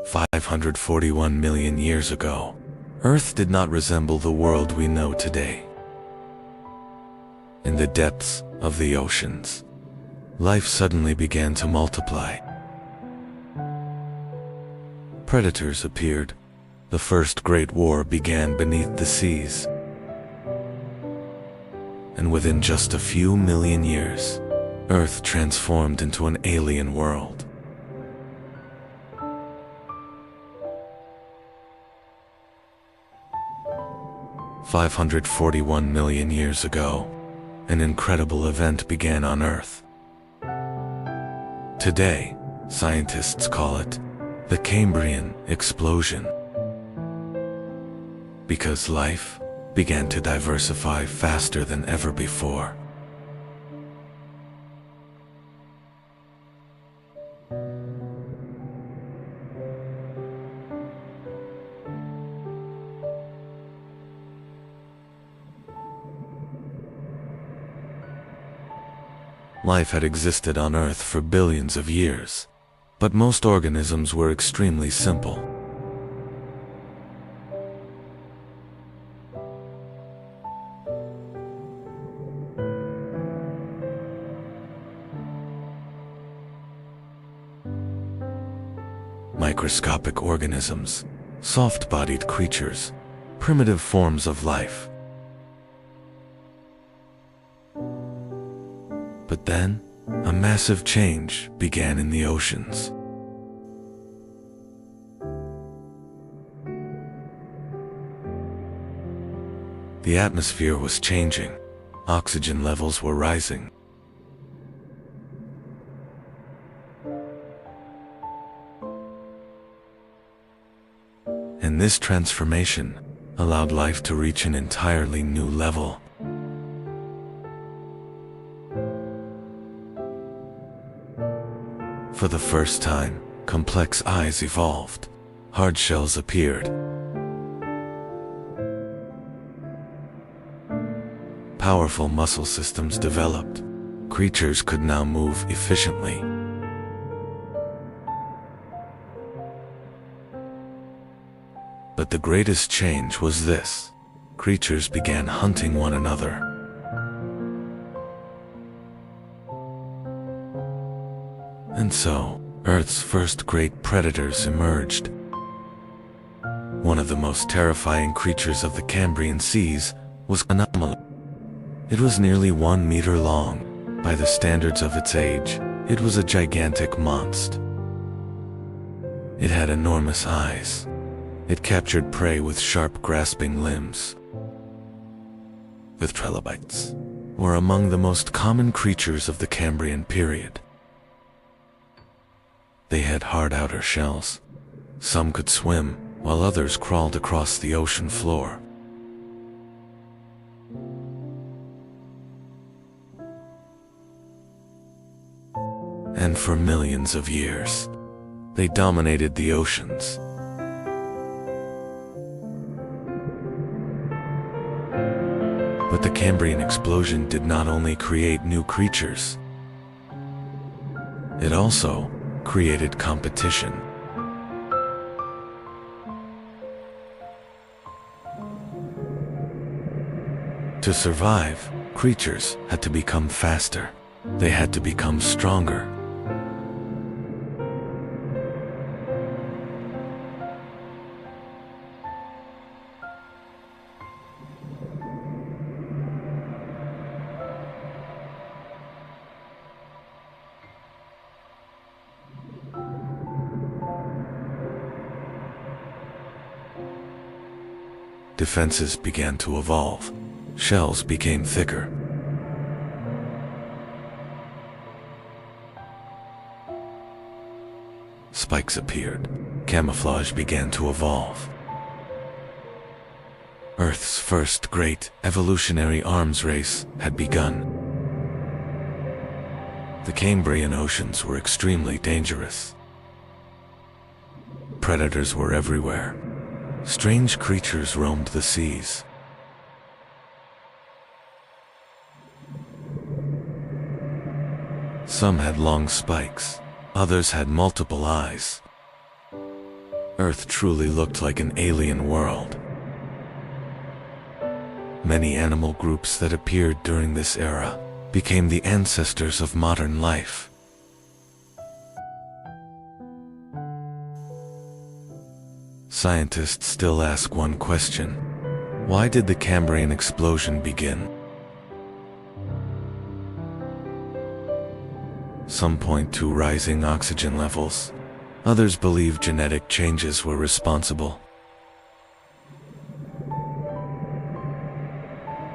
541 million years ago, Earth did not resemble the world we know today. In the depths of the oceans, life suddenly began to multiply. Predators appeared. The first great war began beneath the seas. And within just a few million years, Earth transformed into an alien world. "541 million years ago, an incredible event began on Earth. Today, scientists call it the Cambrian Explosion, because life began to diversify faster than ever before. Life had existed on Earth for billions of years, but most organisms were extremely simple. Microscopic organisms, soft-bodied creatures, primitive forms of life. But then, a massive change began in the oceans. The atmosphere was changing. Oxygen levels were rising. And this transformation allowed life to reach an entirely new level. For the first time, complex eyes evolved. Hard shells appeared. Powerful muscle systems developed. Creatures could now move efficiently. But the greatest change was this: creatures began hunting one another. And so, Earth's first great predators emerged. One of the most terrifying creatures of the Cambrian seas was an Ottoman. It was nearly 1 meter long. By the standards of its age, it was a gigantic monster. It had enormous eyes. It captured prey with sharp, grasping limbs. The trilobites were among the most common creatures of the Cambrian period. They had hard outer shells. Some could swim, while others crawled across the ocean floor. And for millions of years, they dominated the oceans. But the Cambrian Explosion did not only create new creatures, it also created competition. To survive, creatures had to become faster. They had to become stronger. Defenses began to evolve. Shells became thicker. Spikes appeared. Camouflage began to evolve. Earth's first great evolutionary arms race had begun. The Cambrian oceans were extremely dangerous. Predators were everywhere. Strange creatures roamed the seas. Some had long spikes, others had multiple eyes. Earth truly looked like an alien world. Many animal groups that appeared during this era became the ancestors of modern life. Scientists still ask one question: why did the Cambrian explosion begin? Some point to rising oxygen levels. Others believe genetic changes were responsible.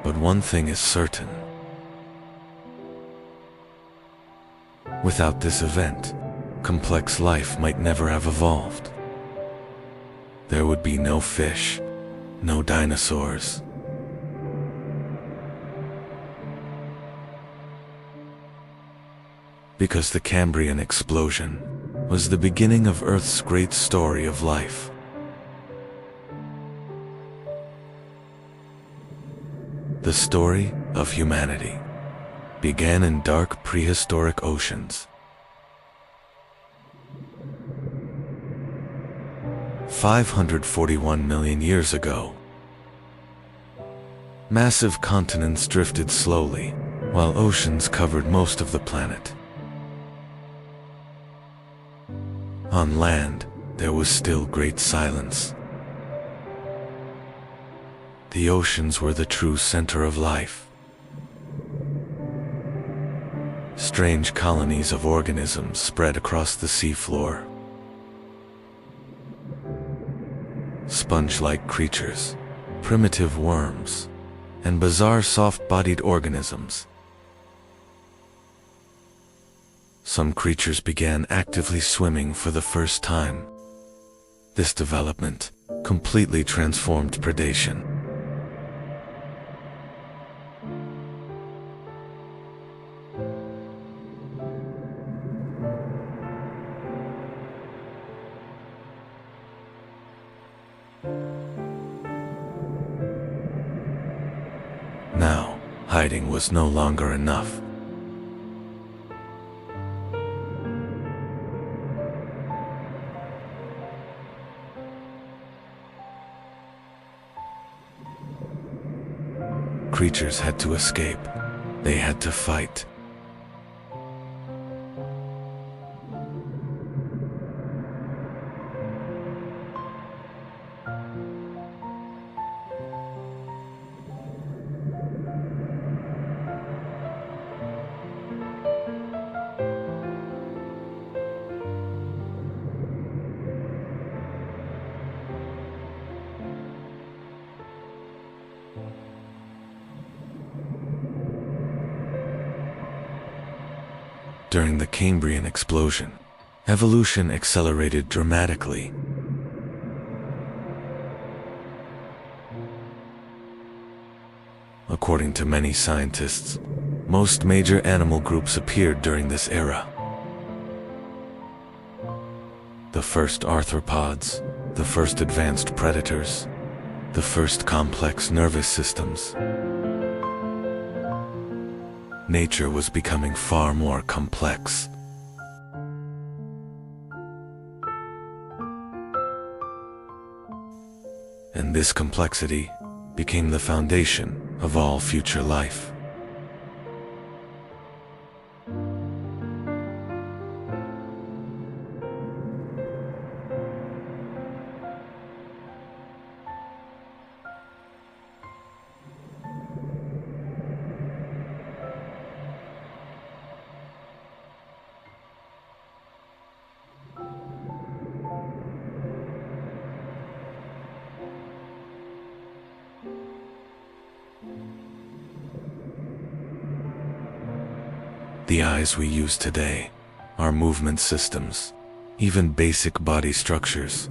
But one thing is certain. Without this event, complex life might never have evolved. There would be no fish, no dinosaurs. Because the Cambrian explosion was the beginning of Earth's great story of life. The story of humanity began in dark prehistoric oceans. 541 million years ago. Massive continents drifted slowly, while oceans covered most of the planet. On land, there was still great silence. The oceans were the true center of life. Strange colonies of organisms spread across the seafloor. Sponge-like creatures, primitive worms, and bizarre soft-bodied organisms. Some creatures began actively swimming for the first time. This development completely transformed predation. Now, hiding was no longer enough. Creatures had to escape. They had to fight. During the Cambrian Explosion, evolution accelerated dramatically. According to many scientists, most major animal groups appeared during this era. The first arthropods, the first advanced predators, the first complex nervous systems. Nature was becoming far more complex. And this complexity became the foundation of all future life. The eyes we use today, our movement systems, even basic body structures,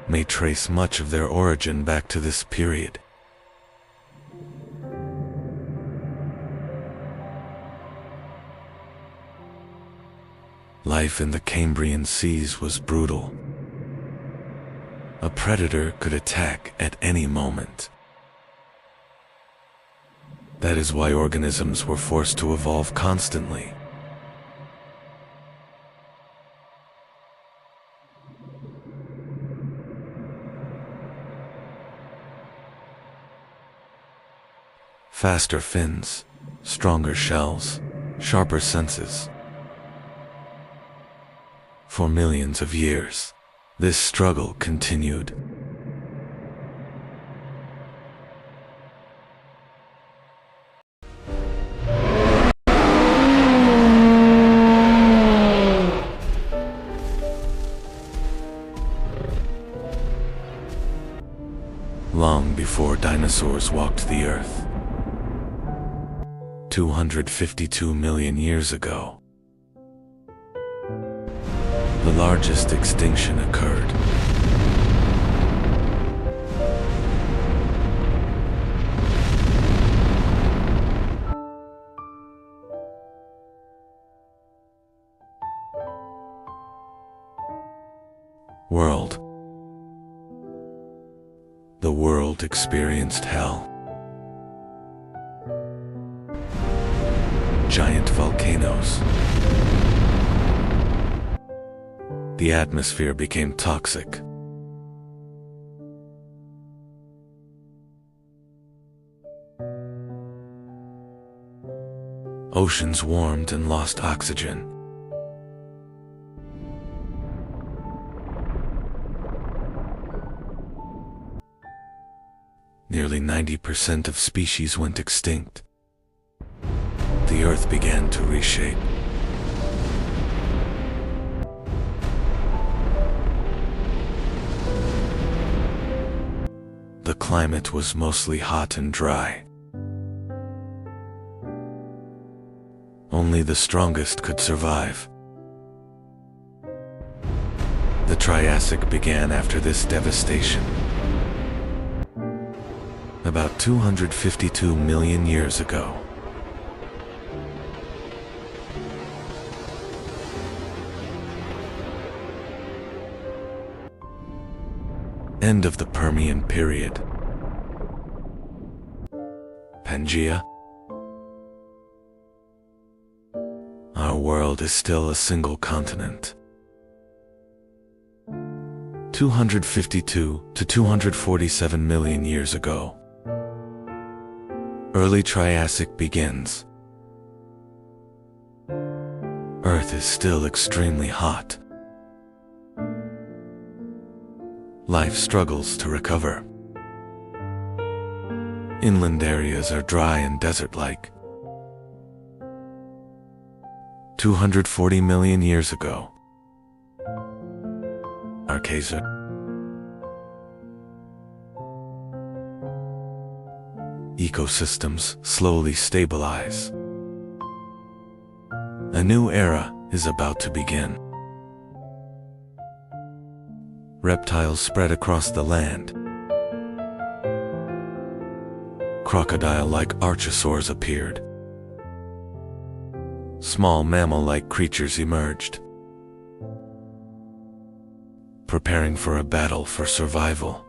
may trace much of their origin back to this period. Life in the Cambrian seas was brutal. A predator could attack at any moment. That is why organisms were forced to evolve constantly. Faster fins, stronger shells, sharper senses. For millions of years, this struggle continued. Long before dinosaurs walked the earth, 252 million years ago, the largest extinction occurred. World. The world experienced hell. Giant volcanoes. The atmosphere became toxic. Oceans warmed and lost oxygen. Nearly 90% of species went extinct. The Earth began to reshape. The climate was mostly hot and dry. Only the strongest could survive. The Triassic began after this devastation. About 252 million years ago. End of the Permian period. Pangea. Our world is still a single continent. 252 to 247 million years ago. Early Triassic begins. Earth is still extremely hot. Life struggles to recover. Inland areas are dry and desert-like. 240 million years ago. Archaea. Ecosystems slowly stabilize. A new era is about to begin. Reptiles spread across the land. Crocodile-like archosaurs appeared. Small mammal-like creatures emerged, preparing for a battle for survival.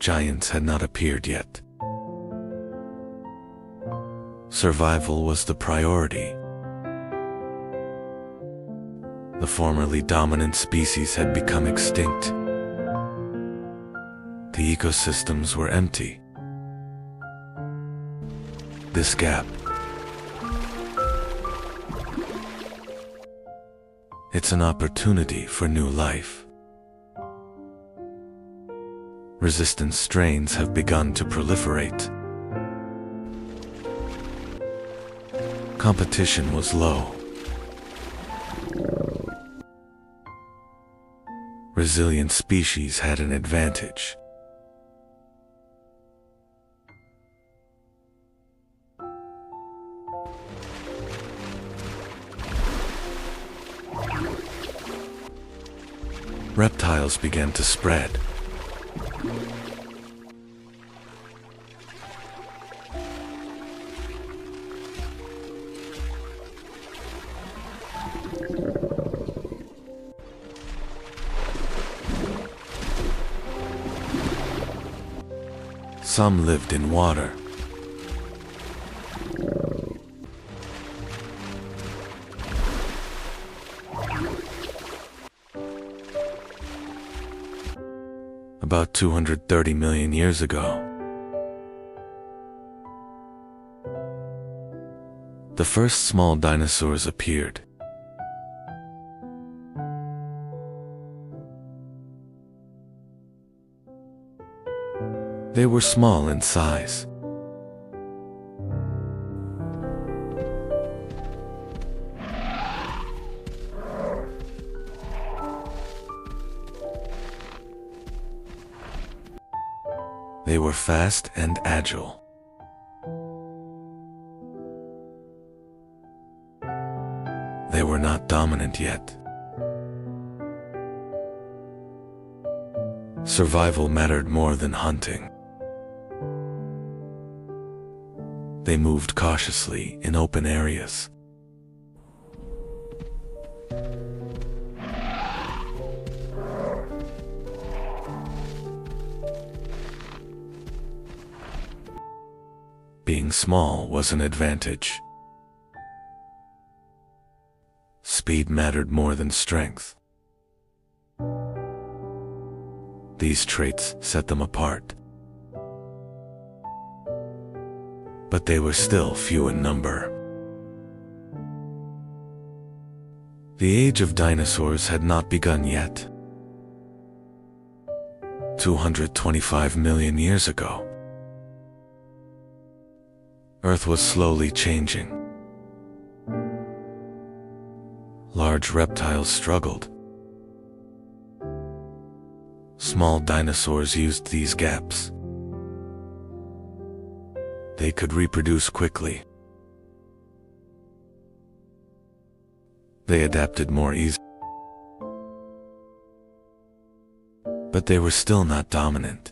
Giants had not appeared yet. Survival was the priority. The formerly dominant species had become extinct. The ecosystems were empty. This gap, it's an opportunity for new life. Resistant strains have begun to proliferate. Competition was low. Resilient species had an advantage. Reptiles began to spread. Some lived in water. about 230 million years ago. The first small dinosaurs appeared. They were small in size. They were fast and agile. They were not dominant yet. Survival mattered more than hunting. They moved cautiously in open areas. Being small was an advantage. Speed mattered more than strength. These traits set them apart. But they were still few in number. The age of dinosaurs had not begun yet. 225 million years ago, Earth was slowly changing. Large reptiles struggled. Small dinosaurs used these gaps. They could reproduce quickly. They adapted more easily. But they were still not dominant.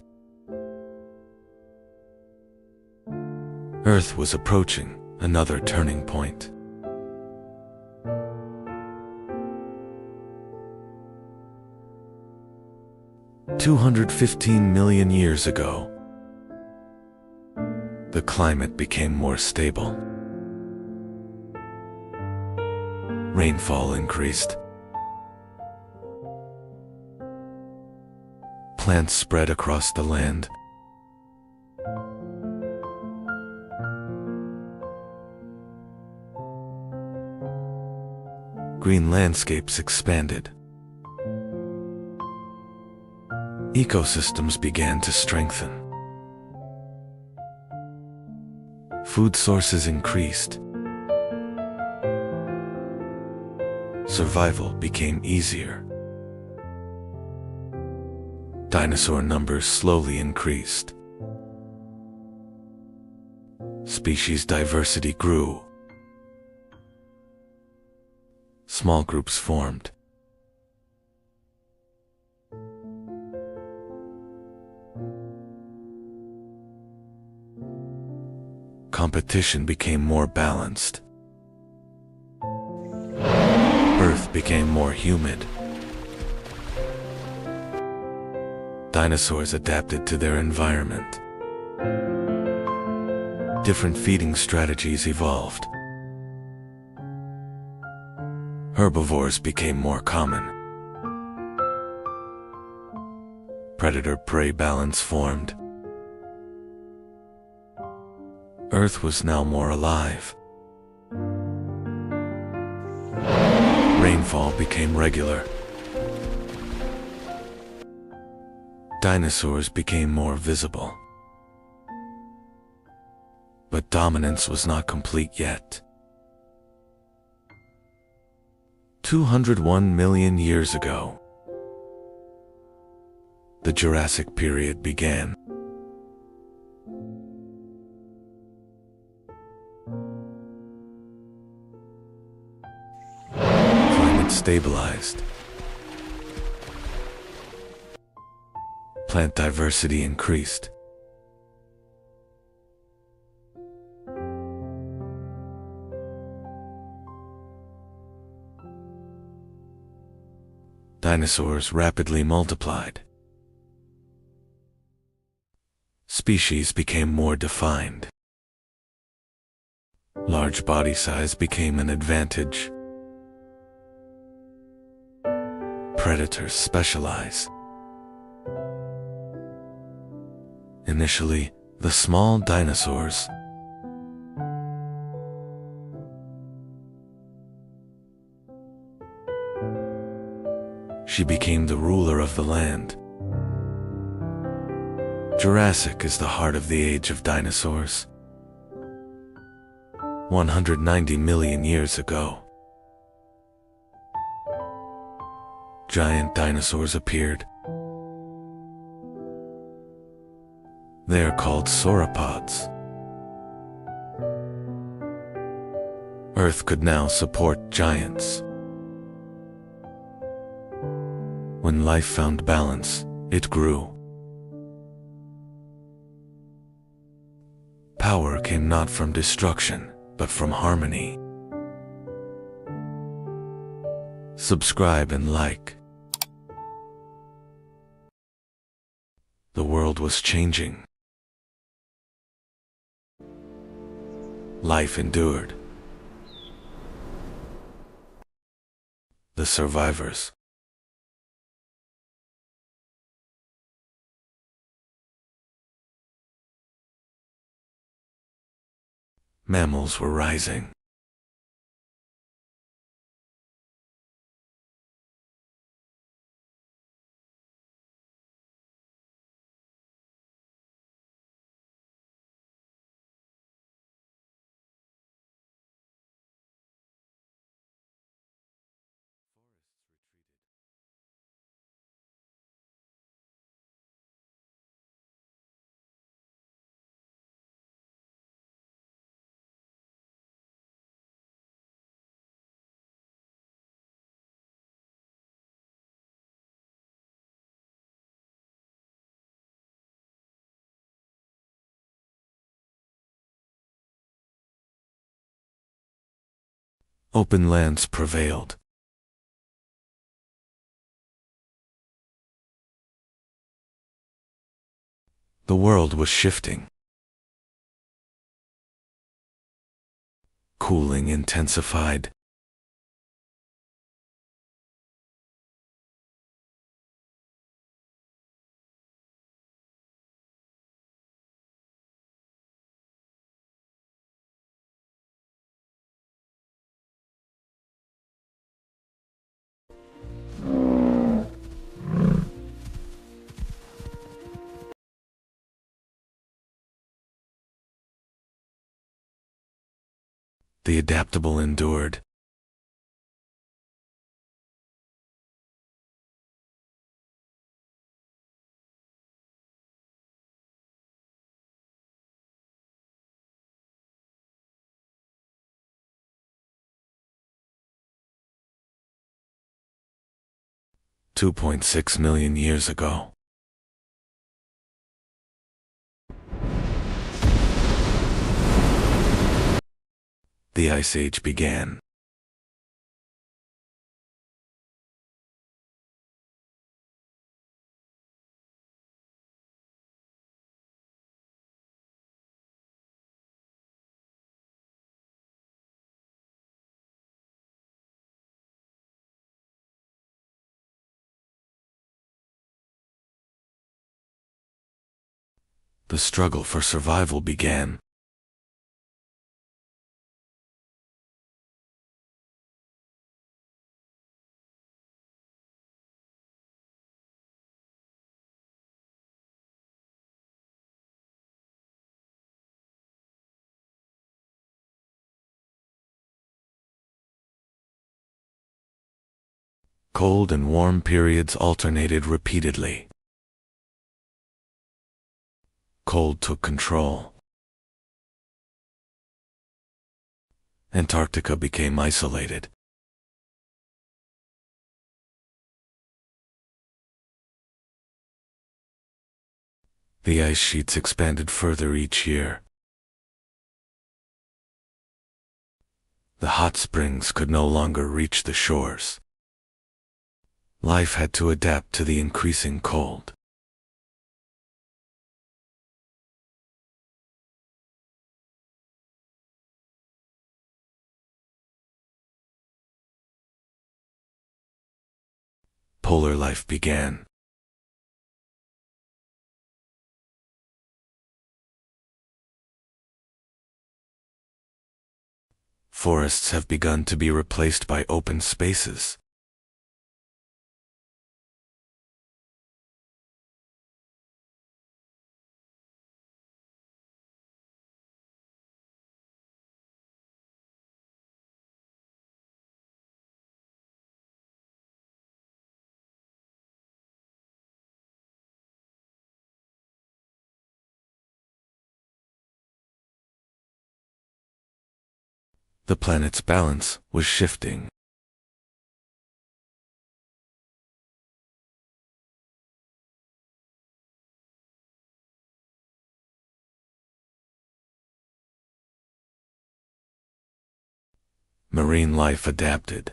Earth was approaching another turning point. "215 million years ago, the climate became more stable. Rainfall increased. Plants spread across the land. Green landscapes expanded. Ecosystems began to strengthen. Food sources increased. Survival became easier. Dinosaur numbers slowly increased. Species diversity grew. Small groups formed. Competition became more balanced. Earth became more humid. Dinosaurs adapted to their environment. Different feeding strategies evolved. Herbivores became more common. Predator-prey balance formed. Earth was now more alive. Rainfall became regular. Dinosaurs became more visible. But dominance was not complete yet. 201 million years ago, the Jurassic period began. Climate stabilized. Plant diversity increased. Dinosaurs rapidly multiplied. Species became more defined. Large body size became an advantage. Predators specialize. Initially, the small dinosaurs. She became the ruler of the land. Jurassic is the heart of the age of dinosaurs. 190 million years ago, giant dinosaurs appeared. They are called sauropods. Earth could now support giants. When life found balance, it grew. Power came not from destruction, but from harmony. Subscribe and like. The world was changing. Life endured. The survivors. Mammals were rising. Open lands prevailed. The world was shifting. Cooling intensified. The adaptable endured. $2.6 million years ago. The Ice Age began. The struggle for survival began. Cold and warm periods alternated repeatedly. Cold took control. Antarctica became isolated. The ice sheets expanded further each year. The hot springs could no longer reach the shores. Life had to adapt to the increasing cold. Polar life began. Forests have begun to be replaced by open spaces. The planet's balance was shifting. Marine life adapted.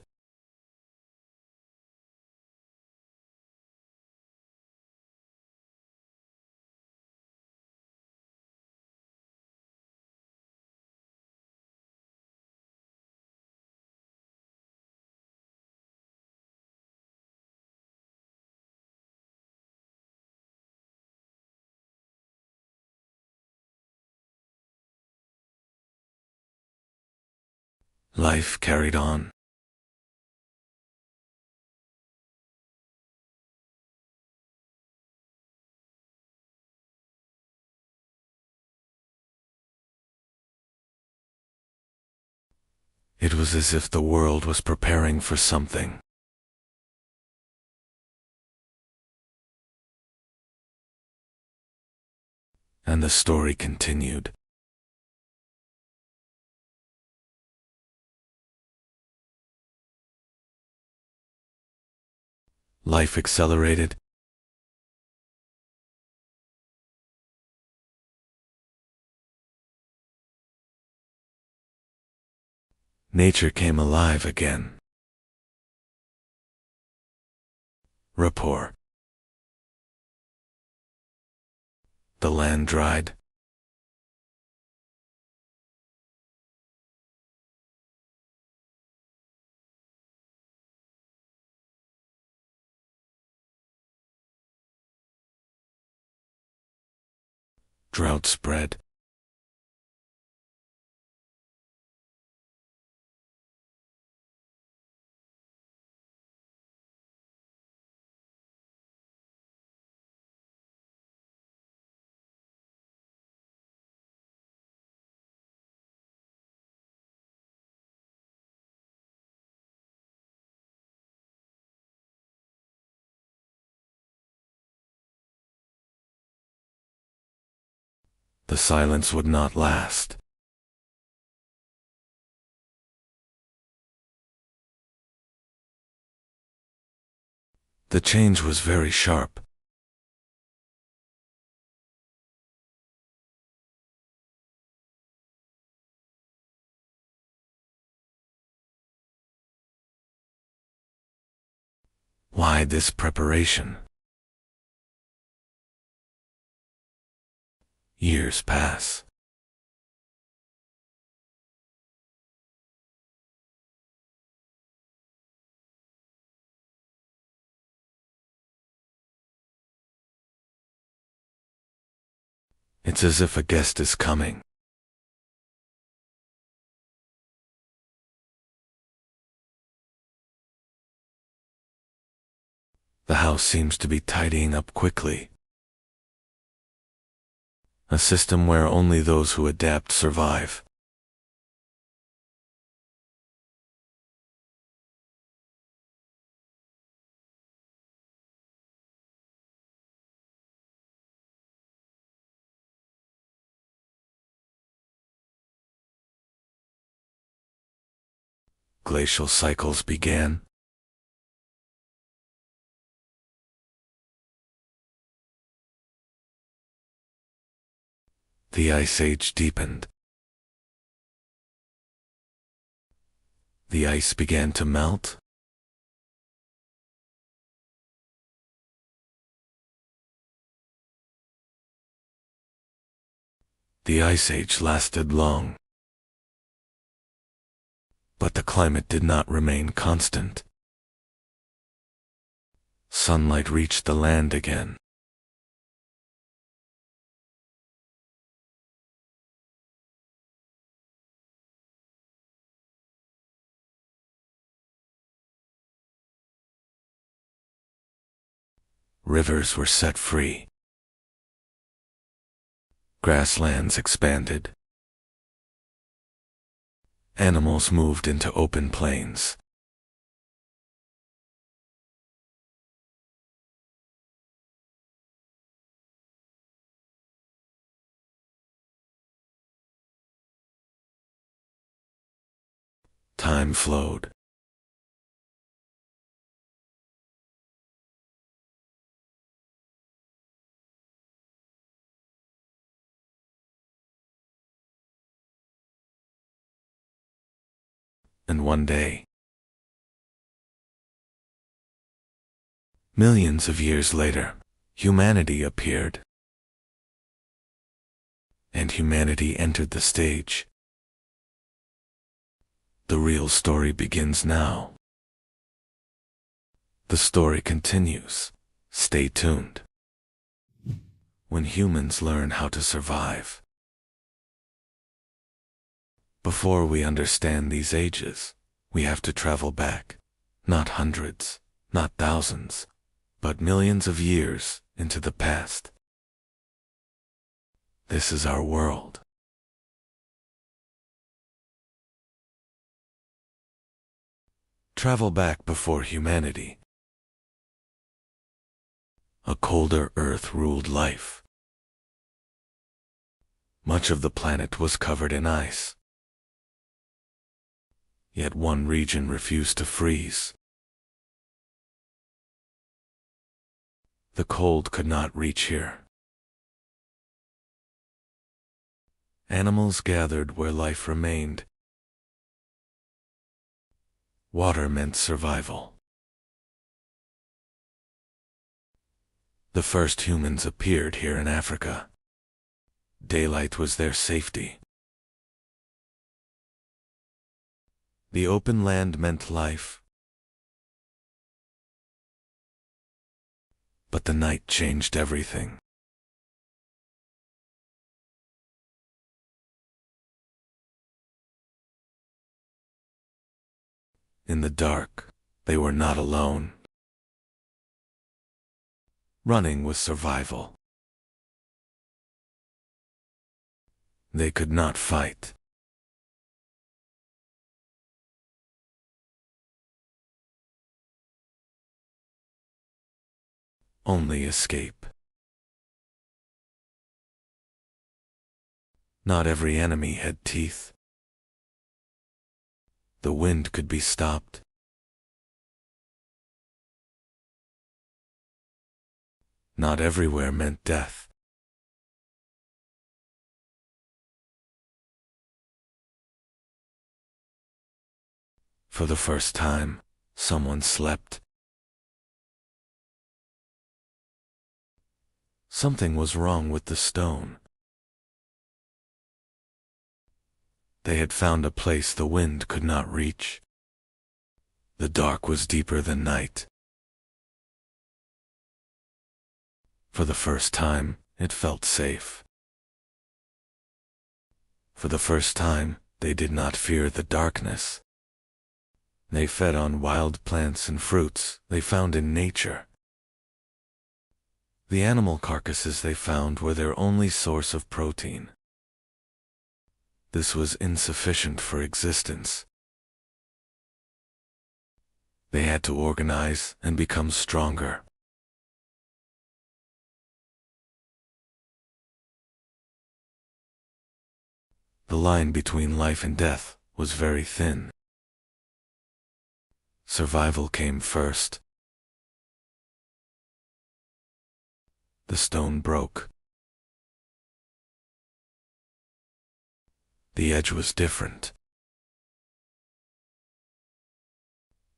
Life carried on. It was as if the world was preparing for something. And the story continued. Life accelerated. Nature came alive again. Rapport. The land dried. Drought spread. The silence would not last. The change was very sharp. Why this preparation? Years pass. It's as if a guest is coming. The house seems to be tidying up quickly. A system where only those who adapt survive. Glacial cycles began. The Ice Age deepened. The ice began to melt. The Ice Age lasted long. But the climate did not remain constant. Sunlight reached the land again. Rivers were set free. Grasslands expanded. Animals moved into open plains. Time flowed. And one day, millions of years later, humanity appeared. And humanity entered the stage. The real story begins now. The story continues. Stay tuned. When humans learn how to survive. Before we understand these ages, we have to travel back, not hundreds, not thousands, but millions of years into the past. This is our world. Travel back before humanity. A colder earth ruled life. Much of the planet was covered in ice. Yet one region refused to freeze. The cold could not reach here. Animals gathered where life remained. Water meant survival. The first humans appeared here in Africa. Daylight was their safety. The open land meant life. But the night changed everything. In the dark, they were not alone. Running was survival. They could not fight. Only escape. Not every enemy had teeth. The wind could be stopped. Not everywhere meant death. For the first time, someone slept. Something was wrong with the stone. They had found a place the wind could not reach. The dark was deeper than night. For the first time, it felt safe. For the first time, they did not fear the darkness. They fed on wild plants and fruits they found in nature. The animal carcasses they found were their only source of protein. This was insufficient for existence. They had to organize and become stronger. The line between life and death was very thin. Survival came first. The stone broke. The edge was different.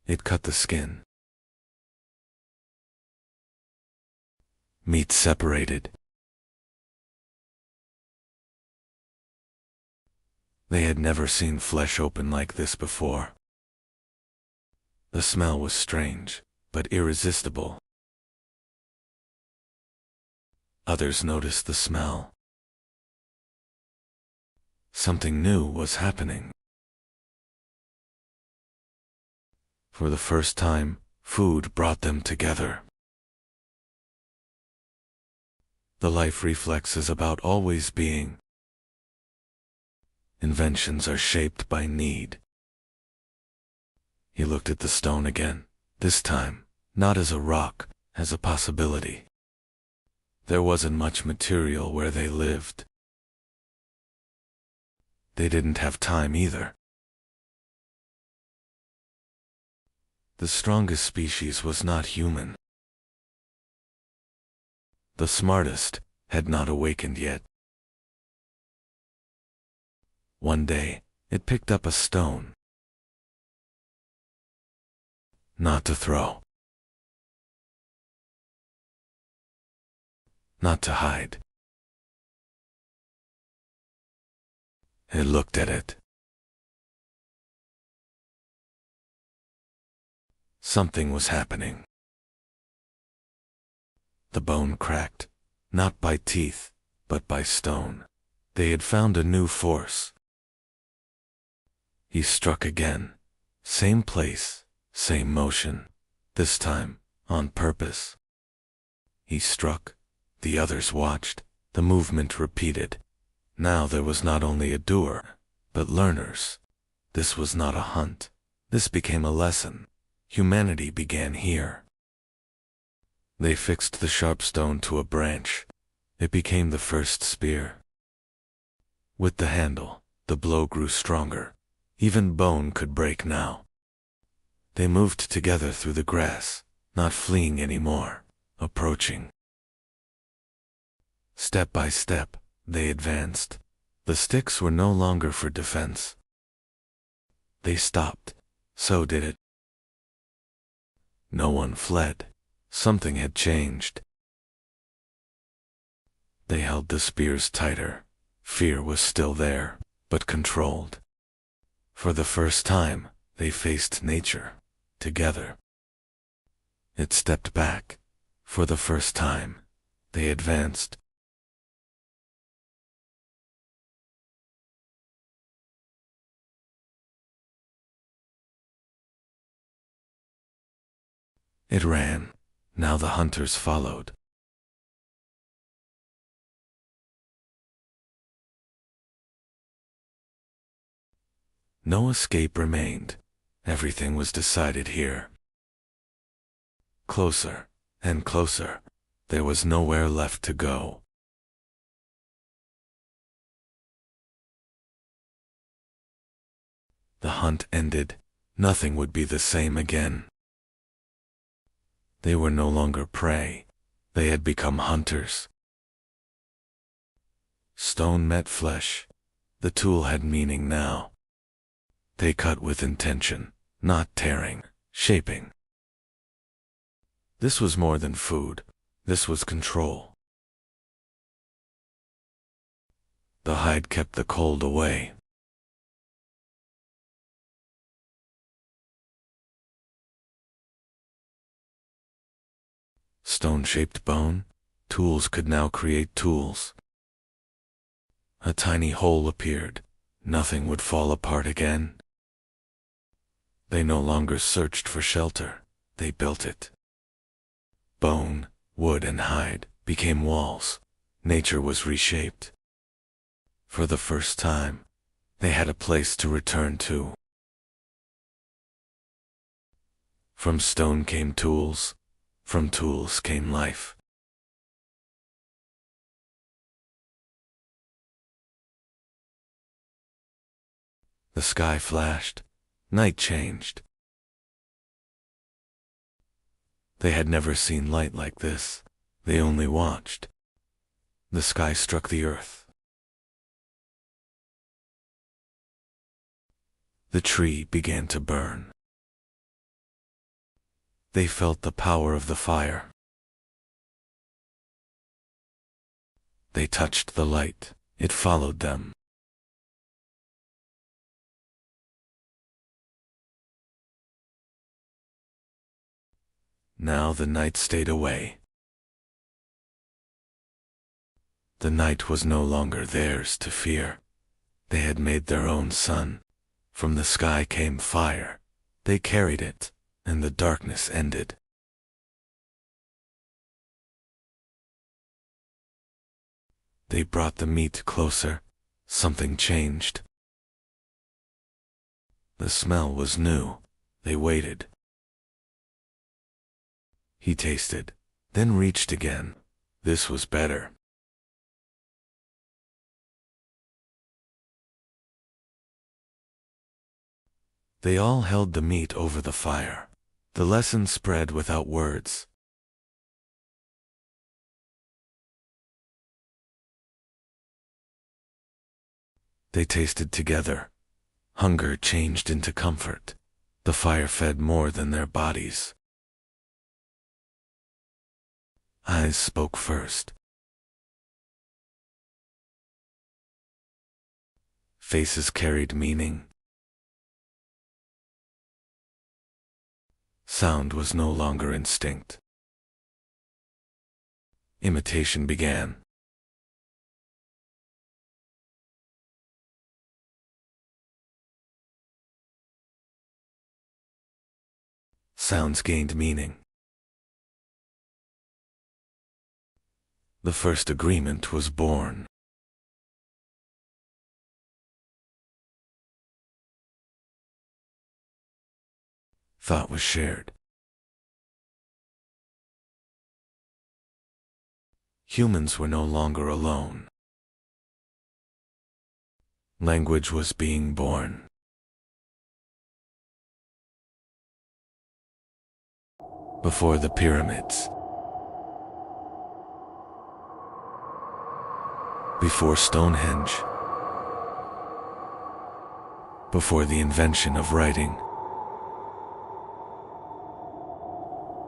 It cut the skin. Meat separated. They had never seen flesh open like this before. The smell was strange, but irresistible. Others noticed the smell. Something new was happening. For the first time, food brought them together. The life reflex is about always being. Inventions are shaped by need. He looked at the stone again, this time, not as a rock, as a possibility. There wasn't much material where they lived. They didn't have time either. The strongest species was not human. The smartest had not awakened yet. One day, it picked up a stone. Not to throw. Not to hide. It looked at it. Something was happening. The bone cracked, not by teeth, but by stone. They had found a new force. He struck again. Same place, same motion. This time, on purpose. He struck. The others watched. The movement repeated. Now there was not only a doer, but learners. This was not a hunt. This became a lesson. Humanity began here. They fixed the sharp stone to a branch. It became the first spear. With the handle, the blow grew stronger. Even bone could break now. They moved together through the grass, not fleeing anymore, approaching. Step by step, they advanced. The sticks were no longer for defense. They stopped. So did it. No one fled. Something had changed. They held the spears tighter. Fear was still there, but controlled. For the first time, they faced nature, together. It stepped back. For the first time, they advanced. It ran. Now the hunters followed. No escape remained. Everything was decided here. Closer and closer. There was nowhere left to go. The hunt ended. Nothing would be the same again. They were no longer prey. They had become hunters. Stone met flesh. The tool had meaning now. They cut with intention, not tearing, shaping. This was more than food. This was control. The hide kept the cold away. Stone-shaped bone, tools could now create tools. A tiny hole appeared. Nothing would fall apart again. They no longer searched for shelter. They built it. Bone, wood, and hide became walls. Nature was reshaped. For the first time, they had a place to return to. From stone came tools. From tools came life. The sky flashed. Night changed. They had never seen light like this. They only watched. The sky struck the earth. The tree began to burn. They felt the power of the fire. They touched the light. It followed them. Now the night stayed away. The night was no longer theirs to fear. They had made their own sun. From the sky came fire. They carried it, and the darkness ended. They brought the meat closer. Something changed. The smell was new. They waited. He tasted, then reached again. This was better. They all held the meat over the fire. The lesson spread without words. They tasted together. Hunger changed into comfort. The fire fed more than their bodies. Eyes spoke first. Faces carried meaning. Sound was no longer instinct. Imitation began. Sounds gained meaning. The first agreement was born. Thought was shared. Humans were no longer alone. Language was being born. Before the pyramids. Before Stonehenge. Before the invention of writing.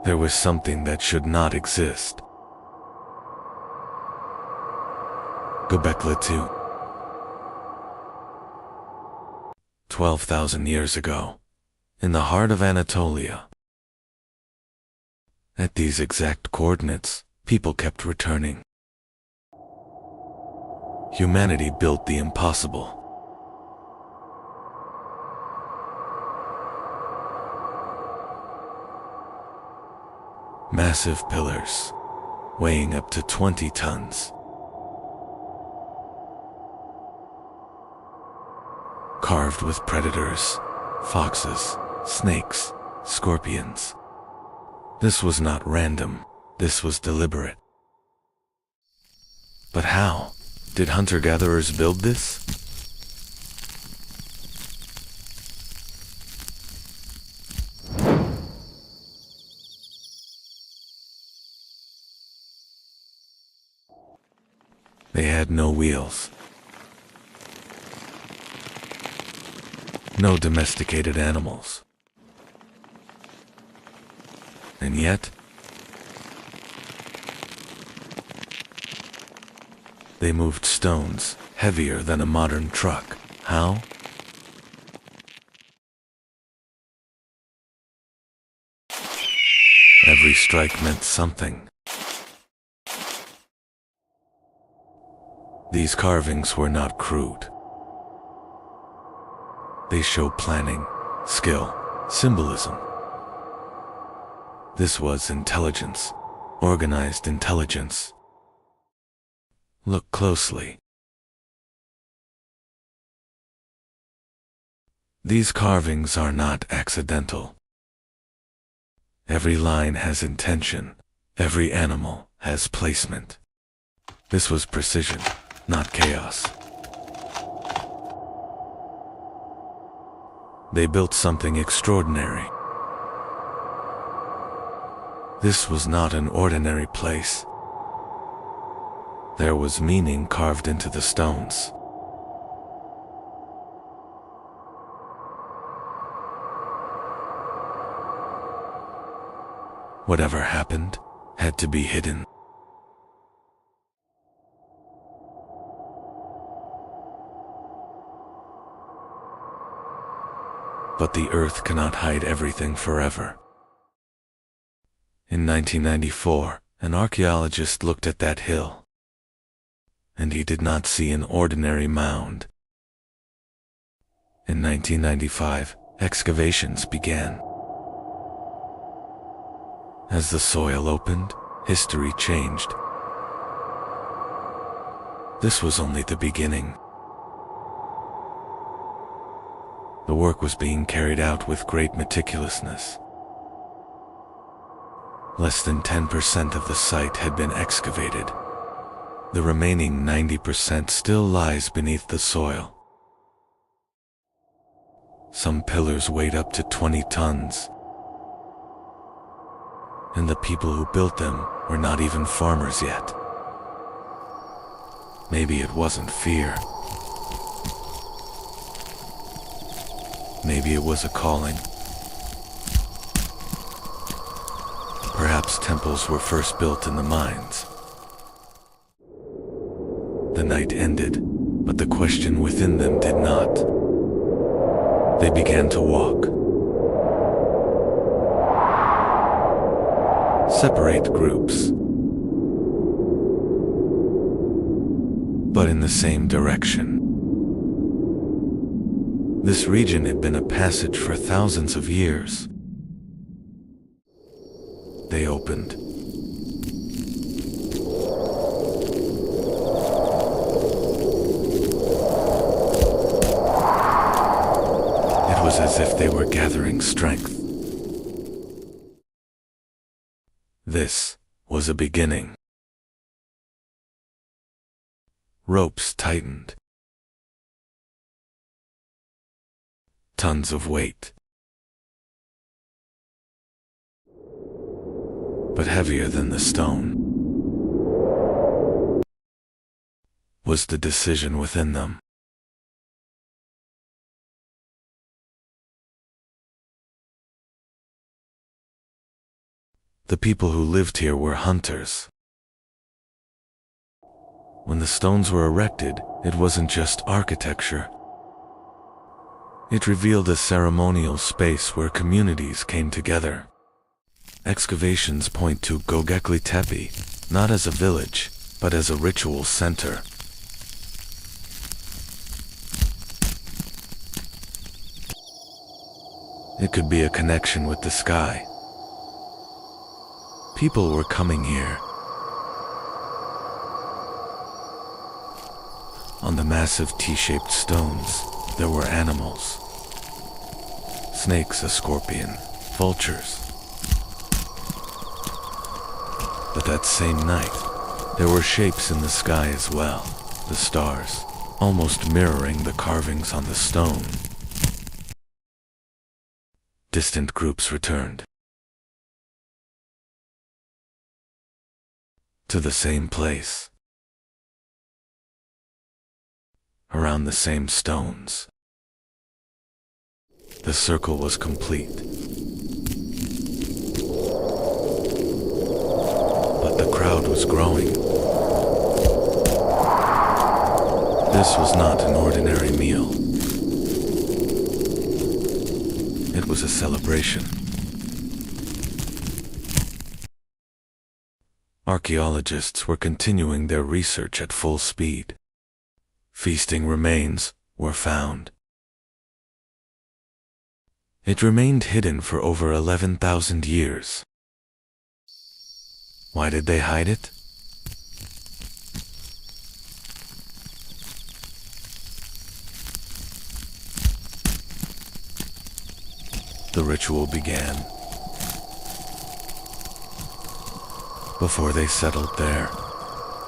There was something that should not exist. Göbekli Tepe. 12,000 years ago, in the heart of Anatolia. At these exact coordinates, people kept returning. Humanity built the impossible. Massive pillars, weighing up to 20 tons. Carved with predators, foxes, snakes, scorpions. This was not random, this was deliberate. But how? Did hunter-gatherers build this? They had no wheels. No domesticated animals. And yet, they moved stones heavier than a modern truck. How? Every strike meant something. These carvings were not crude. They show planning, skill, symbolism. This was intelligence, organized intelligence. Look closely. These carvings are not accidental. Every line has intention. Every animal has placement. This was precision, not chaos. They built something extraordinary. This was not an ordinary place. There was meaning carved into the stones. Whatever happened had to be hidden. But the earth cannot hide everything forever. In 1994, an archaeologist looked at that hill, and he did not see an ordinary mound. In 1995, excavations began. As the soil opened, history changed. this was only the beginning. The work was being carried out with great meticulousness. Less than 10% of the site had been excavated. The remaining 90% still lies beneath the soil. Some pillars weighed up to 20 tons. And the people who built them were not even farmers yet. Maybe it wasn't fear. Maybe it was a calling. Perhaps temples were first built in the mines. The night ended, but the question within them did not. They began to walk. Separate groups, but in the same direction. This region had been a passage for thousands of years. They opened. It was as if they were gathering strength. This was a beginning. Ropes tightened. Tons of weight. But heavier than the stone was the decision within them. The people who lived here were hunters. When the stones were erected, it wasn't just architecture. It revealed a ceremonial space where communities came together. Excavations point to Göbekli Tepe, not as a village, but as a ritual center. It could be a connection with the sky. People were coming here. On the massive T-shaped stones, there were animals. Snakes, a scorpion, vultures. But that same night, there were shapes in the sky as well, the stars, almost mirroring the carvings on the stone. Distant groups returned. To the same place. Around the same stones. The circle was complete. But the crowd was growing. This was not an ordinary meal. It was a celebration. Archaeologists were continuing their research at full speed. Feasting remains were found. It remained hidden for over 11,000 years. Why did they hide it? The ritual began. Before they settled there,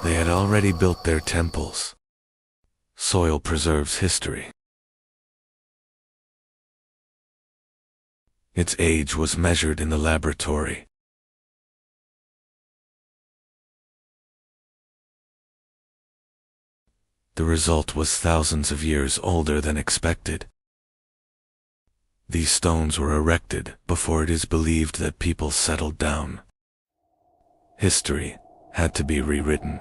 they had already built their temples. Soil preserves history. Its age was measured in the laboratory. The result was thousands of years older than expected. These stones were erected before it is believed that people settled down. History had to be rewritten.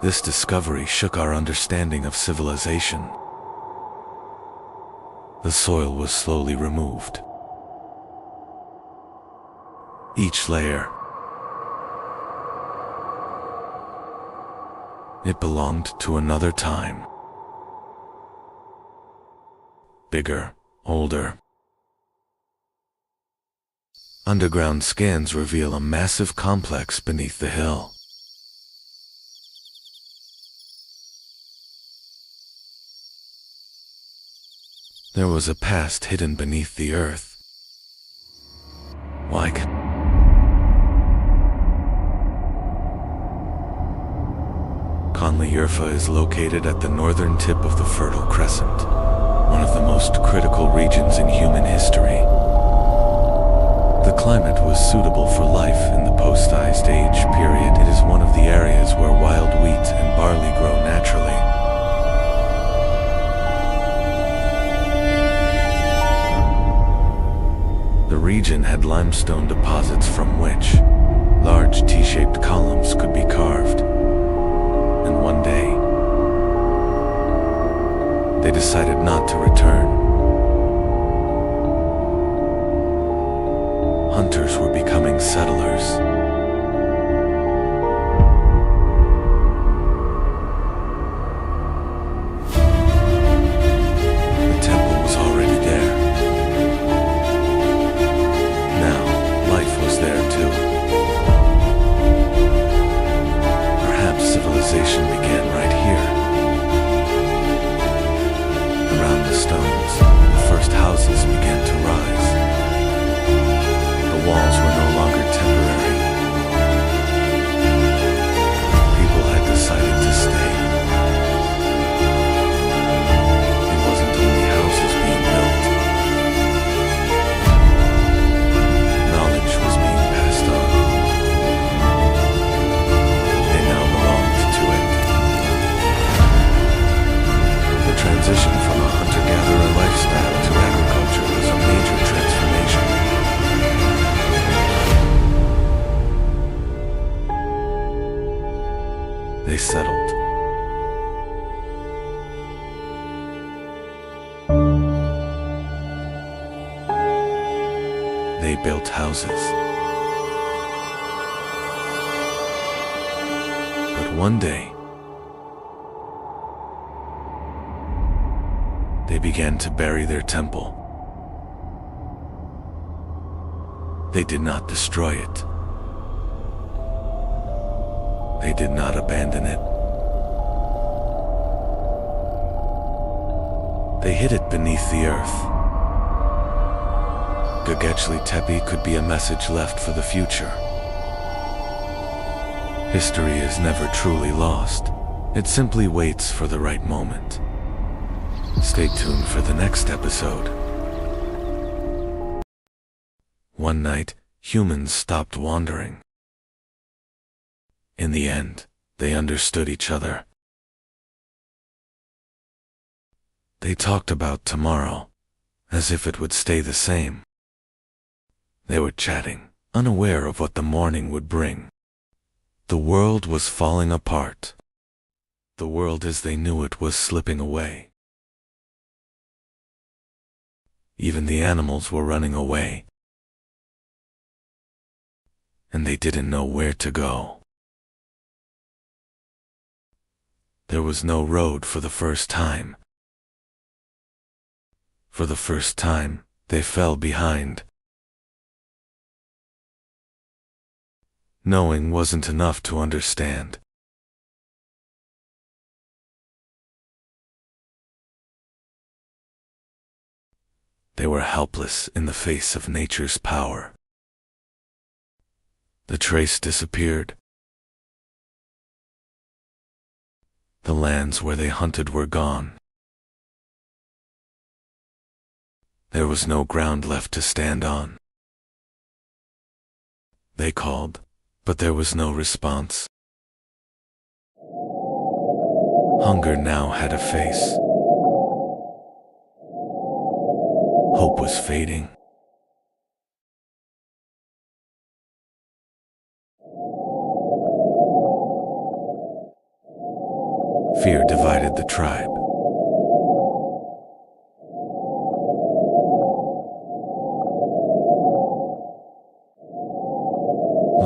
This discovery shook our understanding of civilization. The soil was slowly removed. Each layer. It belonged to another time. Bigger, older. Underground scans reveal a massive complex beneath the hill. There was a past hidden beneath the earth. Like Conley Urfa is located at the northern tip of the Fertile Crescent, one of the most critical regions in human history. The climate was suitable for life in the post-Ice Age period. It is one of the areas where wild wheat and barley grow naturally. The region had limestone deposits from which large T-shaped columns could be carved. And one day, they decided not to return. Hunters were becoming settlers. The temple was already there. Now, life was there too. Perhaps civilization began right here. Around the stones, the first houses began to rise. The walls were no longer temporary. People had decided to stay. It wasn't only houses being built. Knowledge was being passed on. They now belonged to it. The transition from a hunter-gatherer lifestyle to agriculture was a major transformation. They settled. They built houses. But one day, they began to bury their temple. They did not destroy it. They did not abandon it. They hid it beneath the earth. Göbekli Tepe could be a message left for the future. History is never truly lost. It simply waits for the right moment. Stay tuned for the next episode. One night, humans stopped wandering. In the end, they understood each other. They talked about tomorrow, as if it would stay the same. They were chatting, unaware of what the morning would bring. The world was falling apart. The world as they knew it was slipping away. Even the animals were running away. And they didn't know where to go. There was no road for the first time. For the first time, they fell behind. Knowing wasn't enough to understand. They were helpless in the face of nature's power. The trace disappeared. The lands where they hunted were gone. There was no ground left to stand on. They called, but there was no response. Hunger now had a face. Hope was fading. Fear divided the tribe.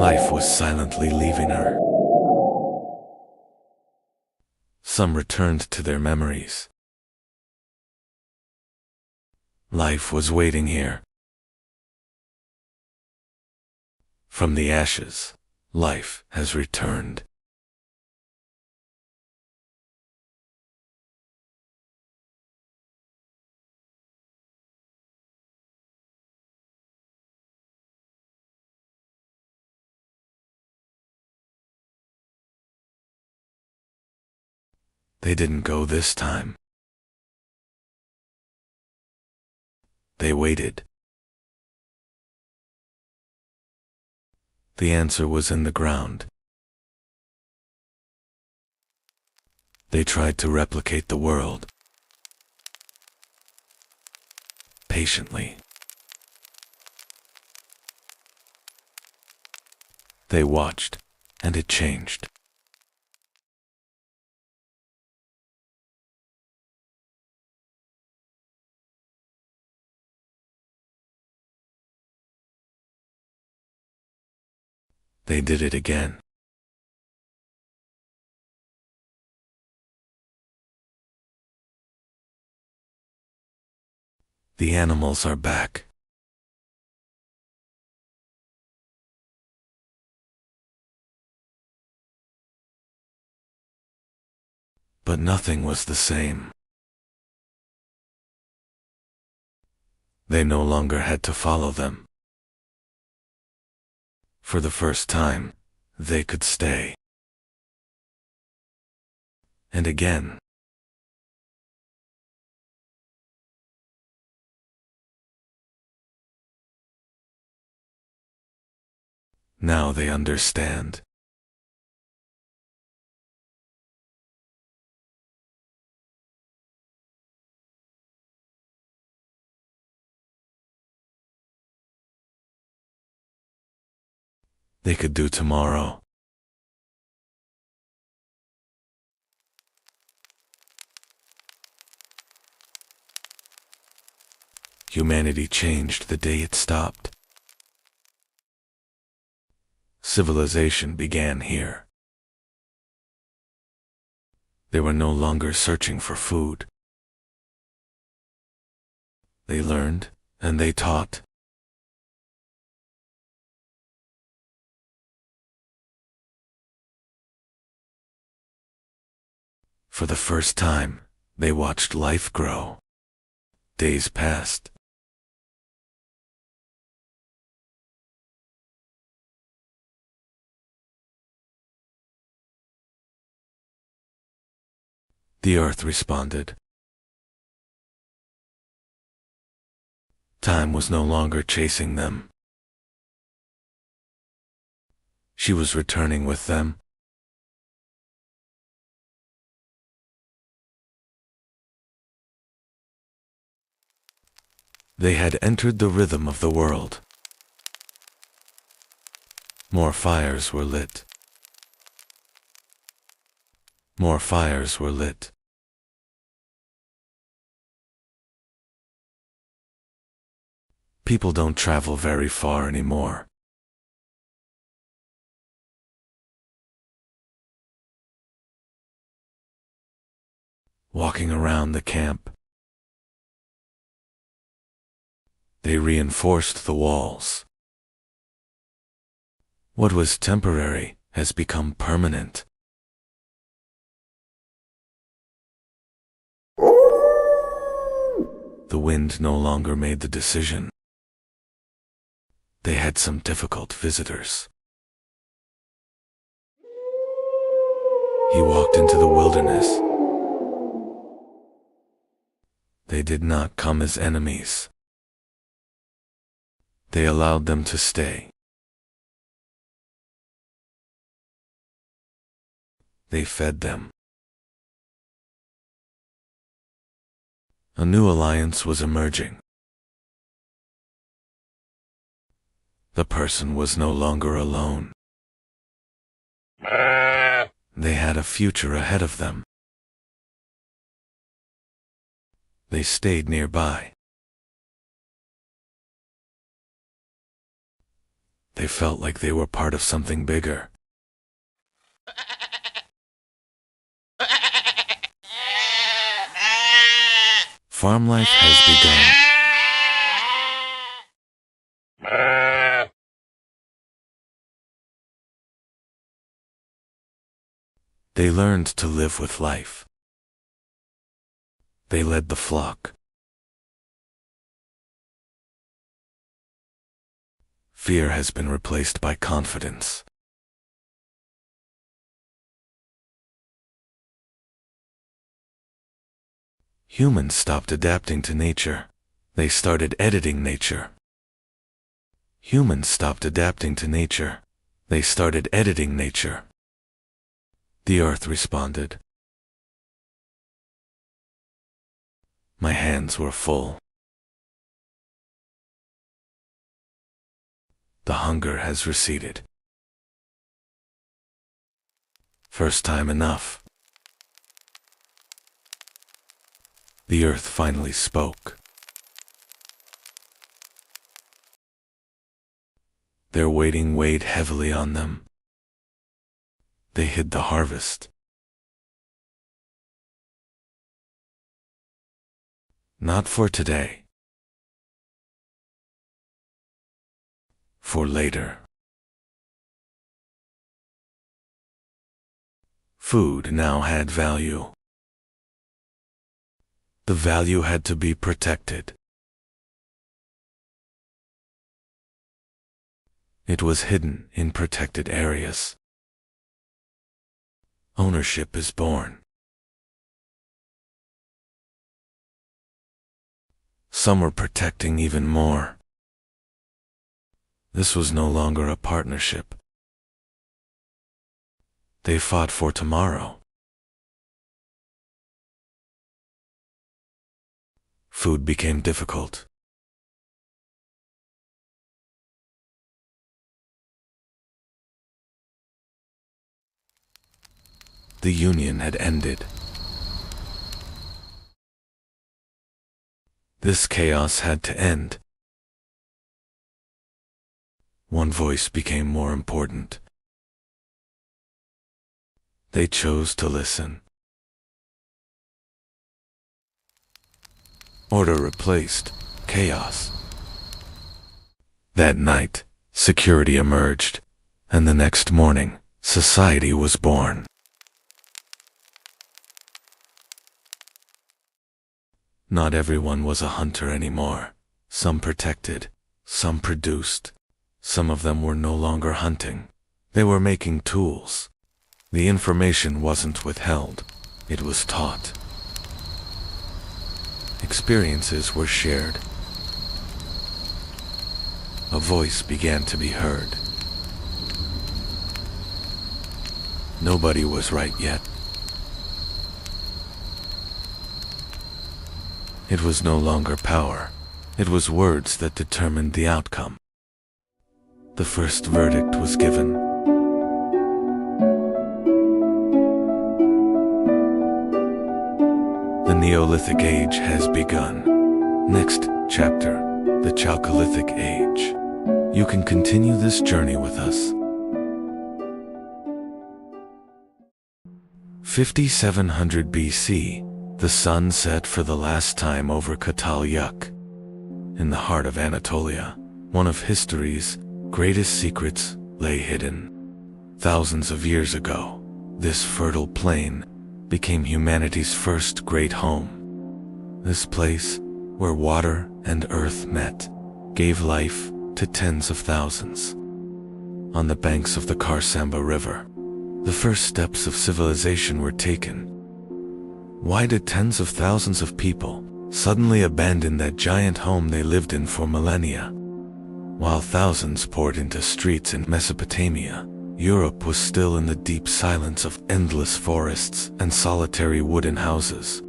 Life was silently leaving her. Some returned to their memories. Life was waiting here. From the ashes, life has returned. They didn't go this time. They waited. The answer was in the ground. They tried to replicate the world. Patiently. They watched, and it changed. They did it again. The animals are back. But nothing was the same. They no longer had to follow them. For the first time, they could stay. And again. Now they understand. They could do tomorrow. Humanity changed the day it stopped. Civilization began here. They were no longer searching for food. They learned, and they taught. For the first time, they watched life grow. Days passed. The earth responded. Time was no longer chasing them. She was returning with them. They had entered the rhythm of the world. More fires were lit. More fires were lit. People don't travel very far anymore. Walking around the camp, they reinforced the walls. What was temporary has become permanent. The wind no longer made the decision. They had some difficult visitors. He walked into the wilderness. They did not come as enemies. They allowed them to stay. They fed them. A new alliance was emerging. The person was no longer alone. They had a future ahead of them. They stayed nearby. They felt like they were part of something bigger. Farm life has begun. They learned to live with life. They led the flock. Fear has been replaced by confidence. Humans stopped adapting to nature. They started editing nature. Humans stopped adapting to nature. They started editing nature. The earth responded. My hands were full. The hunger has receded. First time enough. The earth finally spoke. Their waiting weighed heavily on them. They hid the harvest. Not for today. For later. Food now had value. The value had to be protected. It was hidden in protected areas. Ownership is born. Some were protecting even more. This was no longer a partnership. They fought for tomorrow. Food became difficult. The union had ended. This chaos had to end. One voice became more important. They chose to listen. Order replaced chaos. That night, security emerged, and the next morning, society was born. Not everyone was a hunter anymore. Some protected, some produced. Some of them were no longer hunting. They were making tools. The information wasn't withheld. It was taught. Experiences were shared. A voice began to be heard. Nobody was right yet. It was no longer power. It was words that determined the outcome. The first verdict was given. The Neolithic Age has begun. Next chapter, the Chalcolithic Age. You can continue this journey with us. 5700 BC, the sun set for the last time over Çatalhöyük. In the heart of Anatolia, one of history's greatest secrets lay hidden. Thousands of years ago, this fertile plain became humanity's first great home. This place, where water and earth met, gave life to tens of thousands. On the banks of the Karsamba River, the first steps of civilization were taken. Why did tens of thousands of people suddenly abandon that giant home they lived in for millennia? While thousands poured into streets in Mesopotamia, Europe was still in the deep silence of endless forests and solitary wooden houses.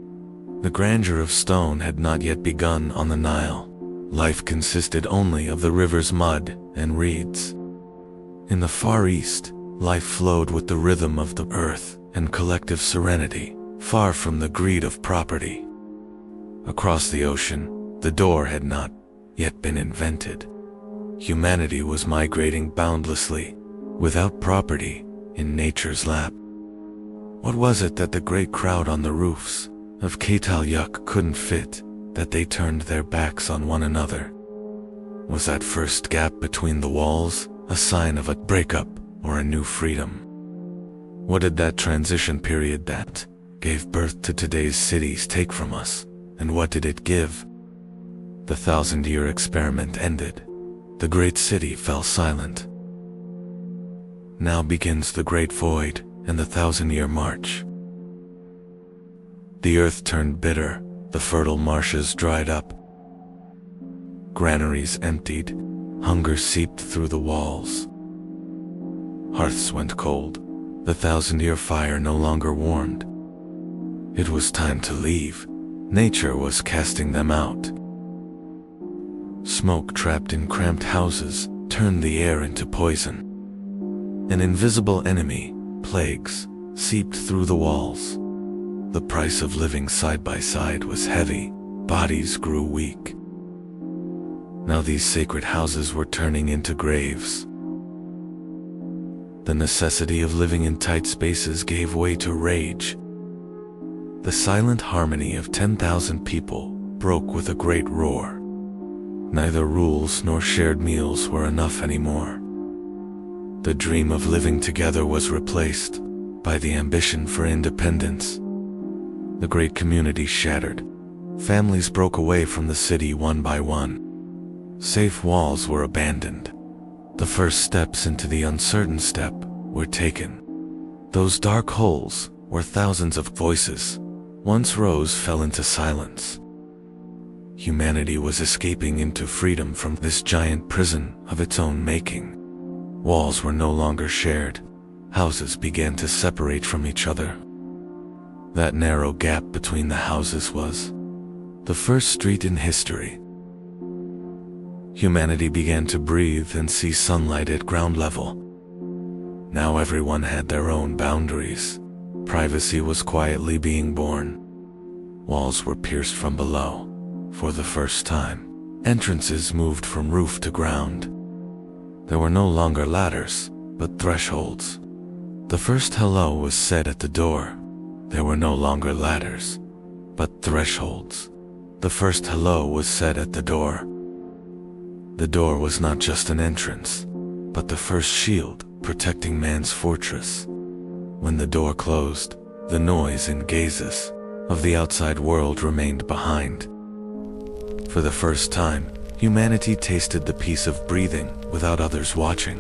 The grandeur of stone had not yet begun on the Nile. Life consisted only of the river's mud and reeds. In the Far East, life flowed with the rhythm of the earth and collective serenity, far from the greed of property. Across the ocean, the door had not yet been invented. Humanity was migrating boundlessly, without property, in nature's lap. What was it that the great crowd on the roofs of Çatalhöyük couldn't fit, that they turned their backs on one another? Was that first gap between the walls a sign of a breakup or a new freedom? What did that transition period that gave birth to today's cities take from us, and what did it give? The 1,000-year experiment ended. The great city fell silent. Now begins the great void and the 1,000-year march. The earth turned bitter, the fertile marshes dried up. Granaries emptied, hunger seeped through the walls. Hearths went cold, the 1,000-year fire no longer warmed. It was time to leave. Nature was casting them out. Smoke trapped in cramped houses turned the air into poison. An invisible enemy, plagues, seeped through the walls. The price of living side by side was heavy, bodies grew weak. Now these sacred houses were turning into graves. The necessity of living in tight spaces gave way to rage. The silent harmony of 10,000 people broke with a great roar. Neither rules nor shared meals were enough anymore. The dream of living together was replaced by the ambition for independence. The great community shattered. Families broke away from the city one by one. Safe walls were abandoned. The first steps into the uncertain step were taken. Those dark holes where thousands of voices once rose fell into silence. Humanity was escaping into freedom from this giant prison of its own making. Walls were no longer shared. Houses began to separate from each other. That narrow gap between the houses was the first street in history. Humanity began to breathe and see sunlight at ground level. Now everyone had their own boundaries. Privacy was quietly being born. Walls were pierced from below. For the first time, entrances moved from roof to ground. There were no longer ladders, but thresholds. The first hello was said at the door. There were no longer ladders, but thresholds. The first hello was said at the door. The door was not just an entrance, but the first shield protecting man's fortress. When the door closed, the noise and gazes of the outside world remained behind. For the first time, humanity tasted the peace of breathing without others watching.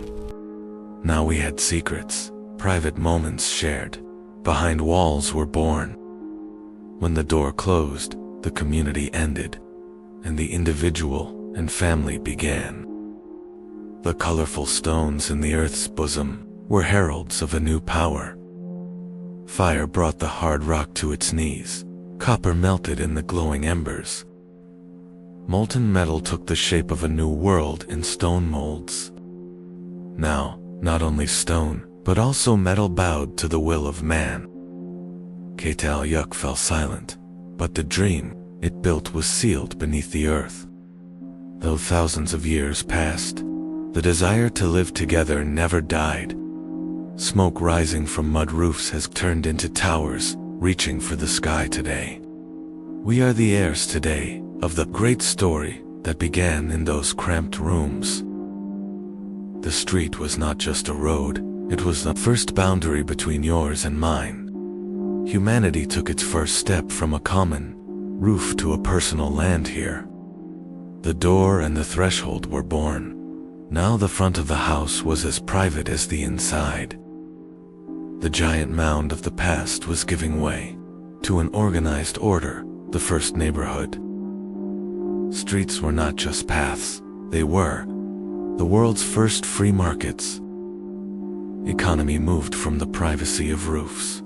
Now we had secrets, private moments shared. Behind walls were born. When the door closed, the community ended, and the individual and family began. The colorful stones in the earth's bosom were heralds of a new power. Fire brought the hard rock to its knees. Copper melted in the glowing embers. Molten metal took the shape of a new world in stone molds. Now, not only stone, but also metal bowed to the will of man. Yuk fell silent, but the dream it built was sealed beneath the earth. Though thousands of years passed, the desire to live together never died. Smoke rising from mud roofs has turned into towers, reaching for the sky today. We are the heirs today of the great story that began in those cramped rooms. The street was not just a road, it was the first boundary between yours and mine. Humanity took its first step from a common roof to a personal land here. The door and the threshold were born. Now the front of the house was as private as the inside. The giant mound of the past was giving way to an organized order, the first neighborhood. Streets were not just paths, they were the world's first free markets. Economy moved from the privacy of roofs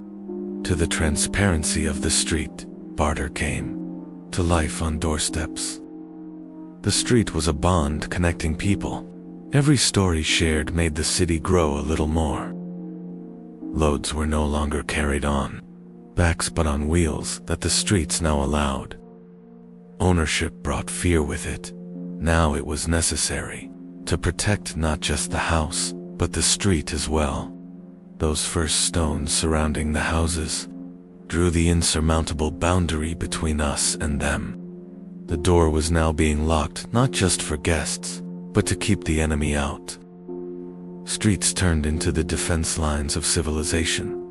to the transparency of the street. Barter came to life on doorsteps. The street was a bond connecting people. Every story shared made the city grow a little more. Loads were no longer carried on backs but on wheels that the streets now allowed. Ownership brought fear with it. Now it was necessary to protect not just the house, but the street as well. Those first stones surrounding the houses drew the insurmountable boundary between us and them. The door was now being locked not just for guests, but to keep the enemy out. Streets turned into the defense lines of civilization.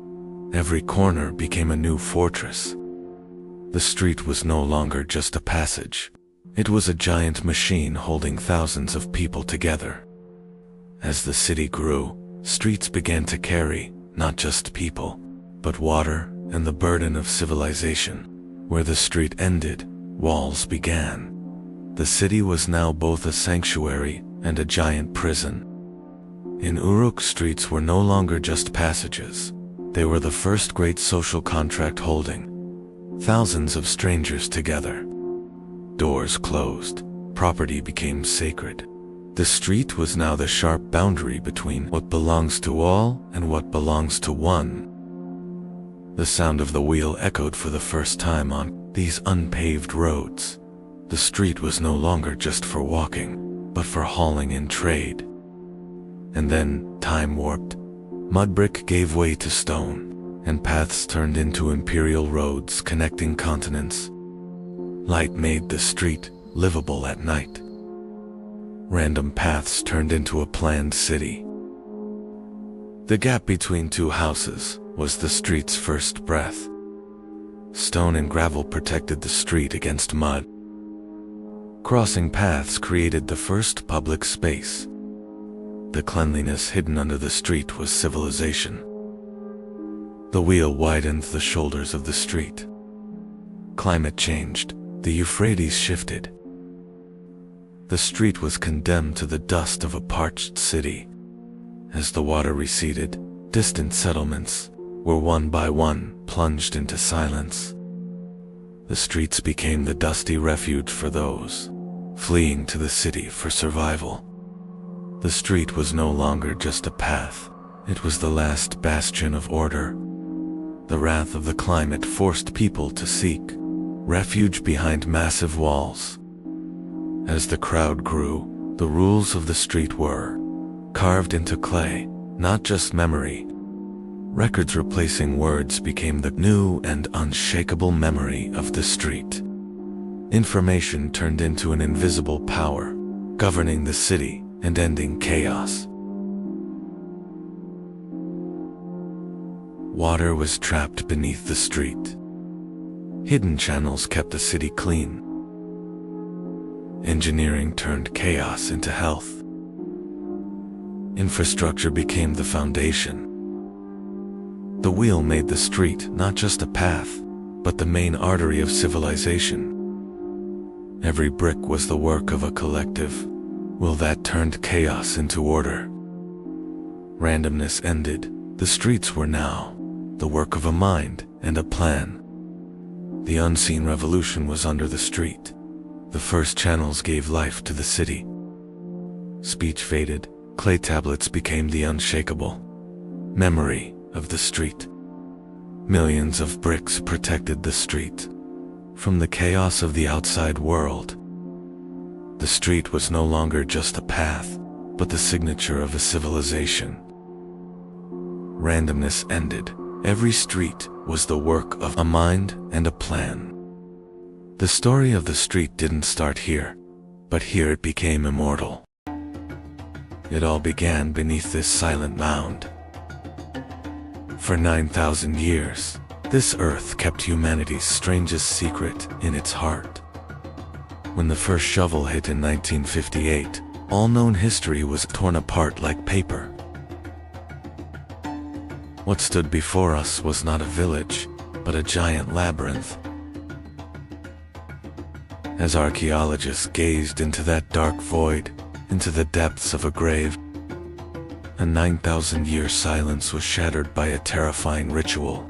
Every corner became a new fortress. The street was no longer just a passage. It was a giant machine holding thousands of people together. As the city grew, streets began to carry, not just people, but water and the burden of civilization. Where the street ended, walls began. The city was now both a sanctuary and a giant prison. In Uruk, streets were no longer just passages. They were the first great social contract holding thousands of strangers together. Doors closed. Property became sacred. The street was now the sharp boundary between what belongs to all and what belongs to one. The sound of the wheel echoed for the first time on these unpaved roads. The street was no longer just for walking, but for hauling in trade. And then, time warped. Mud brick gave way to stone, and paths turned into imperial roads connecting continents. Light made the street livable at night. Random paths turned into a planned city. The gap between two houses was the street's first breath. Stone and gravel protected the street against mud. Crossing paths created the first public space. The cleanliness hidden under the street was civilization. The wheel widened the shoulders of the street. Climate changed. The Euphrates shifted. The street was condemned to the dust of a parched city. As the water receded, distant settlements were one by one plunged into silence. The streets became the dusty refuge for those fleeing to the city for survival. The street was no longer just a path. It was the last bastion of order. The wrath of the climate forced people to seek refuge behind massive walls. As the crowd grew, the rules of the street were carved into clay, not just memory. Records replacing words became the new and unshakable memory of the street. Information turned into an invisible power, governing the city and ending chaos. Water was trapped beneath the street. Hidden channels kept the city clean. Engineering turned chaos into health. Infrastructure became the foundation. The wheel made the street not just a path, but the main artery of civilization. Every brick was the work of a collective will that turned chaos into order. Randomness ended. The streets were now the work of a mind and a plan. The unseen revolution was under the street. The first channels gave life to the city. Speech faded. Clay tablets became the unshakable memory of the street. Millions of bricks protected the street from the chaos of the outside world. The street was no longer just a path, but the signature of a civilization. Randomness ended. Every street was the work of a mind and a plan. The story of the street didn't start here, but here it became immortal. It all began beneath this silent mound. For 9,000 years, this earth kept humanity's strangest secret in its heart. When the first shovel hit in 1958, all known history was torn apart like paper. What stood before us was not a village, but a giant labyrinth. As archaeologists gazed into that dark void, into the depths of a grave, a 9,000-year silence was shattered by a terrifying ritual.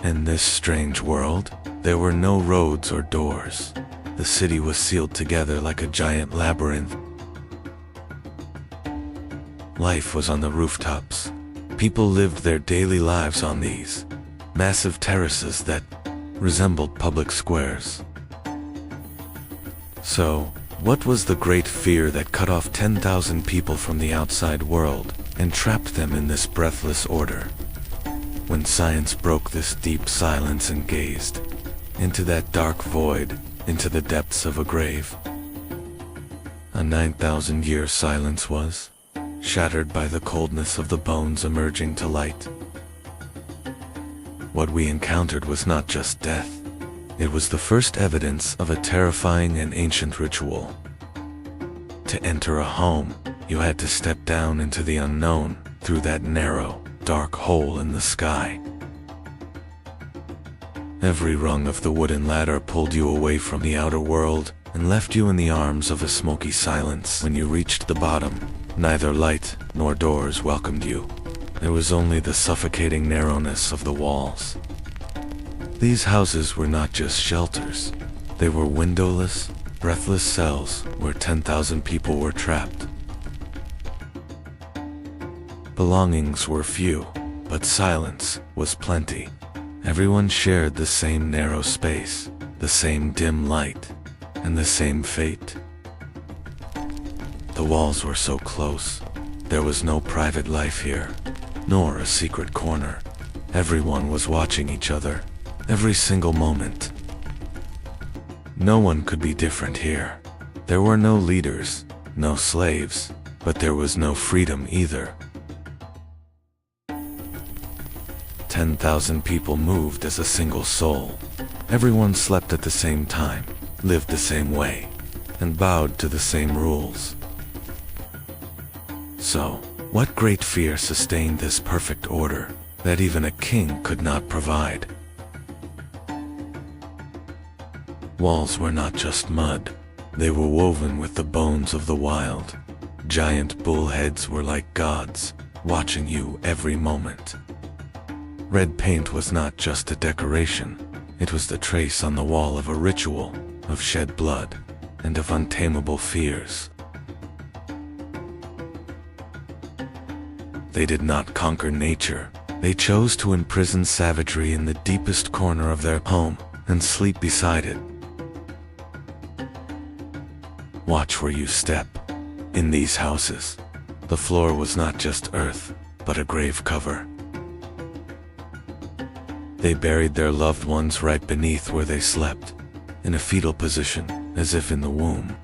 In this strange world, there were no roads or doors. The city was sealed together like a giant labyrinth. Life was on the rooftops. People lived their daily lives on these massive terraces that resembled public squares. So, what was the great fear that cut off 10,000 people from the outside world and trapped them in this breathless order? When science broke this deep silence and gazed into that dark void, into the depths of a grave, a 9,000-year silence was shattered by the coldness of the bones emerging to light. What we encountered was not just death. It was the first evidence of a terrifying and ancient ritual. To enter a home, you had to step down into the unknown through that narrow, dark hole in the sky. Every rung of the wooden ladder pulled you away from the outer world and left you in the arms of a smoky silence. When you reached the bottom, neither light nor doors welcomed you. There was only the suffocating narrowness of the walls. These houses were not just shelters. They were windowless, breathless cells where 10,000 people were trapped. Belongings were few, but silence was plenty. Everyone shared the same narrow space, the same dim light, and the same fate. The walls were so close. There was no private life here, nor a secret corner. Everyone was watching each other, every single moment. No one could be different here. There were no leaders, no slaves, but there was no freedom either. 10,000 people moved as a single soul. Everyone slept at the same time, lived the same way, and bowed to the same rules. So, what great fear sustained this perfect order that even a king could not provide? Walls were not just mud. They were woven with the bones of the wild. Giant bullheads were like gods, watching you every moment. Red paint was not just a decoration. It was the trace on the wall of a ritual, of shed blood, and of untamable fears. They did not conquer nature. They chose to imprison savagery in the deepest corner of their home and sleep beside it. Watch where you step. In these houses, the floor was not just earth, but a grave cover. They buried their loved ones right beneath where they slept, in a fetal position, as if in the womb.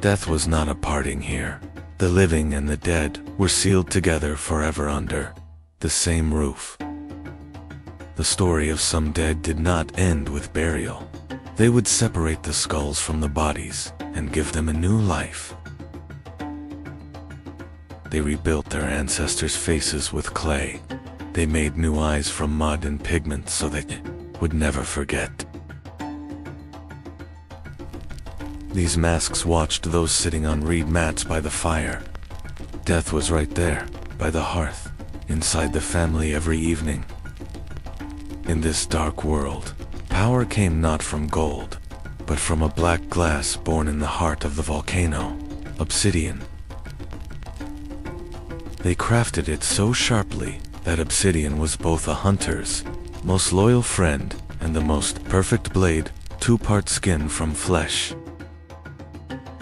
Death was not a parting here. The living and the dead were sealed together forever under the same roof. The story of some dead did not end with burial. They would separate the skulls from the bodies and give them a new life. They rebuilt their ancestors' faces with clay. They made new eyes from mud and pigment so they would never forget. These masks watched those sitting on reed mats by the fire. Death was right there, by the hearth, inside the family every evening. In this dark world, power came not from gold, but from a black glass born in the heart of the volcano, obsidian. They crafted it so sharply that obsidian was both a hunter's most loyal friend and the most perfect blade, two-part skin from flesh.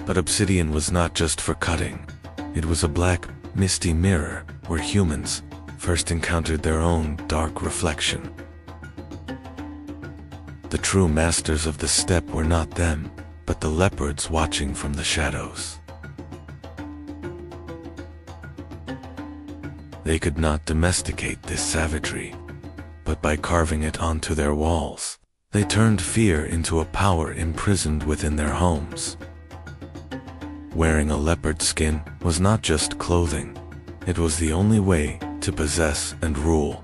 But obsidian was not just for cutting. It was a black, misty mirror where humans first encountered their own dark reflection. The true masters of the steppe were not them, but the leopards watching from the shadows. They could not domesticate this savagery, but by carving it onto their walls, they turned fear into a power imprisoned within their homes. Wearing a leopard skin was not just clothing. It was the only way to possess and rule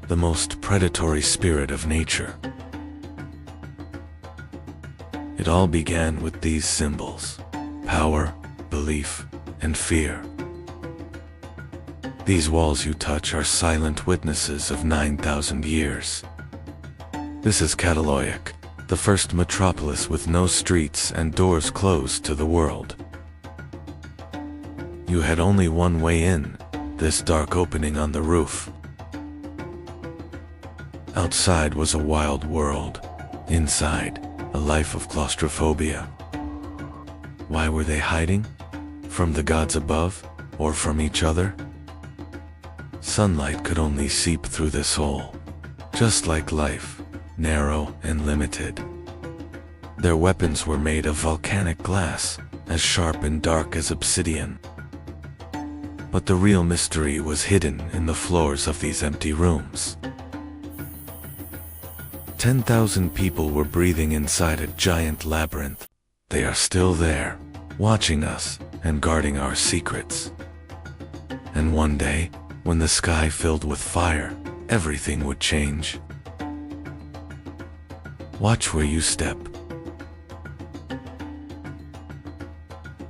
the most predatory spirit of nature. It all began with these symbols: power, belief, and fear. These walls you touch are silent witnesses of 9,000 years. This is Cataloic, the first metropolis with no streets and doors closed to the world. You had only one way in, this dark opening on the roof. Outside was a wild world. Inside, a life of claustrophobia. Why were they hiding? From the gods above, or from each other? Sunlight could only seep through this hole, just like life, narrow and limited. Their weapons were made of volcanic glass, as sharp and dark as obsidian. But the real mystery was hidden in the floors of these empty rooms. 10,000 people were breathing inside a giant labyrinth. They are still there, watching us and guarding our secrets. And one day, when the sky filled with fire, everything would change. Watch where you step,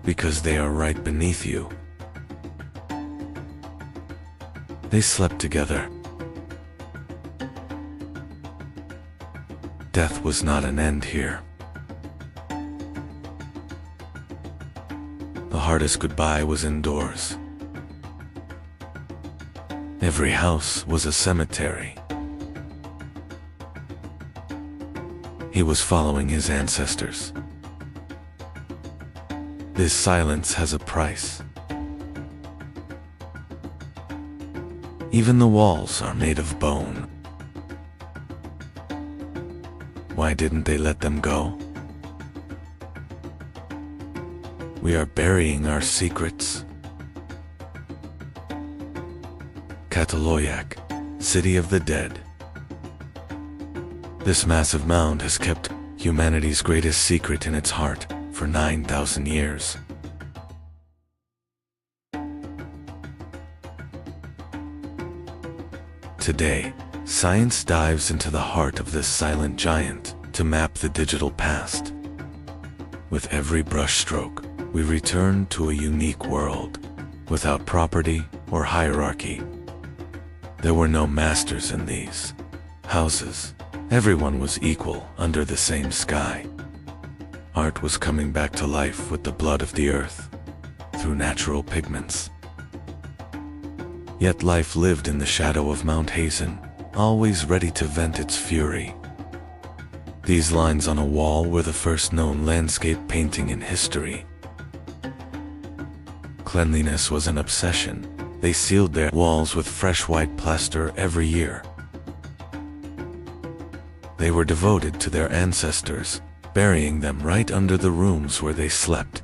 because they are right beneath you. They slept together. Death was not an end here. The hardest goodbye was indoors. Every house was a cemetery. He was following his ancestors. This silence has a price. Even the walls are made of bone. Why didn't they let them go? We are burying our secrets. Cataloyak, City of the Dead. This massive mound has kept humanity's greatest secret in its heart for 9,000 years. Today, science dives into the heart of this silent giant to map the digital past. With every brushstroke, we return to a unique world, without property or hierarchy. There were no masters in these houses. Everyone was equal under the same sky. Art was coming back to life with the blood of the earth, through natural pigments. Yet life lived in the shadow of Mount Hazen, always ready to vent its fury. These lines on a wall were the first known landscape painting in history. Cleanliness was an obsession. They sealed their walls with fresh white plaster every year. They were devoted to their ancestors, burying them right under the rooms where they slept.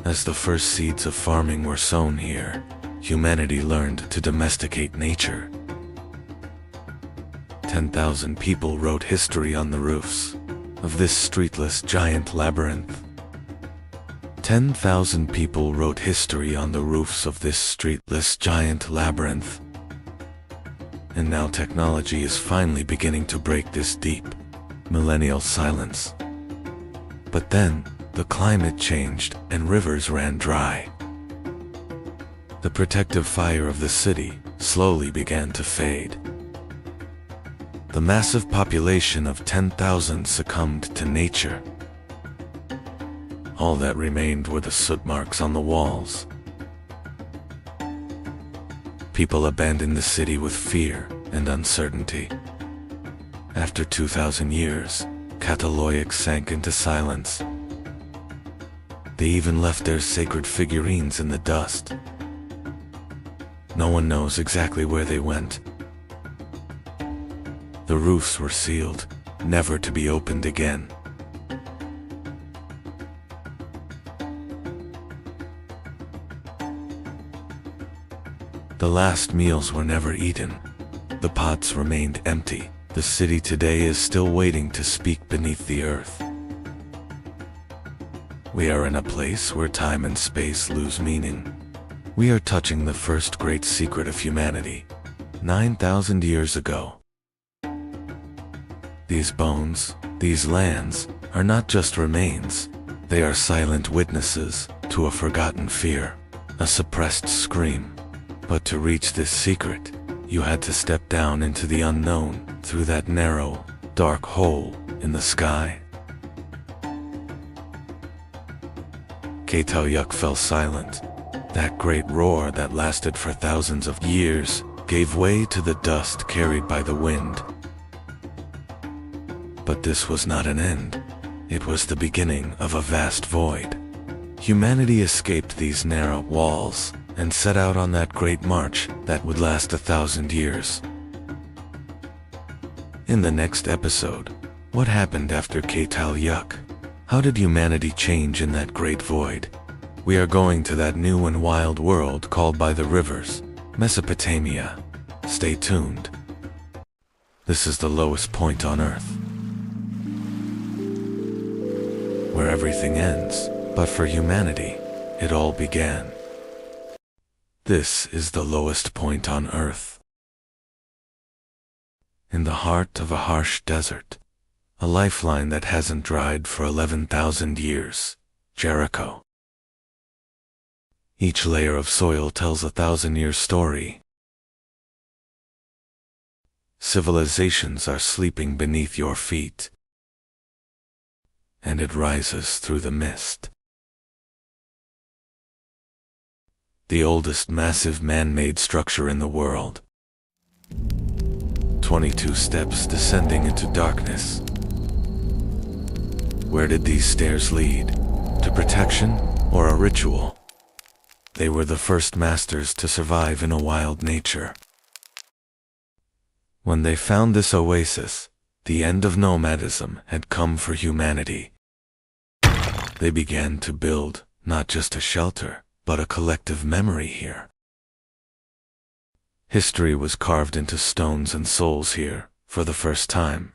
As the first seeds of farming were sown here, humanity learned to domesticate nature. 10,000 people wrote history on the roofs of this streetless giant labyrinth. 10,000 people wrote history on the roofs of this streetless giant labyrinth. And now technology is finally beginning to break this deep, millennial silence. But then, the climate changed and rivers ran dry. The protective fire of the city slowly began to fade. The massive population of 10,000 succumbed to nature. All that remained were the soot marks on the walls. People abandoned the city with fear and uncertainty. After 2,000 years, Cataloyak sank into silence. They even left their sacred figurines in the dust. No one knows exactly where they went. The roofs were sealed, never to be opened again. The last meals were never eaten. The pots remained empty. The city today is still waiting to speak beneath the earth. We are in a place where time and space lose meaning. We are touching the first great secret of humanity, 9,000 years ago. These bones, these lands, are not just remains. They are silent witnesses to a forgotten fear, a suppressed scream. But to reach this secret, you had to step down into the unknown through that narrow, dark hole in the sky. Cataloyak fell silent. That great roar that lasted for thousands of years gave way to the dust carried by the wind. But this was not an end. It was the beginning of a vast void. Humanity escaped these narrow walls and set out on that great march that would last 1,000 years. In the next episode, what happened after Cataloyak? How did humanity change in that great void? We are going to that new and wild world called by the rivers, Mesopotamia. Stay tuned. This is the lowest point on Earth, where everything ends, but for humanity, it all began. This is the lowest point on Earth. In the heart of a harsh desert, a lifeline that hasn't dried for 11,000 years, Jericho. Each layer of soil tells a 1,000-year story. Civilizations are sleeping beneath your feet, and it rises through the mist. The oldest massive man-made structure in the world. 22 steps descending into darkness. Where did these stairs lead? To protection or a ritual? They were the first masters to survive in a wild nature. When they found this oasis, the end of nomadism had come for humanity. They began to build not just a shelter, but a collective memory here. History was carved into stones and souls here, for the first time.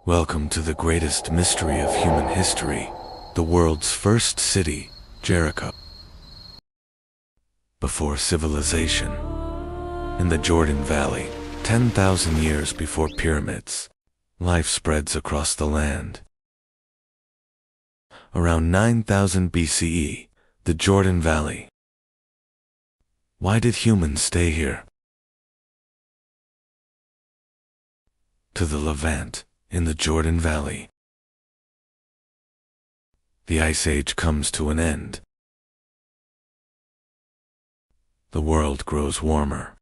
Welcome to the greatest mystery of human history, the world's first city, Jericho. Before civilization. In the Jordan Valley, 10,000 years before pyramids, life spreads across the land. Around 9,000 BCE, the Jordan Valley. Why did humans stay here? To the Levant, in the Jordan Valley. The Ice Age comes to an end. The world grows warmer.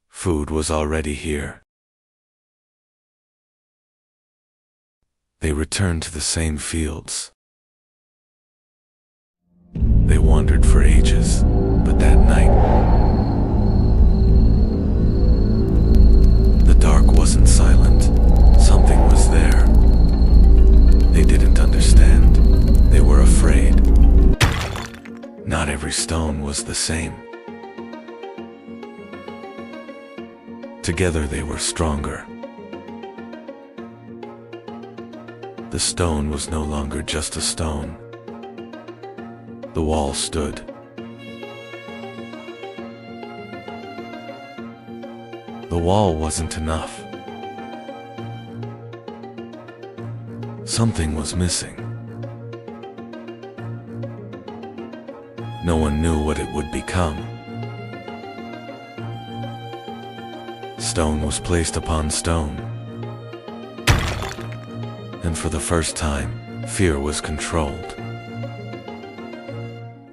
Food was already here. They returned to the same fields. They wandered for ages, but that night, the dark wasn't silent. Something was there. They didn't understand. They were afraid. Not every stone was the same. Together they were stronger. The stone was no longer just a stone. The wall stood. The wall wasn't enough. Something was missing. No one knew what it would become. Stone was placed upon stone. And for the first time, fear was controlled.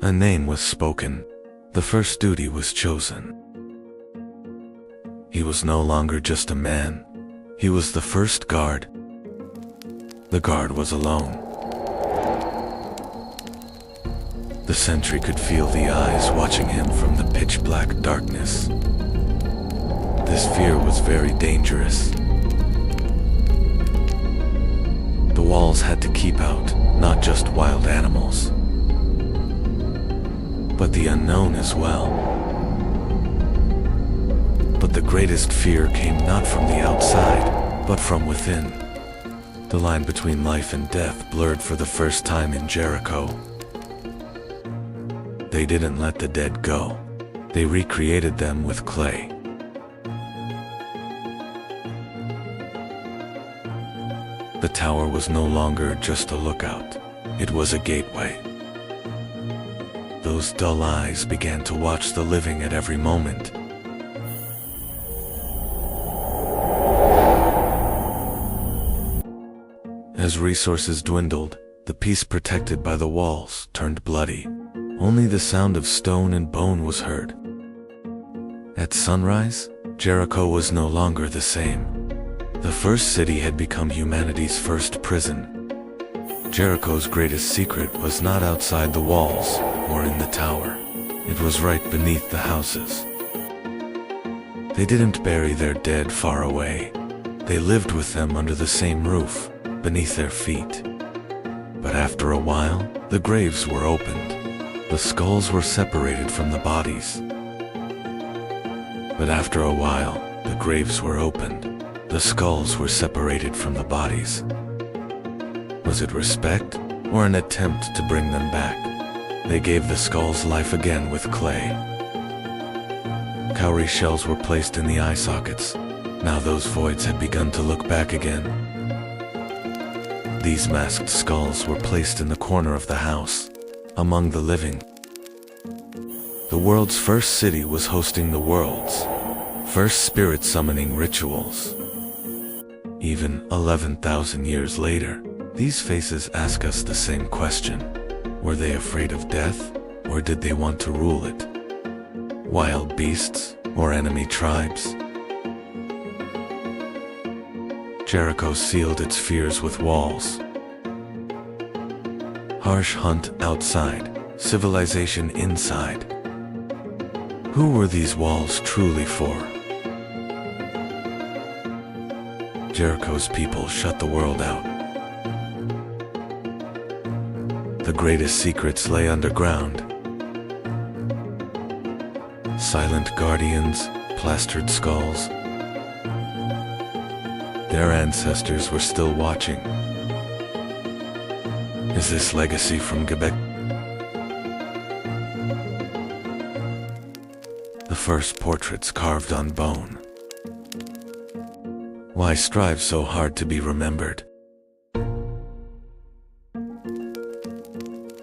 A name was spoken. The first duty was chosen. He was no longer just a man. He was the first guard. The guard was alone. The sentry could feel the eyes watching him from the pitch-black darkness. This fear was very dangerous. The walls had to keep out, not just wild animals, but the unknown as well. But the greatest fear came not from the outside, but from within. The line between life and death blurred for the first time in Jericho. They didn't let the dead go. They recreated them with clay. The tower was no longer just a lookout. It was a gateway. Those dull eyes began to watch the living at every moment. As resources dwindled, the peace protected by the walls turned bloody. Only the sound of stone and bone was heard. At sunrise, Jericho was no longer the same. The first city had become humanity's first prison. Jericho's greatest secret was not outside the walls or in the tower. It was right beneath the houses. They didn't bury their dead far away. They lived with them under the same roof, beneath their feet. But after a while, the graves were opened. The skulls were separated from the bodies. But after a while, the graves were opened. The skulls were separated from the bodies. Was it respect or an attempt to bring them back? They gave the skulls life again with clay. Cowrie shells were placed in the eye sockets. Now those voids had begun to look back again. These masked skulls were placed in the corner of the house, among the living. The world's first city was hosting the world's first spirit summoning rituals. Even 11,000 years later, these faces ask us the same question. Were they afraid of death, or did they want to rule it? Wild beasts, or enemy tribes? Jericho sealed its fears with walls. Harsh hunt outside, civilization inside. Who were these walls truly for? Jericho's people shut the world out. The greatest secrets lay underground. Silent guardians, plastered skulls. Their ancestors were still watching. Is this legacy from Quebec? The first portraits carved on bone. Why strive so hard to be remembered?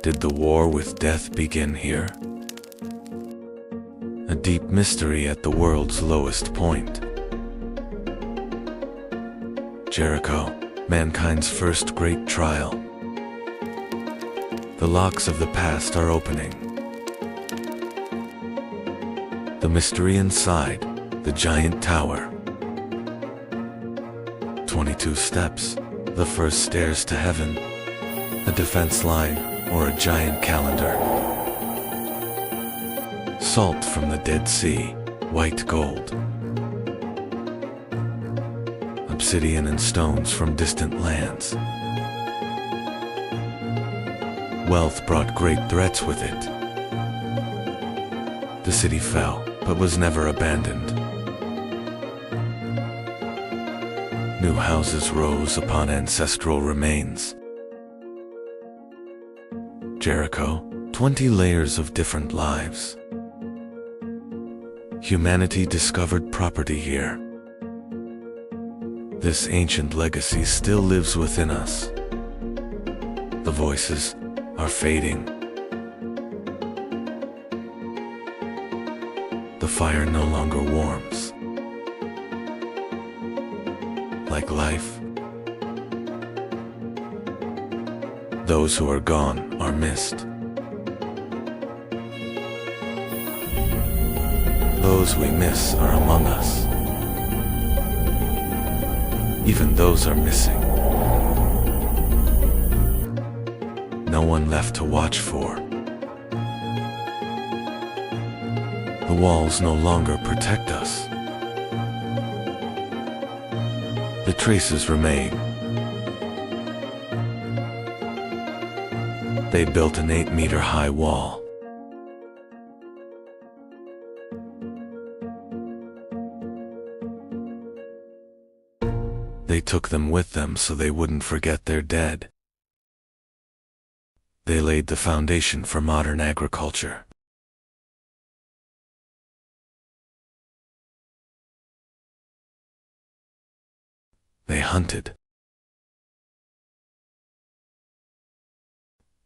Did the war with death begin here? A deep mystery at the world's lowest point. Jericho, mankind's first great trial. The locks of the past are opening. The mystery inside, the giant tower. 22 steps, the first stairs to heaven, a defense line, or a giant calendar. Salt from the Dead Sea, white gold. Obsidian and stones from distant lands. Wealth brought great threats with it. The city fell, but was never abandoned. New houses rose upon ancestral remains. Jericho, 20 layers of different lives. Humanity discovered property here. This ancient legacy still lives within us. The voices are fading. The fire no longer warms. Like life, those who are gone are missed. Those we miss are among us. Even those are missing. No one left to watch for. The walls no longer protect us. The traces remain. They built an 8-meter-high wall. They took them with them so they wouldn't forget their dead. They laid the foundation for modern agriculture. They hunted.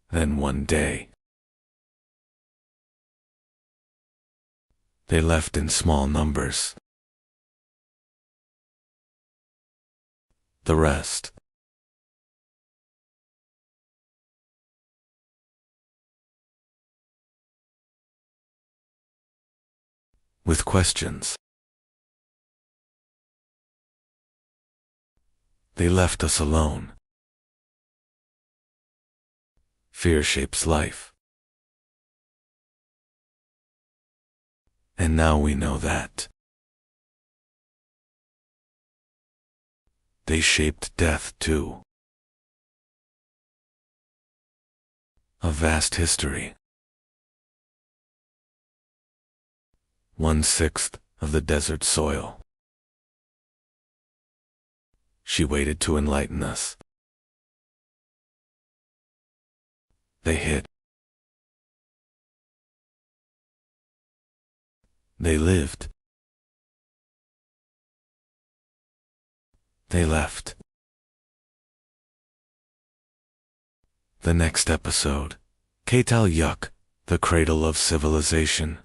Then one day, they left in small numbers. The rest, with questions. They left us alone. Fear shapes life. And now we know that. they shaped death too. A vast history. 1/6 of the desert soil. She waited to enlighten us. They hid. They lived. They left. The next episode, Keital Yuk, the cradle of civilization.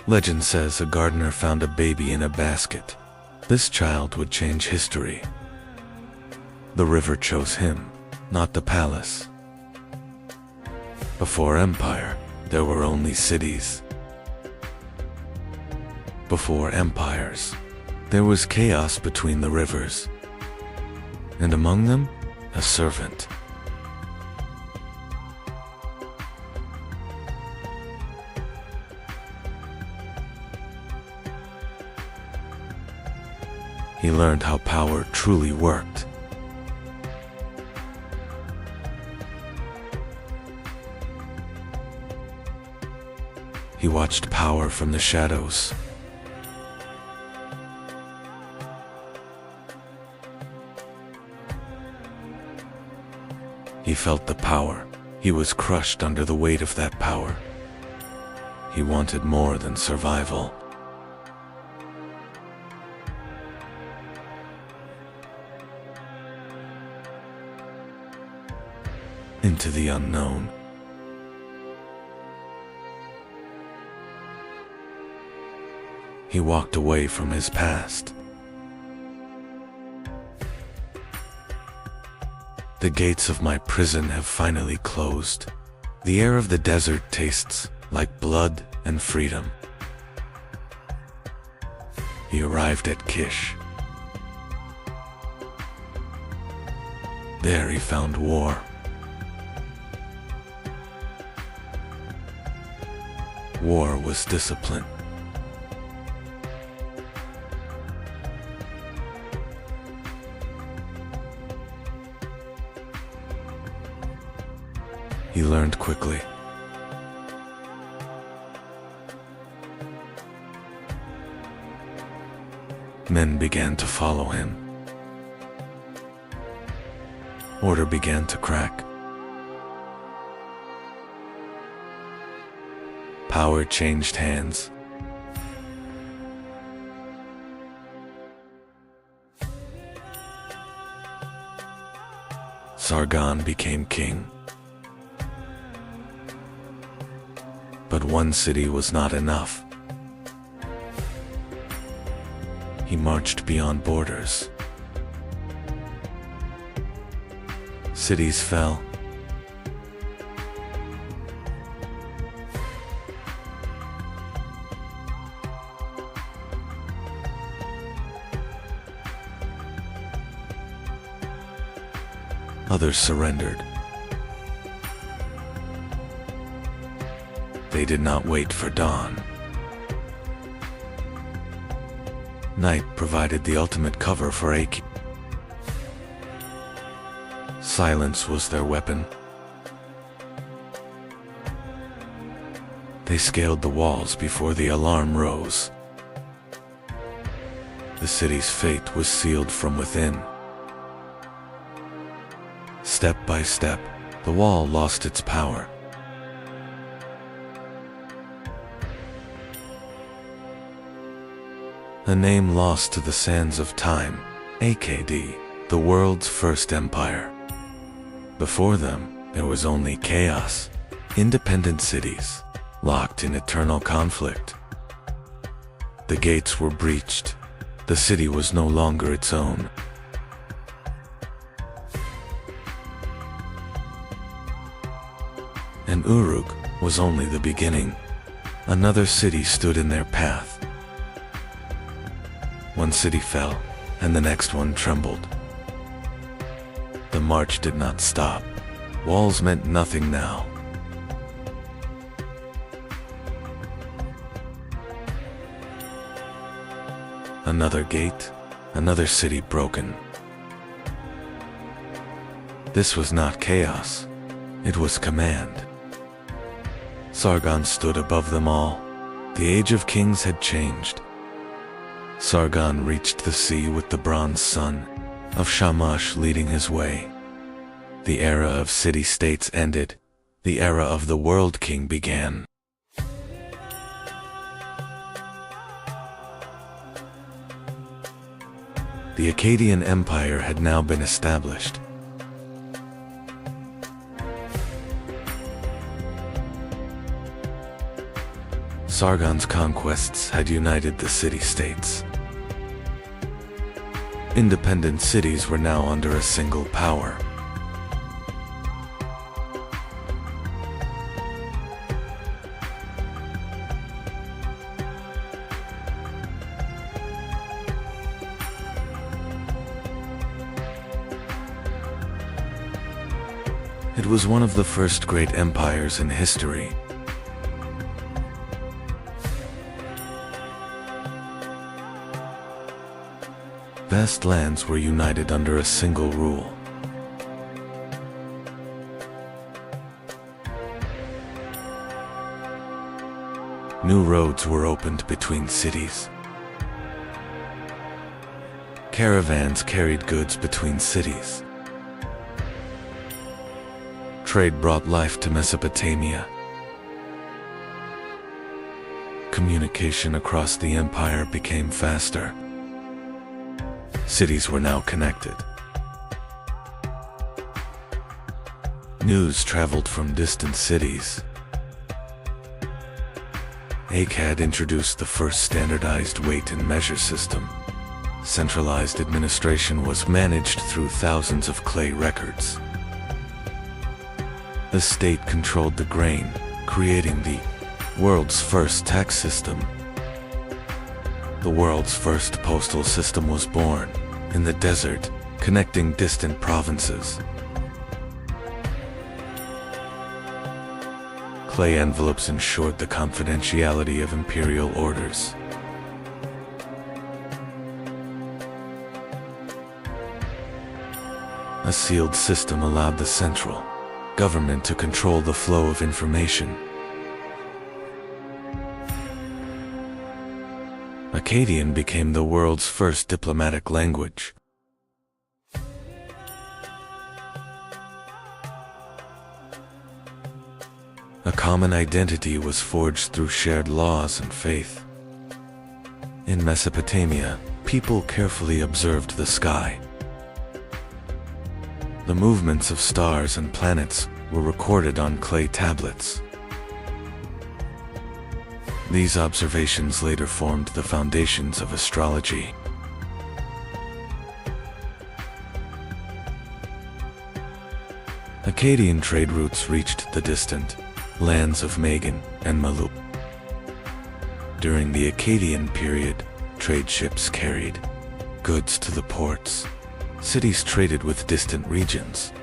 Legend says a gardener found a baby in a basket. This child would change history. The river chose him, not the palace. Before empire, there were only cities. Before empires, there was chaos between the rivers, and among them, a servant. He learned how power truly worked. He watched power from the shadows. He felt the power. He was crushed under the weight of that power. He wanted more than survival. Into the unknown. He walked away from his past. The gates of my prison have finally closed. The air of the desert tastes like blood and freedom. He arrived at Kish. There he found war. War was discipline. He learned quickly. Men began to follow him. Order began to crack. Power changed hands. Sargon became king. But one city was not enough. He marched beyond borders. Cities fell. Others surrendered. They did not wait for dawn. Night provided the ultimate cover for Aki. Silence was their weapon. They scaled the walls before the alarm rose. The city's fate was sealed from within. Step by step, the wall lost its power. A name lost to the sands of time, AKD, the world's first empire. Before them, there was only chaos, independent cities, locked in eternal conflict. The gates were breached. The city was no longer its own. And Uruk was only the beginning. Another city stood in their path. One city fell, and the next one trembled. The march did not stop. Walls meant nothing now. Another gate, another city broken. This was not chaos. It was command. Sargon stood above them all. The age of kings had changed. Sargon reached the sea with the bronze sun of Shamash leading his way. The era of city-states ended. The era of the World King began. The Akkadian Empire had now been established. Sargon's conquests had united the city-states. Independent cities were now under a single power. It was one of the first great empires in history. Vast lands were united under a single rule. New roads were opened between cities. Caravans carried goods between cities. Trade brought life to Mesopotamia. Communication across the empire became faster. Cities were now connected. News traveled from distant cities. Akkad introduced the first standardized weight and measure system. Centralized administration was managed through thousands of clay records. The state controlled the grain, creating the world's first tax system. The world's first postal system was born, in the desert, connecting distant provinces. Clay envelopes ensured the confidentiality of imperial orders. A sealed system allowed the central government to control the flow of information. Akkadian became the world's first diplomatic language. A common identity was forged through shared laws and faith. In Mesopotamia, people carefully observed the sky. The movements of stars and planets were recorded on clay tablets. These observations later formed the foundations of astrology. Akkadian trade routes reached the distant lands of Magan and Malu. During the Akkadian period, trade ships carried goods to the ports. Cities traded with distant regions.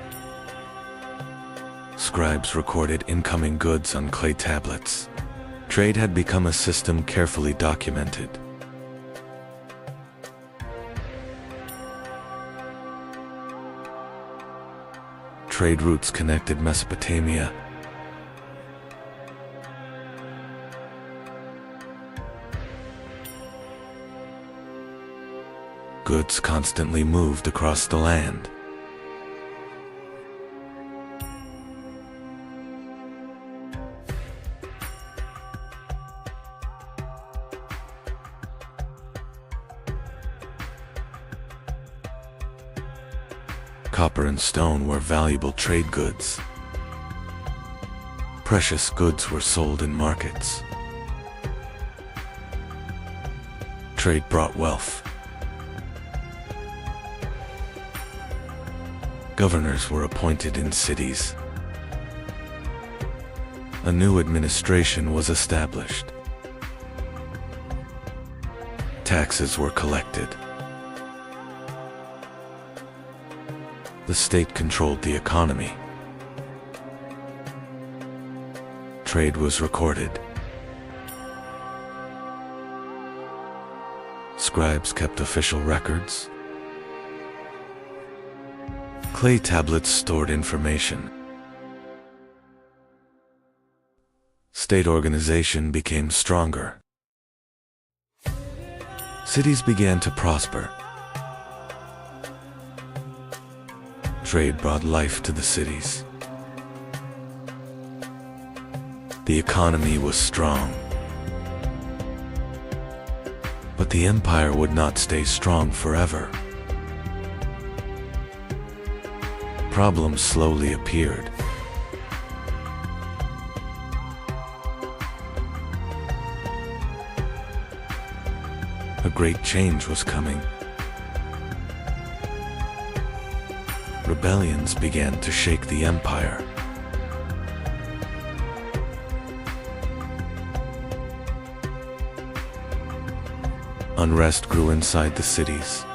Scribes recorded incoming goods on clay tablets. Trade had become a system carefully documented. Trade routes connected Mesopotamia. Goods constantly moved across the land. Copper and stone were valuable trade goods. Precious goods were sold in markets. Trade brought wealth. Governors were appointed in cities. A new administration was established. Taxes were collected. The state controlled the economy. Trade was recorded. Scribes kept official records. Clay tablets stored information. State organization became stronger. Cities began to prosper. Trade brought life to the cities. The economy was strong. But the empire would not stay strong forever. Problems slowly appeared. A great change was coming. Rebellions began to shake the empire. Unrest grew inside the cities.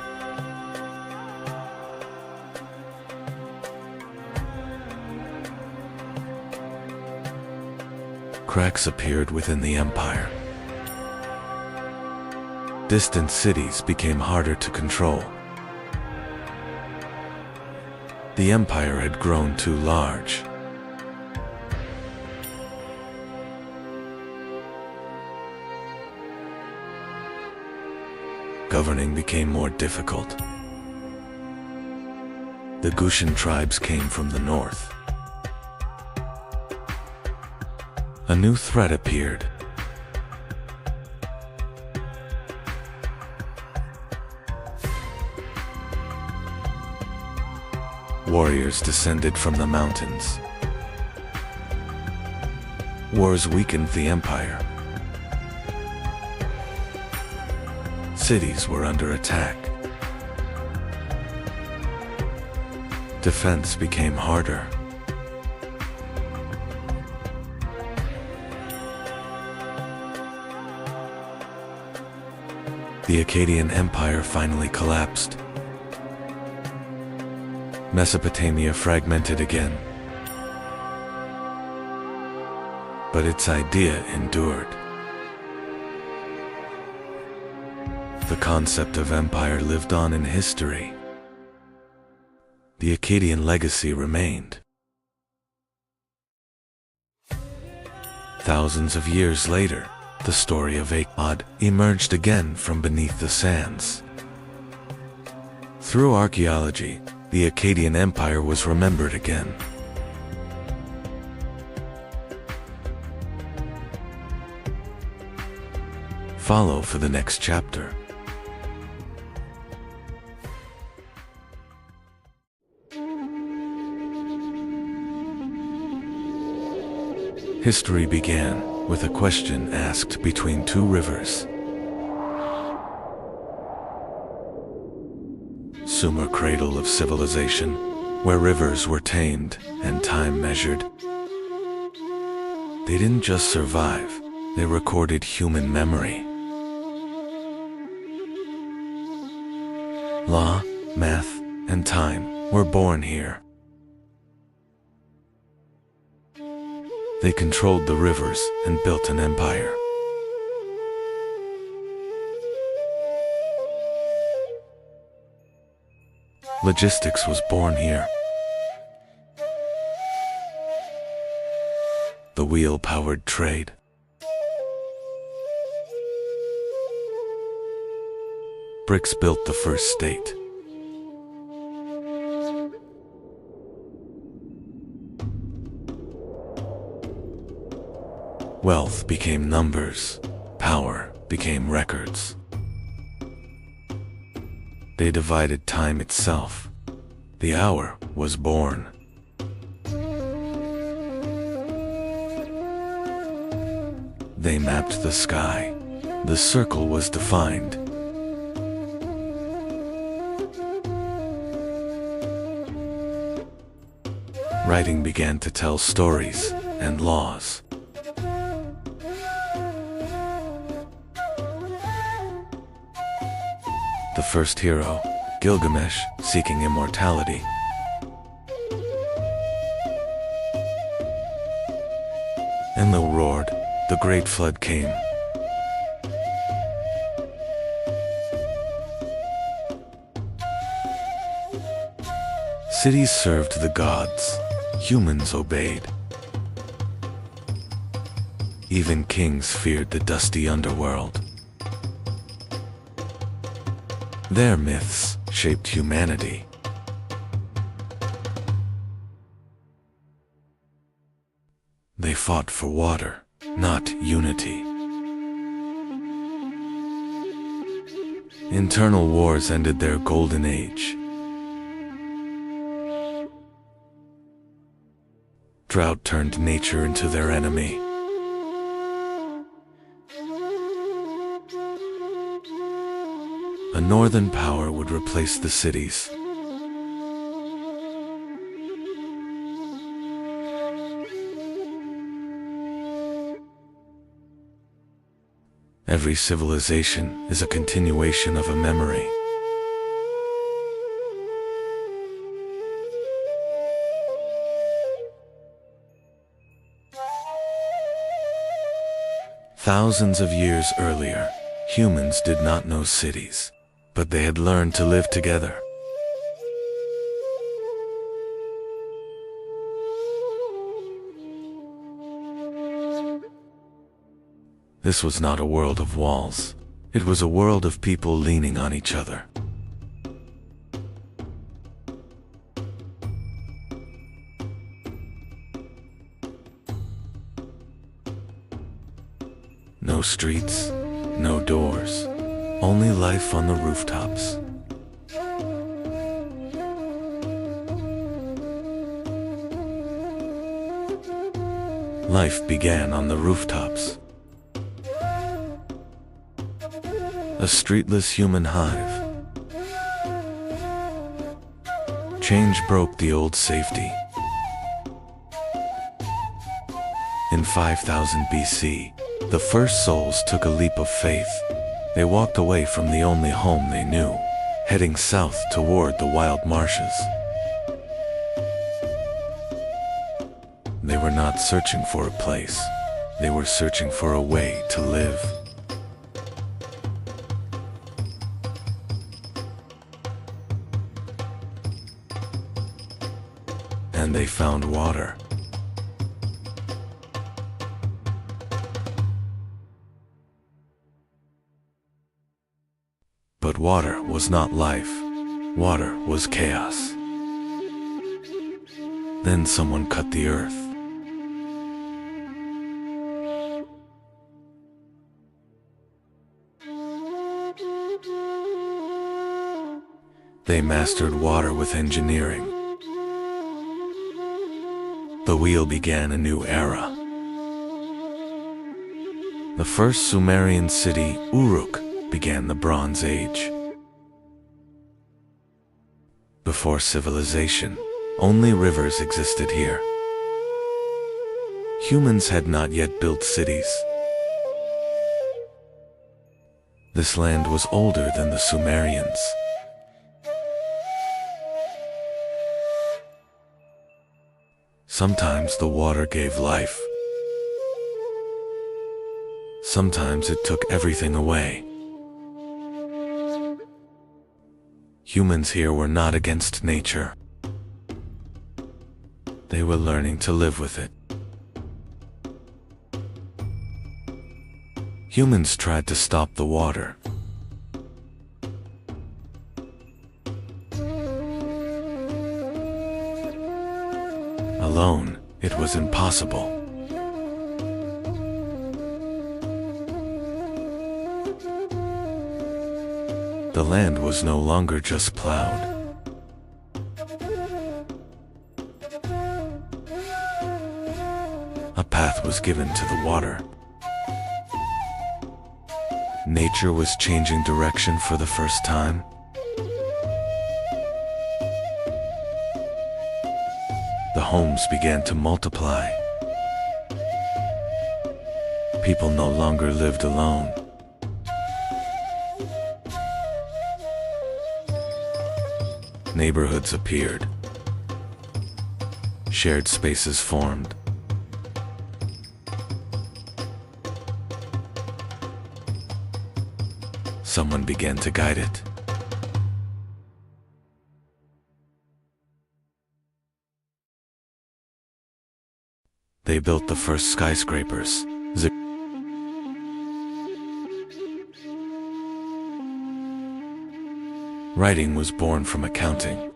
Cracks appeared within the empire. Distant cities became harder to control. The empire had grown too large. Governing became more difficult. The Gutian tribes came from the north. A new threat appeared. Warriors descended from the mountains. Wars weakened the empire. Cities were under attack. Defense became harder. The Akkadian Empire finally collapsed. Mesopotamia fragmented again. But its idea endured. The concept of empire lived on in history. The Akkadian legacy remained. Thousands of years later, the story of Akkad emerged again from beneath the sands. Through archaeology, the Akkadian Empire was remembered again. Follow for the next chapter. History began with a question asked between two rivers. Sumer, cradle of civilization, where rivers were tamed and time measured. They didn't just survive, they recorded human memory. Law, math, and time were born here. They controlled the rivers and built an empire. Logistics was born here. The wheel-powered trade. Bricks built the first state. Wealth became numbers, power became records. They divided time itself. The hour was born. They mapped the sky. The circle was defined. Writing began to tell stories and laws. The first hero, Gilgamesh, seeking immortality. Enlil roared, the great flood came. Cities served the gods. Humans obeyed. Even kings feared the dusty underworld. Their myths shaped humanity. They fought for water, not unity. Internal wars ended their golden age. Drought turned nature into their enemy. A northern power would replace the cities. Every civilization is a continuation of a memory. Thousands of years earlier, humans did not know cities, but they had learned to live together. This was not a world of walls. It was a world of people leaning on each other. No streets, no doors, only life on the rooftops. Life began on the rooftops. A streetless human hive. Change broke the old safety. In 5000 BC, the first souls took a leap of faith. They walked away from the only home they knew, heading south toward the wild marshes. They were not searching for a place. They were searching for a way to live. And they found water. But water was not life. Water was chaos. Then someone cut the earth. They mastered water with engineering. The wheel began a new era. The first Sumerian city, Uruk, began the Bronze Age. Before civilization, only rivers existed here. Humans had not yet built cities. This land was older than the Sumerians. Sometimes the water gave life. Sometimes it took everything away. Humans here were not against nature. They were learning to live with it. Humans tried to stop the water. Alone, it was impossible. The land was no longer just plowed. A path was given to the water. Nature was changing direction for the first time. The homes began to multiply. People no longer lived alone. Neighborhoods appeared. Shared spaces formed. Someone began to guide it. They built the first skyscrapers. Writing was born from accounting.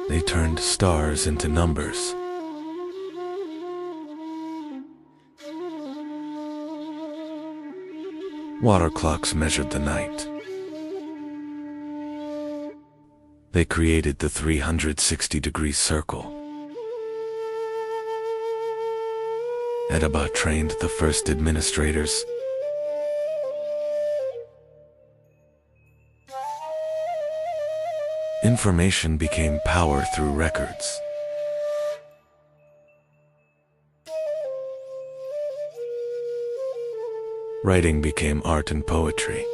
They turned stars into numbers. Water clocks measured the night. They created the 360-degree circle. Edaba trained the first administrators. Information became power through records. Writing became art and poetry.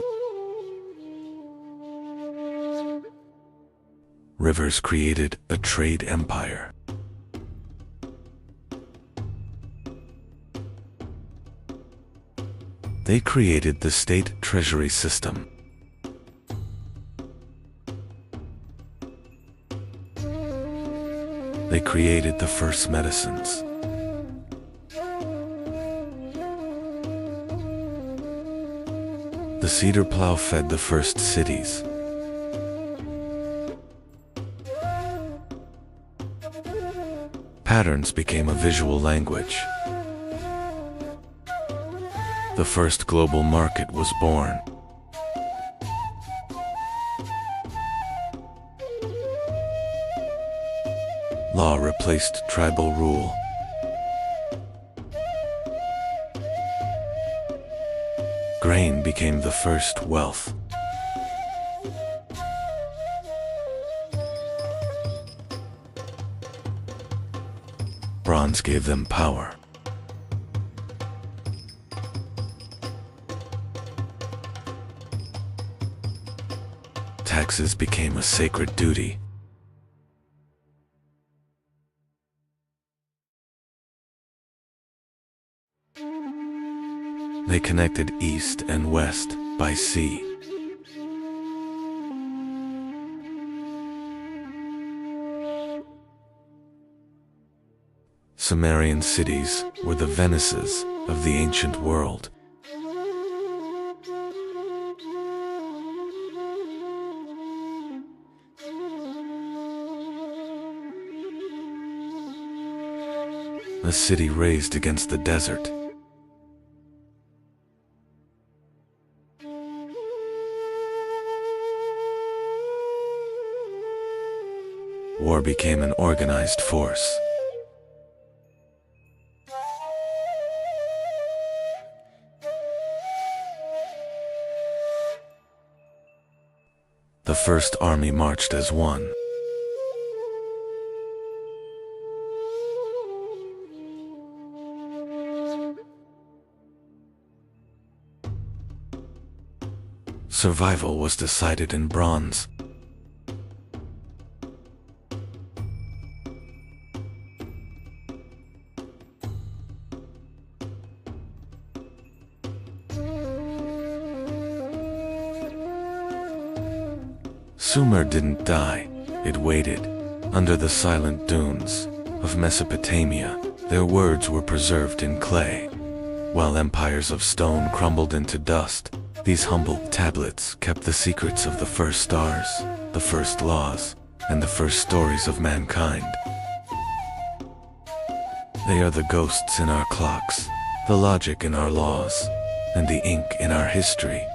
Rivers created a trade empire. They created the state treasury system. They created the first medicines. The cedar plow fed the first cities. Patterns became a visual language. The first global market was born. Law replaced tribal rule. Grain became the first wealth. Bronze gave them power. Taxes became a sacred duty. They connected east and west by sea. Sumerian cities were the Venices of the ancient world. A city raised against the desert. War became an organized force. The first army marched as one. Survival was decided in bronze. Sumer didn't die, it waited. Under the silent dunes of Mesopotamia, their words were preserved in clay. While empires of stone crumbled into dust, these humble tablets kept the secrets of the first stars, the first laws, and the first stories of mankind. They are the ghosts in our clocks, the logic in our laws, and the ink in our history.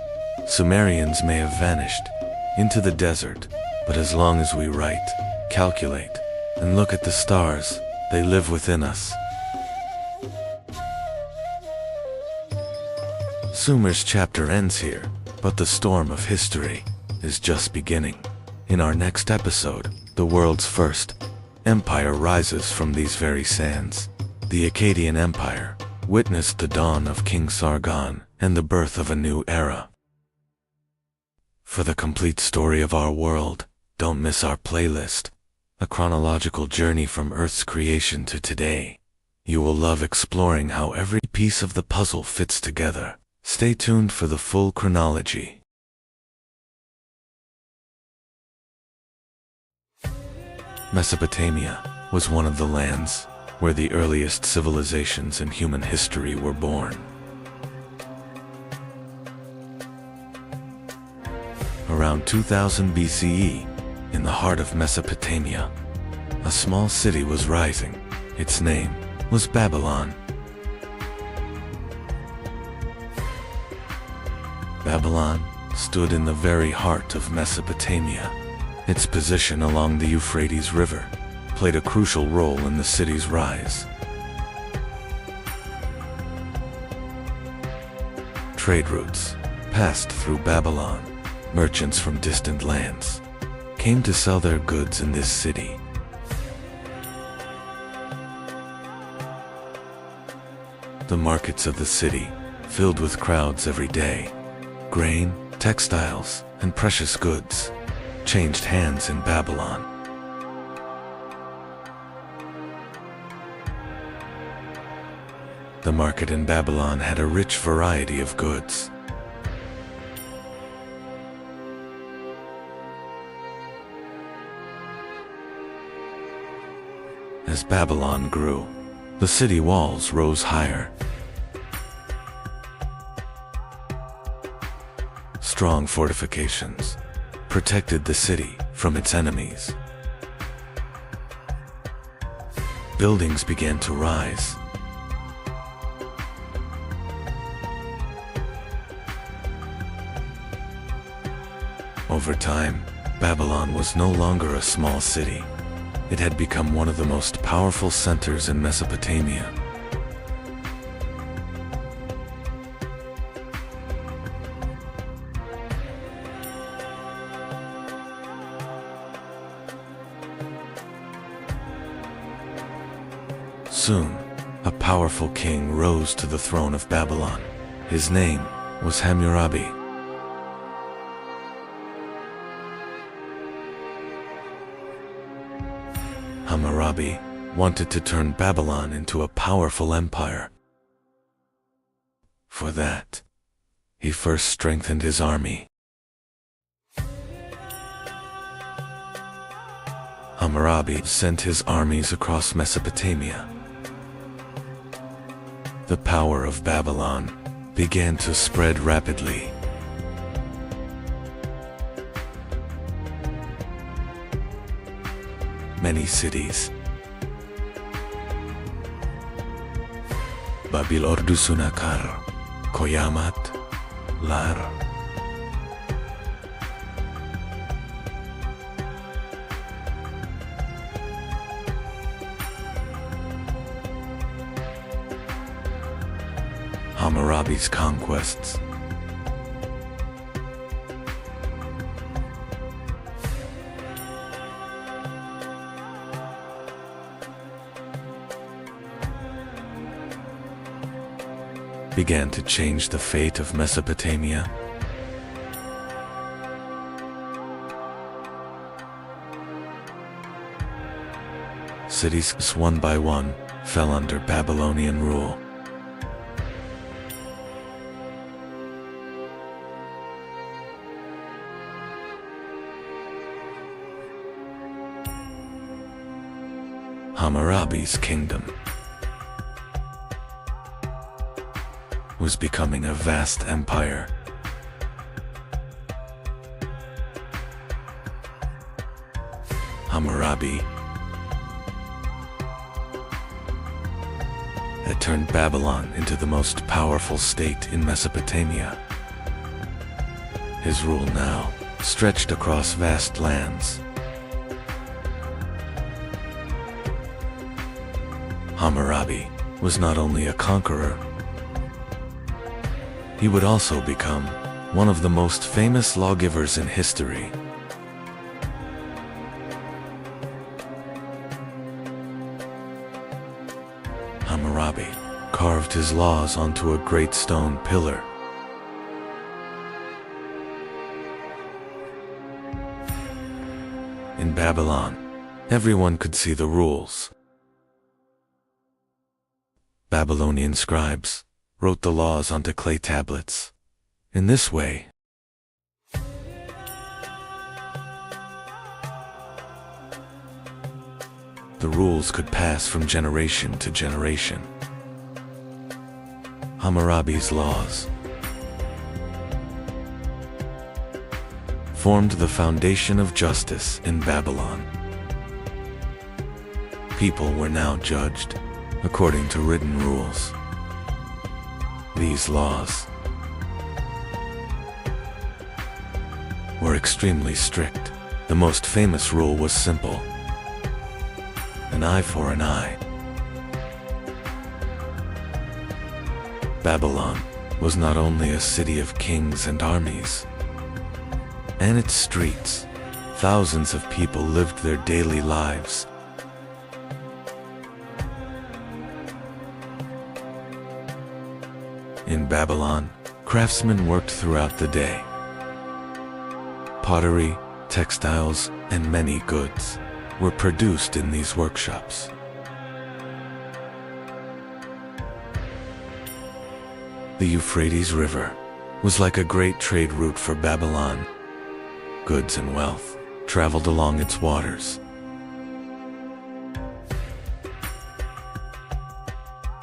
Sumerians may have vanished into the desert, but as long as we write, calculate, and look at the stars, they live within us. Sumer's chapter ends here, but the storm of history is just beginning. In our next episode, the world's first empire rises from these very sands. The Akkadian Empire witnessed the dawn of King Sargon and the birth of a new era. For the complete story of our world, don't miss our playlist, a chronological journey from Earth's creation to today. You will love exploring how every piece of the puzzle fits together. Stay tuned for the full chronology. Mesopotamia was one of the lands where the earliest civilizations in human history were born. Around 2000 BCE, in the heart of Mesopotamia, a small city was rising. Its name was Babylon. Babylon stood in the very heart of Mesopotamia. Its position along the Euphrates River played a crucial role in the city's rise. Trade routes passed through Babylon. Merchants from distant lands came to sell their goods in this city. The markets of the city filled with crowds every day. Grain, textiles, and precious goods changed hands in Babylon. The market in Babylon had a rich variety of goods. As Babylon grew, the city walls rose higher. Strong fortifications protected the city from its enemies. Buildings began to rise. Over time, Babylon was no longer a small city. It had become one of the most powerful centers in Mesopotamia. Soon, a powerful king rose to the throne of Babylon. His name was Hammurabi. Hammurabi wanted to turn Babylon into a powerful empire. For that, he first strengthened his army. Hammurabi sent his armies across Mesopotamia. The power of Babylon began to spread rapidly. Many cities, Babil Ordusunakar, Koyamat, Lar, Hammurabi's conquests began to change the fate of Mesopotamia. Cities, one by one, fell under Babylonian rule. Hammurabi's kingdom was becoming a vast empire. Hammurabi had turned Babylon into the most powerful state in Mesopotamia. His rule now stretched across vast lands. Hammurabi was not only a conqueror, he would also become one of the most famous lawgivers in history. Hammurabi carved his laws onto a great stone pillar. In Babylon, everyone could see the rules. Babylonian scribes wrote the laws onto clay tablets. In this way, the rules could pass from generation to generation. Hammurabi's laws formed the foundation of justice in Babylon. People were now judged according to written rules. These laws were extremely strict. The most famous rule was simple: an eye for an eye. Babylon was not only a city of kings and armies. In its streets, thousands of people lived their daily lives. In Babylon, craftsmen worked throughout the day. Pottery, textiles, and many goods were produced in these workshops. The Euphrates River was like a great trade route for Babylon. Goods and wealth traveled along its waters.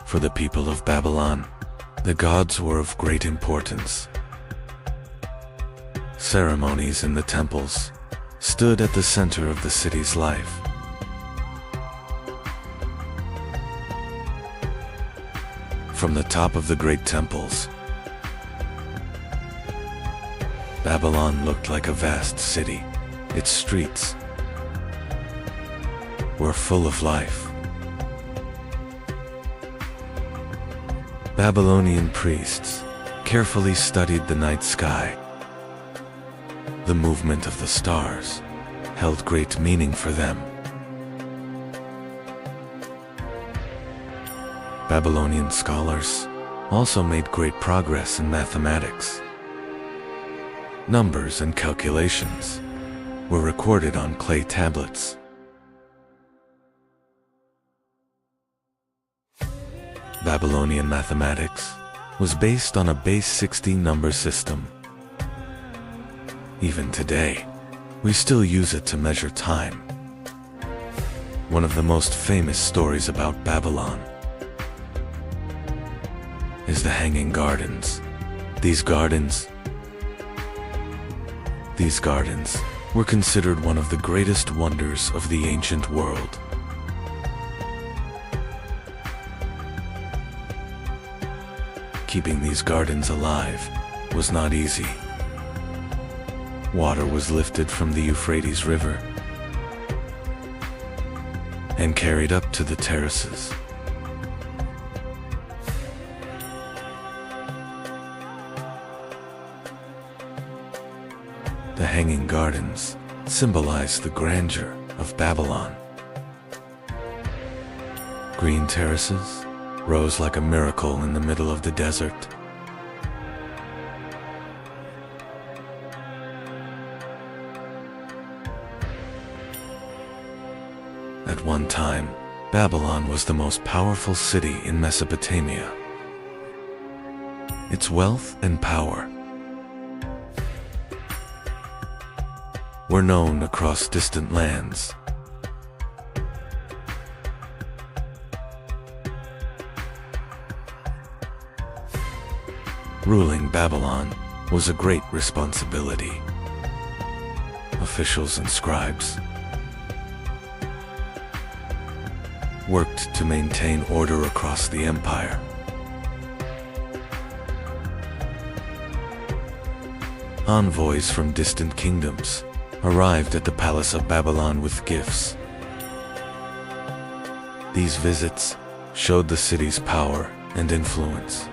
For the people of Babylon, the gods were of great importance. Ceremonies in the temples stood at the center of the city's life. From the top of the great temples, Babylon looked like a vast city. Its streets were full of life. Babylonian priests carefully studied the night sky. The movement of the stars held great meaning for them. Babylonian scholars also made great progress in mathematics. Numbers and calculations were recorded on clay tablets. Babylonian mathematics was based on a base 16 number system. Even today, we still use it to measure time. One of the most famous stories about Babylon is the Hanging Gardens. These gardens were considered one of the greatest wonders of the ancient world. Keeping these gardens alive was not easy. Water was lifted from the Euphrates River and carried up to the terraces. The Hanging Gardens symbolize the grandeur of Babylon. Green terraces rose like a miracle in the middle of the desert. At one time, Babylon was the most powerful city in Mesopotamia. Its wealth and power were known across distant lands. Ruling Babylon was a great responsibility. Officials and scribes worked to maintain order across the empire. Envoys from distant kingdoms arrived at the palace of Babylon with gifts. These visits showed the city's power and influence.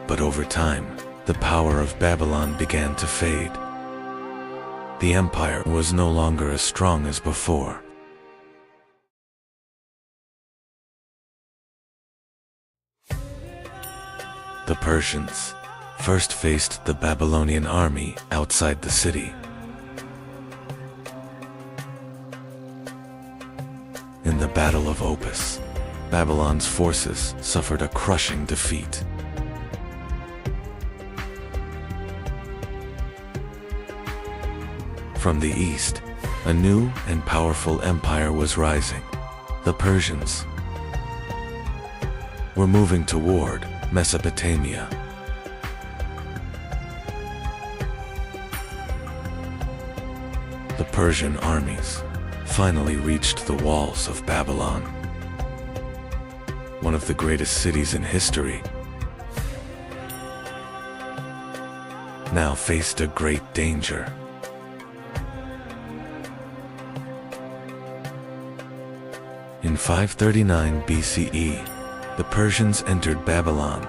But over time, the power of Babylon began to fade. The empire was no longer as strong as before. The Persians first faced the Babylonian army outside the city. In the Battle of Opis, Babylon's forces suffered a crushing defeat. From the east, A new and powerful empire was rising. The Persians were moving toward Mesopotamia. The Persian armies finally reached the walls of Babylon, one of the greatest cities in history. Now faced a great danger. In 539 BCE, the Persians entered Babylon.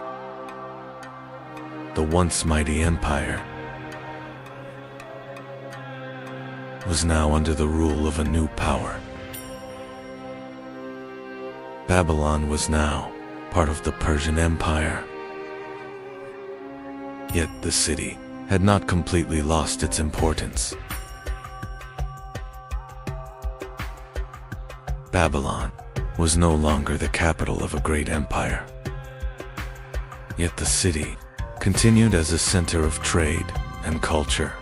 The once mighty empire was now under the rule of a new power. Babylon was now part of the Persian Empire. Yet the city had not completely lost its importance. Babylon was no longer the capital of a great empire. Yet the city continued as a center of trade and culture.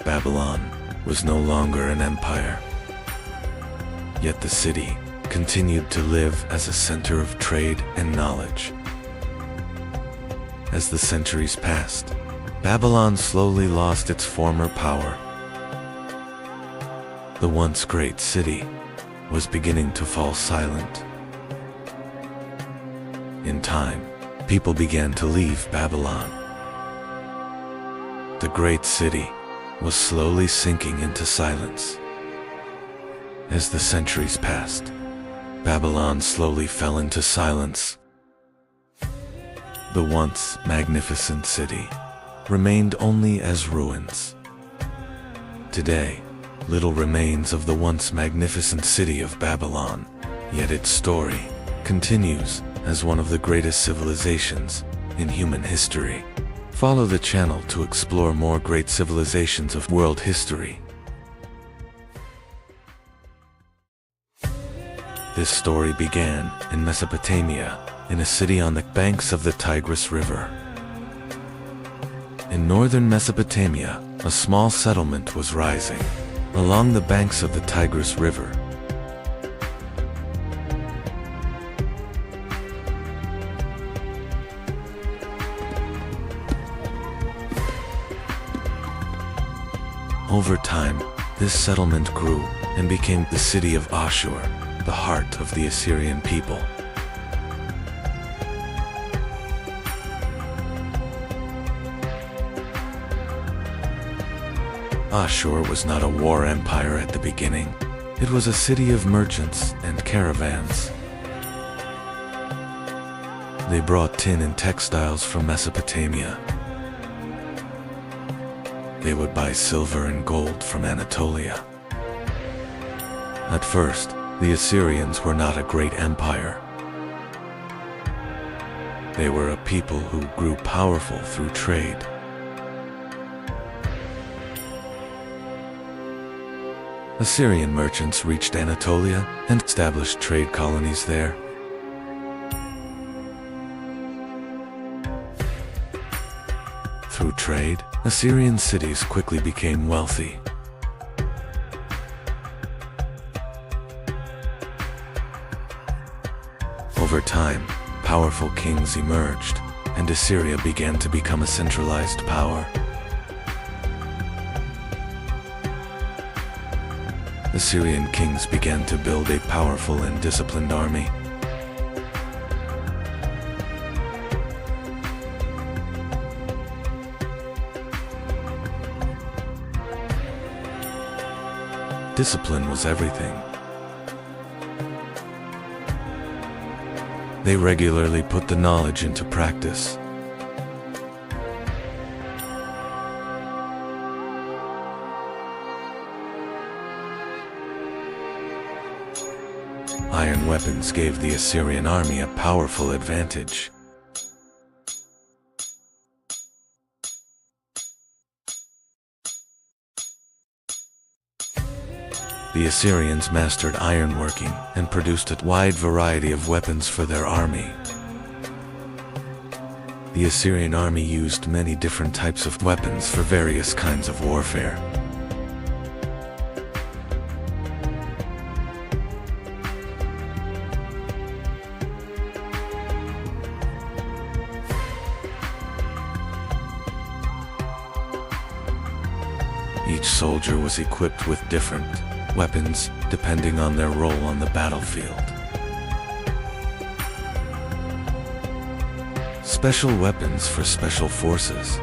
Babylon was no longer an empire. Yet the city continued to live as a center of trade and knowledge. As the centuries passed, Babylon slowly lost its former power. The once great city was beginning to fall silent. In time, people began to leave Babylon. The great city was slowly sinking into silence. As the centuries passed, Babylon slowly fell into silence. The once magnificent city remained only as ruins. Today, little remains of the once magnificent city of Babylon, yet its story continues as one of the greatest civilizations in human history. Follow the channel to explore more great civilizations of world history. This story began in Mesopotamia, in a city on the banks of the Tigris River. In northern Mesopotamia, a small settlement was rising along the banks of the Tigris River. Over time, this settlement grew and became the city of Ashur, the heart of the Assyrian people. Ashur was not a war empire at the beginning. It was a city of merchants and caravans. They brought tin and textiles from Mesopotamia. They would buy silver and gold from Anatolia. At first, the Assyrians were not a great empire. They were a people who grew powerful through trade. Assyrian merchants reached Anatolia and established trade colonies there. Through trade, Assyrian cities quickly became wealthy. Over time, powerful kings emerged, and Assyria began to become a centralized power. Assyrian kings began to build a powerful and disciplined army. Discipline was everything. They regularly put the knowledge into practice. Iron weapons gave the Assyrian army a powerful advantage. The Assyrians mastered ironworking and produced a wide variety of weapons for their army. The Assyrian army used many different types of weapons for various kinds of warfare. Each soldier was equipped with different weapons depending on their role on the battlefield. Special weapons for special forces.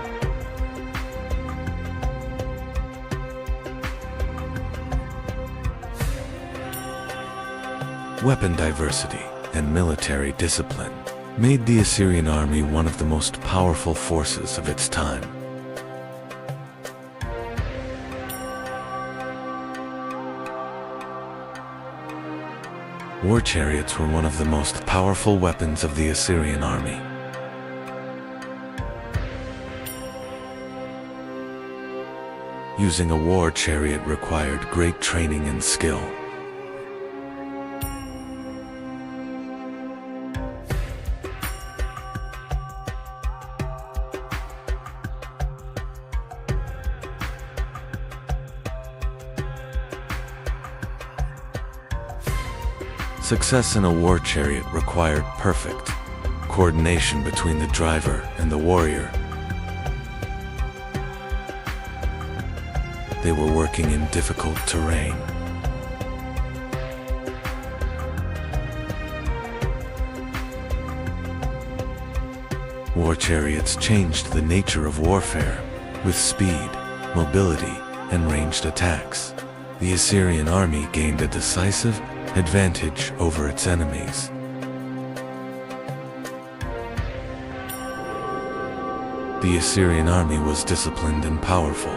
Weapon diversity and military discipline made the Assyrian army one of the most powerful forces of its time. War chariots were one of the most powerful weapons of the Assyrian army. Using a war chariot required great training and skill. Success in a war chariot required perfect coordination between the driver and the warrior. They were working in difficult terrain. War chariots changed the nature of warfare with speed, mobility, and ranged attacks. The Assyrian army gained a decisive advantage over its enemies. The Assyrian army was disciplined and powerful.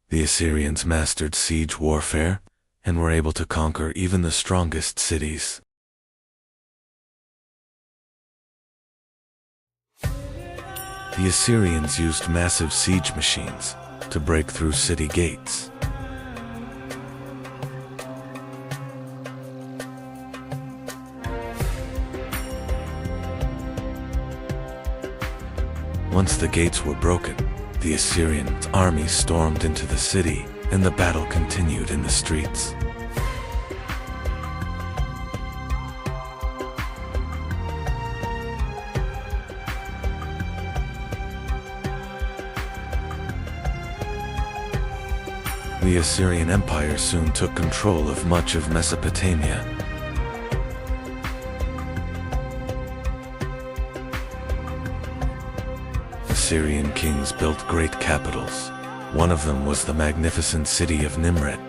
The Assyrians mastered siege warfare and were able to conquer even the strongest cities. The Assyrians used massive siege machines to break through city gates. Once the gates were broken, the Assyrian army stormed into the city, and the battle continued in the streets. The Assyrian Empire soon took control of much of Mesopotamia. Assyrian kings built great capitals. One of them was the magnificent city of Nimrud.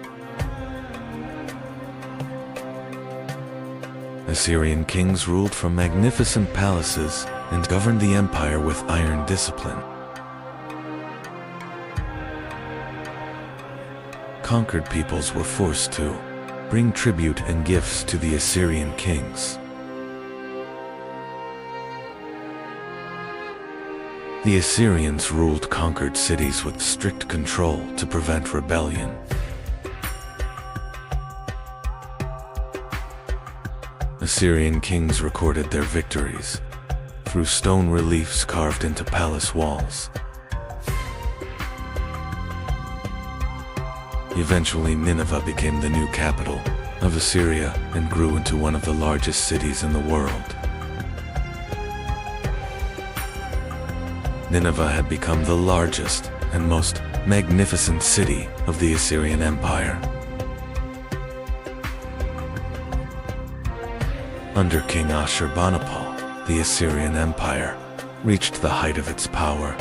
Assyrian kings ruled from magnificent palaces and governed the empire with iron discipline. Conquered peoples were forced to bring tribute and gifts to the Assyrian kings. The Assyrians ruled conquered cities with strict control to prevent rebellion. Assyrian kings recorded their victories through stone reliefs carved into palace walls. Eventually, Nineveh became the new capital of Assyria and grew into one of the largest cities in the world. Nineveh had become the largest and most magnificent city of the Assyrian Empire. Under King Ashurbanipal, the Assyrian Empire reached the height of its power.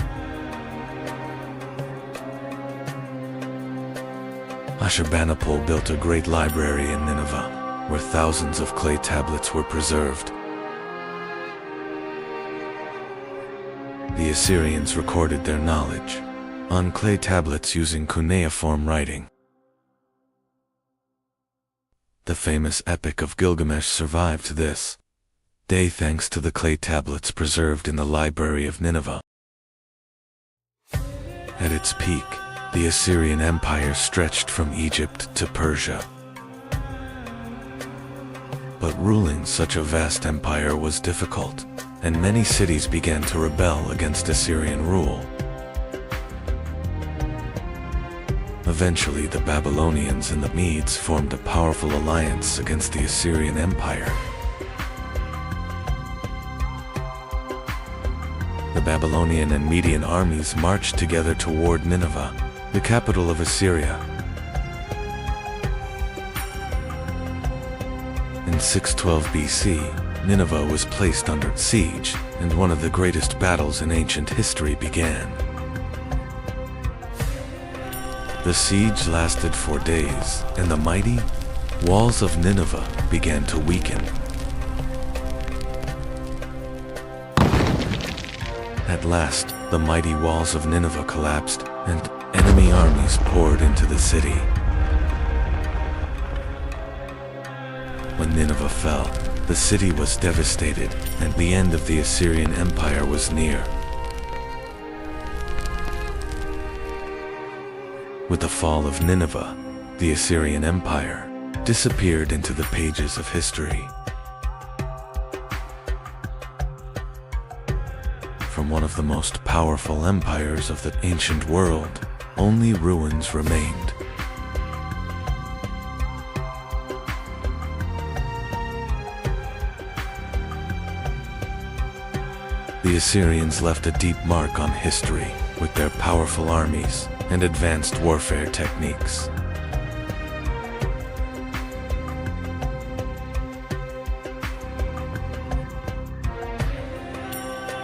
Ashurbanipal built a great library in Nineveh, where thousands of clay tablets were preserved. The Assyrians recorded their knowledge on clay tablets using cuneiform writing. The famous Epic of Gilgamesh survived to this day thanks to the clay tablets preserved in the library of Nineveh. At its peak, The Assyrian Empire stretched from Egypt to Persia. But ruling such a vast empire was difficult, and many cities began to rebel against Assyrian rule. Eventually, the Babylonians and the Medes formed a powerful alliance against the Assyrian Empire. The Babylonian and Median armies marched together toward Nineveh, the capital of Assyria. In 612 BC, Nineveh was placed under siege, and one of the greatest battles in ancient history began. The siege lasted 4 days, and the mighty walls of Nineveh began to weaken. At last, the mighty walls of Nineveh collapsed, and enemy armies poured into the city. When Nineveh fell, the city was devastated, and the end of the Assyrian Empire was near. With the fall of Nineveh, the Assyrian Empire disappeared into the pages of history. From one of the most powerful empires of the ancient world, only ruins remained. The Assyrians left a deep mark on history with their powerful armies and advanced warfare techniques.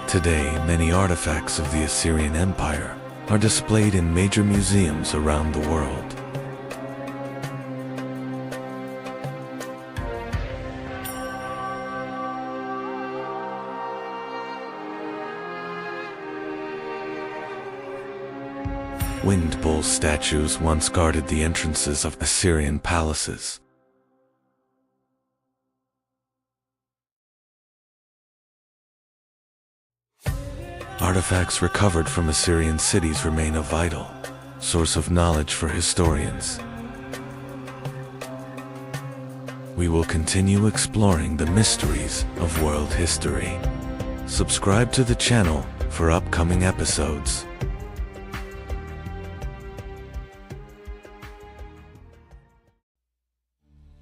Today, many artifacts of the Assyrian Empire are displayed in major museums around the world. Winged bull statues once guarded the entrances of Assyrian palaces. Artifacts recovered from Assyrian cities remain a vital source of knowledge for historians. We will continue exploring the mysteries of world history. Subscribe to the channel for upcoming episodes.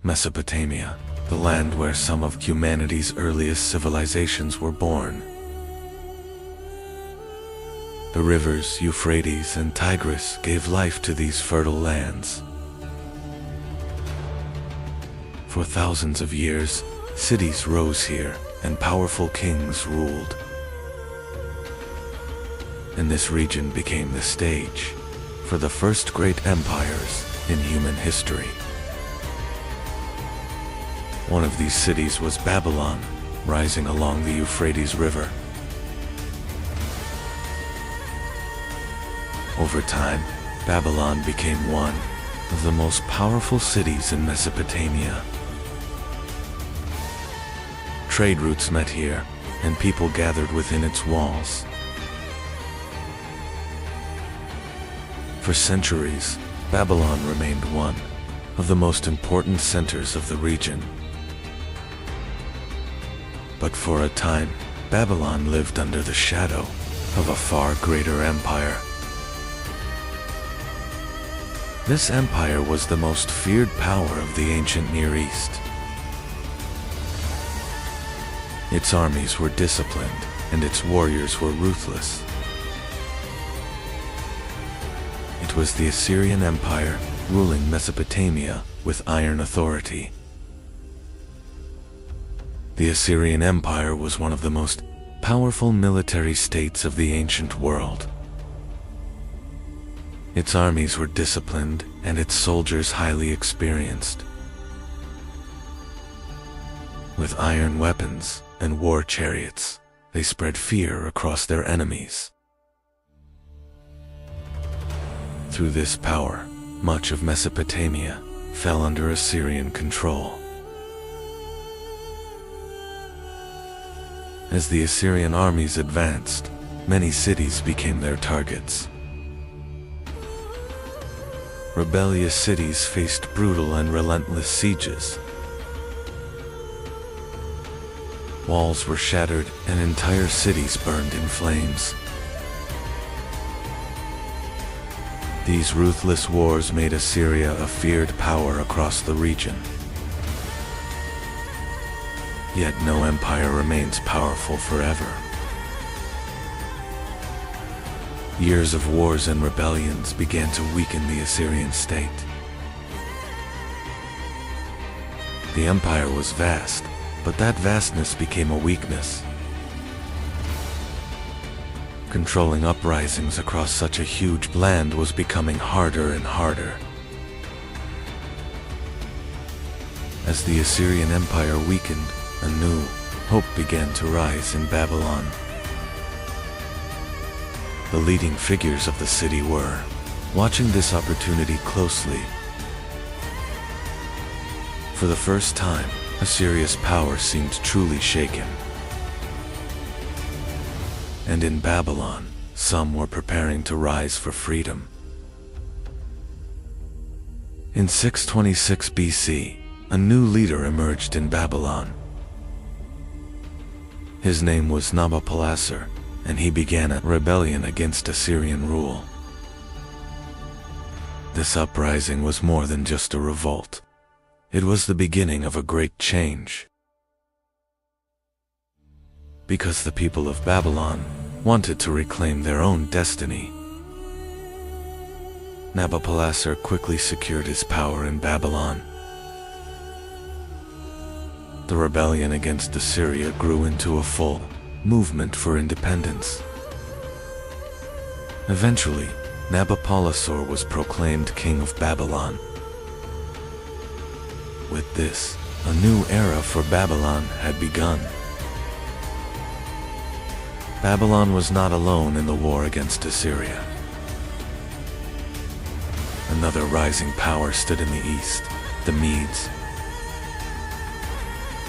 Mesopotamia, the land where some of humanity's earliest civilizations were born. The rivers Euphrates and Tigris gave life to these fertile lands. For thousands of years, cities rose here and powerful kings ruled. And this region became the stage for the first great empires in human history. One of these cities was Babylon, rising along the Euphrates River. Over time, Babylon became one of the most powerful cities in Mesopotamia. Trade routes met here, and people gathered within its walls. For centuries, Babylon remained one of the most important centers of the region. But for a time, Babylon lived under the shadow of a far greater empire. This empire was the most feared power of the ancient Near East. Its armies were disciplined, and its warriors were ruthless. It was the Assyrian Empire ruling Mesopotamia with iron authority. The Assyrian Empire was one of the most powerful military states of the ancient world. Its armies were disciplined and its soldiers highly experienced. With iron weapons and war chariots, they spread fear across their enemies. Through this power, much of Mesopotamia fell under Assyrian control. As the Assyrian armies advanced, many cities became their targets. rebellious cities faced brutal and relentless sieges. Walls were shattered and entire cities burned in flames. These ruthless wars made Assyria a feared power across the region. Yet no empire remains powerful forever. Years of wars and rebellions began to weaken the Assyrian state. The empire was vast, but that vastness became a weakness. Controlling uprisings across such a huge land was becoming harder and harder. As the Assyrian Empire weakened, a new hope began to rise in Babylon. The leading figures of the city were watching this opportunity closely. For the first time, Assyria's power seemed truly shaken. And in Babylon, some were preparing to rise for freedom. In 626 BC, a new leader emerged in Babylon. His name was Nabopolassar, and he began a rebellion against Assyrian rule. This uprising was more than just a revolt. It was the beginning of a great change. Because the people of Babylon wanted to reclaim their own destiny. Nabopolassar quickly secured his power in Babylon. The rebellion against Assyria grew into a full movement for independence. Eventually, Nabopolassar was proclaimed king of Babylon. With this, a new era for Babylon had begun. Babylon was not alone in the war against Assyria. Another rising power stood in the east, the Medes.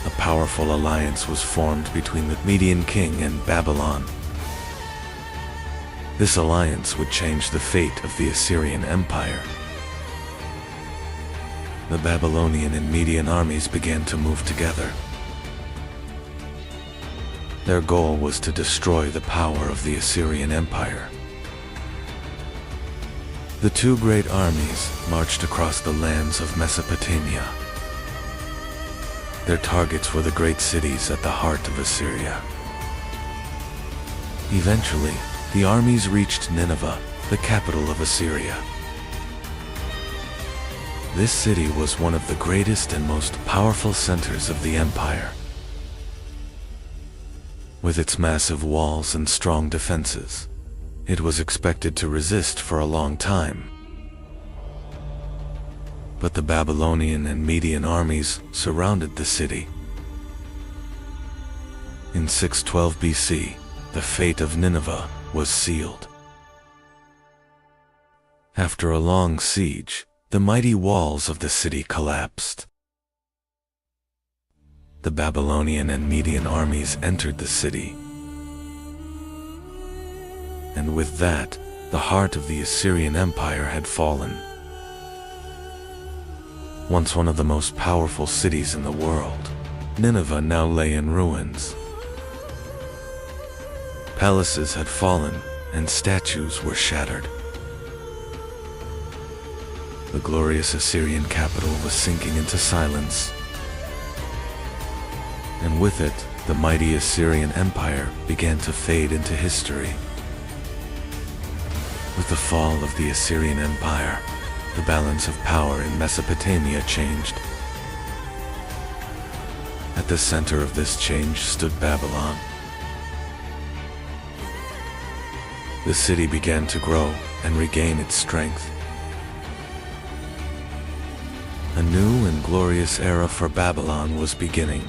A powerful alliance was formed between the Median king and Babylon. This alliance would change the fate of the Assyrian Empire. The Babylonian and Median armies began to move together. Their goal was to destroy the power of the Assyrian Empire. The two great armies marched across the lands of Mesopotamia. Their targets were the great cities at the heart of Assyria. Eventually, the armies reached Nineveh, the capital of Assyria. This city was one of the greatest and most powerful centers of the empire. With its massive walls and strong defenses, it was expected to resist for a long time. But the Babylonian and Median armies surrounded the city. In 612 BC, the fate of Nineveh was sealed. After a long siege, the mighty walls of the city collapsed. The Babylonian and Median armies entered the city. And with that, the heart of the Assyrian Empire had fallen. Once one of the most powerful cities in the world, Nineveh now lay in ruins. Palaces had fallen, and statues were shattered. The glorious Assyrian capital was sinking into silence. And with it, the mighty Assyrian Empire began to fade into history. With the fall of the Assyrian Empire, the balance of power in Mesopotamia changed. At the center of this change stood Babylon. The city began to grow and regain its strength. A new and glorious era for Babylon was beginning.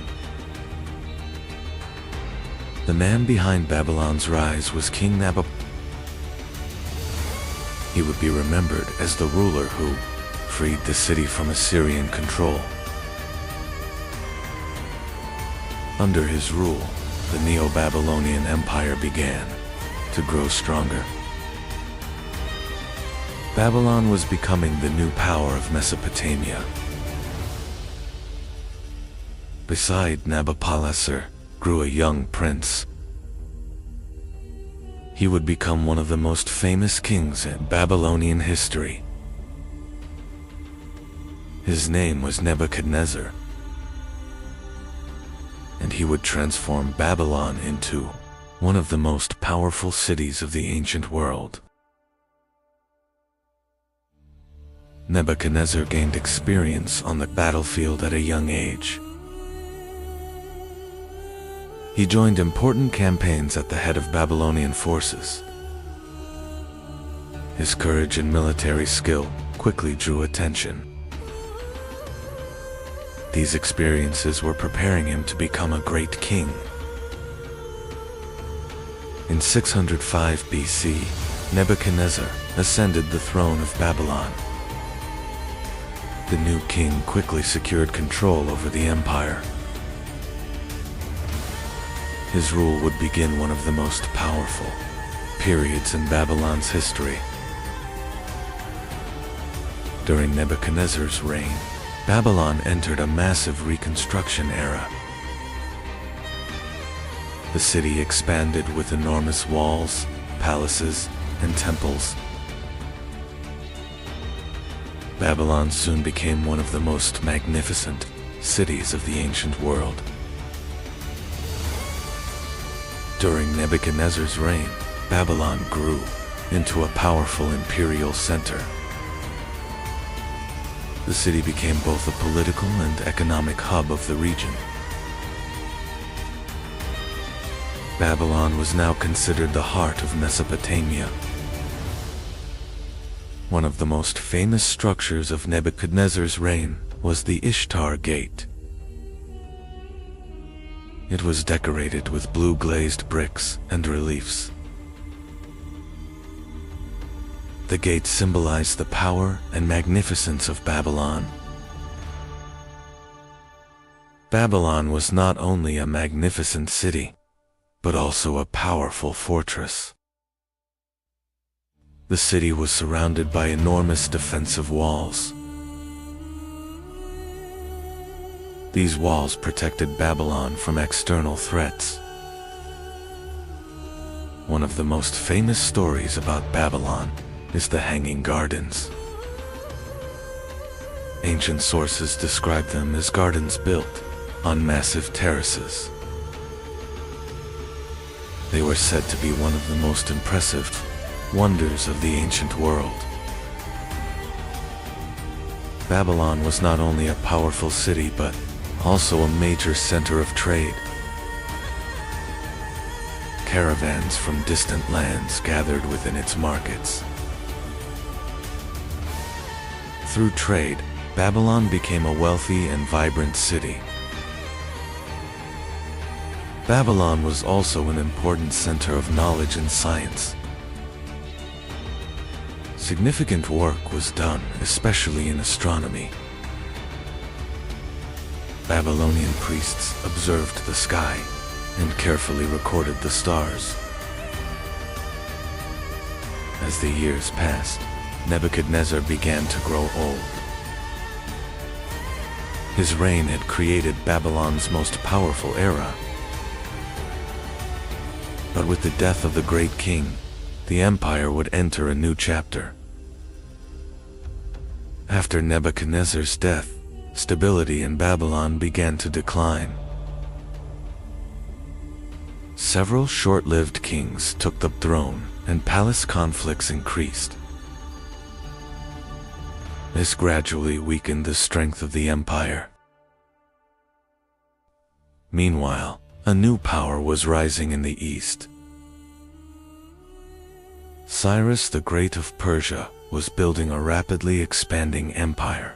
The man behind Babylon's rise was King Nabopolassar. He would be remembered as the ruler who freed the city from Assyrian control. Under his rule, the Neo-Babylonian Empire began to grow stronger. Babylon was becoming the new power of Mesopotamia. Beside Nabopolassar grew a young prince. He would become one of the most famous kings in Babylonian history. His name was Nebuchadnezzar, and he would transform Babylon into one of the most powerful cities of the ancient world. Nebuchadnezzar gained experience on the battlefield at a young age. He joined important campaigns at the head of Babylonian forces. His courage and military skill quickly drew attention. These experiences were preparing him to become a great king. In 605 BC, Nebuchadnezzar ascended the throne of Babylon. The new king quickly secured control over the empire. His rule would begin one of the most powerful periods in Babylon's history. During Nebuchadnezzar's reign, Babylon entered a massive reconstruction era. The city expanded with enormous walls, palaces, and temples. Babylon soon became one of the most magnificent cities of the ancient world. During Nebuchadnezzar's reign, Babylon grew into a powerful imperial center. The city became both a political and economic hub of the region. Babylon was now considered the heart of Mesopotamia. One of the most famous structures of Nebuchadnezzar's reign was the Ishtar Gate. It was decorated with blue glazed bricks and reliefs. The gate symbolized the power and magnificence of Babylon. Babylon was not only a magnificent city, but also a powerful fortress. The city was surrounded by enormous defensive walls. These walls protected Babylon from external threats. One of the most famous stories about Babylon is the Hanging Gardens. Ancient sources describe them as gardens built on massive terraces. They were said to be one of the most impressive wonders of the ancient world. Babylon was not only a powerful city, but also a major center of trade. Caravans from distant lands gathered within its markets. Through trade, Babylon became a wealthy and vibrant city. Babylon was also an important center of knowledge and science. Significant work was done, especially in astronomy. Babylonian priests observed the sky and carefully recorded the stars. As the years passed, Nebuchadnezzar began to grow old. His reign had created Babylon's most powerful era. But with the death of the great king, the empire would enter a new chapter. After Nebuchadnezzar's death, stability in Babylon began to decline. Several short-lived kings took the throne, and palace conflicts increased. This gradually weakened the strength of the empire. Meanwhile, a new power was rising in the east. Cyrus the Great of Persia was building a rapidly expanding empire.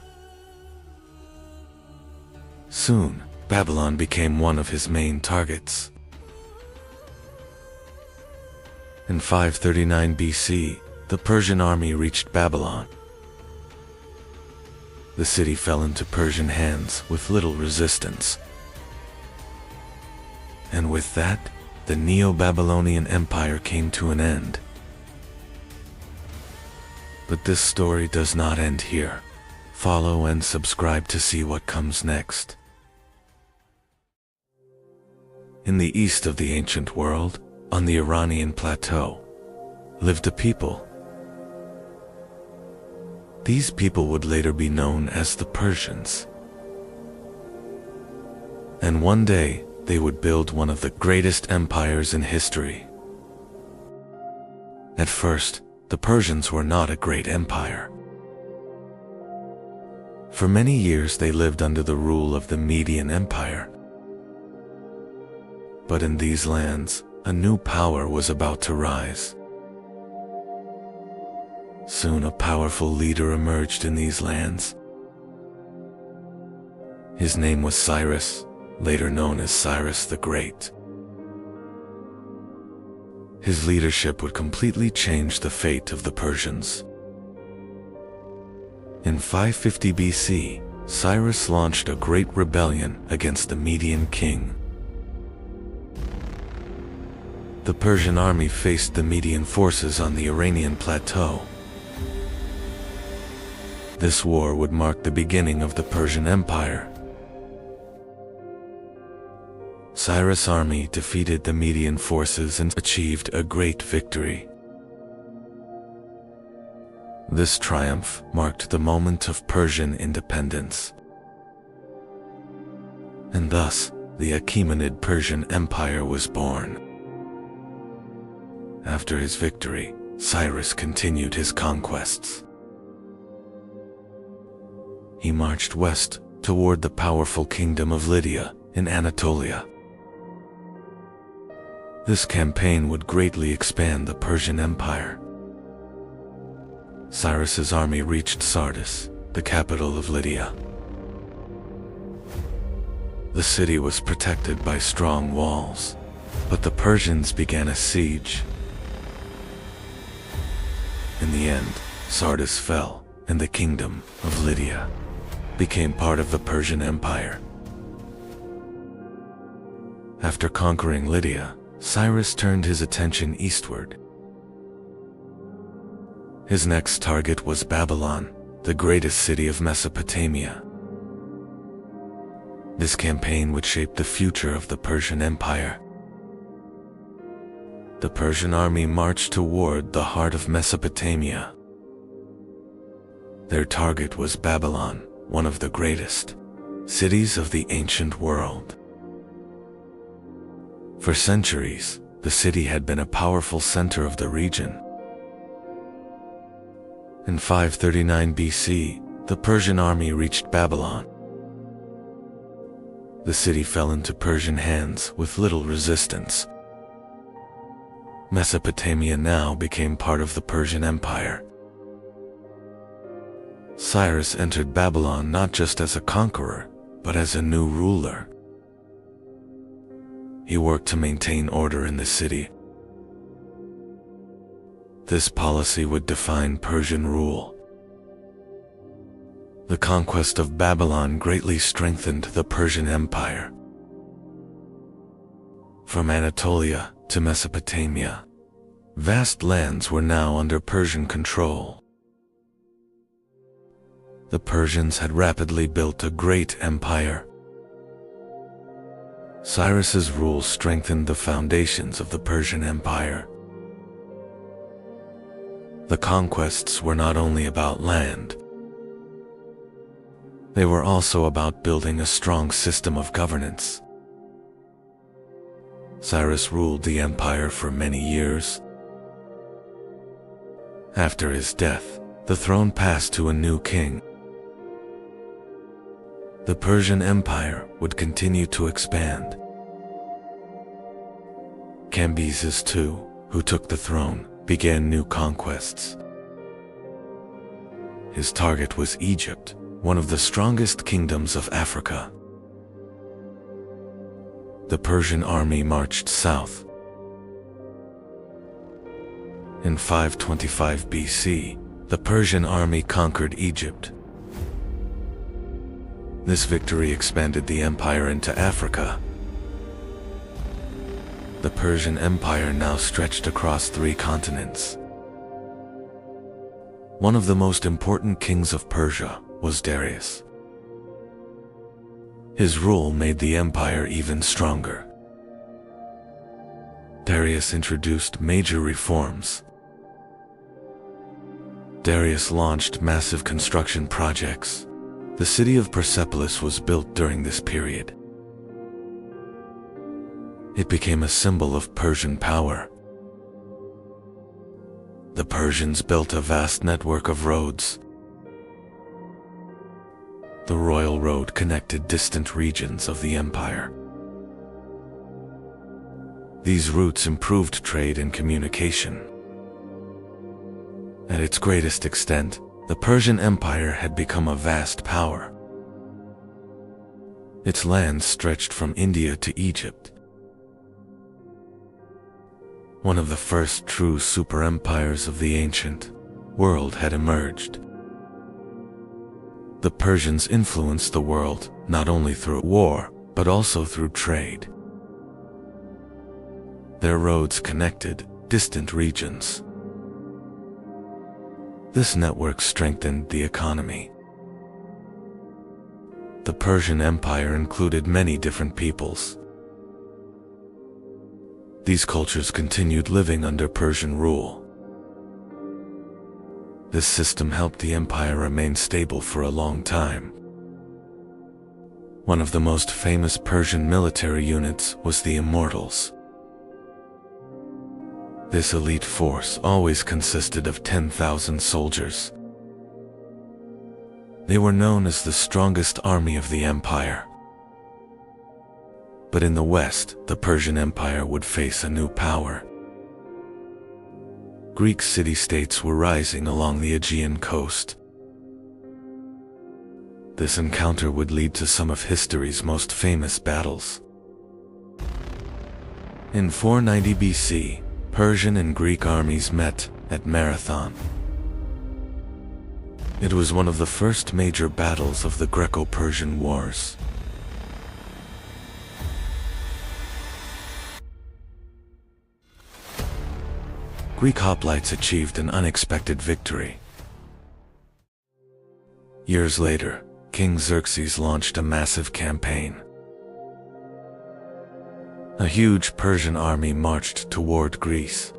Soon, Babylon became one of his main targets. In 539 BC, the Persian army reached Babylon. The city fell into Persian hands with little resistance. And with that, the Neo-Babylonian Empire came to an end. But this story does not end here. Follow and subscribe to see what comes next. In the east of the ancient world, on the Iranian plateau, lived a people. These people would later be known as the Persians. And one day, they would build one of the greatest empires in history. At first, the Persians were not a great empire. For many years they lived under the rule of the Median Empire. But in these lands, a new power was about to rise. Soon a powerful leader emerged in these lands. His name was Cyrus, later known as Cyrus the Great. His leadership would completely change the fate of the Persians. In 550 BC, Cyrus launched a great rebellion against the Median king. The Persian army faced the Median forces on the Iranian plateau. This war would mark the beginning of the Persian Empire. Cyrus' army defeated the Median forces and achieved a great victory. This triumph marked the moment of Persian independence. And thus, the Achaemenid Persian Empire was born. After his victory, Cyrus continued his conquests. He marched west toward the powerful kingdom of Lydia in Anatolia. This campaign would greatly expand the Persian Empire. Cyrus's army reached Sardis, the capital of Lydia. The city was protected by strong walls, but the Persians began a siege. In the end, Sardis fell, and the kingdom of Lydia became part of the Persian Empire. After conquering Lydia, Cyrus turned his attention eastward. His next target was Babylon, the greatest city of Mesopotamia. This campaign would shape the future of the Persian Empire. The Persian army marched toward the heart of Mesopotamia. Their target was Babylon, one of the greatest cities of the ancient world. For centuries, the city had been a powerful center of the region. In 539 BC, the Persian army reached Babylon. The city fell into Persian hands with little resistance. Mesopotamia now became part of the Persian Empire. Cyrus entered Babylon not just as a conqueror, but as a new ruler. He worked to maintain order in the city. This policy would define Persian rule. The conquest of Babylon greatly strengthened the Persian Empire. From Anatolia to Mesopotamia, vast lands were now under Persian control. The Persians had rapidly built a great empire. Cyrus's rule strengthened the foundations of the Persian Empire. The conquests were not only about land. They were also about building a strong system of governance. Cyrus ruled the empire for many years. After his death, the throne passed to a new king. The Persian Empire would continue to expand. Cambyses II, who took the throne, began new conquests. His target was Egypt, one of the strongest kingdoms of Africa. The Persian army marched south. In 525 BC, the Persian army conquered Egypt. This victory expanded the empire into Africa. The Persian Empire now stretched across 3 continents. One of the most important kings of Persia was Darius. His rule made the empire even stronger. Darius introduced major reforms. Darius launched massive construction projects. The city of Persepolis was built during this period. It became a symbol of Persian power. The Persians built a vast network of roads. The royal road connected distant regions of the empire. These routes improved trade and communication. At its greatest extent, the Persian Empire had become a vast power. Its lands stretched from India to Egypt. One of the first true super-empires of the ancient world had emerged. The Persians influenced the world not only through war, but also through trade. Their roads connected distant regions. This network strengthened the economy. The Persian Empire included many different peoples. These cultures continued living under Persian rule. This system helped the empire remain stable for a long time. One of the most famous Persian military units was the Immortals. This elite force always consisted of 10,000 soldiers. They were known as the strongest army of the empire. But in the West, the Persian Empire would face a new power. Greek city-states were rising along the Aegean coast. This encounter would lead to some of history's most famous battles. In 490 BC, Persian and Greek armies met at Marathon. It was one of the first major battles of the Greco-Persian Wars. Greek hoplites achieved an unexpected victory. Years later, King Xerxes launched a massive campaign. A huge Persian army marched toward Greece.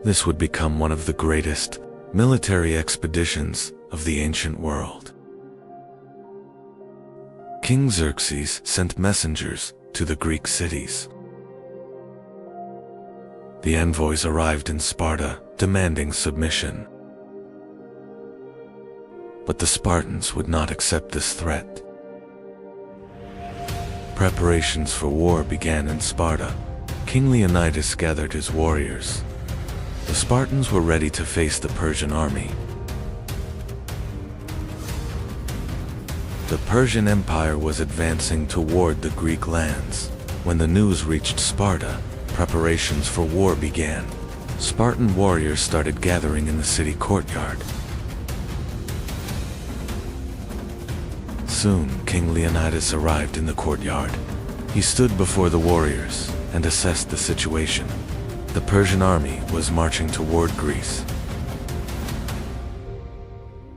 This would become one of the greatest military expeditions of the ancient world. King Xerxes sent messengers to the Greek cities. The envoys arrived in Sparta, demanding submission. But the Spartans would not accept this threat. Preparations for war began in Sparta. King Leonidas gathered his warriors. The Spartans were ready to face the Persian army. The Persian Empire was advancing toward the Greek lands. When the news reached Sparta, preparations for war began. Spartan warriors started gathering in the city courtyard. Soon, King Leonidas arrived in the courtyard. He stood before the warriors and assessed the situation. The Persian army was marching toward Greece.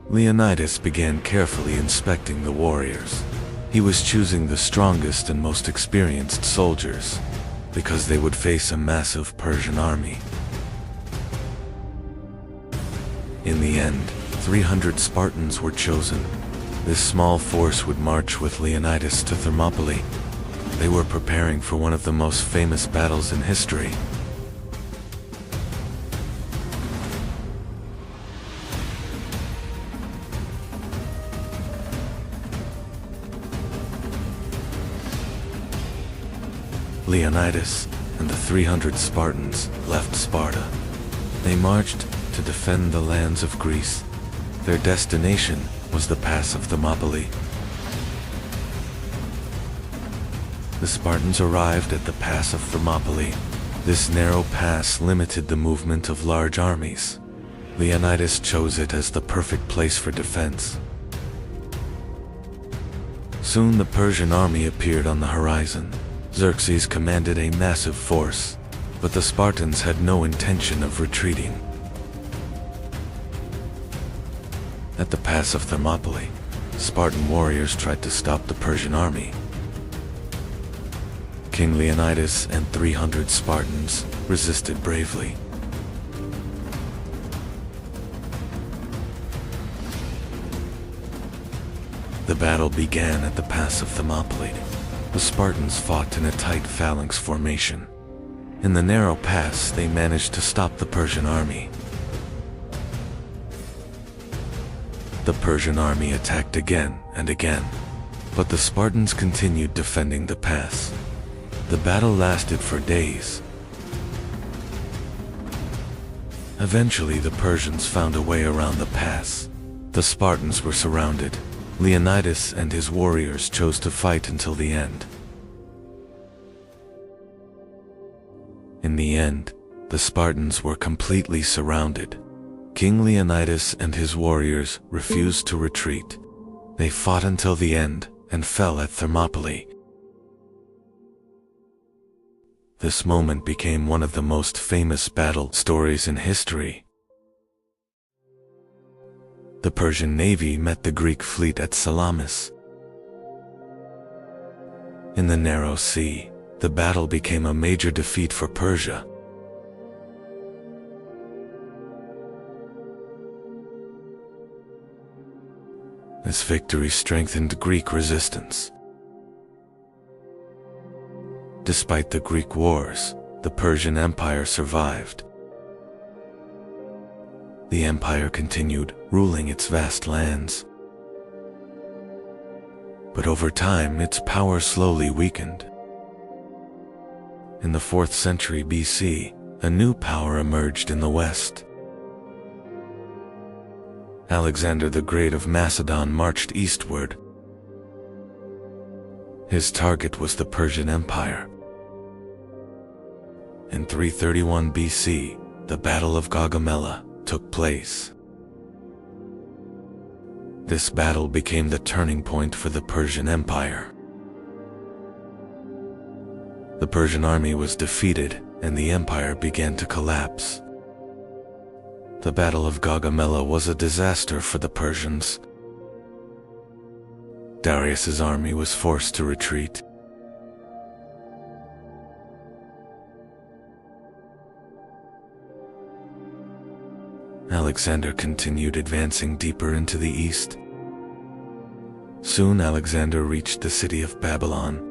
Leonidas began carefully inspecting the warriors. He was choosing the strongest and most experienced soldiers, because they would face a massive Persian army. In the end, 300 Spartans were chosen. This small force would march with Leonidas to Thermopylae. They were preparing for one of the most famous battles in history. Leonidas and the 300 Spartans left Sparta. They marched to defend the lands of Greece. Their destination was the pass of Thermopylae. The Spartans arrived at the pass of Thermopylae. This narrow pass limited the movement of large armies. Leonidas chose it as the perfect place for defense. Soon the Persian army appeared on the horizon. Xerxes commanded a massive force, but the Spartans had no intention of retreating. At the pass of Thermopylae, Spartan warriors tried to stop the Persian army. King Leonidas and 300 Spartans resisted bravely. The battle began at the pass of Thermopylae. The Spartans fought in a tight phalanx formation. In the narrow pass, they managed to stop the Persian army. The Persian army attacked again and again, but the Spartans continued defending the pass. The battle lasted for days. Eventually, the Persians found a way around the pass. The Spartans were surrounded. Leonidas and his warriors chose to fight until the end. In the end, the Spartans were completely surrounded. King Leonidas and his warriors refused to retreat. They fought until the end and fell at Thermopylae. This moment became one of the most famous battle stories in history. The Persian navy met the Greek fleet at Salamis. In the narrow sea, the battle became a major defeat for Persia. This victory strengthened Greek resistance. Despite the Greek wars, the Persian Empire survived. The empire continued ruling its vast lands. But over time, its power slowly weakened. In the 4th century BC, a new power emerged in the west. Alexander the Great of Macedon marched eastward. His target was the Persian Empire. In 331 BC, the Battle of Gaugamela took place. This battle became the turning point for the Persian Empire. The Persian army was defeated and the empire began to collapse. The Battle of Gaugamela was a disaster for the Persians. Darius's army was forced to retreat. Alexander continued advancing deeper into the east. Soon Alexander reached the city of Babylon.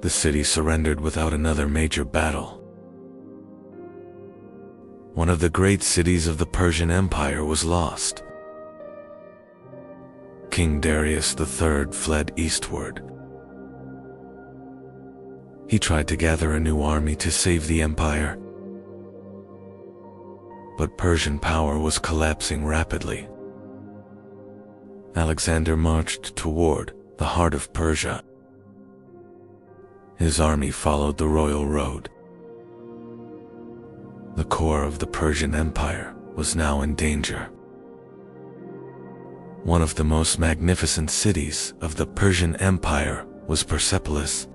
The city surrendered without another major battle. One of the great cities of the Persian Empire was lost. King Darius III fled eastward. He tried to gather a new army to save the empire. But Persian power was collapsing rapidly. Alexander marched toward the heart of Persia. His army followed the royal road. The core of the Persian Empire was now in danger. One of the most magnificent cities of the Persian Empire was Persepolis.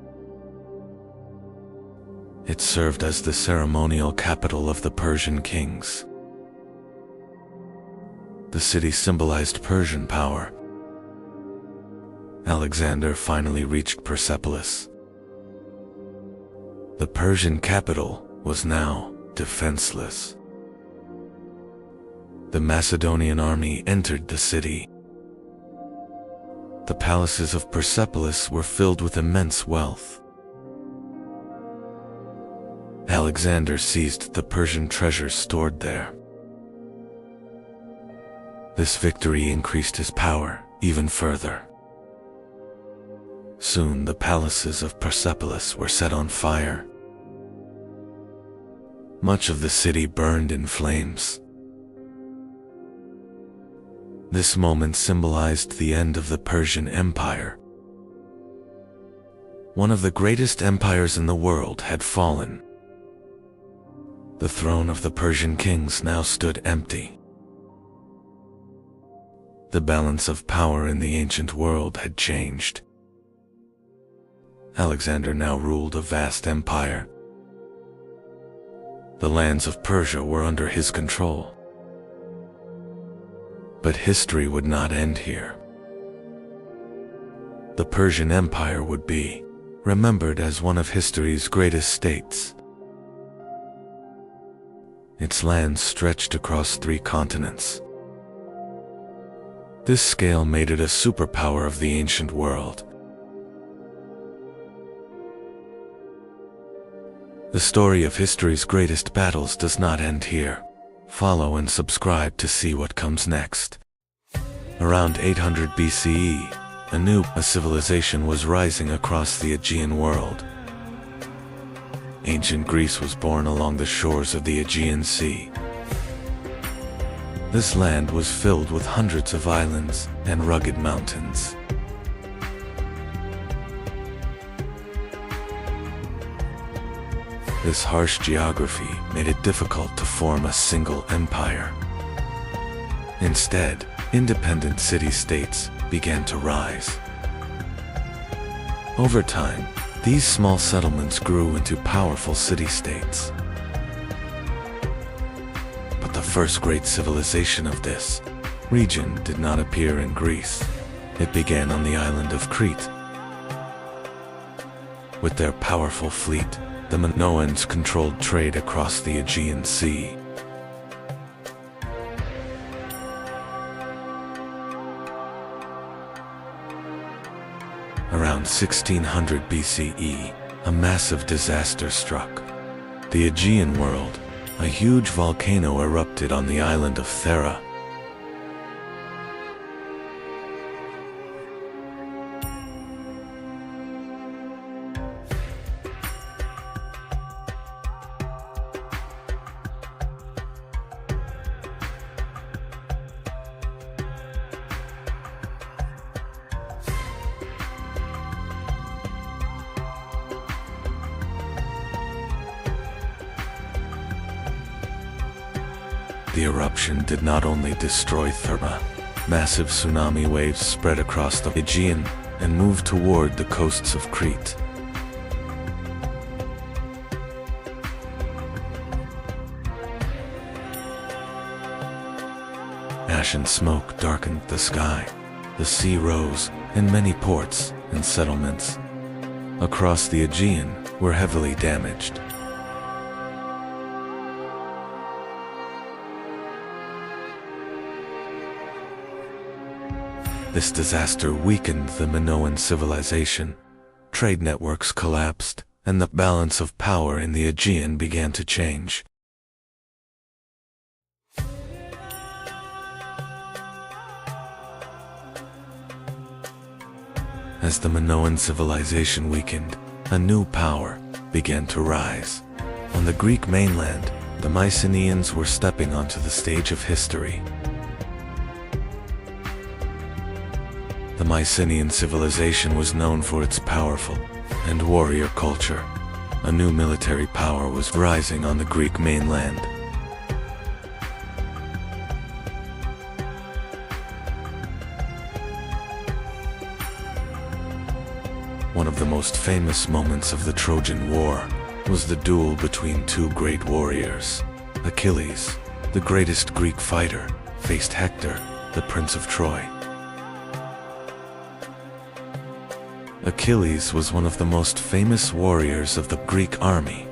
It served as the ceremonial capital of the Persian kings. The city symbolized Persian power. Alexander finally reached Persepolis. The Persian capital was now defenseless. The Macedonian army entered the city. The palaces of Persepolis were filled with immense wealth. Alexander seized the Persian treasures stored there. This victory increased his power even further. Soon the palaces of Persepolis were set on fire. Much of the city burned in flames. This moment symbolized the end of the Persian Empire. One of the greatest empires in the world had fallen. The throne of the Persian kings now stood empty. The balance of power in the ancient world had changed. Alexander now ruled a vast empire. The lands of Persia were under his control. But history would not end here. The Persian Empire would be remembered as one of history's greatest states. Its lands stretched across 3 continents. This scale made it a superpower of the ancient world. The story of history's greatest battles does not end here. Follow and subscribe to see what comes next. Around 800 BCE, a civilization was rising across the Aegean world. Ancient Greece was born along the shores of the Aegean Sea. This land was filled with hundreds of islands and rugged mountains. This harsh geography made it difficult to form a single empire. Instead, independent city-states began to rise. Over time, these small settlements grew into powerful city-states. But the first great civilization of this region did not appear in Greece. It began on the island of Crete. With their powerful fleet, the Minoans controlled trade across the Aegean Sea. Around 1600 BCE, a massive disaster struck. The Aegean world, a huge volcano erupted on the island of Thera. The eruption did not only destroy Thera. Massive tsunami waves spread across the Aegean and moved toward the coasts of Crete. Ash and smoke darkened the sky. The sea rose, and many ports and settlements across the Aegean were heavily damaged. This disaster weakened the Minoan civilization. Trade networks collapsed, and the balance of power in the Aegean began to change. As the Minoan civilization weakened, a new power began to rise. On the Greek mainland, the Mycenaeans were stepping onto the stage of history. The Mycenaean civilization was known for its powerful and warrior culture. A new military power was rising on the Greek mainland. One of the most famous moments of the Trojan War was the duel between 2 great warriors. Achilles, the greatest Greek fighter, faced Hector, the Prince of Troy. Achilles was one of the most famous warriors of the Greek army.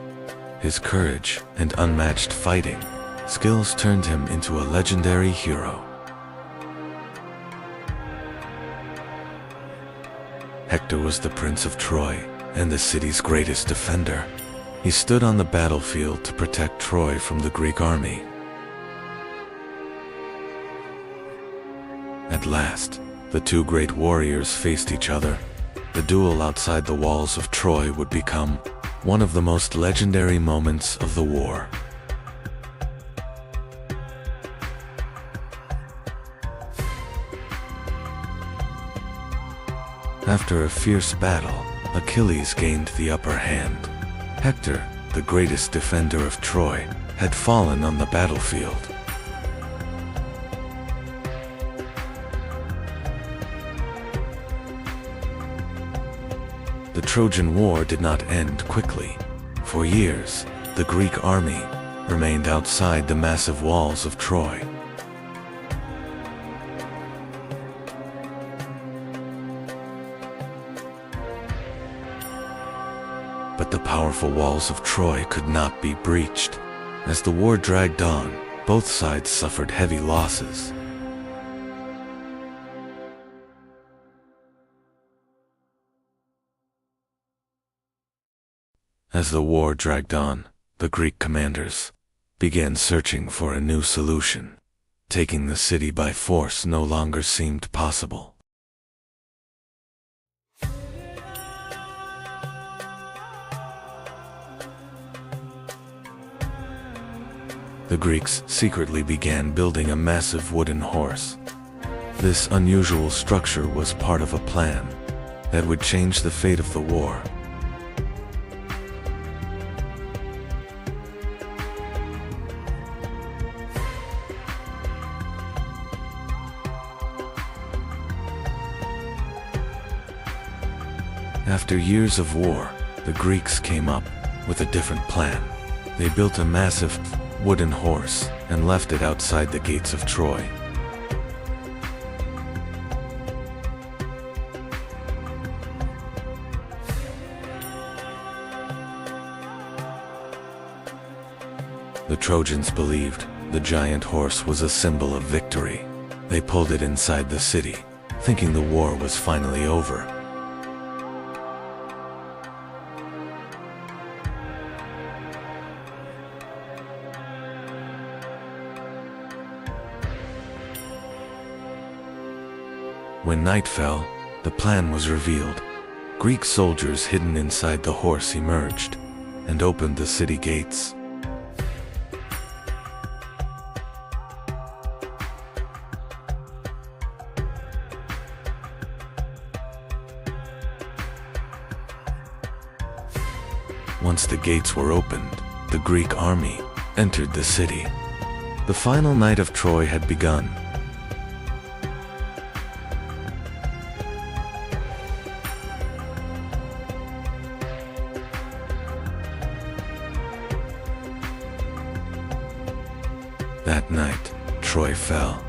His courage and unmatched fighting skills turned him into a legendary hero. Hector was the Prince of Troy and the city's greatest defender. He stood on the battlefield to protect Troy from the Greek army. At last, the 2 great warriors faced each other. The duel outside the walls of Troy would become one of the most legendary moments of the war. After a fierce battle, Achilles gained the upper hand. Hector, the greatest defender of Troy, had fallen on the battlefield. The Trojan War did not end quickly. For years, the Greek army remained outside the massive walls of Troy. The powerful walls of Troy could not be breached. As the war dragged on, both sides suffered heavy losses. As the war dragged on, the Greek commanders began searching for a new solution. Taking the city by force no longer seemed possible. The Greeks secretly began building a massive wooden horse. This unusual structure was part of a plan that would change the fate of the war. After years of war, the Greeks came up with a different plan. They built a massive wooden horse and left it outside the gates of Troy. The Trojans believed the giant horse was a symbol of victory. They pulled it inside the city, thinking the war was finally over. When night fell, the plan was revealed. Greek soldiers hidden inside the horse emerged and opened the city gates. Once the gates were opened, the Greek army entered the city. The final night of Troy had begun. That night, Troy fell.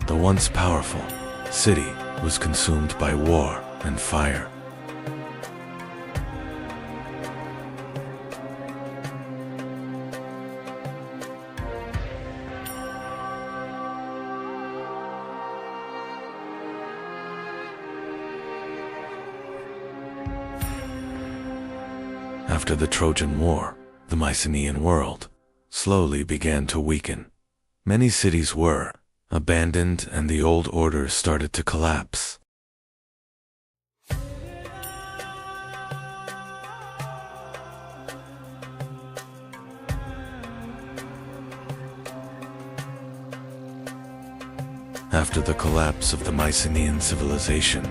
The once powerful city was consumed by war and fire. After the Trojan War, the Mycenaean world slowly began to weaken. Many cities were abandoned and the old order started to collapse. After the collapse of the Mycenaean civilization,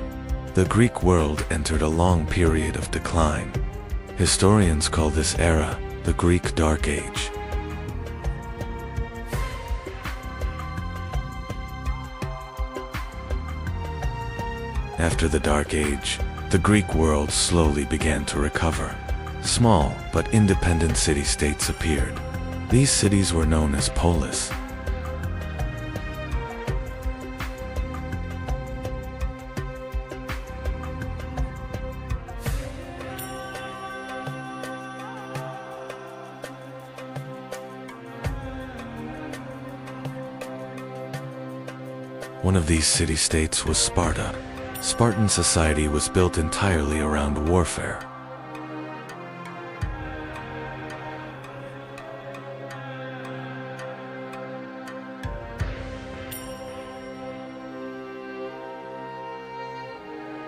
the Greek world entered a long period of decline. Historians call this era the Greek Dark Age. After the Dark Age, the Greek world slowly began to recover. Small but independent city-states appeared. These cities were known as polis. One of these city-states was Sparta. Spartan society was built entirely around warfare.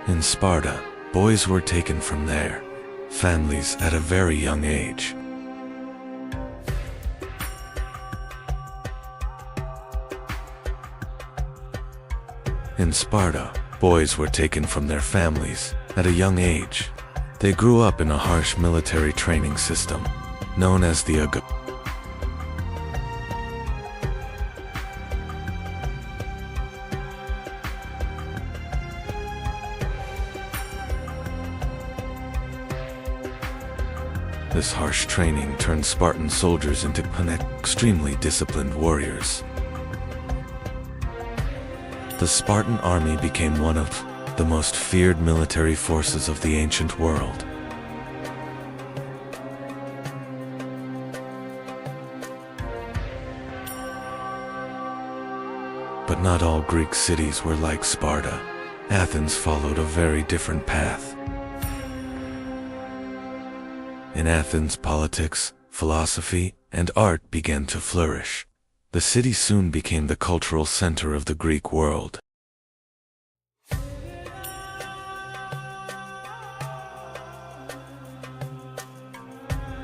In Sparta, boys were taken from their families at a very young age. In Sparta, boys were taken from their families at a young age. They grew up in a harsh military training system known as the AGA. This harsh training turned Spartan soldiers into extremely disciplined warriors. The Spartan army became one of the most feared military forces of the ancient world. But not all Greek cities were like Sparta. Athens followed a very different path. In Athens, politics, philosophy, and art began to flourish. The city soon became the cultural center of the Greek world.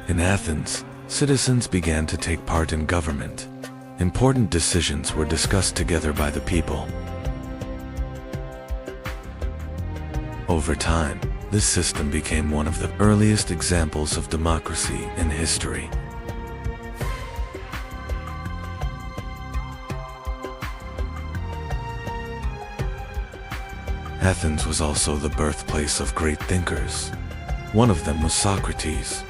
In Athens, citizens began to take part in government. Important decisions were discussed together by the people. Over time, this system became one of the earliest examples of democracy in history. Athens was also the birthplace of great thinkers. One of them was Socrates.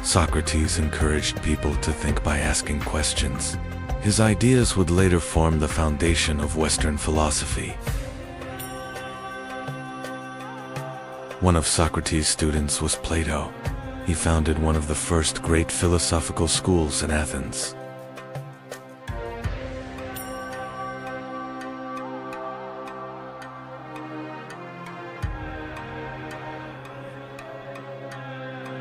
Socrates encouraged people to think by asking questions. His ideas would later form the foundation of Western philosophy. One of Socrates' students was Plato. He founded one of the first great philosophical schools in Athens.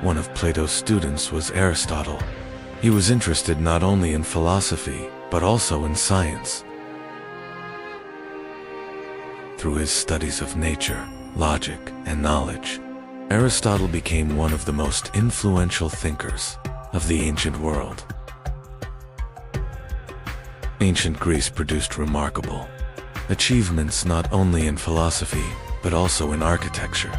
One of Plato's students was Aristotle. He was interested not only in philosophy, but also in science. Through his studies of nature, logic, and knowledge, Aristotle became one of the most influential thinkers of the ancient world. Ancient Greece produced remarkable achievements not only in philosophy, but also in architecture.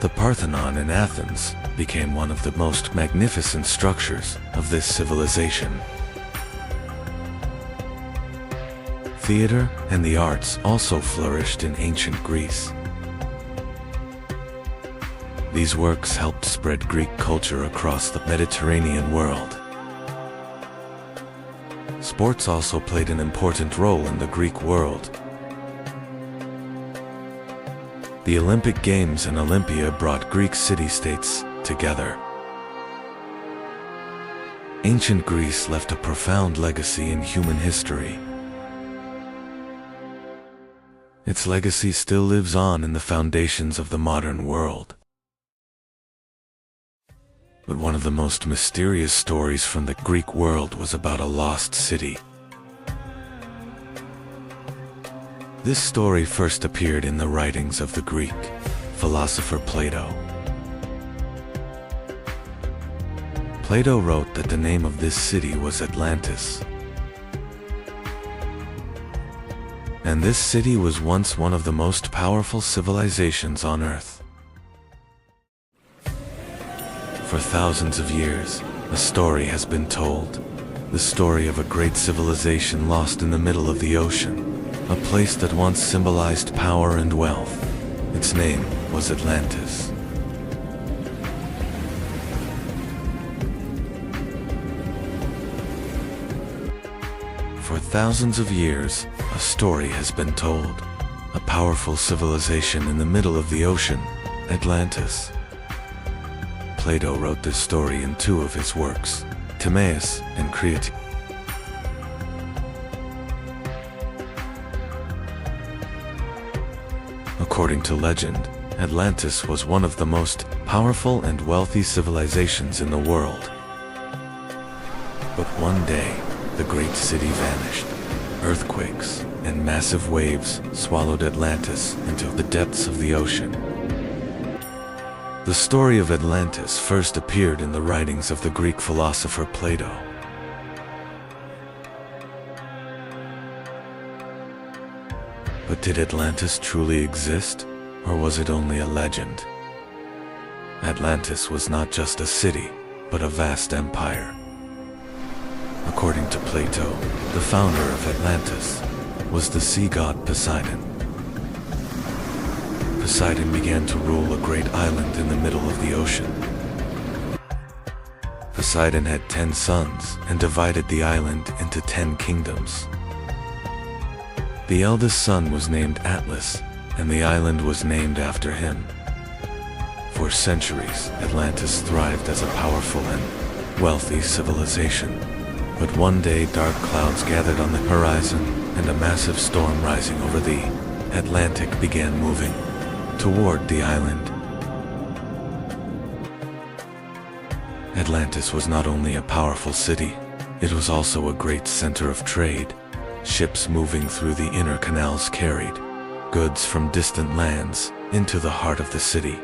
The Parthenon in Athens became one of the most magnificent structures of this civilization. Theater and the arts also flourished in ancient Greece. These works helped spread Greek culture across the Mediterranean world. Sports also played an important role in the Greek world. The Olympic Games and Olympia brought Greek city-states together. Ancient Greece left a profound legacy in human history. Its legacy still lives on in the foundations of the modern world. But one of the most mysterious stories from the Greek world was about a lost city. This story first appeared in the writings of the Greek philosopher Plato. Plato wrote that the name of this city was Atlantis. And this city was once one of the most powerful civilizations on Earth. For thousands of years, a story has been told. The story of a great civilization lost in the middle of the ocean. A place that once symbolized power and wealth. Its name was Atlantis. For thousands of years, a story has been told. A powerful civilization in the middle of the ocean, Atlantis. Plato wrote this story in two of his works, Timaeus and Crete. According to legend, Atlantis was one of the most powerful and wealthy civilizations in the world. But one day, the great city vanished. Earthquakes and massive waves swallowed Atlantis into the depths of the ocean. The story of Atlantis first appeared in the writings of the Greek philosopher Plato. But did Atlantis truly exist, or was it only a legend? Atlantis was not just a city, but a vast empire. According to Plato, the founder of Atlantis was the sea god Poseidon. Poseidon began to rule a great island in the middle of the ocean. Poseidon had 10 sons and divided the island into 10 kingdoms. The eldest son was named Atlas, and the island was named after him. For centuries, Atlantis thrived as a powerful and wealthy civilization. But one day dark clouds gathered on the horizon, and a massive storm rising over the Atlantic began moving toward the island. Atlantis was not only a powerful city, it was also a great center of trade. Ships moving through the inner canals carried goods from distant lands into the heart of the city.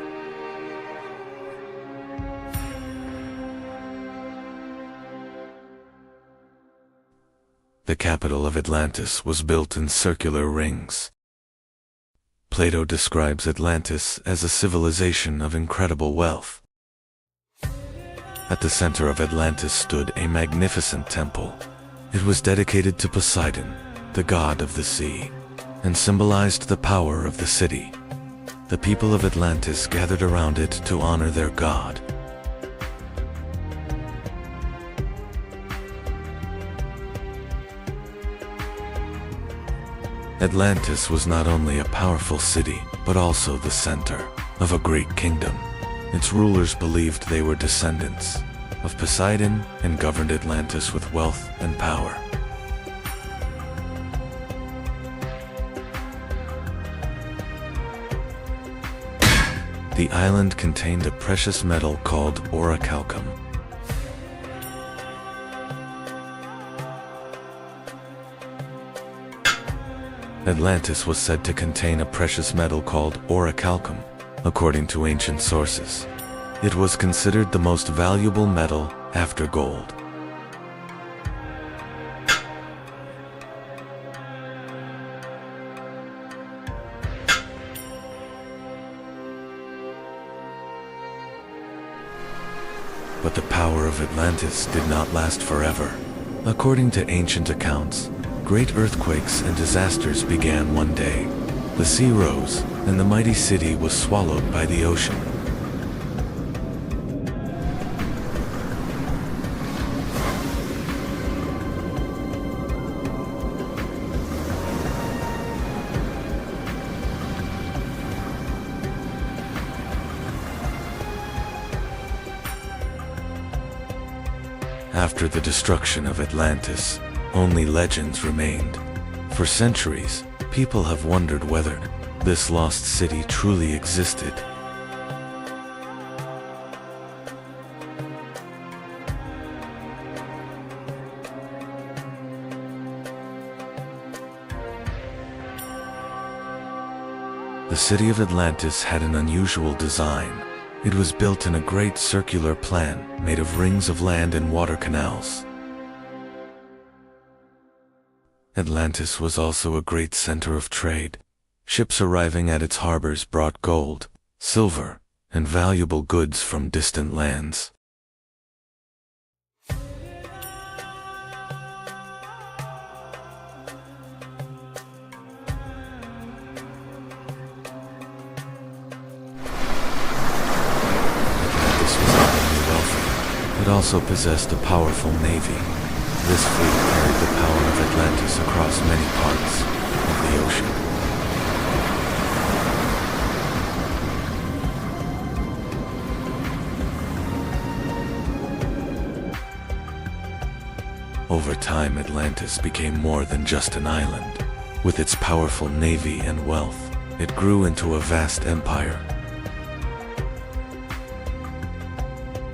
The capital of Atlantis was built in circular rings. Plato describes Atlantis as a civilization of incredible wealth. At the center of Atlantis stood a magnificent temple. It was dedicated to Poseidon, the god of the sea, and symbolized the power of the city. The people of Atlantis gathered around it to honor their god. Atlantis was not only a powerful city, but also the center of a great kingdom. Its rulers believed they were descendants of Poseidon and governed Atlantis with wealth and power. The island contained a precious metal called orichalcum. Atlantis was said to contain a precious metal called orichalcum, according to ancient sources. It was considered the most valuable metal after gold. But the power of Atlantis did not last forever. According to ancient accounts, great earthquakes and disasters began one day. The sea rose, and the mighty city was swallowed by the ocean. After the destruction of Atlantis, only legends remained. For centuries, people have wondered whether this lost city truly existed. The city of Atlantis had an unusual design. It was built in a great circular plan made of rings of land and water canals. Atlantis was also a great center of trade. Ships arriving at its harbors brought gold, silver, and valuable goods from distant lands. It also possessed a powerful navy. This fleet carried the power of Atlantis across many parts of the ocean. Over time, Atlantis became more than just an island. With its powerful navy and wealth, it grew into a vast empire.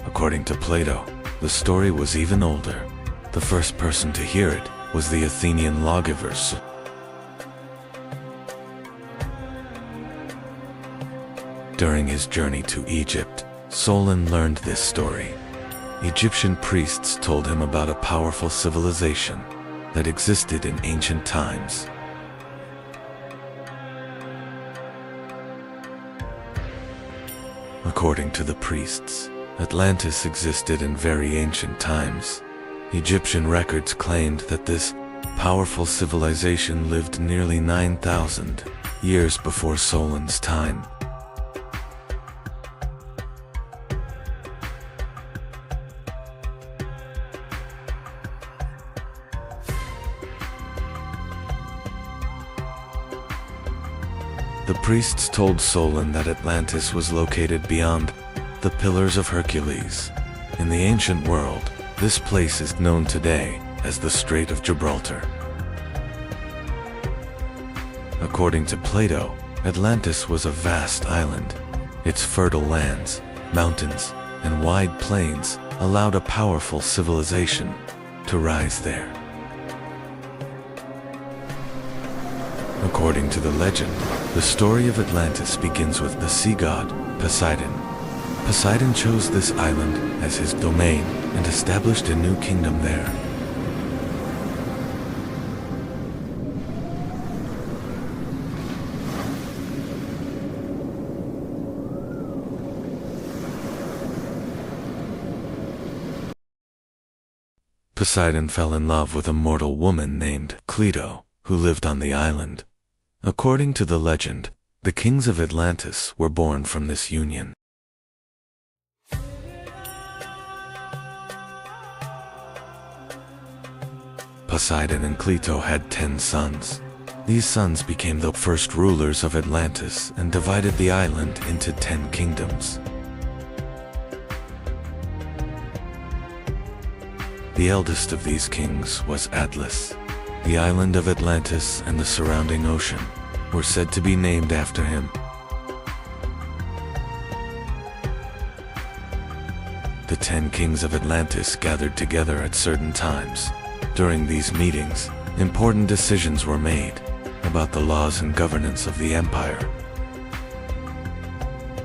According to Plato, the story was even older. The first person to hear it was the Athenian lawgiver. During his journey to Egypt, Solon learned this story. Egyptian priests told him about a powerful civilization that existed in ancient times. According to the priests, Atlantis existed in very ancient times. Egyptian records claimed that this powerful civilization lived nearly 9,000 years before Solon's time. The priests told Solon that Atlantis was located beyond the Pillars of Hercules, In the ancient world, this place is known today as the Strait of Gibraltar. According to Plato, Atlantis was a vast island. Its fertile lands, mountains, and wide plains allowed a powerful civilization to rise there. According to the legend, the story of Atlantis begins with the sea god, Poseidon. Poseidon chose this island as his domain and established a new kingdom there. Poseidon fell in love with a mortal woman named Cleito, who lived on the island. According to the legend, the kings of Atlantis were born from this union. Poseidon and Cleito had 10 sons. These sons became the first rulers of Atlantis and divided the island into 10 kingdoms. The eldest of these kings was Atlas. The island of Atlantis and the surrounding ocean were said to be named after him. The 10 kings of Atlantis gathered together at certain times. During these meetings, important decisions were made about the laws and governance of the empire.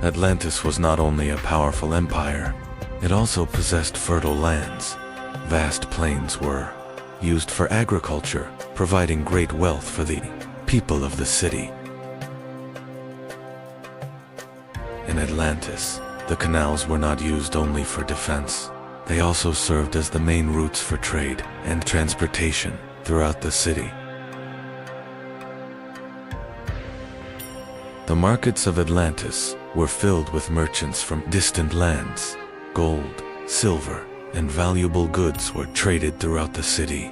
Atlantis was not only a powerful empire, it also possessed fertile lands. Vast plains were used for agriculture, providing great wealth for the people of the city. In Atlantis, the canals were not used only for defense. They also served as the main routes for trade and transportation throughout the city. The markets of Atlantis were filled with merchants from distant lands. Gold, silver, and valuable goods were traded throughout the city.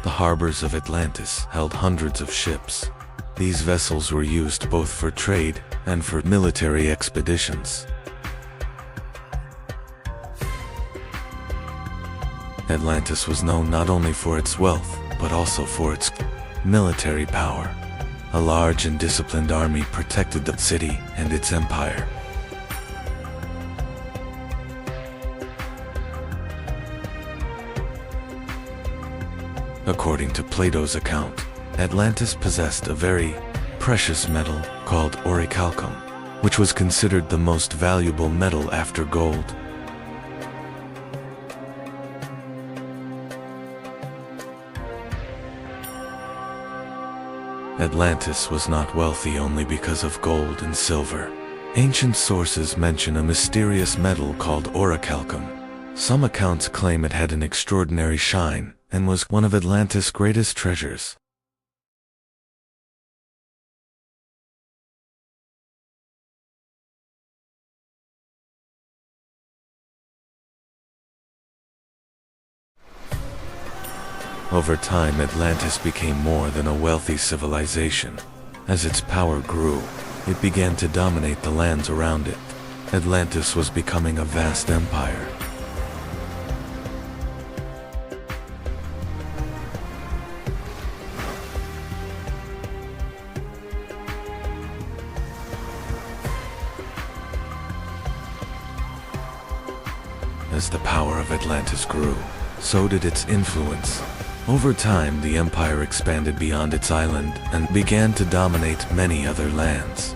The harbors of Atlantis held hundreds of ships. These vessels were used both for trade and for military expeditions. Atlantis was known not only for its wealth, but also for its military power. A large and disciplined army protected the city and its empire. According to Plato's account, Atlantis possessed a very precious metal called orichalcum, which was considered the most valuable metal after gold. Atlantis was not wealthy only because of gold and silver. Ancient sources mention a mysterious metal called orichalcum. Some accounts claim it had an extraordinary shine and was one of Atlantis' greatest treasures. Over time, Atlantis became more than a wealthy civilization. As its power grew, it began to dominate the lands around it. Atlantis was becoming a vast empire. As the power of Atlantis grew, so did its influence. Over time, the empire expanded beyond its island and began to dominate many other lands.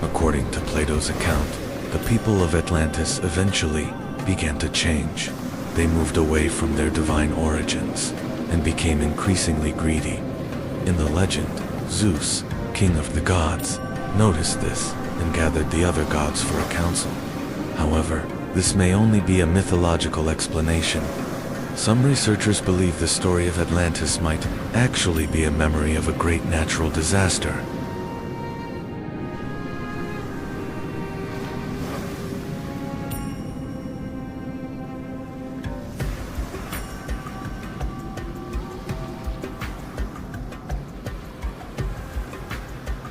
According to Plato's account, the people of Atlantis eventually began to change. They moved away from their divine origins and became increasingly greedy. In the legend, Zeus, king of the gods, noticed this and gathered the other gods for a council. However, this may only be a mythological explanation. Some researchers believe the story of Atlantis might actually be a memory of a great natural disaster.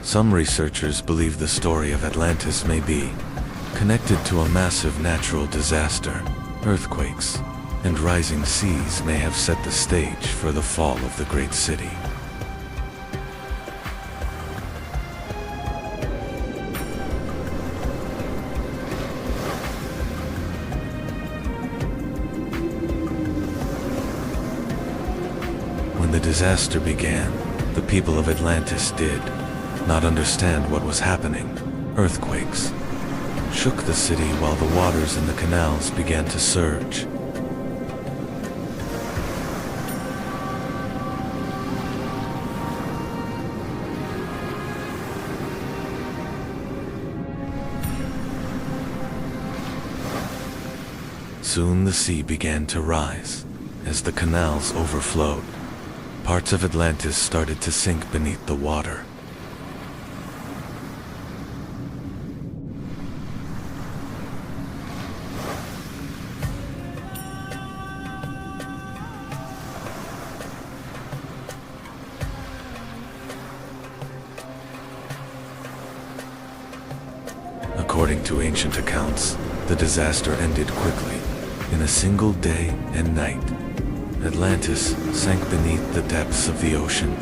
Some researchers believe the story of Atlantis may be connected to a massive natural disaster. Earthquakes and rising seas may have set the stage for the fall of the great city. When the disaster began, the people of Atlantis did not understand what was happening. Earthquakes shook the city while the waters in the canals began to surge. Soon the sea began to rise. As the canals overflowed, parts of Atlantis started to sink beneath the water. According to ancient accounts, the disaster ended quickly. In a single day and night, Atlantis sank beneath the depths of the ocean.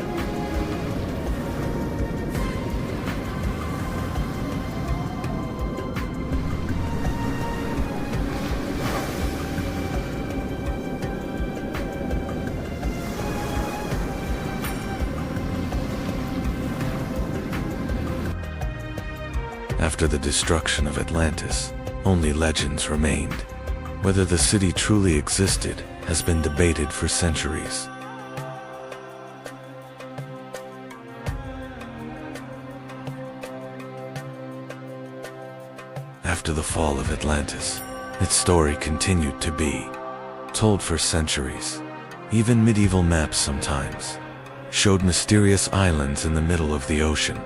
After the destruction of Atlantis, only legends remained. Whether the city truly existed has been debated for centuries. After the fall of Atlantis, its story continued to be told for centuries. Even medieval maps sometimes showed mysterious islands in the middle of the ocean.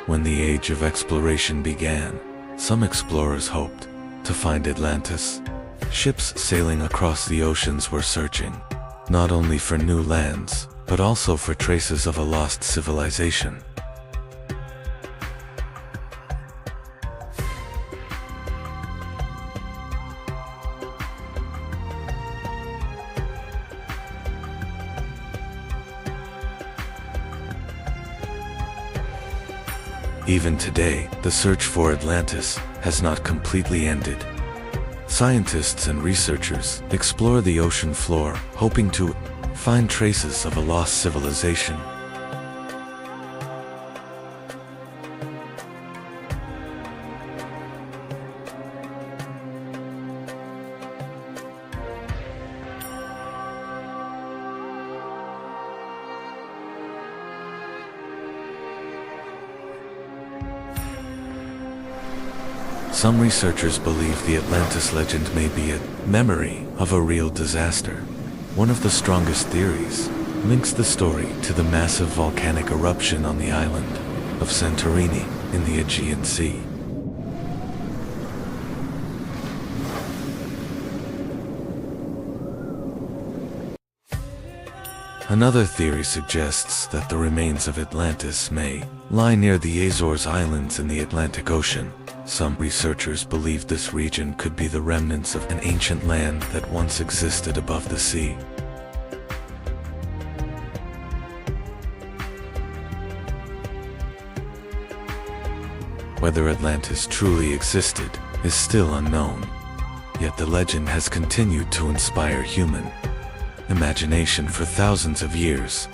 When the age of exploration began, some explorers hoped to find Atlantis. Ships sailing across the oceans were searching, not only for new lands, but also for traces of a lost civilization. Even today, the search for Atlantis has not completely ended. Scientists and researchers explore the ocean floor, hoping to find traces of a lost civilization. Some researchers believe the Atlantis legend may be a memory of a real disaster. One of the strongest theories links the story to the massive volcanic eruption on the island of Santorini in the Aegean Sea. Another theory suggests that the remains of Atlantis may lie near the Azores Islands in the Atlantic Ocean. Some researchers believe this region could be the remnants of an ancient land that once existed above the sea. Whether Atlantis truly existed is still unknown, yet the legend has continued to inspire human imagination for thousands of years.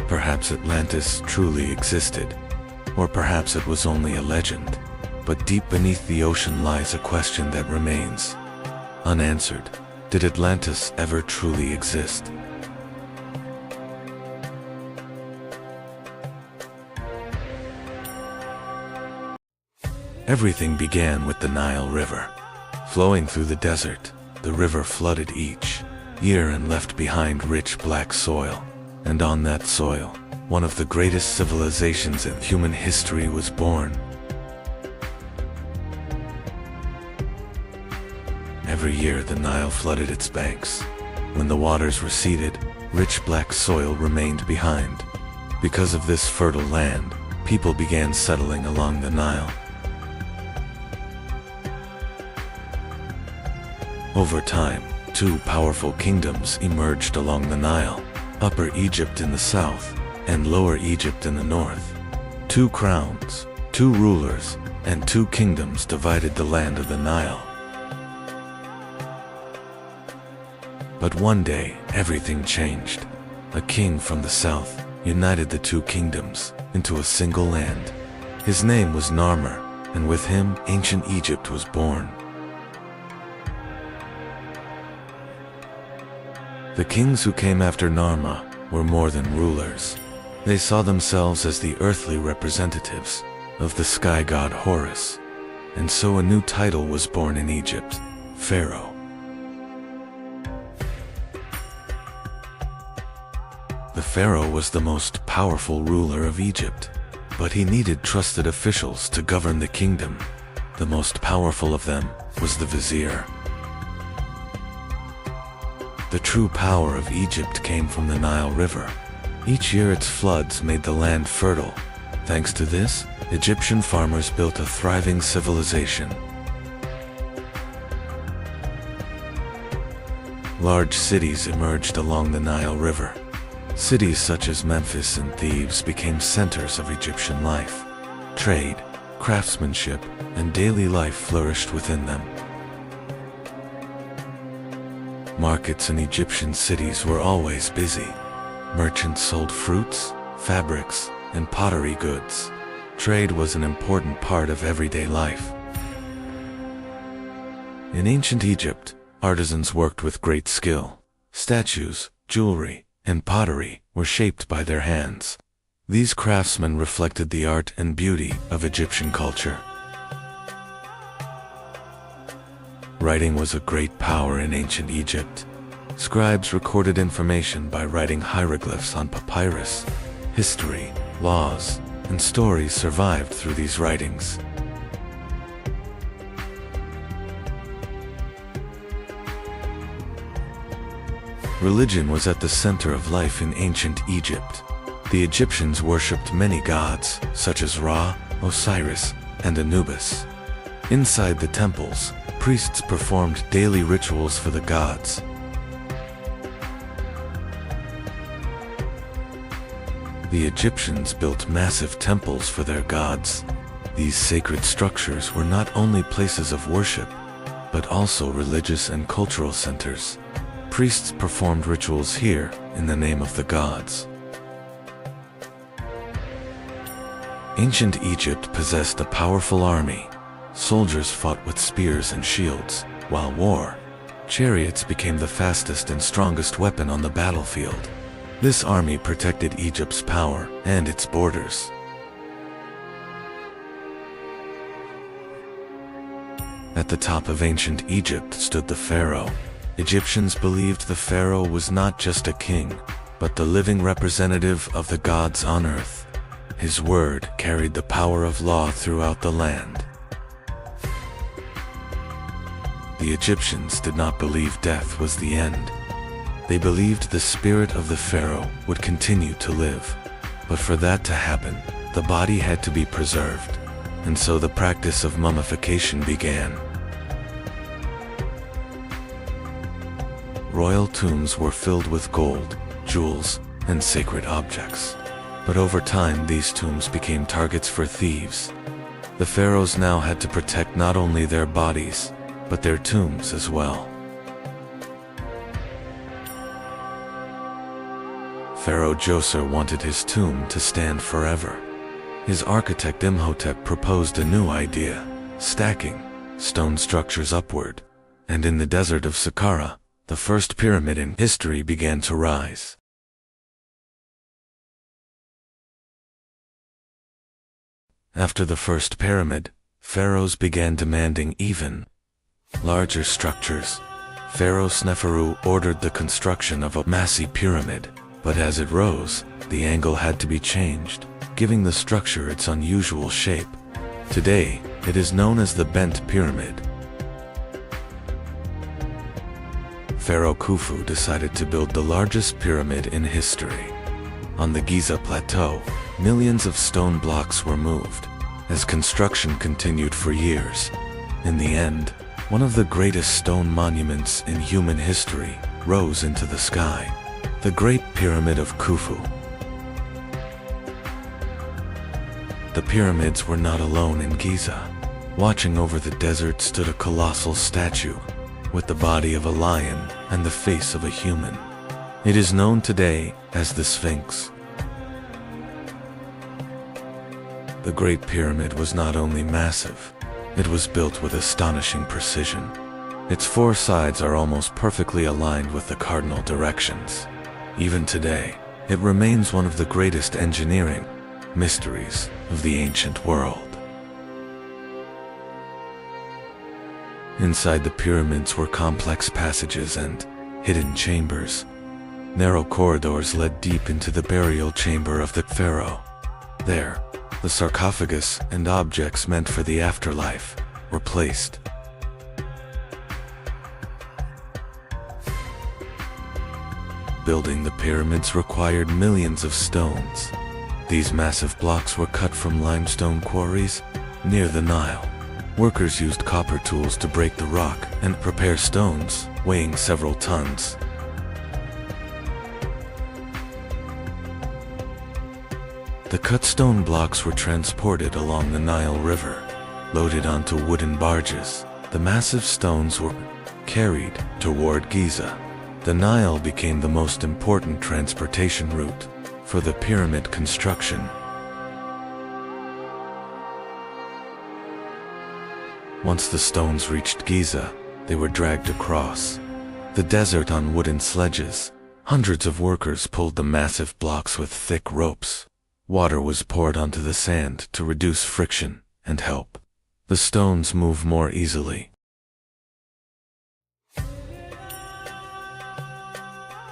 Perhaps Atlantis truly existed, or perhaps it was only a legend. But deep beneath the ocean lies a question that remains unanswered. Did Atlantis ever truly exist? Everything began with the Nile River. Flowing through the desert, the river flooded each year and left behind rich black soil. And on that soil, one of the greatest civilizations in human history was born. Every year the Nile flooded its banks. When the waters receded, rich black soil remained behind. Because of this fertile land, people began settling along the Nile. Over time, two powerful kingdoms emerged along the Nile, Upper Egypt in the south and Lower Egypt in the north. Two crowns, two rulers, and two kingdoms divided the land of the Nile. But one day, everything changed. A king from the south united the two kingdoms into a single land. His name was Narmer, and with him, ancient Egypt was born. The kings who came after Narmer were more than rulers. They saw themselves as the earthly representatives of the sky god Horus, and so a new title was born in Egypt, Pharaoh. The pharaoh was the most powerful ruler of Egypt, but he needed trusted officials to govern the kingdom. The most powerful of them was the vizier. The true power of Egypt came from the Nile River. Each year its floods made the land fertile. Thanks to this, Egyptian farmers built a thriving civilization. Large cities emerged along the Nile River. Cities such as Memphis and Thebes became centers of Egyptian life. Trade, craftsmanship, and daily life flourished within them. Markets in Egyptian cities were always busy. Merchants sold fruits, fabrics, and pottery goods. Trade was an important part of everyday life. In ancient Egypt, artisans worked with great skill. Statues, jewelry, and pottery were shaped by their hands. These craftsmen reflected the art and beauty of Egyptian culture. Writing was a great power in ancient Egypt. Scribes recorded information by writing hieroglyphs on papyrus. History, laws, and stories survived through these writings. Religion was at the center of life in ancient Egypt. The Egyptians worshipped many gods, such as Ra, Osiris, and Anubis. Inside the temples, priests performed daily rituals for the gods. The Egyptians built massive temples for their gods. These sacred structures were not only places of worship, but also religious and cultural centers. Priests performed rituals here in the name of the gods. Ancient Egypt possessed a powerful army. Soldiers fought with spears and shields, while chariots became the fastest and strongest weapon on the battlefield. This army protected Egypt's power and its borders. At the top of ancient Egypt stood the pharaoh. Egyptians believed the pharaoh was not just a king, but the living representative of the gods on earth. His word carried the power of law throughout the land. The Egyptians did not believe death was the end. They believed the spirit of the pharaoh would continue to live. But for that to happen, the body had to be preserved, and so the practice of mummification began. Royal tombs were filled with gold, jewels, and sacred objects. But over time, these tombs became targets for thieves. The pharaohs now had to protect not only their bodies, but their tombs as well. Pharaoh Djoser wanted his tomb to stand forever. His architect Imhotep proposed a new idea, stacking stone structures upward, and in the desert of Saqqara, the first pyramid in history began to rise. After the first pyramid, pharaohs began demanding even larger structures. Pharaoh Sneferu ordered the construction of a massive pyramid. But as it rose, the angle had to be changed, giving the structure its unusual shape. Today, it is known as the Bent Pyramid. Pharaoh Khufu decided to build the largest pyramid in history. On the Giza Plateau, millions of stone blocks were moved, as construction continued for years. In the end, one of the greatest stone monuments in human history rose into the sky, the Great Pyramid of Khufu. The pyramids were not alone in Giza. Watching over the desert stood a colossal statue, with the body of a lion and the face of a human. It is known today as the Sphinx. The Great Pyramid was not only massive, it was built with astonishing precision. Its four sides are almost perfectly aligned with the cardinal directions. Even today, it remains one of the greatest engineering mysteries of the ancient world. Inside the pyramids were complex passages and hidden chambers. Narrow corridors led deep into the burial chamber of the pharaoh. There, the sarcophagus and objects meant for the afterlife were placed. Building the pyramids required millions of stones. These massive blocks were cut from limestone quarries near the Nile. Workers used copper tools to break the rock and prepare stones, weighing several tons. The cut stone blocks were transported along the Nile River, loaded onto wooden barges. The massive stones were carried toward Giza. The Nile became the most important transportation route for the pyramid construction. Once the stones reached Giza, they were dragged across the desert on wooden sledges. Hundreds of workers pulled the massive blocks with thick ropes. Water was poured onto the sand to reduce friction and help the stones move more easily.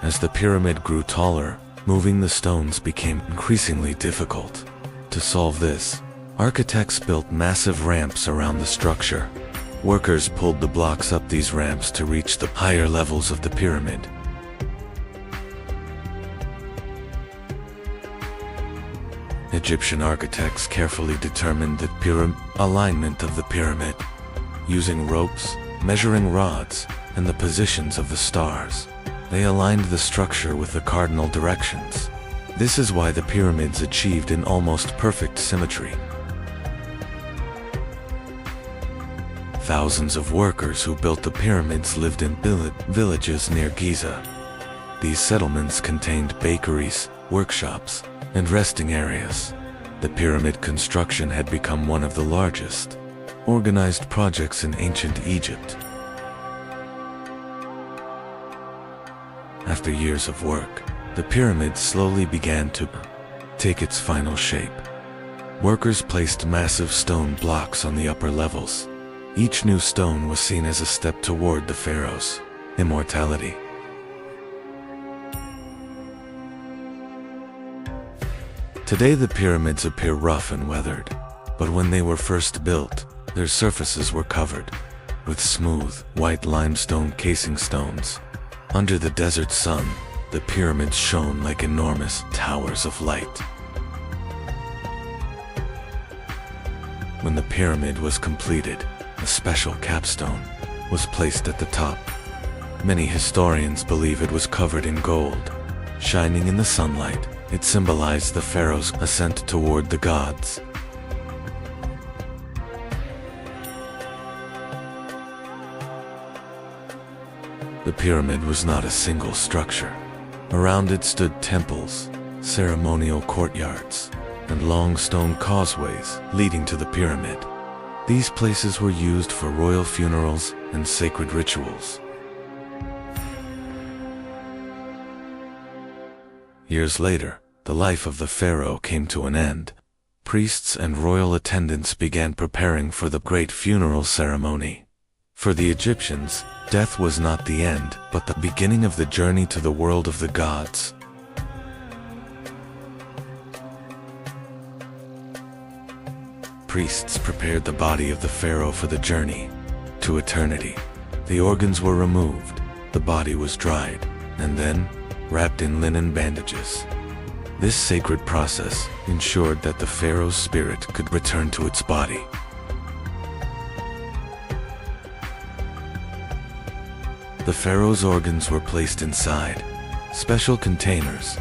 As the pyramid grew taller, moving the stones became increasingly difficult. To solve this, architects built massive ramps around the structure. Workers pulled the blocks up these ramps to reach the higher levels of the pyramid. Egyptian architects carefully determined the alignment of the pyramid, using ropes, measuring rods, and the positions of the stars. They aligned the structure with the cardinal directions. This is why the pyramids achieved an almost perfect symmetry. Thousands of workers who built the pyramids lived in villages near Giza. These settlements contained bakeries, workshops, and resting areas. The pyramid construction had become one of the largest organized projects in ancient Egypt. After years of work, the pyramid slowly began to take its final shape. Workers placed massive stone blocks on the upper levels. Each new stone was seen as a step toward the pharaoh's immortality. Today the pyramids appear rough and weathered, but when they were first built, their surfaces were covered with smooth, white limestone casing stones. Under the desert sun, the pyramids shone like enormous towers of light. When the pyramid was completed, a special capstone was placed at the top. Many historians believe it was covered in gold. Shining in the sunlight, it symbolized the pharaoh's ascent toward the gods. The pyramid was not a single structure. Around it stood temples, ceremonial courtyards, and long stone causeways leading to the pyramid. These places were used for royal funerals and sacred rituals. Years later, the life of the pharaoh came to an end. Priests and royal attendants began preparing for the great funeral ceremony. For the Egyptians, death was not the end, but the beginning of the journey to the world of the gods. priests prepared the body of the pharaoh for the journey to eternity. The organs were removed, the body was dried, and then wrapped in linen bandages. This sacred process ensured that the pharaoh's spirit could return to its body. The pharaoh's organs were placed inside special containers.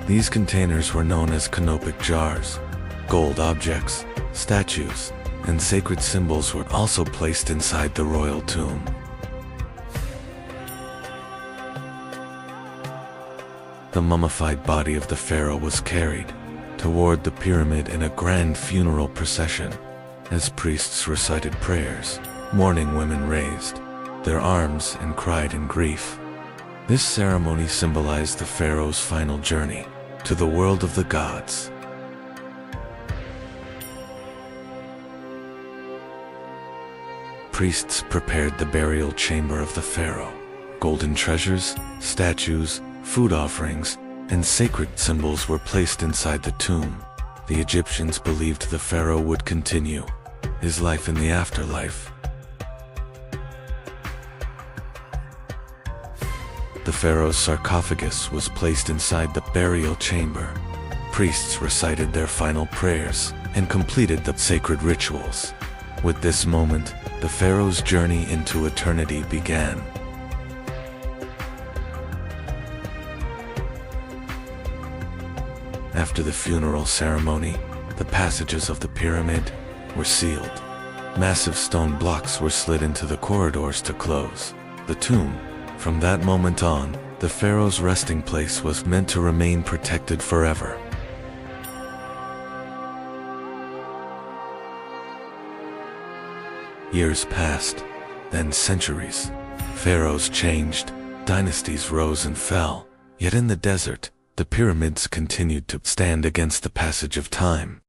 These containers were known as canopic jars. Gold objects, statues, and sacred symbols were also placed inside the royal tomb. The mummified body of the pharaoh was carried toward the pyramid in a grand funeral procession. As priests recited prayers, mourning women raised their arms and cried in grief. This ceremony symbolized the pharaoh's final journey to the world of the gods. Priests prepared the burial chamber of the pharaoh. Golden treasures, statues, food offerings, and sacred symbols were placed inside the tomb. The Egyptians believed the pharaoh would continue his life in the afterlife. The pharaoh's sarcophagus was placed inside the burial chamber. Priests recited their final prayers and completed the sacred rituals. With this moment, the pharaoh's journey into eternity began. After the funeral ceremony, the passages of the pyramid were sealed. Massive stone blocks were slid into the corridors to close the tomb. From that moment on, the pharaoh's resting place was meant to remain protected forever. Years passed, then centuries. Pharaohs changed, dynasties rose and fell, yet in the desert, the pyramids continued to stand against the passage of time.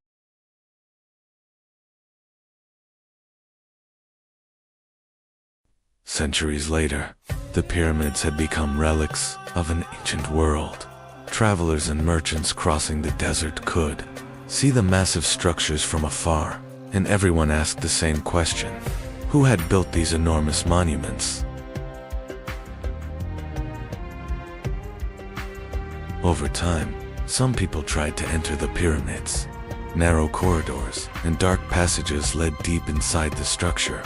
Centuries later, the pyramids had become relics of an ancient world. Travelers and merchants crossing the desert could see the massive structures from afar, and everyone asked the same question: who had built these enormous monuments? Over time, some people tried to enter the pyramids. Narrow corridors and dark passages led deep inside the structure,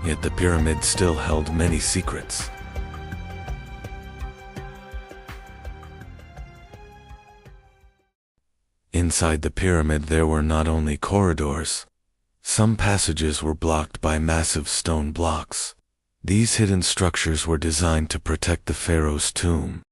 yet the pyramid still held many secrets. Inside the pyramid there were not only corridors. Some passages were blocked by massive stone blocks. These hidden structures were designed to protect the pharaoh's tomb.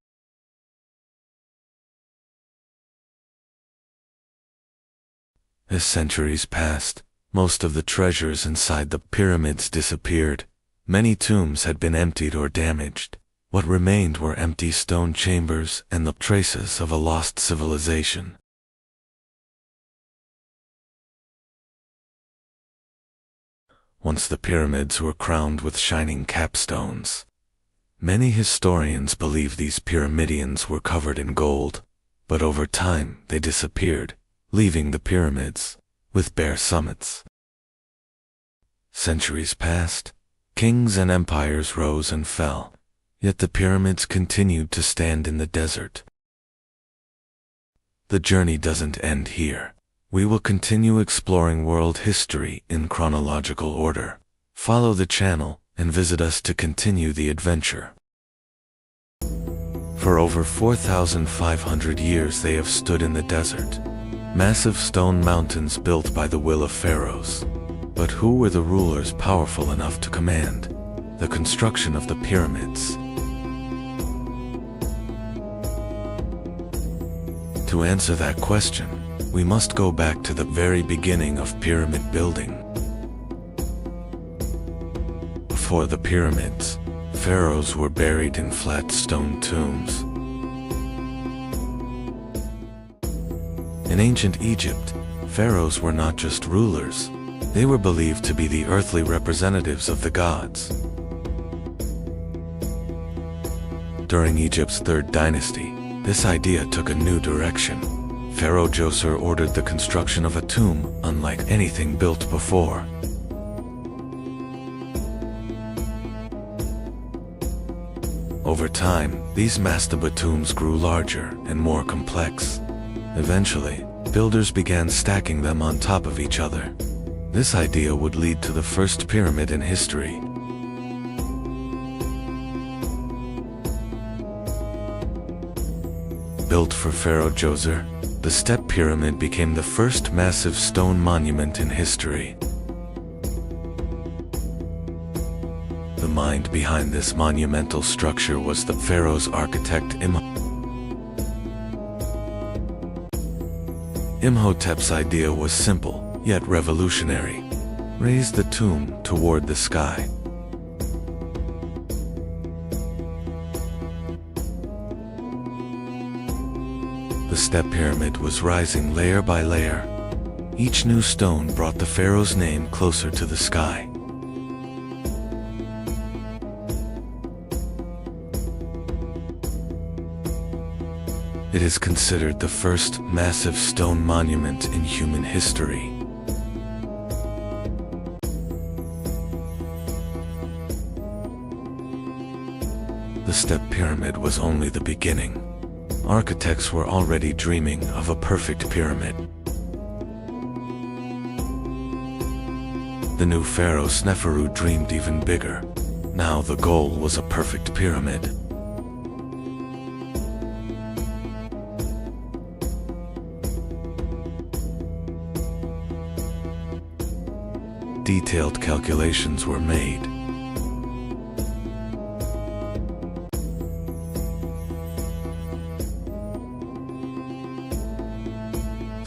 As centuries passed, most of the treasures inside the pyramids disappeared. Many tombs had been emptied or damaged. What remained were empty stone chambers and the traces of a lost civilization. Once the pyramids were crowned with shining capstones. Many historians believe these pyramidions were covered in gold, but over time they disappeared, leaving the pyramids with bare summits. Centuries passed, kings and empires rose and fell, yet the pyramids continued to stand in the desert. The journey doesn't end here. We will continue exploring world history in chronological order. Follow the channel and visit us to continue the adventure. For over 4,500 years they have stood in the desert. Massive stone mountains built by the will of pharaohs. But who were the rulers powerful enough to command the construction of the pyramids? To answer that question, we must go back to the very beginning of pyramid building. Before the pyramids, pharaohs were buried in flat stone tombs. In ancient Egypt, pharaohs were not just rulers, they were believed to be the earthly representatives of the gods. During Egypt's third dynasty, this idea took a new direction. Pharaoh Djoser ordered the construction of a tomb unlike anything built before. Over time, these mastaba tombs grew larger and more complex. Eventually, builders began stacking them on top of each other. This idea would lead to the first pyramid in history. Built for Pharaoh Djoser, the Step Pyramid became the first massive stone monument in history. The mind behind this monumental structure was the pharaoh's architect Imhotep's idea was simple, yet revolutionary. Raise the tomb toward the sky. The Step Pyramid was rising layer by layer. Each new stone brought the pharaoh's name closer to the sky. It is considered the first massive stone monument in human history. The Step Pyramid was only the beginning. Architects were already dreaming of a perfect pyramid. The new pharaoh Sneferu dreamed even bigger. Now the goal was a perfect pyramid. Detailed calculations were made.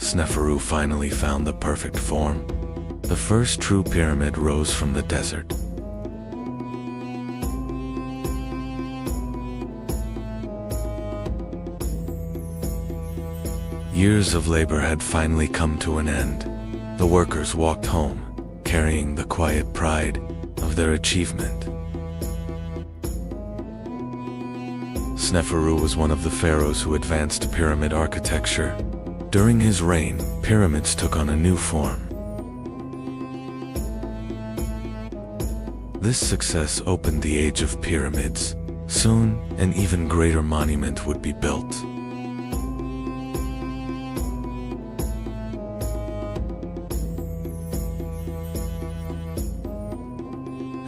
Sneferu finally found the perfect form. The first true pyramid rose from the desert. Years of labor had finally come to an end. The workers walked home, carrying the quiet pride of their achievement. Sneferu was one of the pharaohs who advanced pyramid architecture. During his reign, pyramids took on a new form. This success opened the age of pyramids. Soon, an even greater monument would be built.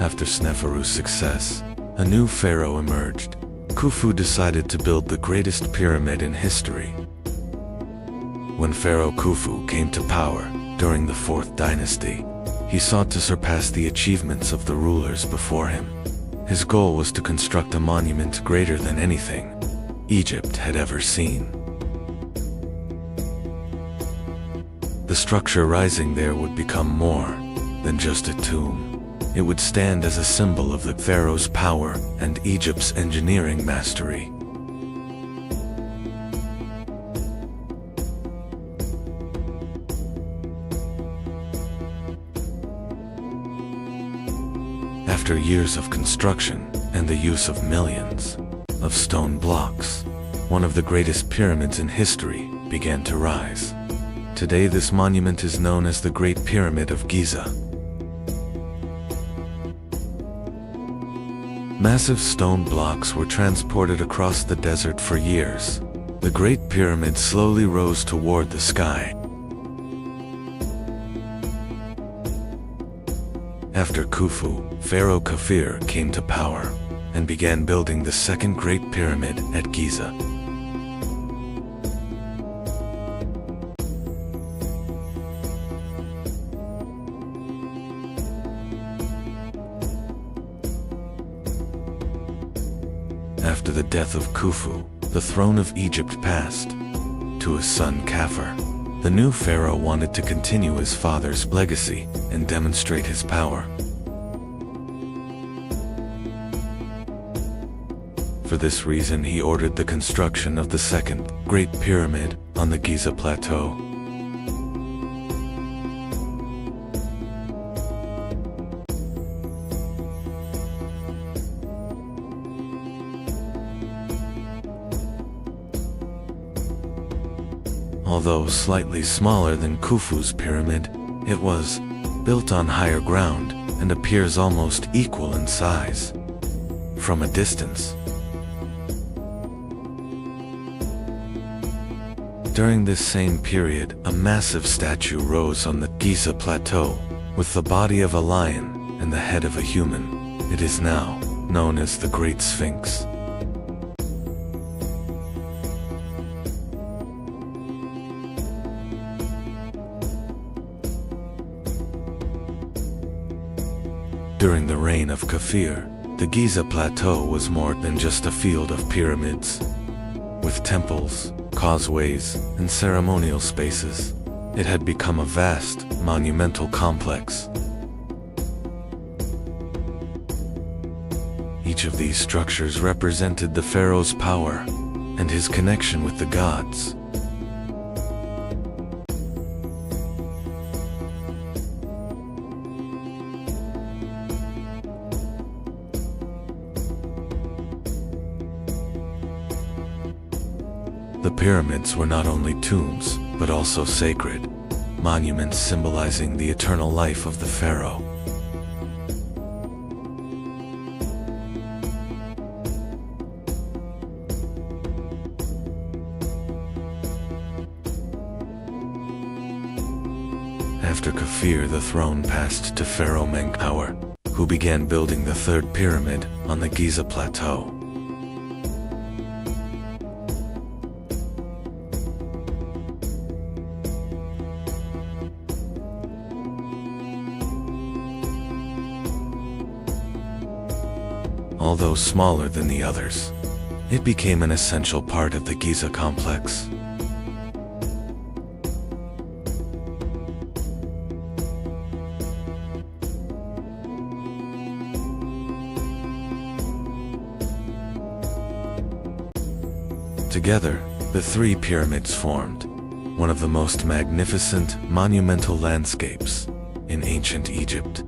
After Sneferu's success, a new pharaoh emerged. Khufu decided to build the greatest pyramid in history. When Pharaoh Khufu came to power during the 4th dynasty, he sought to surpass the achievements of the rulers before him. His goal was to construct a monument greater than anything Egypt had ever seen. The structure rising there would become more than just a tomb. It would stand as a symbol of the pharaoh's power and Egypt's engineering mastery. After years of construction and the use of millions of stone blocks, one of the greatest pyramids in history began to rise. Today, this monument is known as the Great Pyramid of Giza. Massive stone blocks were transported across the desert for years. The Great Pyramid slowly rose toward the sky. After Khufu, Pharaoh Khafre came to power and began building the second Great Pyramid at Giza. After the death of Khufu, the throne of Egypt passed to his son Khafre. The new pharaoh wanted to continue his father's legacy and demonstrate his power. For this reason, he ordered the construction of the second Great Pyramid on the Giza Plateau. Although slightly smaller than Khufu's pyramid, it was built on higher ground and appears almost equal in size from a distance. During this same period, a massive statue rose on the Giza Plateau, with the body of a lion and the head of a human. It is now known as the Great Sphinx. During the reign of Kafir, the Giza Plateau was more than just a field of pyramids. With temples, causeways, and ceremonial spaces, it had become a vast, monumental complex. Each of these structures represented the pharaoh's power and his connection with the gods. The pyramids were not only tombs, but also sacred monuments symbolizing the eternal life of the pharaoh. After Kafir, the throne passed to Pharaoh Menkaure, who began building the third pyramid on the Giza Plateau. Although smaller than the others, it became an essential part of the Giza complex. Together, the three pyramids formed one of the most magnificent, monumental landscapes in ancient Egypt.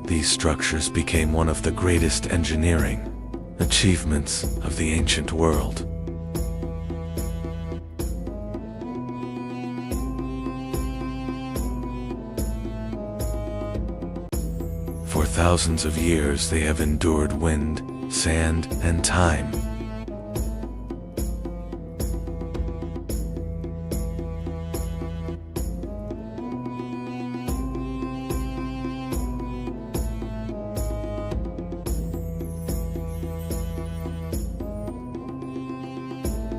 These structures became one of the greatest engineering achievements of the ancient world. For thousands of years they have endured wind, sand, and time.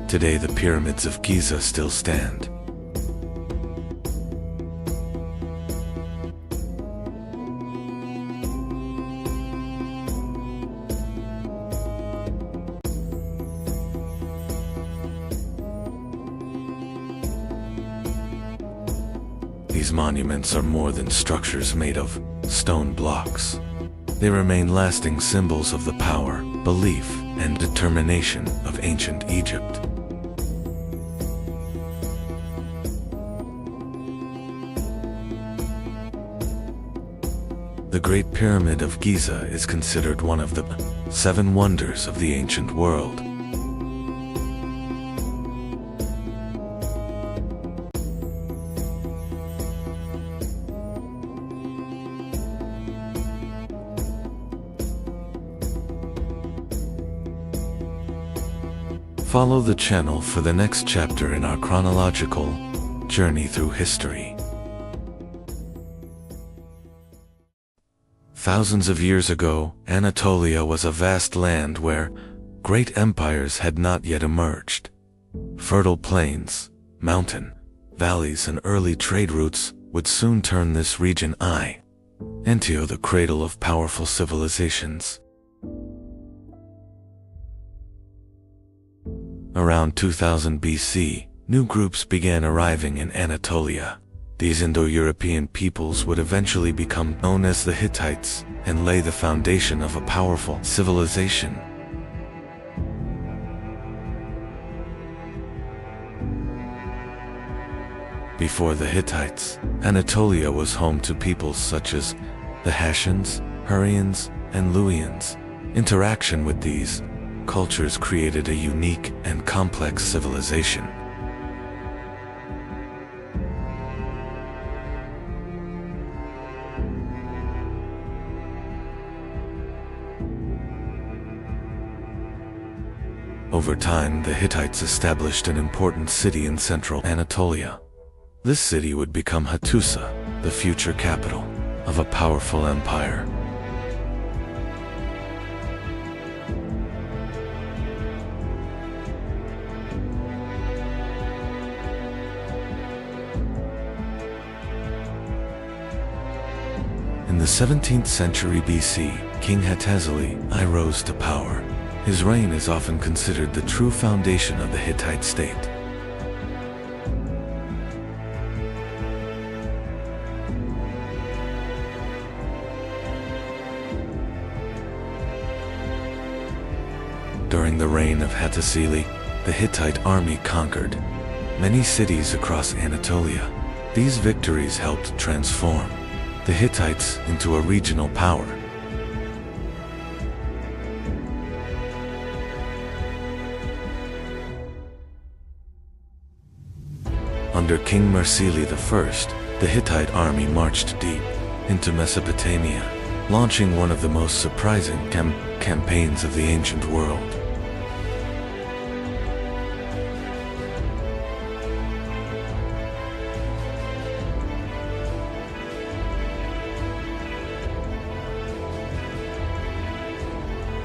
Today the pyramids of Giza still stand. These monuments are more than structures made of stone blocks. They remain lasting symbols of the power, belief, and determination of ancient Egypt. The Great Pyramid of Giza is considered one of the 7 wonders of the ancient world. Follow the channel for the next chapter in our chronological journey through history. Thousands of years ago, Anatolia was a vast land where great empires had not yet emerged. Fertile plains, mountain, valleys, and early trade routes would soon turn this region into the cradle of powerful civilizations. Around 2000 BC, new groups began arriving in Anatolia. These Indo-European peoples would eventually become known as the Hittites and lay the foundation of a powerful civilization. Before the Hittites, Anatolia was home to peoples such as the Hessians, Hurrians, and Luwians. Interaction with these cultures created a unique and complex civilization. Over time, the Hittites established an important city in central Anatolia. This city would become Hattusa, the future capital of a powerful empire. In the 17th century BC, King Hattusili I rose to power. His reign is often considered the true foundation of the Hittite state. During the reign of Hattusili, the Hittite army conquered many cities across Anatolia. These victories helped transform the Hittites into a regional power. Under King Mursili I, the Hittite army marched deep into Mesopotamia, launching one of the most surprising campaigns of the ancient world.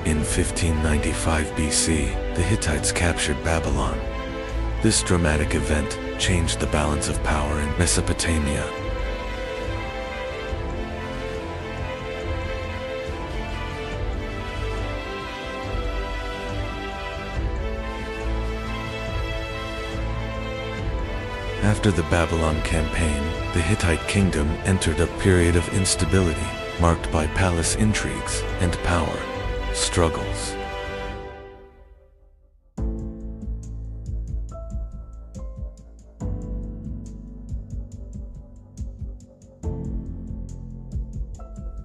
In 1595 BC, the Hittites captured Babylon. This dramatic event changed the balance of power in Mesopotamia. After the Babylon campaign, the Hittite kingdom entered a period of instability, marked by palace intrigues and power struggles.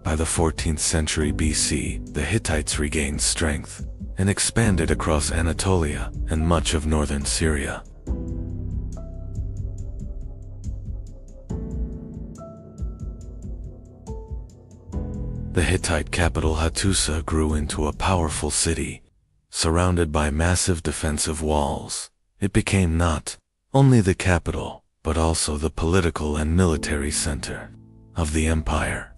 By the 14th century BC, the Hittites regained strength and expanded across Anatolia and much of northern Syria. The Hittite capital Hattusa grew into a powerful city, surrounded by massive defensive walls. It became not only the capital, but also the political and military center of the empire.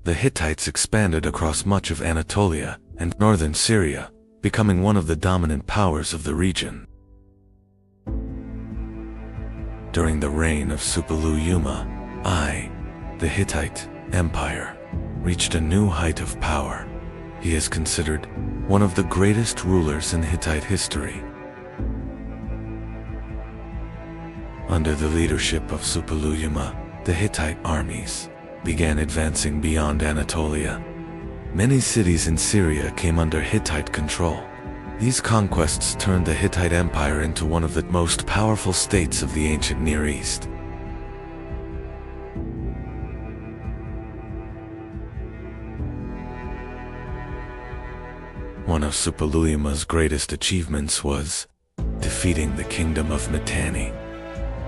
The Hittites expanded across much of Anatolia and northern Syria, becoming one of the dominant powers of the region. During the reign of Suppiluliuma I, the Hittite Empire reached a new height of power. He is considered one of the greatest rulers in Hittite history. Under the leadership of Suppiluliuma, the Hittite armies began advancing beyond Anatolia. Many cities in Syria came under Hittite control. These conquests turned the Hittite Empire into one of the most powerful states of the ancient Near East. One of Suppiluliuma's greatest achievements was defeating the kingdom of Mitanni.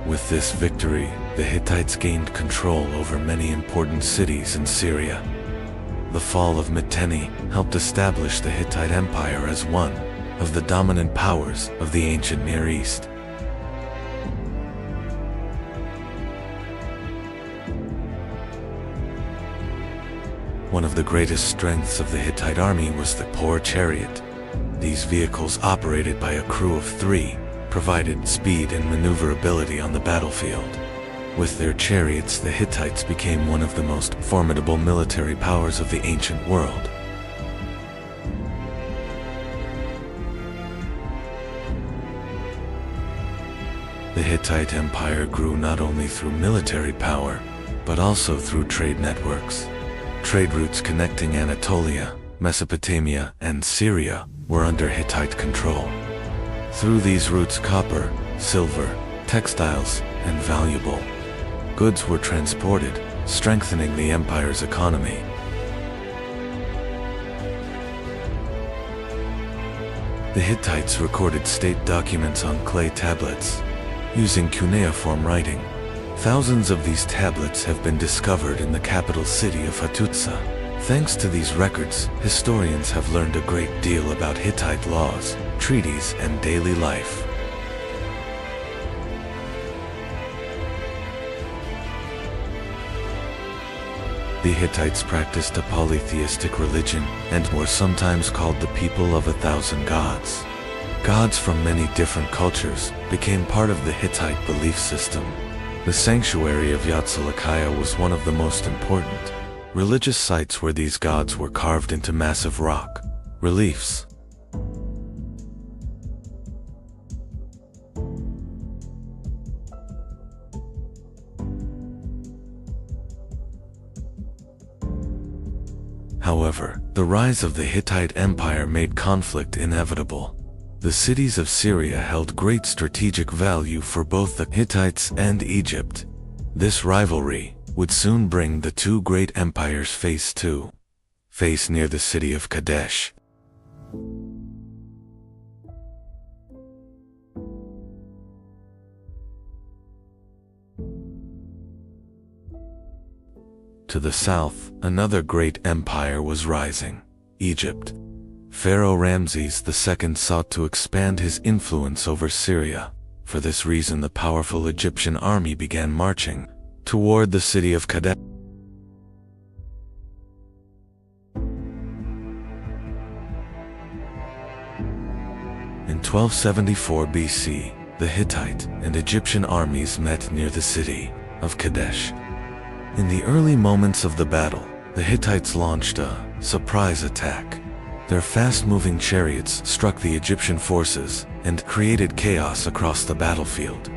With this victory, the Hittites gained control over many important cities in Syria. The fall of Mitanni helped establish the Hittite Empire as one of the dominant powers of the ancient Near East. One of the greatest strengths of the Hittite army was the poor chariot. These vehicles, operated by a crew of 3, provided speed and maneuverability on the battlefield. With their chariots, the Hittites became one of the most formidable military powers of the ancient world. The The Hittite Empire grew not only through military power, but also through trade networks. Trade routes connecting Anatolia, Mesopotamia, and Syria were under Hittite control. Through these routes, copper, silver, textiles, and valuable goods were transported, strengthening the empire's economy. The Hittites recorded state documents on clay tablets, using cuneiform writing. Thousands of these tablets have been discovered in the capital city of Hattusa. Thanks to these records, historians have learned a great deal about Hittite laws, treaties, and daily life. The Hittites practiced a polytheistic religion and were sometimes called the people of 1,000 gods. Gods from many different cultures became part of the Hittite belief system. The sanctuary of Yatzilakaya was one of the most important religious sites where these gods were carved into massive rock reliefs. However, the rise of the Hittite Empire made conflict inevitable. The cities of Syria held great strategic value for both the Hittites and Egypt. This rivalry would soon bring the two great empires face to face near the city of Kadesh. To the south, another great empire was rising, Egypt. Pharaoh Ramses II sought to expand his influence over Syria. For this reason, the powerful Egyptian army began marching toward the city of Kadesh. In 1274 BC, the Hittite and Egyptian armies met near the city of Kadesh. In the early moments of the battle, the Hittites launched a surprise attack. Their fast-moving chariots struck the Egyptian forces and created chaos across the battlefield.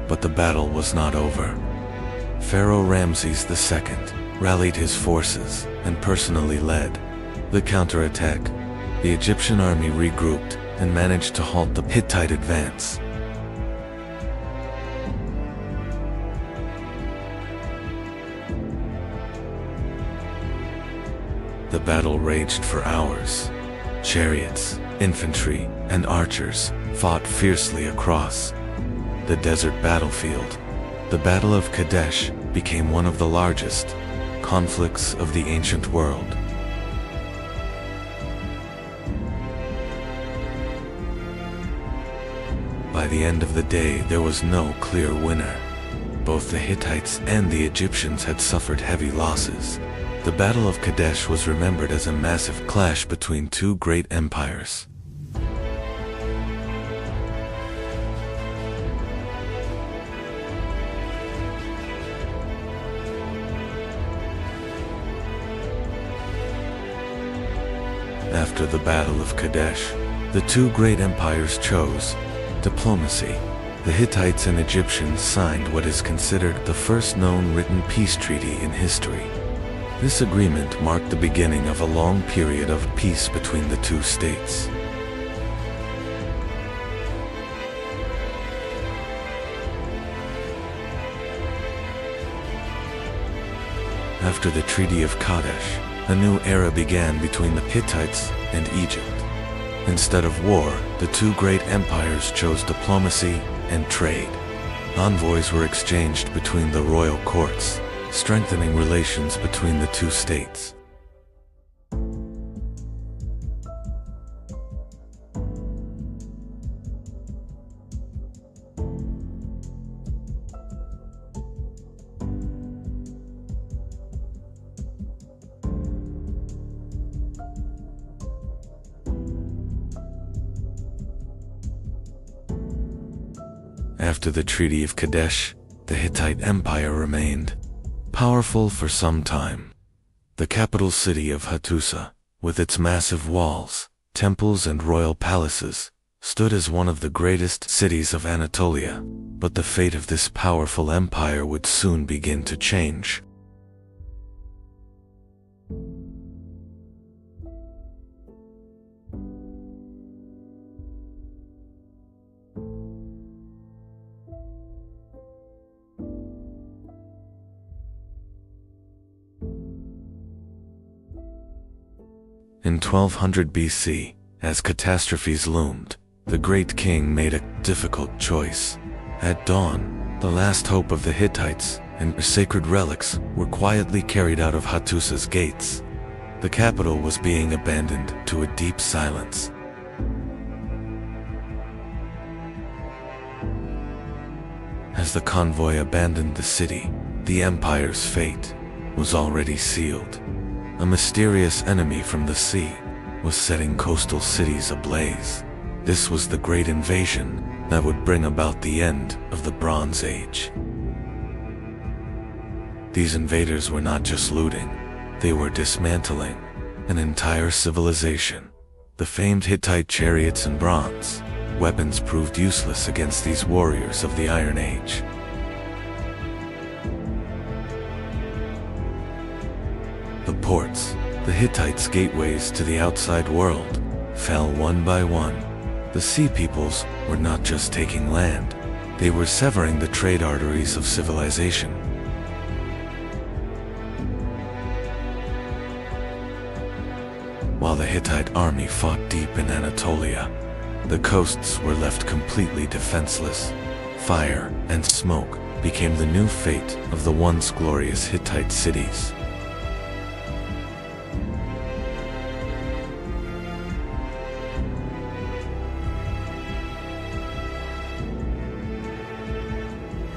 But the battle was not over. Pharaoh Ramses II rallied his forces and personally led the counterattack. The Egyptian army regrouped and managed to halt the Hittite advance. The battle raged for hours. Chariots, infantry, and archers fought fiercely across the desert battlefield. The Battle of Kadesh became one of the largest conflicts of the ancient world. By the end of the day, there was no clear winner. Both the Hittites and the Egyptians had suffered heavy losses. The Battle of Kadesh was remembered as a massive clash between two great empires. After the Battle of Kadesh, the two great empires chose diplomacy. The Hittites and Egyptians signed what is considered the first known written peace treaty in history. This agreement marked the beginning of a long period of peace between the two states. After the Treaty of Kadesh, a new era began between the Hittites and Egypt. Instead of war, the two great empires chose diplomacy and trade. Envoys were exchanged between the royal courts, strengthening relations between the two states. After the Treaty of Kadesh, the Hittite Empire remained powerful for some time. The capital city of Hattusa, with its massive walls, temples and royal palaces, stood as one of the greatest cities of Anatolia, but the fate of this powerful empire would soon begin to change. In 1200 BC, as catastrophes loomed, the great king made a difficult choice. At dawn, the last hope of the Hittites and their sacred relics were quietly carried out of Hattusa's gates. The capital was being abandoned to a deep silence. As the convoy abandoned the city, the empire's fate was already sealed. A mysterious enemy from the sea was setting coastal cities ablaze. This was the Great Invasion that would bring about the end of the Bronze Age. These invaders were not just looting, they were dismantling an entire civilization. The famed Hittite chariots and bronze weapons proved useless against these warriors of the Iron Age. The ports, the Hittites' gateways to the outside world, fell one by one. The sea peoples were not just taking land, they were severing the trade arteries of civilization. While the Hittite army fought deep in Anatolia, the coasts were left completely defenseless. Fire and smoke became the new fate of the once glorious Hittite cities.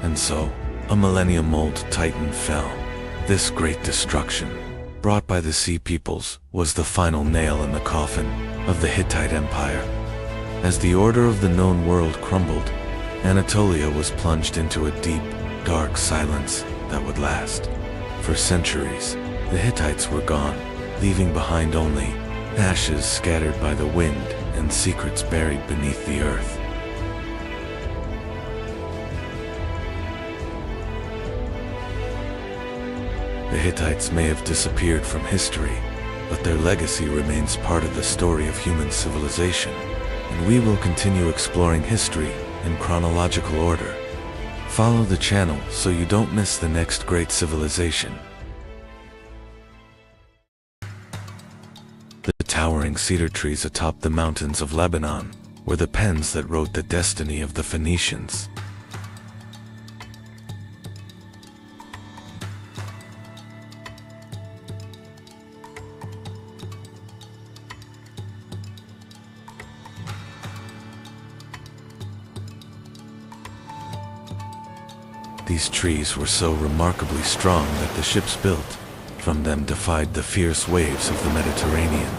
And so, a millennium-old titan fell. This great destruction, brought by the sea peoples, was the final nail in the coffin of the Hittite Empire. As the order of the known world crumbled, Anatolia was plunged into a deep, dark silence that would last. For centuries, the Hittites were gone, leaving behind only ashes scattered by the wind and secrets buried beneath the earth. The Hittites may have disappeared from history, but their legacy remains part of the story of human civilization, and we will continue exploring history in chronological order. Follow the channel so you don't miss the next great civilization. The towering cedar trees atop the mountains of Lebanon were the pens that wrote the destiny of the Phoenicians. These trees were so remarkably strong that the ships built from them defied the fierce waves of the Mediterranean.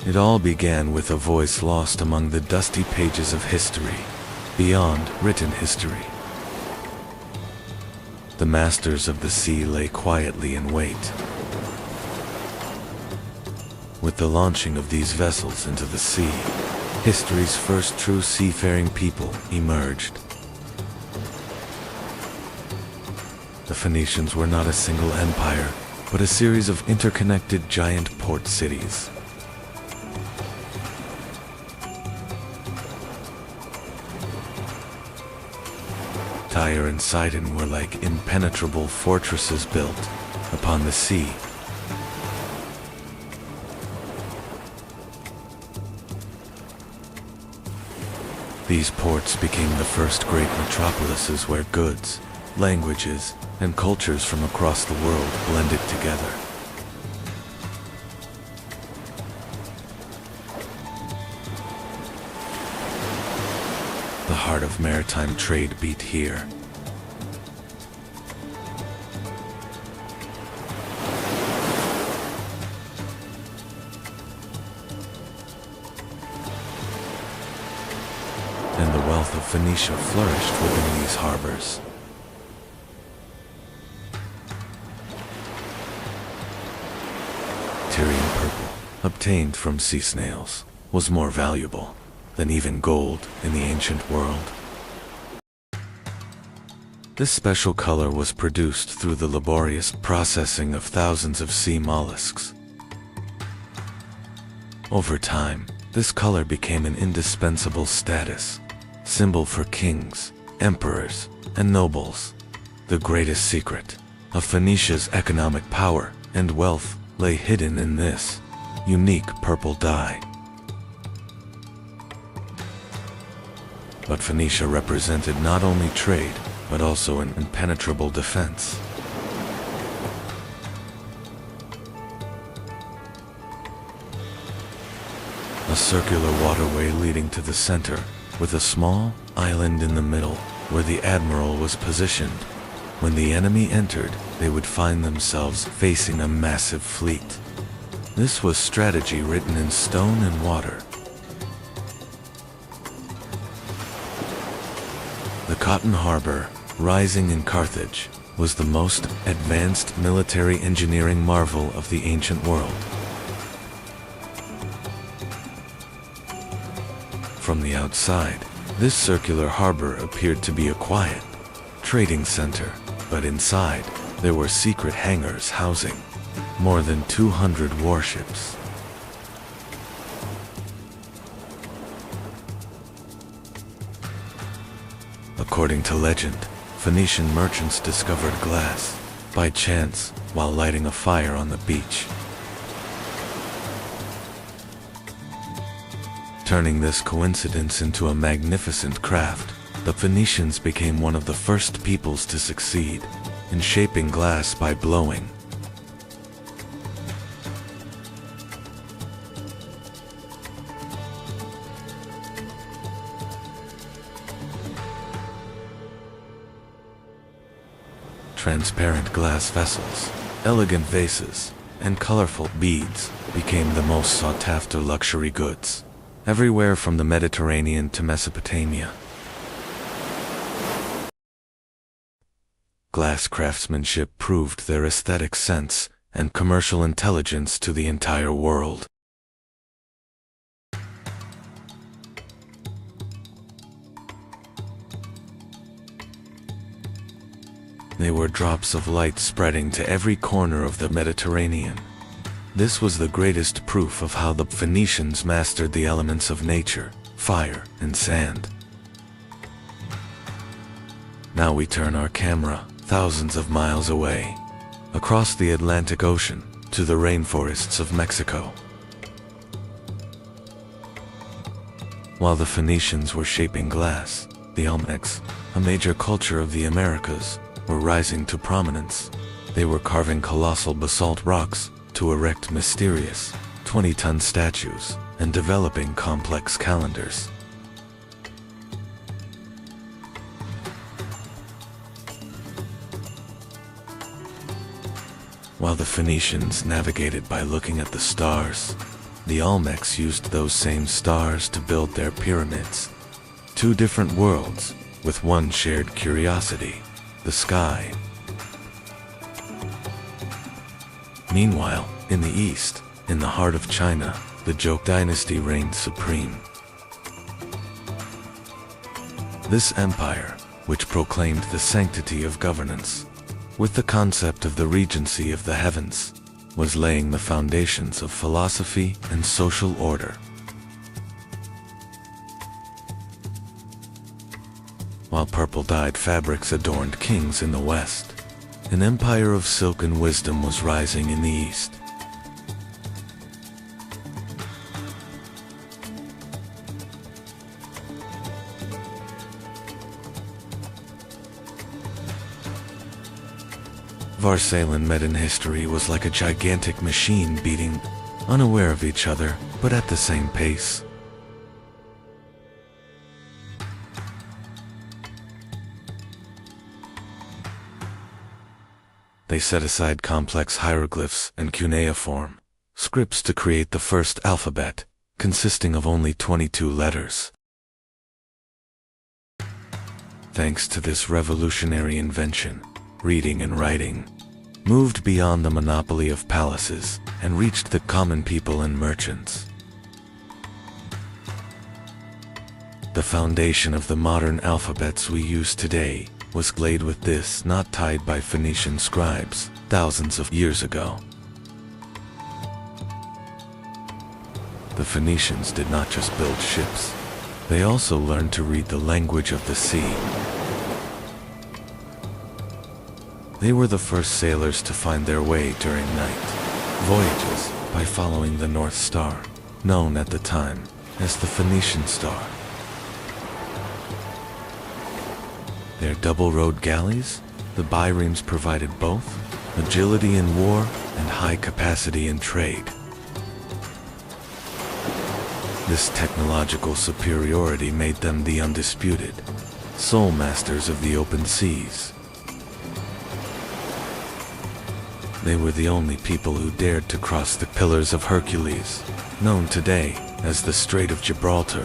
It all began with a voice lost among the dusty pages of history, beyond written history. The masters of the sea lay quietly in wait. With the launching of these vessels into the sea, history's first true seafaring people emerged. The Phoenicians were not a single empire, but a series of interconnected giant port cities. Tyre and Sidon were like impenetrable fortresses built upon the sea. These ports became the first great metropolises where goods, languages, and cultures from across the world blended together. The heart of maritime trade beat here. and the wealth of Phoenicia flourished within these harbors. Tyrian purple, obtained from sea snails, was more valuable than even gold in the ancient world. This special color was produced through the laborious processing of thousands of sea mollusks. Over time, this color became an indispensable status symbol for kings, emperors, and nobles. The greatest secret of Phoenicia's economic power and wealth lay hidden in this unique purple dye. But Phoenicia represented not only trade, but also an impenetrable defense. A circular waterway leading to the center, with a small island in the middle where the admiral was positioned. When the enemy entered, they would find themselves facing a massive fleet. This was strategy written in stone and water. The Cotton Harbor, rising in Carthage, was the most advanced military engineering marvel of the ancient world. From the outside, this circular harbor appeared to be a quiet trading center, but inside, there were secret hangars housing more than 200 warships. According to legend, Phoenician merchants discovered glass by chance while lighting a fire on the beach. Turning this coincidence into a magnificent craft, the Phoenicians became one of the first peoples to succeed in shaping glass by blowing. Transparent glass vessels, elegant vases, and colorful beads became the most sought-after luxury goods, everywhere from the Mediterranean to Mesopotamia. Glass craftsmanship proved their aesthetic sense and commercial intelligence to the entire world. They were drops of light spreading to every corner of the Mediterranean. This was the greatest proof of how the Phoenicians mastered the elements of nature, fire, and sand. Now we turn our camera thousands of miles away, across the Atlantic Ocean, to the rainforests of Mexico. While the Phoenicians were shaping glass, the Olmecs, a major culture of the Americas, were rising to prominence. They were carving colossal basalt rocks to erect mysterious 20-ton statues and developing complex calendars. While the Phoenicians navigated by looking at the stars, the Olmecs used those same stars to build their pyramids. Two different worlds with one shared curiosity: the sky. Meanwhile, in the east, in the heart of China, the Zhou dynasty reigned supreme. This empire, which proclaimed the sanctity of governance, with the concept of the regency of the heavens, was laying the foundations of philosophy and social order. While purple-dyed fabrics adorned kings in the west, an empire of silk and wisdom was rising in the east. Varsalan Medan history was like a gigantic machine beating, unaware of each other, but at the same pace. They set aside complex hieroglyphs and cuneiform scripts to create the first alphabet, consisting of only 22 letters. Thanks to this revolutionary invention, reading and writing moved beyond the monopoly of palaces and reached the common people and merchants. The foundation of the modern alphabets we use today was laid with this knot tied by Phoenician scribes thousands of years ago. The Phoenicians did not just build ships, they also learned to read the language of the sea. They were the first sailors to find their way during night voyages by following the North Star, known at the time as the Phoenician Star. Their double-rowed galleys, the biremes, provided both agility in war and high capacity in trade. This technological superiority made them the undisputed sole masters of the open seas. They were the only people who dared to cross the Pillars of Hercules, known today as the Strait of Gibraltar,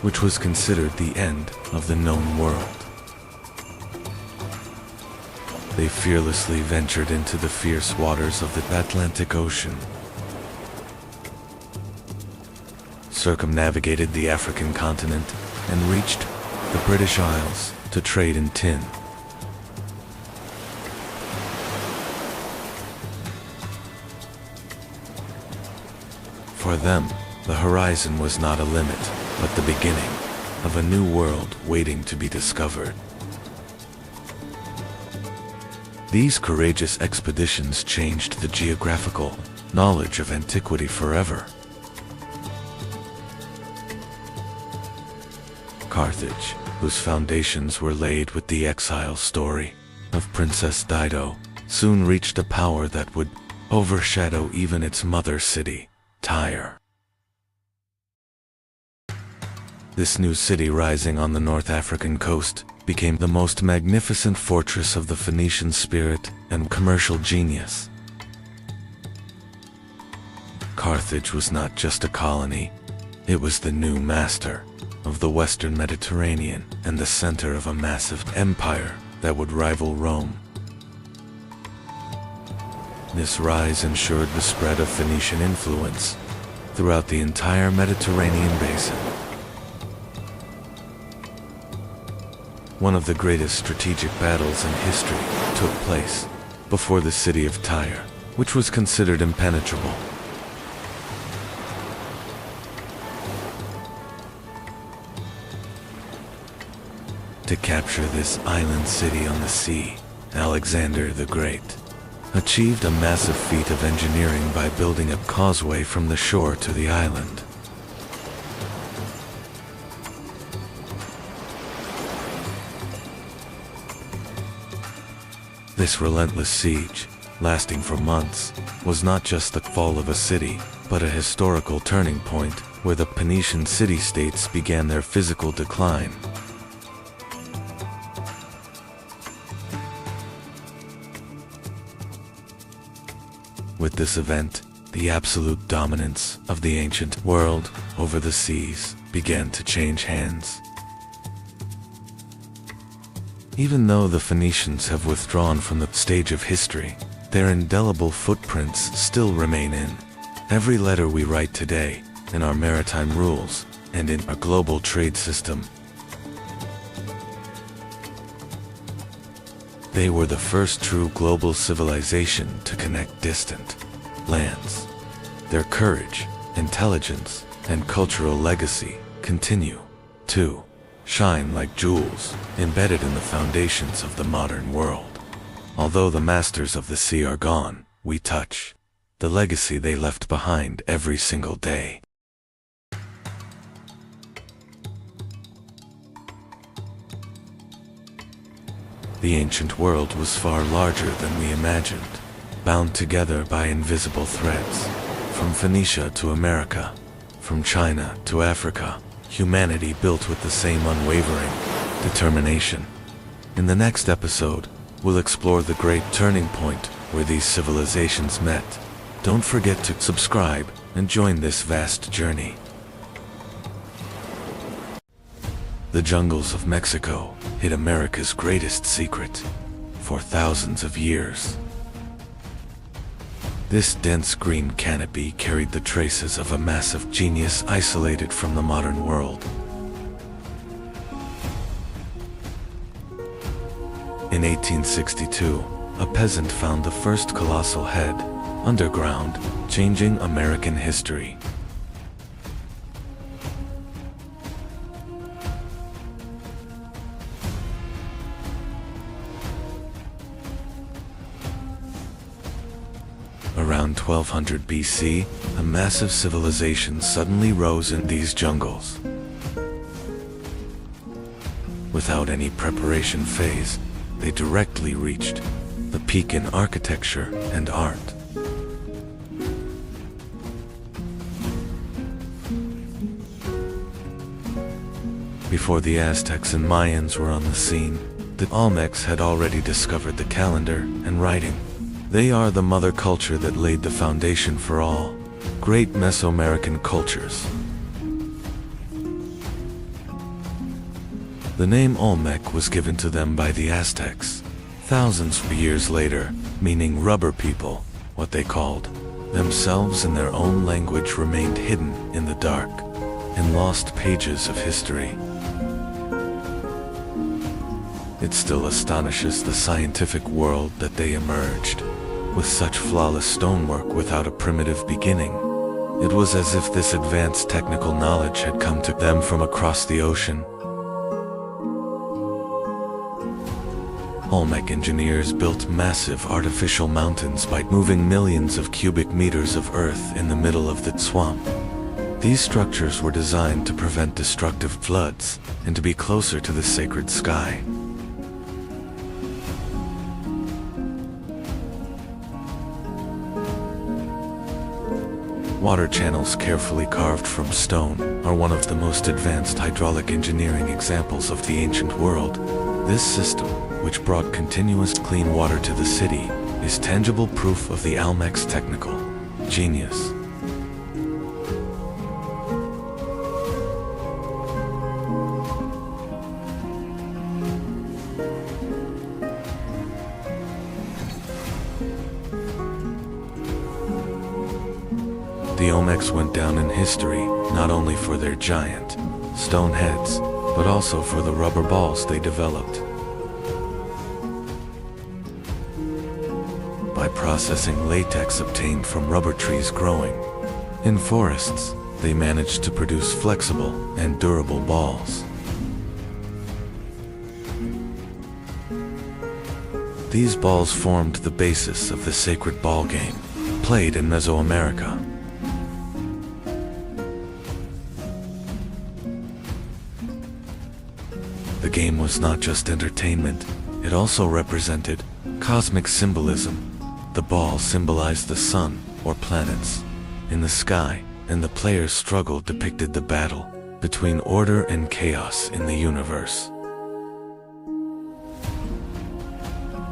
which was considered the end of the known world. They fearlessly ventured into the fierce waters of the Atlantic Ocean, circumnavigated the African continent, and reached the British Isles to trade in tin. For them, the horizon was not a limit, but the beginning of a new world waiting to be discovered. These courageous expeditions changed the geographical knowledge of antiquity forever. Carthage, whose foundations were laid with the exile story of Princess Dido, soon reached a power that would overshadow even its mother city, Tyre. This new city rising on the North African coast became the most magnificent fortress of the Phoenician spirit and commercial genius. Carthage was not just a colony, it was the new master of the Western Mediterranean and the center of a massive empire that would rival Rome. This rise ensured the spread of Phoenician influence throughout the entire Mediterranean basin. One of the greatest strategic battles in history took place before the city of Tyre, which was considered impenetrable. To capture this island city on the sea, Alexander the Great achieved a massive feat of engineering by building a causeway from the shore to the island. This relentless siege, lasting for months, was not just the fall of a city, but a historical turning point where the Phoenician city-states began their physical decline. With this event, the absolute dominance of the ancient world over the seas began to change hands. Even though the Phoenicians have withdrawn from the stage of history, their indelible footprints still remain in every letter we write today, in our maritime rules, and in our global trade system. They were the first true global civilization to connect distant lands. Their courage, intelligence, and cultural legacy continue to shine like jewels embedded in the foundations of the modern world. Although the masters of the sea are gone, we touch the legacy they left behind every single day. The ancient world was far larger than we imagined, bound together by invisible threads. From Phoenicia to America, from China to Africa, humanity built with the same unwavering determination. In the next episode, we'll explore the great turning point where these civilizations met. Don't forget to subscribe and join this vast journey. The jungles of Mexico hid America's greatest secret for thousands of years. This dense green canopy carried the traces of a massive genius isolated from the modern world. In 1862, a peasant found the first colossal head underground, changing American history. Around 1200 BC, a massive civilization suddenly rose in these jungles. Without any preparation phase, they directly reached the peak in architecture and art. Before the Aztecs and Mayans were on the scene, the Olmecs had already discovered the calendar and writing. They are the mother culture that laid the foundation for all great Mesoamerican cultures. The name Olmec was given to them by the Aztecs thousands of years later, meaning rubber people. What they called themselves in their own language remained hidden in the dark, in lost pages of history. It still astonishes the scientific world that they emerged with such flawless stonework without a primitive beginning. It was as if this advanced technical knowledge had come to them from across the ocean. Olmec engineers built massive artificial mountains by moving millions of cubic meters of earth in the middle of the swamp. These structures were designed to prevent destructive floods and to be closer to the sacred sky. Water channels carefully carved from stone are one of the most advanced hydraulic engineering examples of the ancient world. This system, which brought continuous clean water to the city, is tangible proof of the Olmec's technical genius. The Olmecs went down in history not only for their giant stone heads, but also for the rubber balls they developed. By processing latex obtained from rubber trees growing in forests, they managed to produce flexible and durable balls. These balls formed the basis of the sacred ball game played in Mesoamerica. The game was not just entertainment, it also represented cosmic symbolism. The ball symbolized the sun or planets in the sky, and the player's struggle depicted the battle between order and chaos in the universe.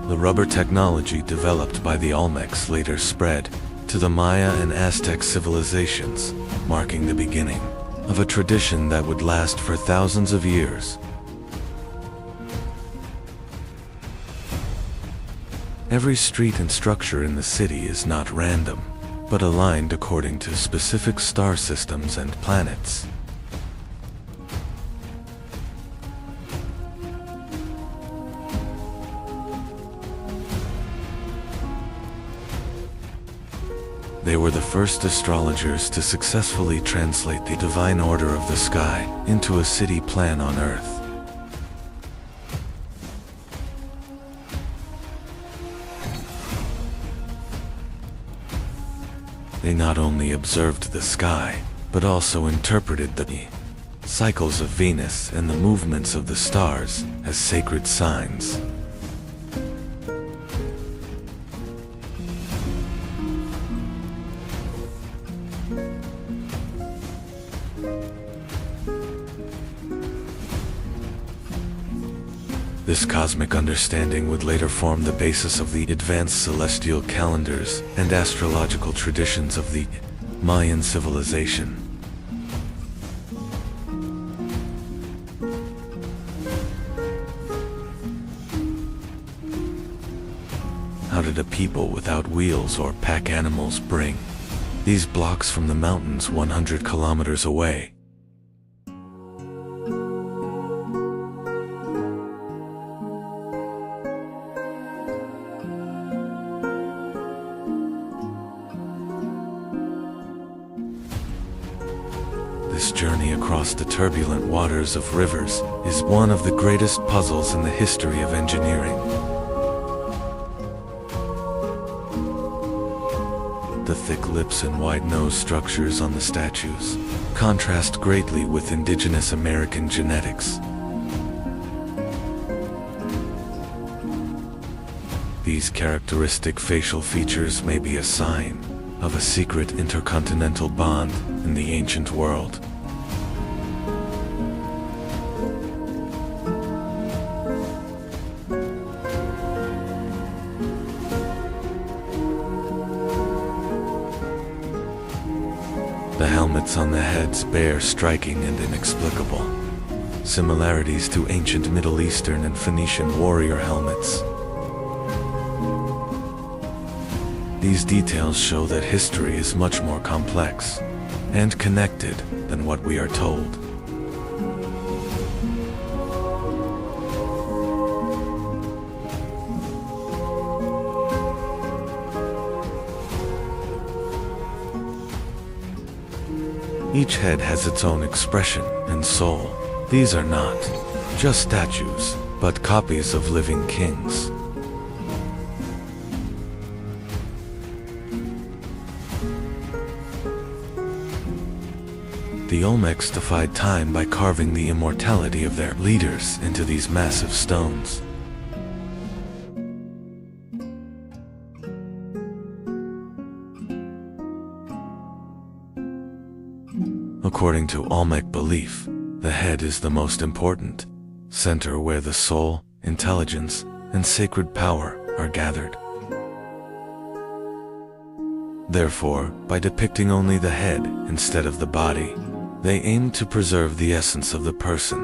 The rubber technology developed by the Olmecs later spread to the Maya and Aztec civilizations, marking the beginning of a tradition that would last for thousands of years. Every street and structure in the city is not random, but aligned according to specific star systems and planets. They were the first astrologers to successfully translate the divine order of the sky into a city plan on Earth. They not only observed the sky, but also interpreted the cycles of Venus and the movements of the stars as sacred signs. This cosmic understanding would later form the basis of the advanced celestial calendars and astrological traditions of the Mayan civilization. did a people without wheels or pack animals bring these blocks from the mountains 100 kilometers away? This journey across the turbulent waters of rivers is one of the greatest puzzles in the history of engineering. The thick lips and wide nose structures on the statues contrast greatly with indigenous American genetics. These characteristic facial features may be a sign of a secret intercontinental bond in the ancient world. The helmets on the heads bear striking and inexplicable similarities to ancient Middle Eastern and Phoenician warrior helmets. These details show that history is much more complex and connected than what we are told. Each head has its own expression and soul. These are not just statues, but copies of living kings. The Olmecs defied time by carving the immortality of their leaders into these massive stones. According to Olmec belief, the head is the most important center where the soul, intelligence, and sacred power are gathered. Therefore, by depicting only the head instead of the body, they aim to preserve the essence of the person.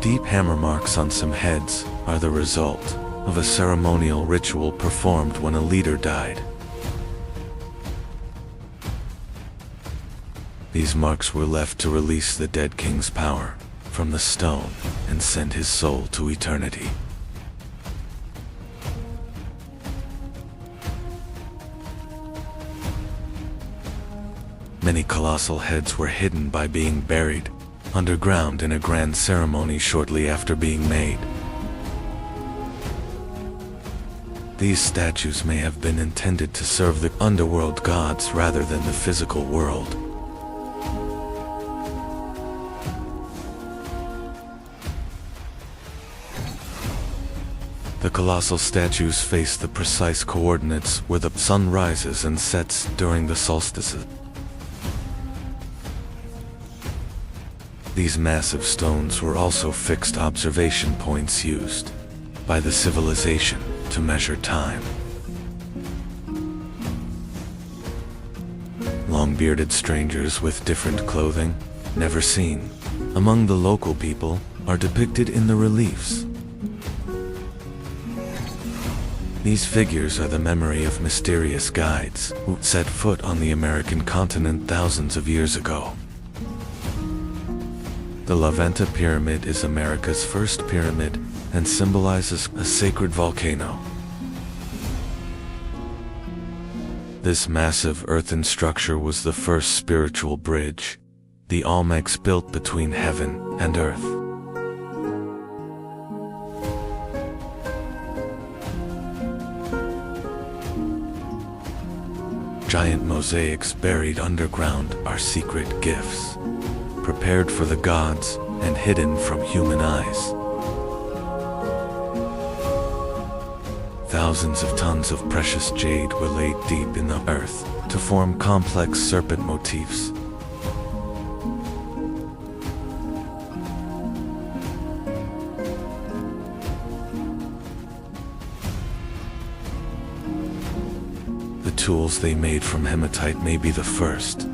Deep hammer marks on some heads are the result of a ceremonial ritual performed when a leader died. These marks were left to release the dead king's power from the stone and send his soul to eternity. Many colossal heads were hidden by being buried underground in a grand ceremony shortly after being made. These statues may have been intended to serve the underworld gods rather than the physical world. The colossal statues face the precise coordinates where the sun rises and sets during the solstices. These massive stones were also fixed observation points used by the civilization to measure time. Long-bearded strangers with different clothing, never seen among the local people, are depicted in the reliefs. These figures are the memory of mysterious guides who set foot on the American continent thousands of years ago. The La Venta Pyramid is America's first pyramid and symbolizes a sacred volcano. This massive earthen structure was the first spiritual bridge the Olmecs built between heaven and earth. Giant mosaics buried underground are secret gifts, prepared for the gods and hidden from human eyes. Thousands of tons of precious jade were laid deep in the earth to form complex serpent motifs. The tools they made from hematite may be the first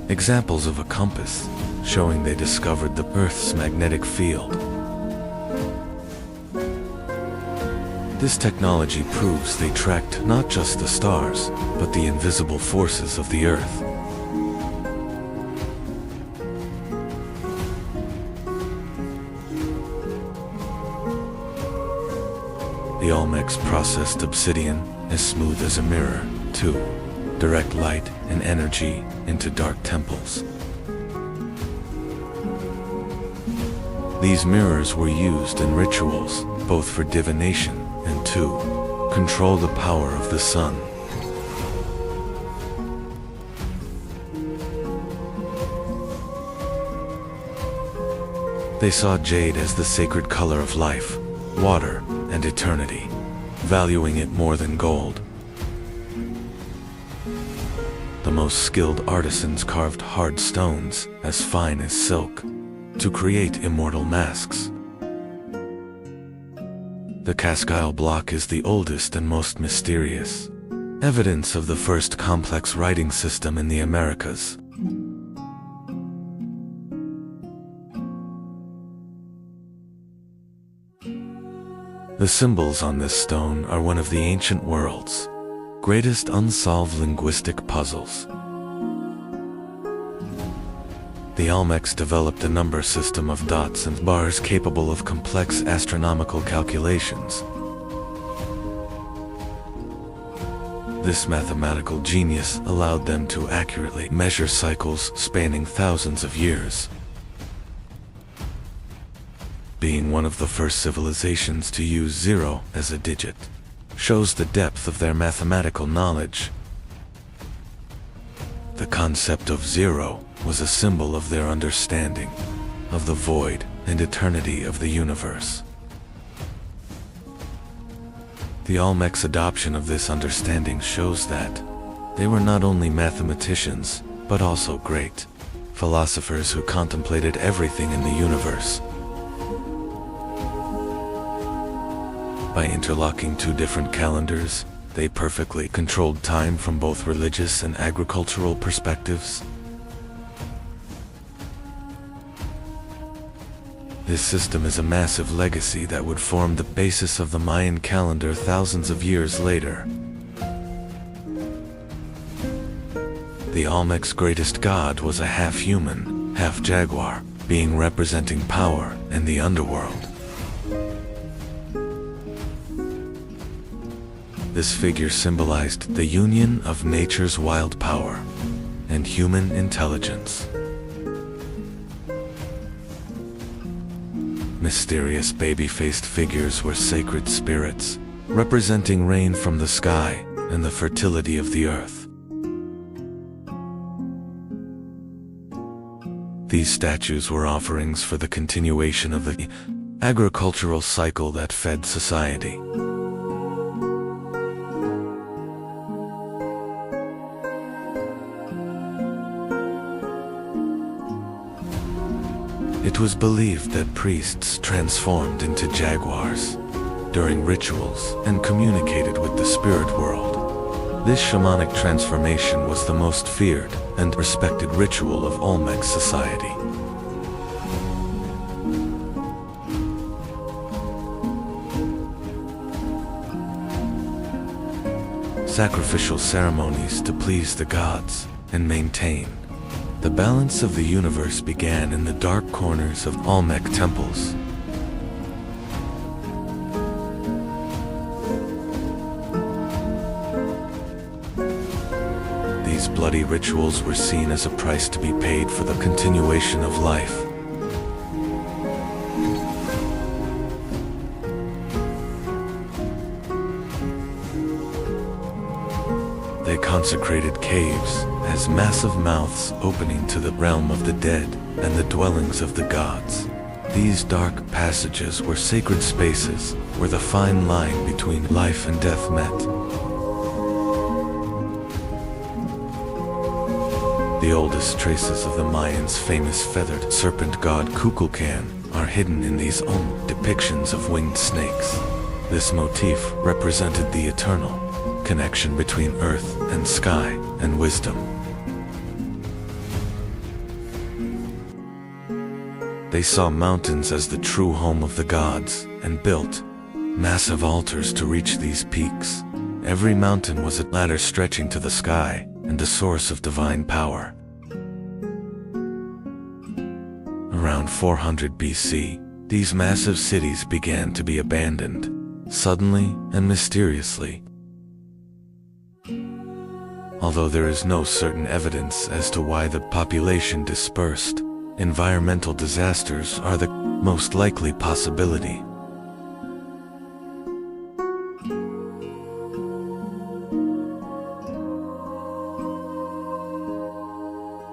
examples of a compass, showing they discovered the Earth's magnetic field. This technology proves they tracked not just the stars, but the invisible forces of the Earth. The Olmecs processed obsidian as smooth as a mirror, to direct light and energy into dark temples. These mirrors were used in rituals, both for divination and to control the power of the sun. They saw jade as the sacred color of life, water, and eternity, valuing it more than gold. The most skilled artisans carved hard stones as fine as silk to create immortal masks. The Cascile block is the oldest and most mysterious, evidence of the first complex writing system in the Americas. The symbols on this stone are one of the ancient world's greatest unsolved linguistic puzzles. The Olmecs developed a number system of dots and bars capable of complex astronomical calculations. This mathematical genius allowed them to accurately measure cycles spanning thousands of years. Being one of the first civilizations to use zero as a digit shows the depth of their mathematical knowledge. The concept of zero was a symbol of their understanding of the void and eternity of the universe. The Olmecs' adoption of this understanding shows that they were not only mathematicians, but also great philosophers who contemplated everything in the universe. By interlocking two different calendars, they perfectly controlled time from both religious and agricultural perspectives. This system is a massive legacy that would form the basis of the Mayan calendar thousands of years later. The Olmecs' greatest god was a half-human, half-jaguar, being representing power and the underworld. This figure symbolized the union of nature's wild power and human intelligence. Mysterious baby-faced figures were sacred spirits, representing rain from the sky and the fertility of the earth. These statues were offerings for the continuation of the agricultural cycle that fed society. It was believed that priests transformed into jaguars during rituals and communicated with the spirit world. This shamanic transformation was the most feared and respected ritual of Olmec society. Sacrificial ceremonies to please the gods and maintain the balance of the universe began in the dark corners of Olmec temples. These bloody rituals were seen as a price to be paid for the continuation of life. They consecrated caves as massive mouths opening to the realm of the dead and the dwellings of the gods. These dark passages were sacred spaces where the fine line between life and death met. The oldest traces of the Mayans' famous feathered serpent god Kukulkan are hidden in these old depictions of winged snakes. This motif represented the eternal connection between earth and sky and wisdom. They saw mountains as the true home of the gods and built massive altars to reach these peaks. Every mountain was a ladder stretching to the sky and a source of divine power. Around 400 BC, these massive cities began to be abandoned, suddenly and mysteriously. Although there is no certain evidence as to why the population dispersed, environmental disasters are the most likely possibility.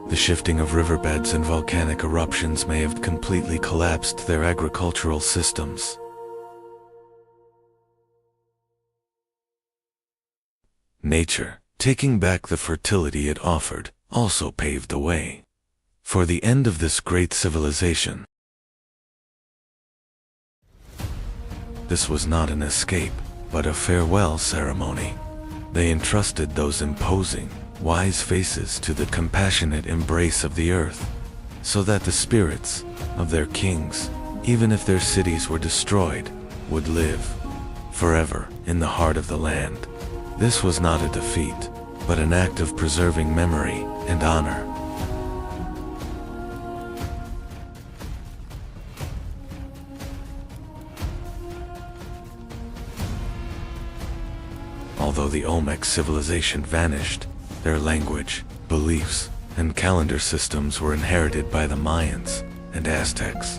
The shifting of riverbeds and volcanic eruptions may have completely collapsed their agricultural systems. Nature, taking back the fertility it offered, also paved the way for the end of this great civilization. This was not an escape, but a farewell ceremony. They entrusted those imposing, wise faces to the compassionate embrace of the earth, so that the spirits of their kings, even if their cities were destroyed, would live forever in the heart of the land. This was not a defeat, but an act of preserving memory and honor. Although the Olmec civilization vanished, their language, beliefs, and calendar systems were inherited by the Mayans and Aztecs.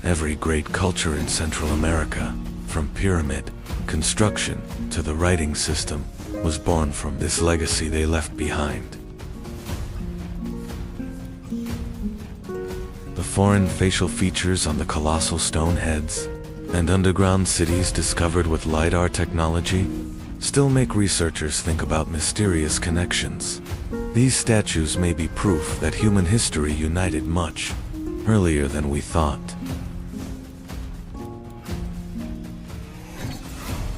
Every great culture in Central America, from pyramid construction to the writing system, was born from this legacy they left behind. The foreign facial features on the colossal stone heads and underground cities discovered with LiDAR technology still make researchers think about mysterious connections. These statues may be proof that human history united much earlier than we thought.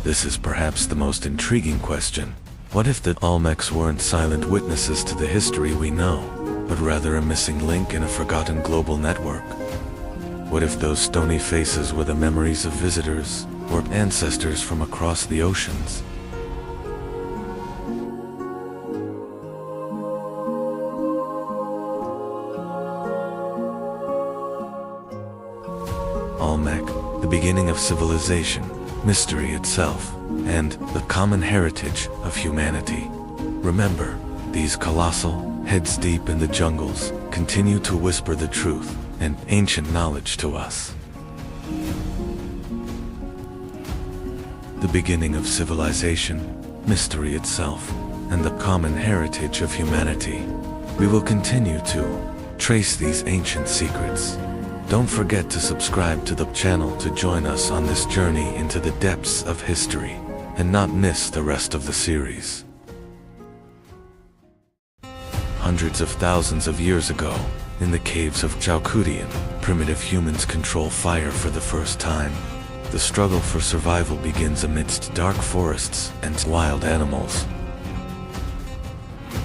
This is perhaps the most intriguing question. What if the Olmecs weren't silent witnesses to the history we know, but rather a missing link in a forgotten global network? What if those stony faces were the memories of visitors or ancestors from across the oceans? Olmec, the beginning of civilization, mystery itself, and the common heritage of humanity. Remember, these colossal heads deep in the jungles continue to whisper the truth and ancient knowledge to us. The beginning of civilization, mystery itself, and the common heritage of humanity. We will continue to trace these ancient secrets. Don't forget to subscribe to the channel to join us on this journey into the depths of history, and not miss the rest of the series. Hundreds of thousands of years ago, in the caves of Jalkudian, primitive humans control fire for the first time. The struggle for survival begins amidst dark forests and wild animals.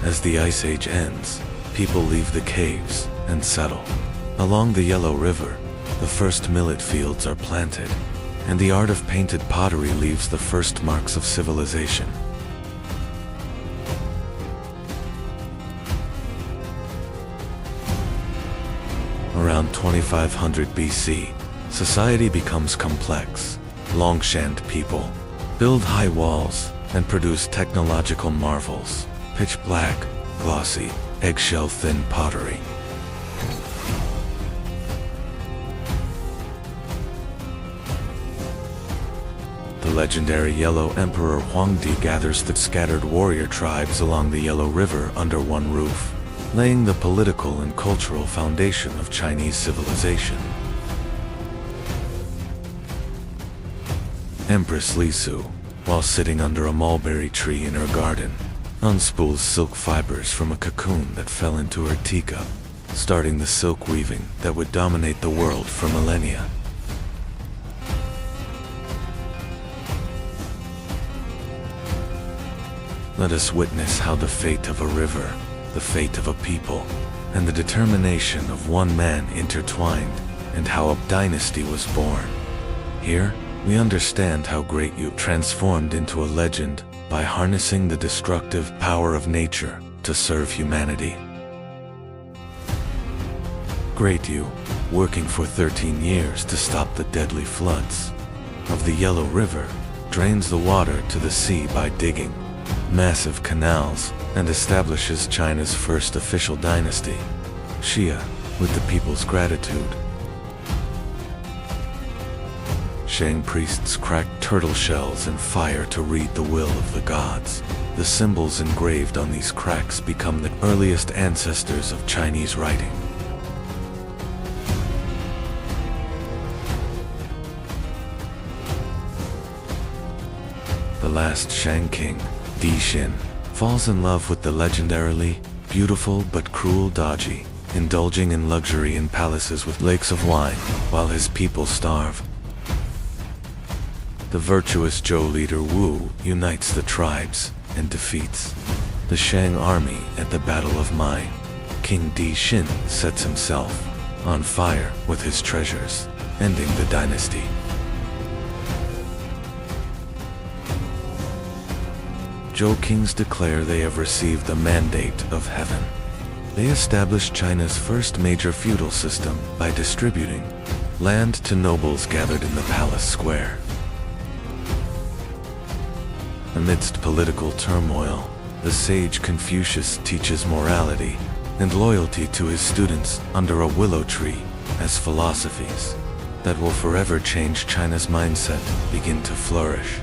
As the Ice Age ends, people leave the caves and settle. Along the Yellow River, the first millet fields are planted, and the art of painted pottery leaves the first marks of civilization. Around 2500 BC, society becomes complex. Longshaned people build high walls and produce technological marvels: pitch black, glossy, eggshell-thin pottery. The legendary Yellow Emperor Huangdi gathers the scattered warrior tribes along the Yellow River under one roof, laying the political and cultural foundation of Chinese civilization. Empress Li Su, while sitting under a mulberry tree in her garden, unspools silk fibers from a cocoon that fell into her teacup, starting the silk weaving that would dominate the world for millennia. Let us witness how the fate of a river, the fate of a people, and the determination of one man intertwined and how a dynasty was born. Here, we understand how Great Yu transformed into a legend by harnessing the destructive power of nature to serve humanity. Great Yu, working for 13 years to stop the deadly floods of the Yellow River, drains the water to the sea by digging massive canals and establishes China's first official dynasty, Xia, with the people's gratitude. Shang priests cracked turtle shells in fire to read the will of the gods. The symbols engraved on these cracks become the earliest ancestors of Chinese writing. The last Shang king, Di Xin, falls in love with the legendarily beautiful but cruel Daji, indulging in luxury in palaces with lakes of wine while his people starve. The virtuous Zhou leader Wu unites the tribes and defeats the Shang army at the Battle of Mai. King Di Xin sets himself on fire with his treasures, ending the dynasty. Zhou kings declare they have received the mandate of heaven. They establish China's first major feudal system by distributing land to nobles gathered in the palace square. Amidst political turmoil, the sage Confucius teaches morality and loyalty to his students under a willow tree as philosophies that will forever change China's mindset begin to flourish.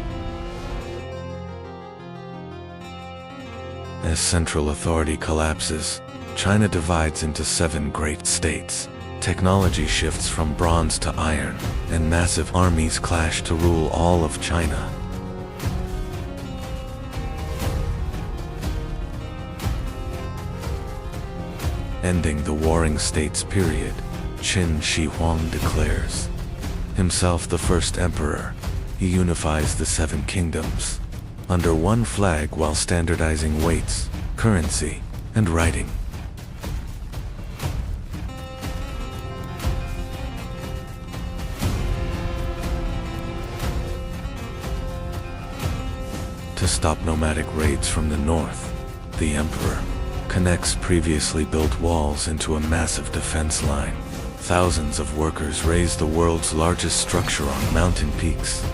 As central authority collapses, China divides into 7 great states. Technology shifts from bronze to iron, and massive armies clash to rule all of China. Ending the warring states period, Qin Shi Huang declares himself the first emperor. He unifies the 7 kingdoms under one flag while standardizing weights, currency, and writing. To stop nomadic raids from the north, the emperor connects previously built walls into a massive defense line. Thousands of workers raise the world's largest structure on mountain peaks.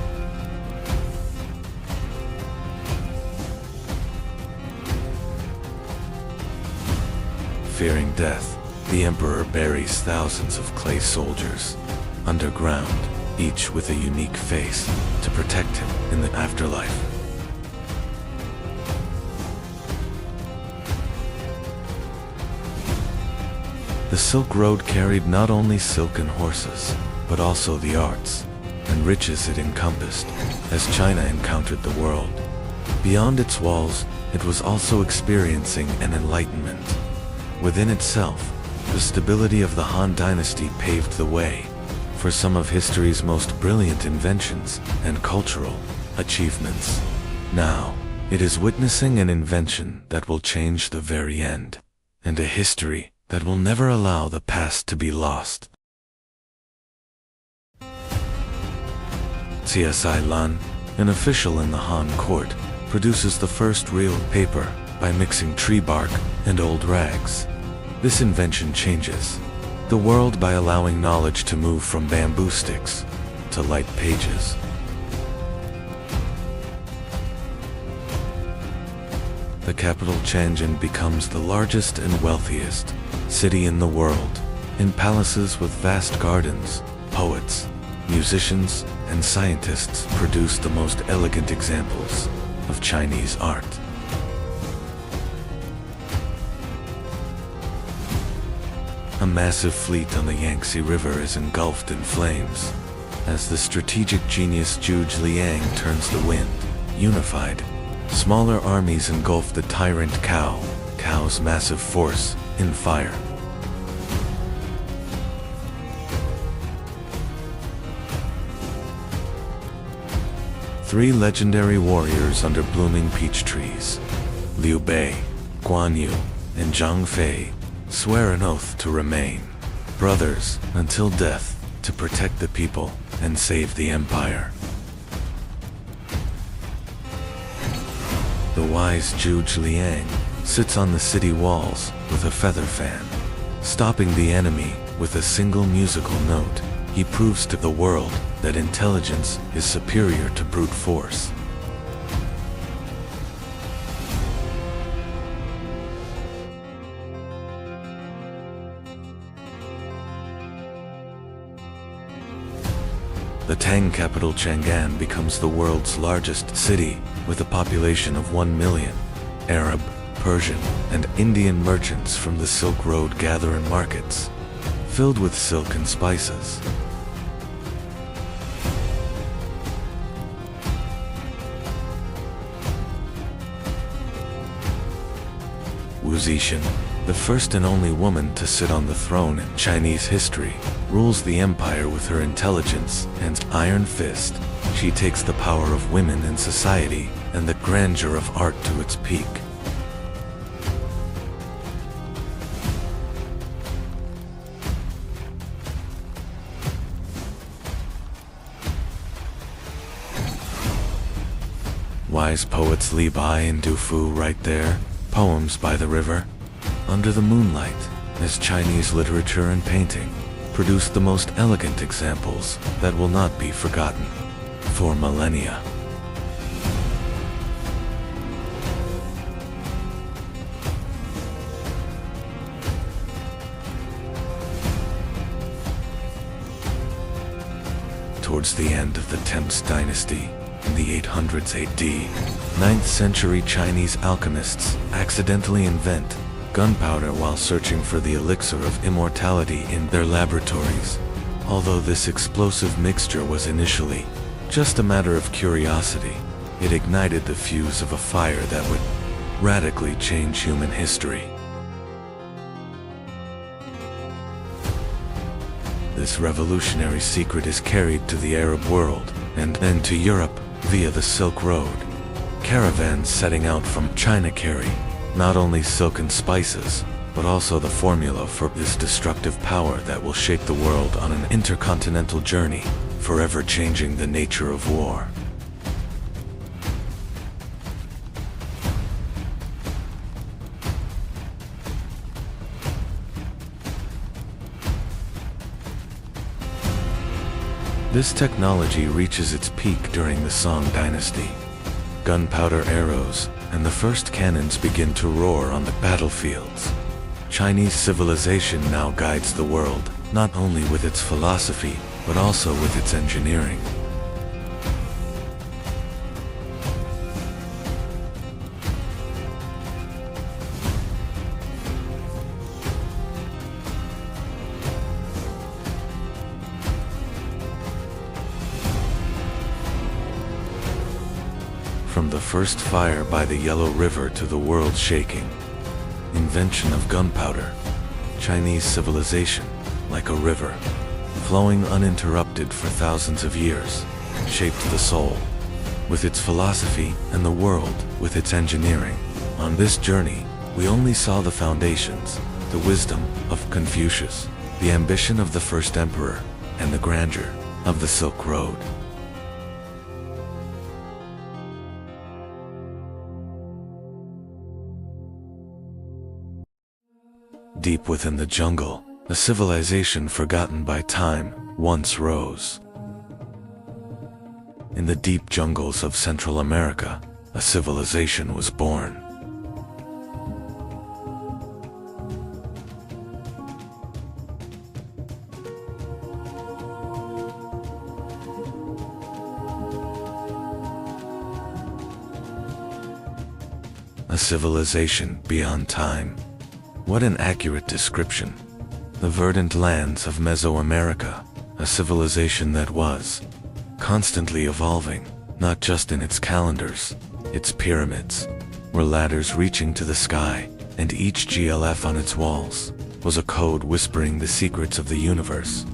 Fearing death, the emperor buries thousands of clay soldiers underground, each with a unique face to protect him in the afterlife. The Silk Road carried not only silk and horses, but also the arts and riches it encompassed as China encountered the world. Beyond its walls, it was also experiencing an enlightenment. Within itself, the stability of the Han Dynasty paved the way for some of history's most brilliant inventions and cultural achievements. Now, it is witnessing an invention that will change the very end, and a history that will never allow the past to be lost. Csi Lan, an official in the Han court, produces the first real paper by mixing tree bark and old rags. This invention changes the world by allowing knowledge to move from bamboo sticks to light pages. The capital Tianjin becomes the largest and wealthiest city in the world. In palaces with vast gardens, poets, musicians, and scientists produce the most elegant examples of Chinese art. A massive fleet on the Yangtze River is engulfed in flames as the strategic genius Zhu Liang turns the wind. Unified, smaller armies engulf the tyrant Cao's massive force in fire. Three legendary warriors under blooming peach trees, Liu Bei, Guan Yu, and Zhang Fei, swear an oath to remain brothers until death to protect the people and save the empire. The wise Zhuge Liang sits on the city walls with a feather fan. Stopping the enemy with a single musical note, he proves to the world that intelligence is superior to brute force. The Tang capital Chang'an becomes the world's largest city, with a population of 1 million. Arab, Persian, and Indian merchants from the Silk Road gather in markets, filled with silk and spices. Wu Zixin, the first and only woman to sit on the throne in Chinese history, rules the empire with her intelligence and iron fist. She takes the power of women in society and the grandeur of art to its peak. Wise poets Li Bai and Du Fu write their poems by the river, under the moonlight, as Chinese literature and painting produce the most elegant examples that will not be forgotten for millennia. Towards the end of the Tang dynasty, in the 800s AD, 9th century Chinese alchemists accidentally invent gunpowder while searching for the elixir of immortality in their laboratories. Although this explosive mixture was initially just a matter of curiosity, it ignited the fuse of a fire that would radically change human history. This revolutionary secret is carried to the Arab world and then to Europe via the Silk Road. Caravans setting out from China carry not only silk and spices, but also the formula for this destructive power that will shape the world on an intercontinental journey, forever changing the nature of war. This technology reaches its peak during the Song dynasty. Gunpowder arrows and the first cannons begin to roar on the battlefields. Chinese civilization now guides the world, not only with its philosophy, but also with its engineering. From the first fire by the Yellow River to the world shaking invention of gunpowder, Chinese civilization, like a river, flowing uninterrupted for thousands of years, shaped the soul with its philosophy and the world with its engineering. On this journey, we only saw the foundations, the wisdom of Confucius, the ambition of the first emperor, and the grandeur of the Silk Road. Deep within the jungle, a civilization forgotten by time once rose. In the deep jungles of Central America, a civilization was born. A civilization beyond time. What an accurate description. The verdant lands of Mesoamerica, a civilization that was constantly evolving, not just in its calendars. Its pyramids were ladders reaching to the sky, and each GLF on its walls was a code whispering the secrets of the universe.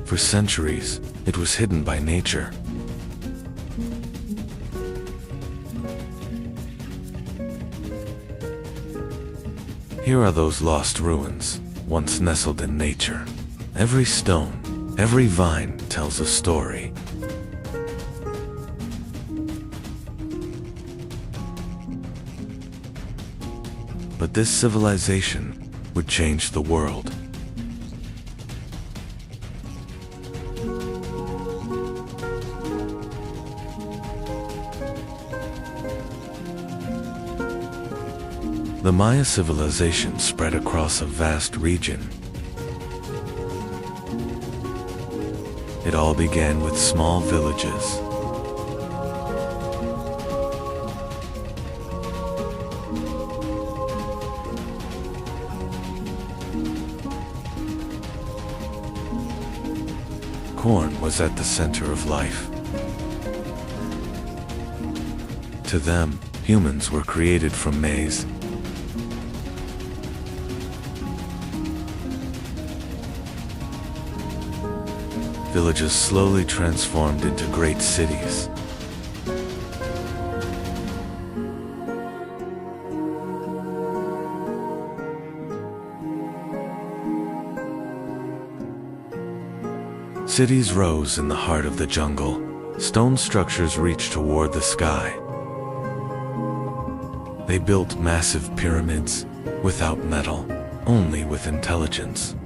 For centuries, it was hidden by nature. Here are those lost ruins, once nestled in nature. Every stone, every vine tells a story. But this civilization would change the world. The Maya civilization spread across a vast region. It all began with small villages. Corn was at the center of life. To them, humans were created from maize. Villages slowly transformed into great cities. Cities rose in the heart of the jungle. Stone structures reached toward the sky. They built massive pyramids without metal, only with intelligence.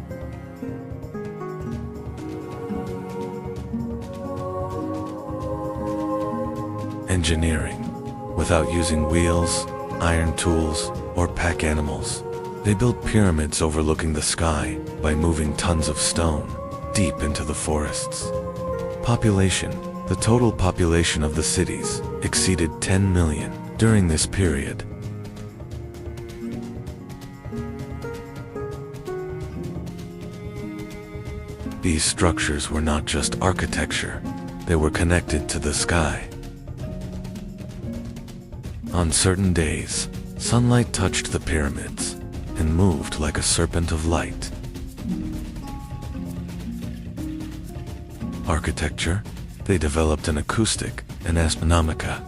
Engineering, without using wheels, iron tools, or pack animals. They built pyramids overlooking the sky by moving tons of stone deep into the forests. Population. The total population of the cities exceeded 10 million during this period. These structures were not just architecture, they were connected to the sky. On certain days, sunlight touched the pyramids and moved like a serpent of light. Architecture. They developed an acoustic and astronomica.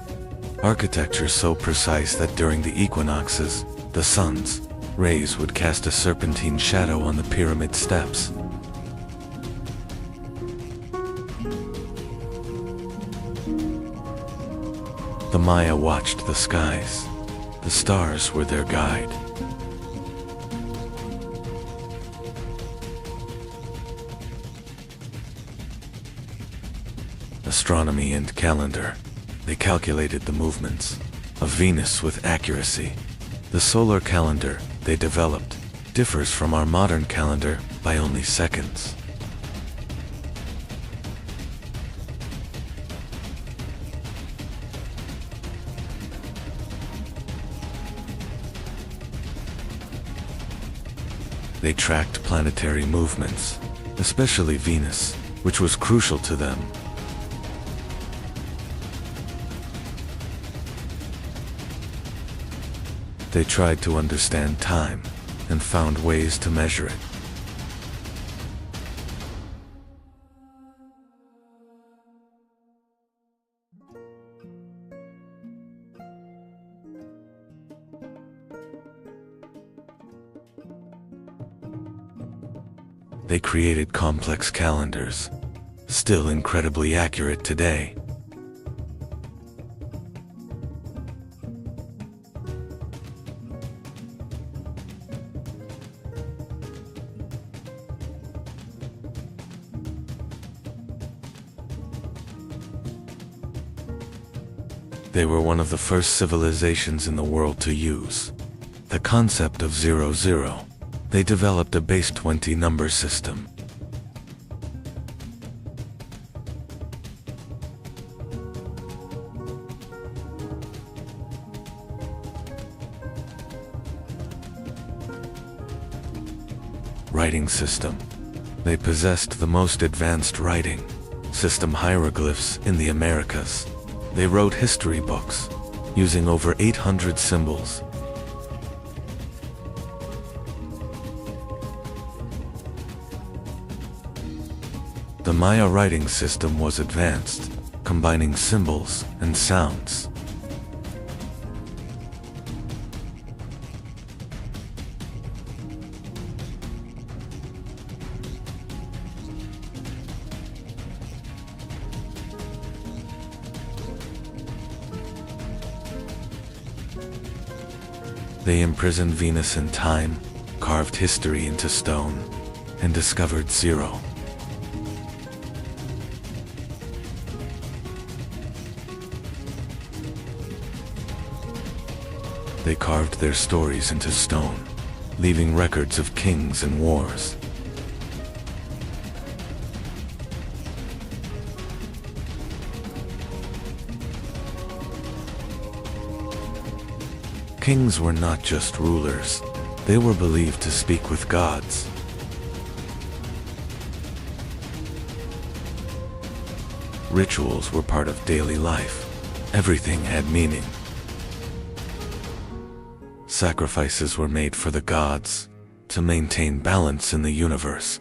Architecture so precise that during the equinoxes, the sun's rays would cast a serpentine shadow on the pyramid steps. The Maya watched the skies. The stars were their guide. Astronomy and calendar. They calculated the movements of Venus with accuracy. The solar calendar they developed differs from our modern calendar by only seconds. They tracked planetary movements, especially Venus, which was crucial to them. They tried to understand time and found ways to measure it. They created complex calendars, still incredibly accurate today. They were one of the first civilizations in the world to use the concept of 00. They developed a base 20 number system. Writing system. They possessed the most advanced writing system hieroglyphs in the Americas. They wrote history books using over 800 symbols. The Maya writing system was advanced, combining symbols and sounds. They imprisoned Venus in time, carved history into stone, and discovered zero. They carved their stories into stone, leaving records of kings and wars. Kings were not just rulers, they were believed to speak with gods. Rituals were part of daily life. Everything had meaning. Sacrifices were made for the gods to maintain balance in the universe.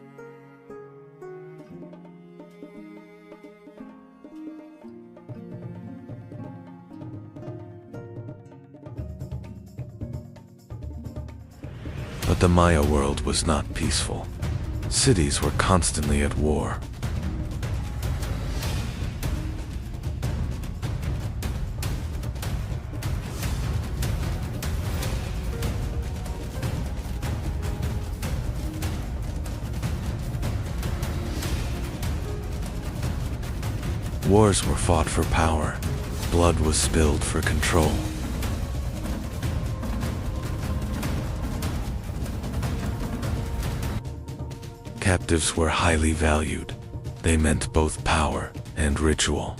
But the Maya world was not peaceful. Cities were constantly at war. Wars were fought for power. Blood was spilled for control. Captives were highly valued. They meant both power and ritual.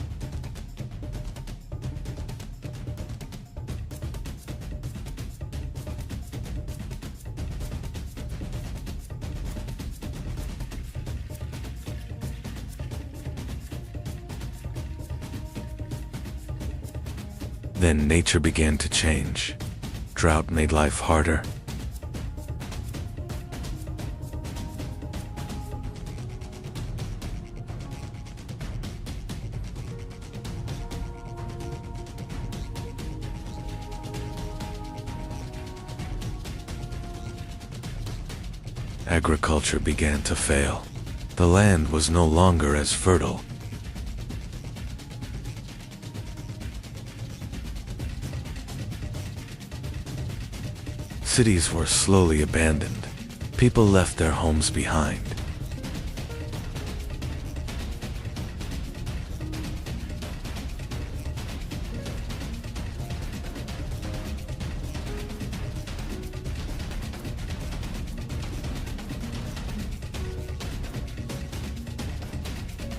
Then nature began to change. Drought made life harder. Agriculture began to fail. The land was no longer as fertile. Cities were slowly abandoned. People left their homes behind.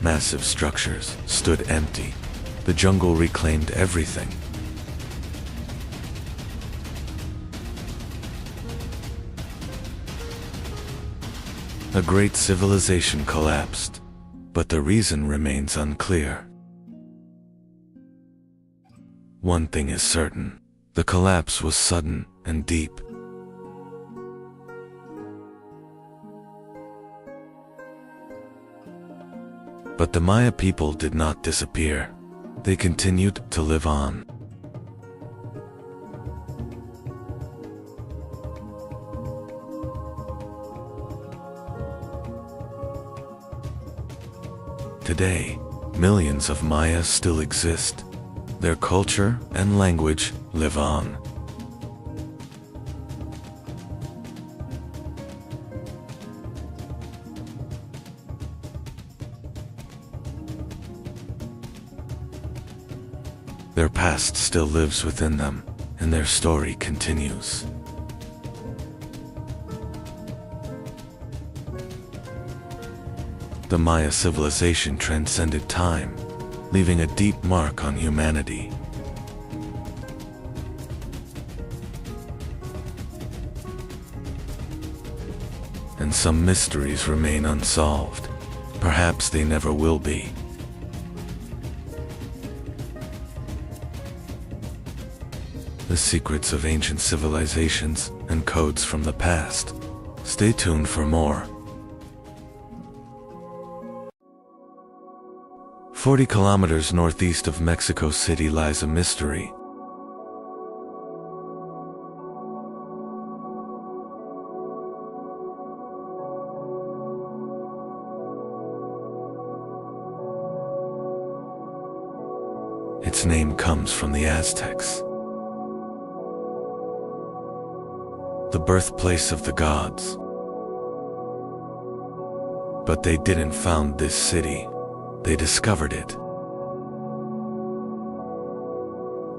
Massive structures stood empty. The jungle reclaimed everything. A great civilization collapsed, but the reason remains unclear. One thing is certain: the collapse was sudden and deep. But the Maya people did not disappear. They continued to live on. Today, millions of Mayas still exist. Their culture and language live on. Their past still lives within them, and their story continues. The Maya civilization transcended time, leaving a deep mark on humanity. And some mysteries remain unsolved. Perhaps they never will be. The secrets of ancient civilizations and codes from the past. Stay tuned for more. 40 kilometers northeast of Mexico City lies a mystery. Its name comes from the Aztecs. the birthplace of the gods. But they didn't found this city, they discovered it.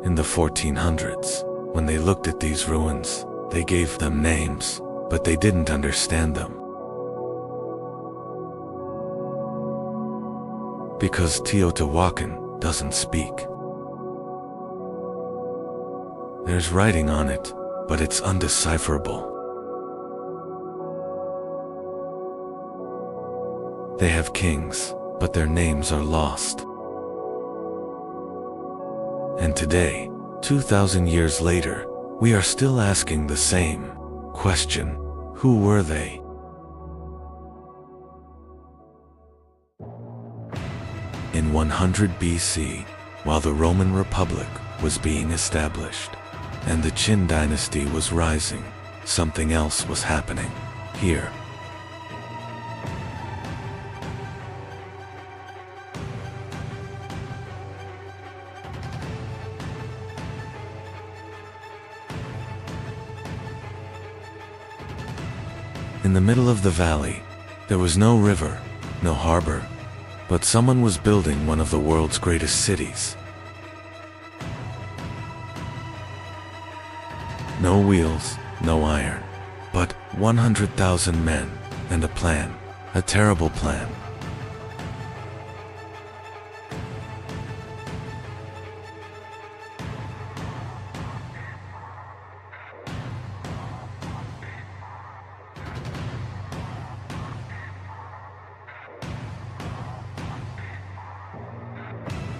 In the 1400s, when they looked at these ruins, they gave them names, but they didn't understand them. Because Teotihuacan doesn't speak. There's writing on it, but it's undecipherable. They have kings, but their names are lost. And today, 2,000 years later, we are still asking the same question: who were they? In 100 BC, while the Roman Republic was being established, and the Qin dynasty was rising, something else was happening here. In the middle of the valley, there was no river, no harbor, but someone was building one of the world's greatest cities. No wheels, no iron, but 100,000 men and a plan, a terrible plan.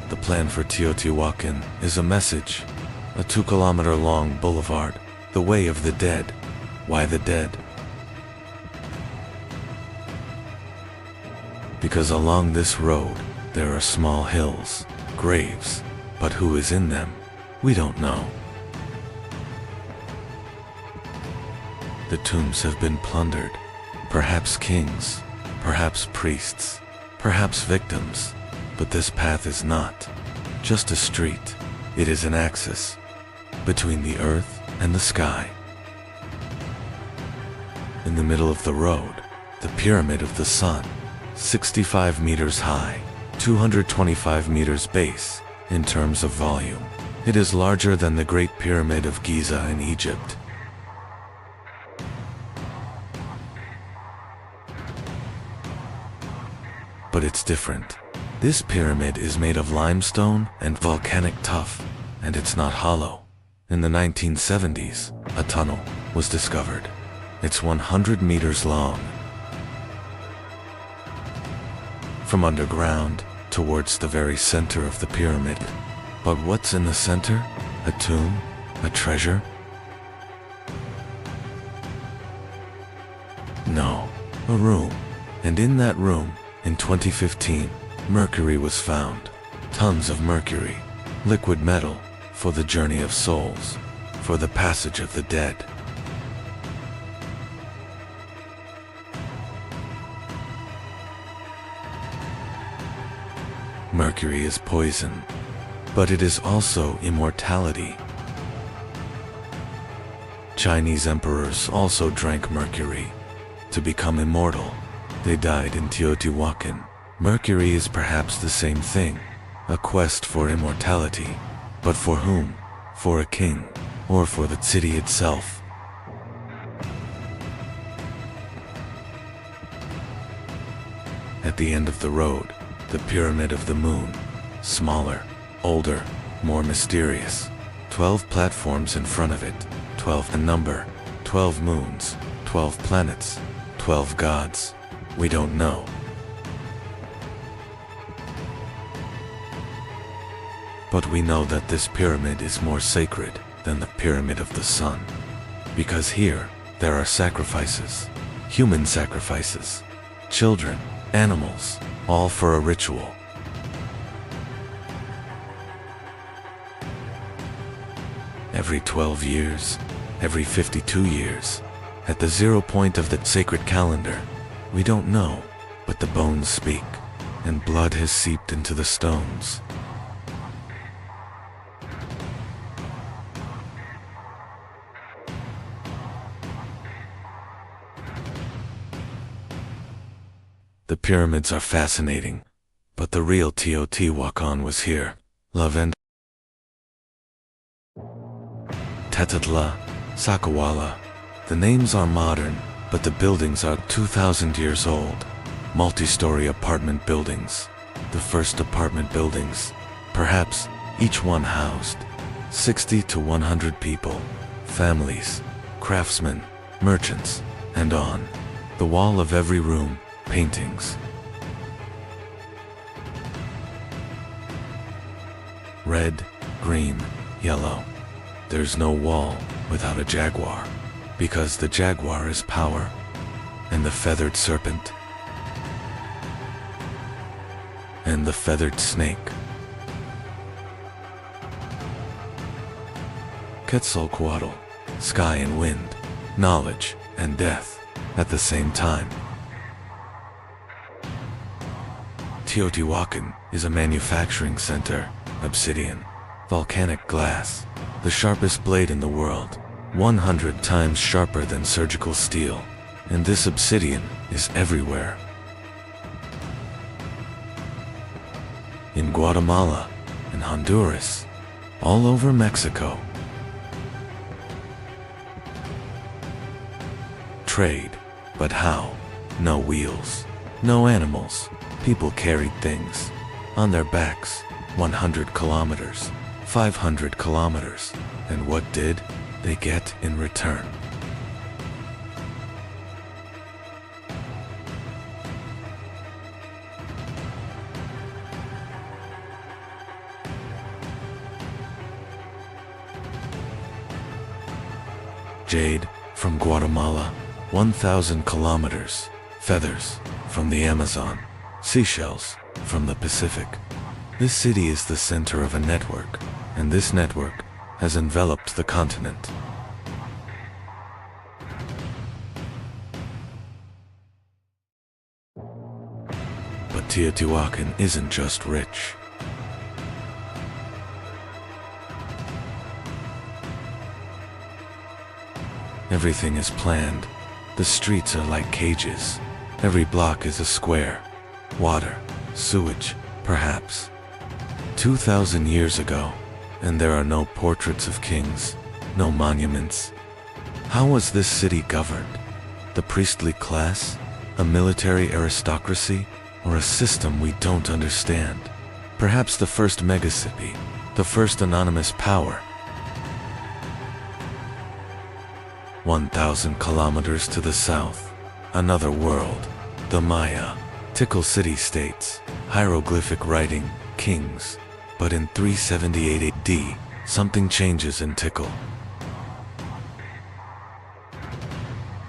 The plan for Teotihuacan is a message, a 2-kilometer-long boulevard, the way of the dead. Why the dead? Because along this road, there are small hills, graves, but who is in them? We don't know. The tombs have been plundered, perhaps kings, perhaps priests, perhaps victims. But this path is not just a street, it is an axis between the earth and the sky. In the middle of the road, the Pyramid of the Sun, 65 meters high, 225 meters base. In terms of volume, it is larger than the Great Pyramid of Giza in Egypt. But it's different. This pyramid is made of limestone and volcanic tuff, and it's not hollow. In the 1970s, a tunnel was discovered. It's 100 meters long. From underground towards the very center of the pyramid. But what's in the center? A tomb? A treasure? No, a room. And in that room, in 2015, mercury was found. Tons of mercury, liquid metal, for the journey of souls, for the passage of the dead. Mercury is poison, but it is also immortality. Chinese emperors also drank mercury to become immortal. They died in Teotihuacan. Mercury is perhaps the same thing, a quest for immortality. But for whom? For a king, or for the city itself? At the end of the road, the Pyramid of the Moon, smaller, older, more mysterious. 12 platforms in front of it, 12 in number, 12 moons, 12 planets, 12 gods. We don't know. But we know that this pyramid is more sacred than the Pyramid of the Sun. Because here, there are sacrifices, human sacrifices, children, animals, all for a ritual. Every 12 years, every 52 years, at the 0 point of the sacred calendar, we don't know, but the bones speak, and blood has seeped into the stones. The pyramids are fascinating, but the real Teotihuacan was here. Lavend, Tetatla, Sakawala. The names are modern, but the buildings are 2,000 years old. Multi-story apartment buildings. The first apartment buildings. Perhaps each one housed 60 to 100 people, families, craftsmen, merchants, and on the wall of every room, paintings. Red, green, yellow. There's no wall without a jaguar, because the jaguar is power, and the feathered serpent, and the feathered snake. Quetzalcoatl, sky and wind, knowledge and death at the same time. Teotihuacan is a manufacturing center, obsidian, volcanic glass, the sharpest blade in the world, 100 times sharper than surgical steel, and this obsidian is everywhere. In Guatemala, in Honduras, all over Mexico. Trade, but how? No wheels, no animals. People carried things on their backs, 100 kilometers, 500 kilometers, and what did they get in return? Jade from Guatemala, 1,000 kilometers, feathers from the Amazon, seashells from the Pacific. This city is the center of a network, and this network has enveloped the continent. But Teotihuacan isn't just rich. Everything is planned. The streets are like cages. Every block is a square. Water, sewage, perhaps. 2,000 years ago, and there are no portraits of kings, no monuments. How was this city governed? The priestly class? A military aristocracy? Or a system we don't understand? Perhaps the first megacity, the first anonymous power. 1,000 kilometers to the south, another world, the Maya, Tikal city-states, hieroglyphic writing, kings. But in 378 AD, something changes in Tikal.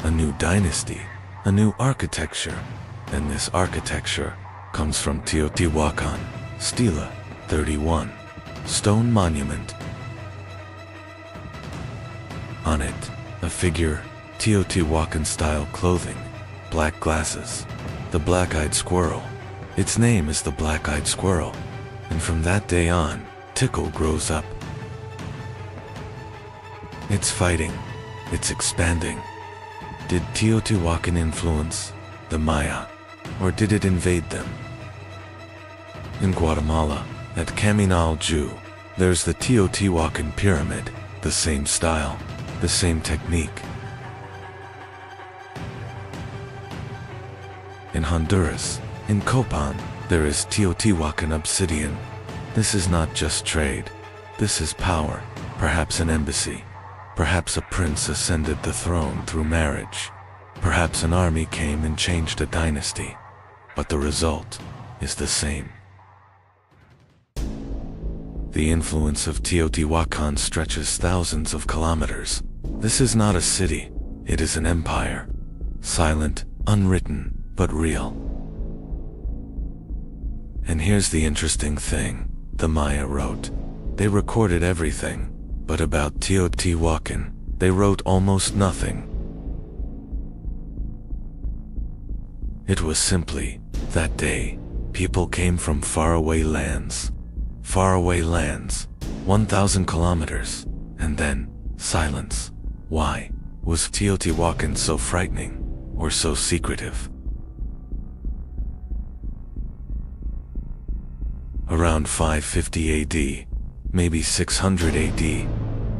A new dynasty, a new architecture, and this architecture comes from Teotihuacan, Stela 31, stone monument. On it, a figure, Teotihuacan-style clothing, black glasses, the black-eyed squirrel. Its name is the black-eyed squirrel, and from that day on, Tikal grows up. It's fighting, it's expanding. Did Teotihuacan influence the Maya, or did it invade them? In Guatemala, at Caminal Ju, there's the Teotihuacan pyramid, the same style, the same technique. In Honduras, in Copan, there is Teotihuacan obsidian. This is not just trade. This is power, perhaps an embassy. Perhaps a prince ascended the throne through marriage. Perhaps an army came and changed a dynasty. But the result is the same. The influence of Teotihuacan stretches thousands of kilometers. This is not a city, it is an empire. Silent, unwritten, but real. And here's the interesting thing, the Maya wrote. They recorded everything, but about Teotihuacan, they wrote almost nothing. It was simply, that day, people came from faraway lands. Faraway lands, 1,000 kilometers, and then, silence. Why was Teotihuacan so frightening, or so secretive? around 550 AD, maybe 600 AD.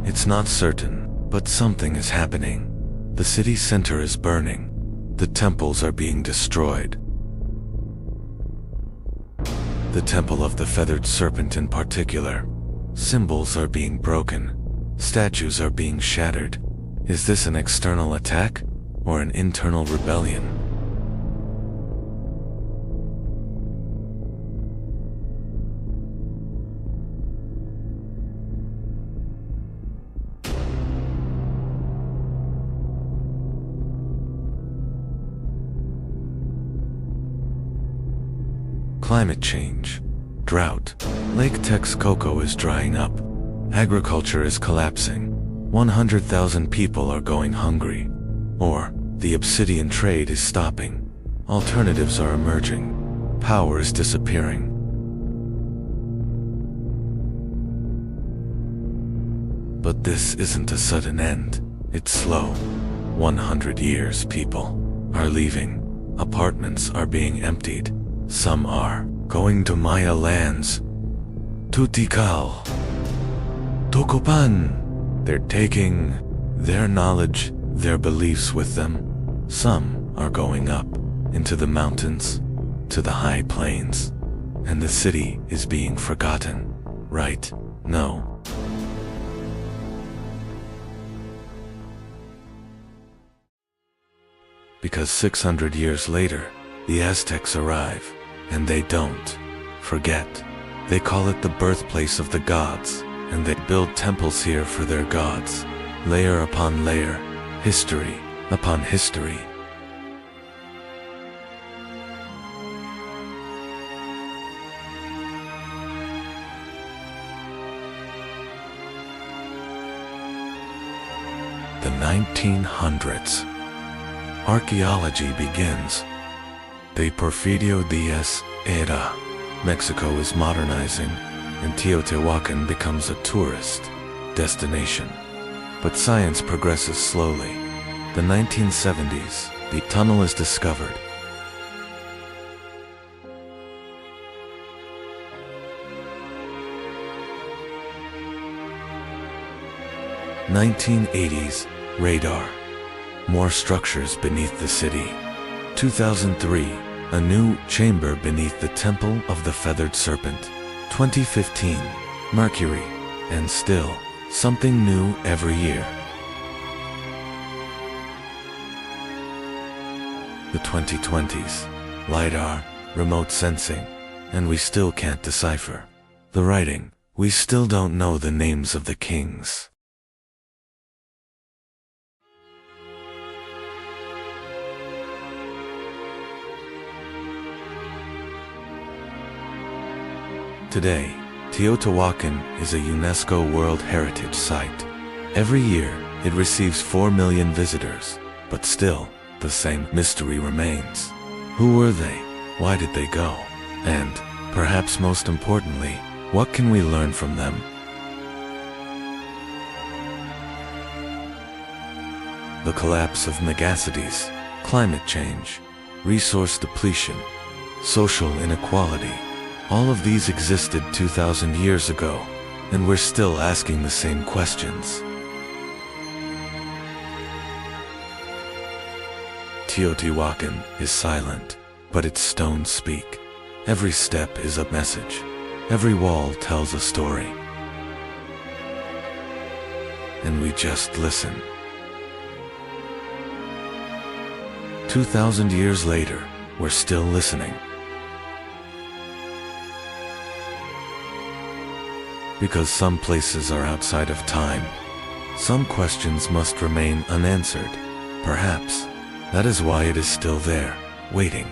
It's not certain, but something is happening. The city center is burning. The temples are being destroyed. The temple of the feathered serpent in particular. Symbols are being broken. Statues are being shattered. Is this an external attack or an internal rebellion? Climate change, drought, Lake Texcoco is drying up, agriculture is collapsing, 100,000 people are going hungry, or the obsidian trade is stopping, alternatives are emerging, power is disappearing. But this isn't a sudden end, it's slow. 100 years people are leaving, apartments are being emptied. Some are going to Maya lands. Tutikal. Tokopan. They're taking their knowledge, their beliefs with them. Some are going up into the mountains, to the high plains. And the city is being forgotten. Right? No. Because 600 years later, the Aztecs arrive. And they don't forget. They call it the birthplace of the gods, and they build temples here for their gods, layer upon layer, history upon history. The 1900s. Archaeology begins. De Porfirio Diaz era. Mexico is modernizing, and Teotihuacan becomes a tourist destination. But science progresses slowly. The 1970s, the tunnel is discovered. 1980s, radar. More structures beneath the city. 2003, a new chamber beneath the Temple of the Feathered Serpent. 2015, Mercury. And still, something new every year. The 2020s, LiDAR, remote sensing, and we still can't decipher the writing. We still don't know the names of the kings. Today, Teotihuacan is a UNESCO World Heritage Site. Every year, it receives 4 million visitors, but still, the same mystery remains. Who were they? Why did they go? And, perhaps most importantly, what can we learn from them? The collapse of megacities, climate change, resource depletion, social inequality. All of these existed 2,000 years ago, and we're still asking the same questions. Teotihuacan is silent, but its stones speak. Every step is a message. Every wall tells a story. And we just listen. 2,000 years later, we're still listening. Because some places are outside of time. Some questions must remain unanswered. Perhaps that is why it is still there, waiting.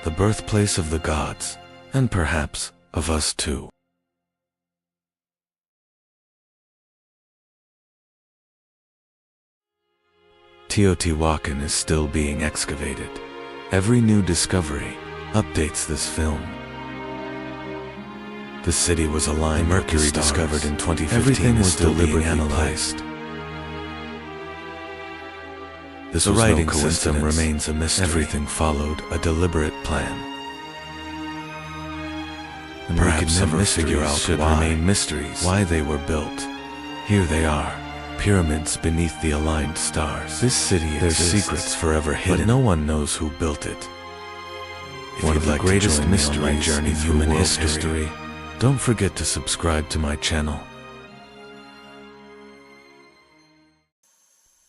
The birthplace of the gods, and perhaps of us too. Teotihuacan is still being excavated. Every new discovery updates this film. The city was aligned. Mercury discovered in 2015. Everything was deliberately analyzed. The writing system remains a mystery. Everything followed a deliberate plan. and perhaps we could never figure out should remain mysteries why they were built. Here they are, pyramids beneath the aligned stars. This city there's secrets forever hidden, but no one knows who built it. One of the greatest mysteries in human history. Don't forget to subscribe to my channel.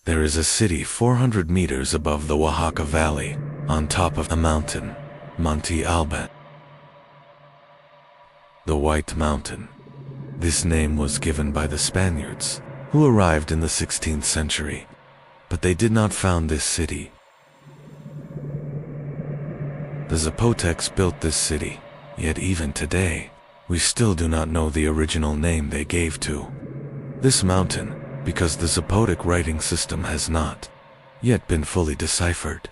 There is a city 400 meters above the Oaxaca Valley, on top of a mountain, Monte Alban. The White Mountain. This name was given by the Spaniards, who arrived in the 16th century, but they did not found this city. The Zapotecs built this city, yet even today, we still do not know the original name they gave to this mountain, because the Zapotec writing system has not yet been fully deciphered.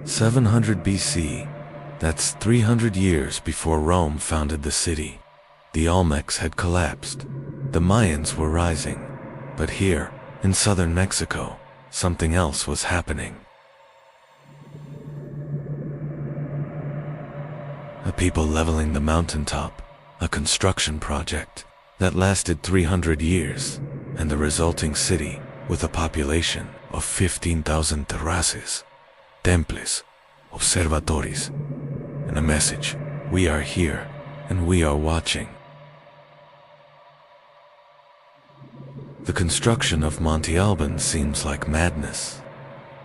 700 BC, that's 300 years before Rome founded the city. The Olmecs had collapsed. The Mayans were rising. But here, in southern Mexico, something else was happening. A people leveling the mountaintop, a construction project that lasted 300 years, and the resulting city with a population of 15,000 terraces, temples, observatories, and a message: we are here and we are watching. The construction of Monte Alban seems like madness.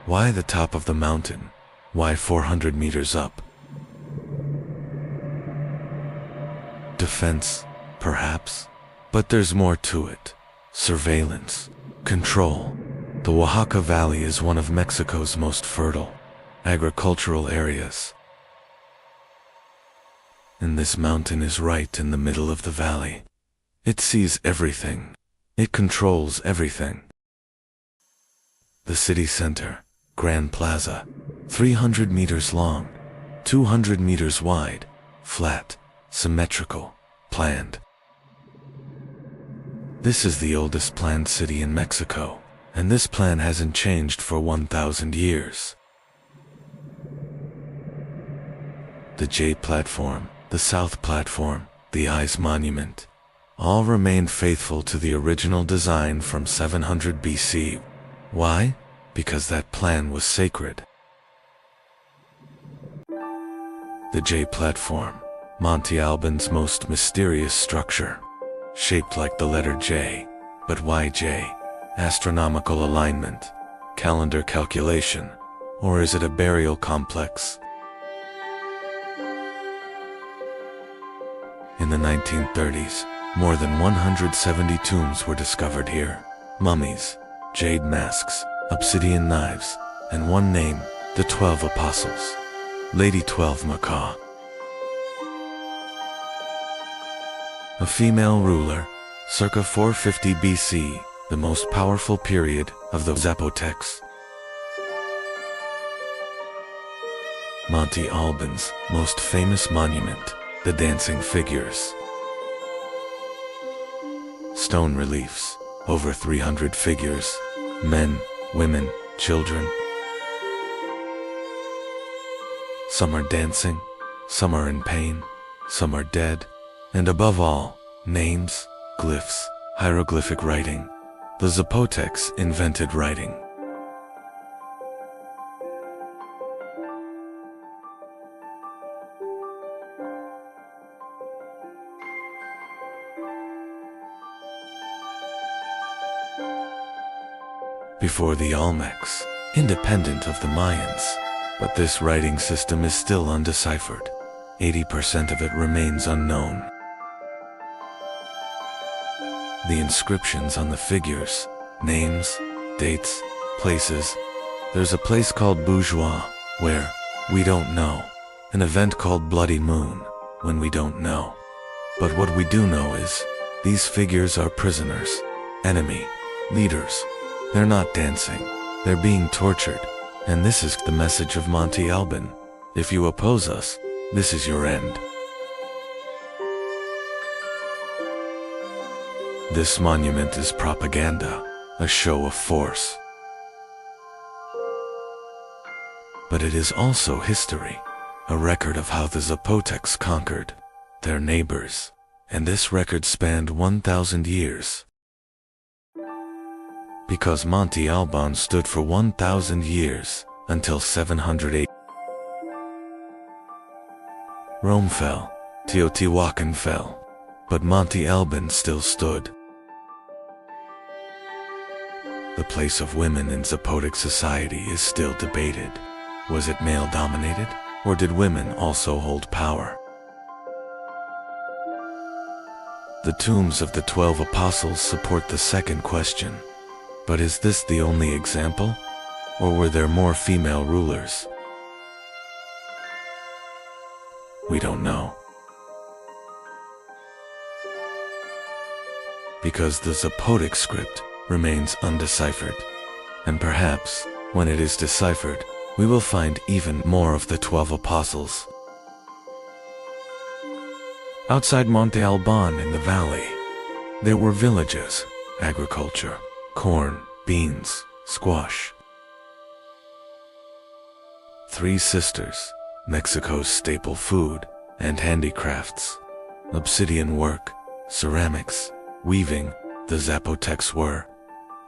Why the top of the mountain? Why 400 meters up? Defense, perhaps? But there's more to it. Surveillance, control. The Oaxaca Valley is one of Mexico's most fertile agricultural areas. And this mountain is right in the middle of the valley. It sees everything. It controls everything. The city center, Grand Plaza, 300 meters long, 200 meters wide, flat, symmetrical, planned. This is the oldest planned city in Mexico, and this plan hasn't changed for 1,000 years. The J platform, the South platform, the I's monument, all remained faithful to the original design from 700 BC. Why? Because that plan was sacred. The J platform, Monte Alban's most mysterious structure. Shaped like the letter J, but why J? Astronomical alignment, calendar calculation, or is it a burial complex? In the 1930s, more than 170 tombs were discovered here. Mummies, jade masks, obsidian knives, and one name, the 12 Apostles. Lady 12 Macaw. A female ruler, circa 450 BC, the most powerful period of the Zapotecs. Monte Alban's most famous monument, the dancing figures. Stone reliefs, over 300 figures, men, women, children. Some are dancing, some are in pain, some are dead. And above all, names, glyphs, hieroglyphic writing. The Zapotecs invented writing. Before the Olmecs, independent of the Mayans, but this writing system is still undeciphered. 80% of it remains unknown. The inscriptions on the figures, names, dates, places. There's a place called Bourgeois, where we don't know. An event called Bloody Moon, when we don't know. But what we do know is, these figures are prisoners, enemy, leaders. They're not dancing, they're being tortured. And this is the message of Monte Alban. If you oppose us, this is your end. This monument is propaganda, a show of force. But it is also history, a record of how the Zapotecs conquered their neighbors, and this record spanned 1,000 years. Because Monte Alban stood for 1,000 years, until 708. Rome fell, Teotihuacan fell, but Monte Alban still stood. The place of women in Zapotec society is still debated. Was it male-dominated, or did women also hold power? The tombs of the 12 apostles support the second question. But is this the only example? Or were there more female rulers? We don't know. Because the Zapotec script remains undeciphered. And perhaps, when it is deciphered, we will find even more of the 12 apostles. Outside Monte Alban in the valley, there were villages, agriculture, corn, beans, squash. 3 sisters, Mexico's staple food, and handicrafts, obsidian work, ceramics, weaving. The Zapotecs were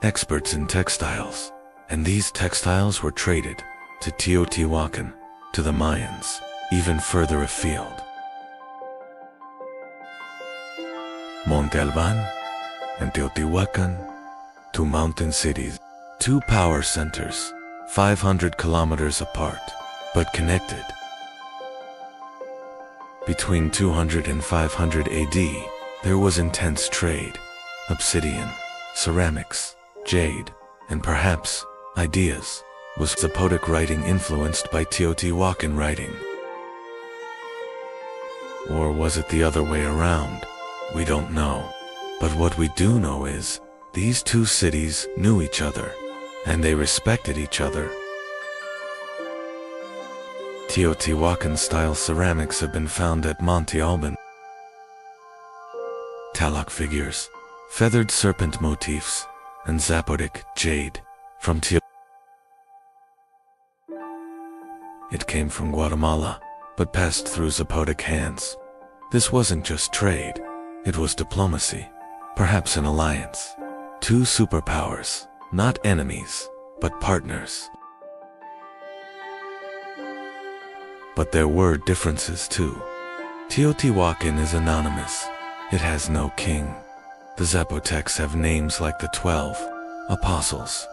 experts in textiles, and these textiles were traded to Teotihuacan, to the Mayans, even further afield. Monte Alban and Teotihuacan, 2 mountain cities, 2 power centers, 500 kilometers apart, but connected. Between 200 and 500 AD, there was intense trade, obsidian, ceramics, jade, and perhaps ideas. Was Zapotec writing influenced by Teotihuacan writing? Or was it the other way around? We don't know. But what we do know is, these 2 cities knew each other, and they respected each other. Teotihuacan-style ceramics have been found at Monte Alban. Talak figures, feathered serpent motifs, and Zapotec jade from Teotihuacan. It came from Guatemala, but passed through Zapotec hands. This wasn't just trade, it was diplomacy, perhaps an alliance. 2 superpowers, not enemies, but partners. But there were differences too. Teotihuacan is anonymous. It has no king. The Zapotecs have names like the 12 apostles.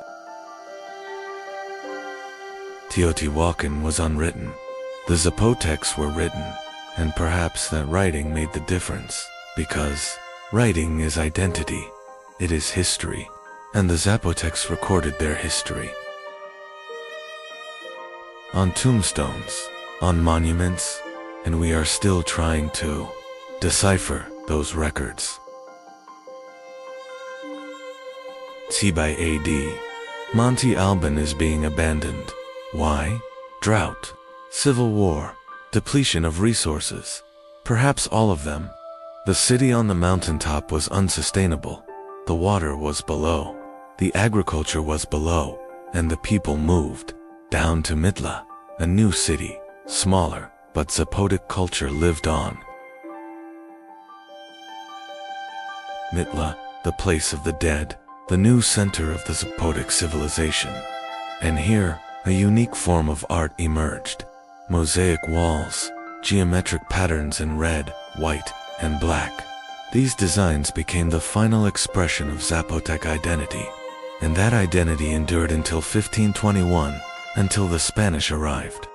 Teotihuacan was unwritten. The Zapotecs were written, and perhaps that writing made the difference, because writing is identity, it is history, and the Zapotecs recorded their history. On tombstones, on monuments, and we are still trying to decipher those records. By AD, Monte Alban is being abandoned. Why? Drought, civil war, depletion of resources, perhaps all of them. The city on the mountaintop was unsustainable. The water was below, the agriculture was below, and the people moved down to Mitla, a new city, smaller, but Zapotec culture lived on. Mitla, the place of the dead, the new center of the Zapotec civilization. And here, a unique form of art emerged. Mosaic walls, geometric patterns in red, white, and black. These designs became the final expression of Zapotec identity. And that identity endured until 1521, until the Spanish arrived.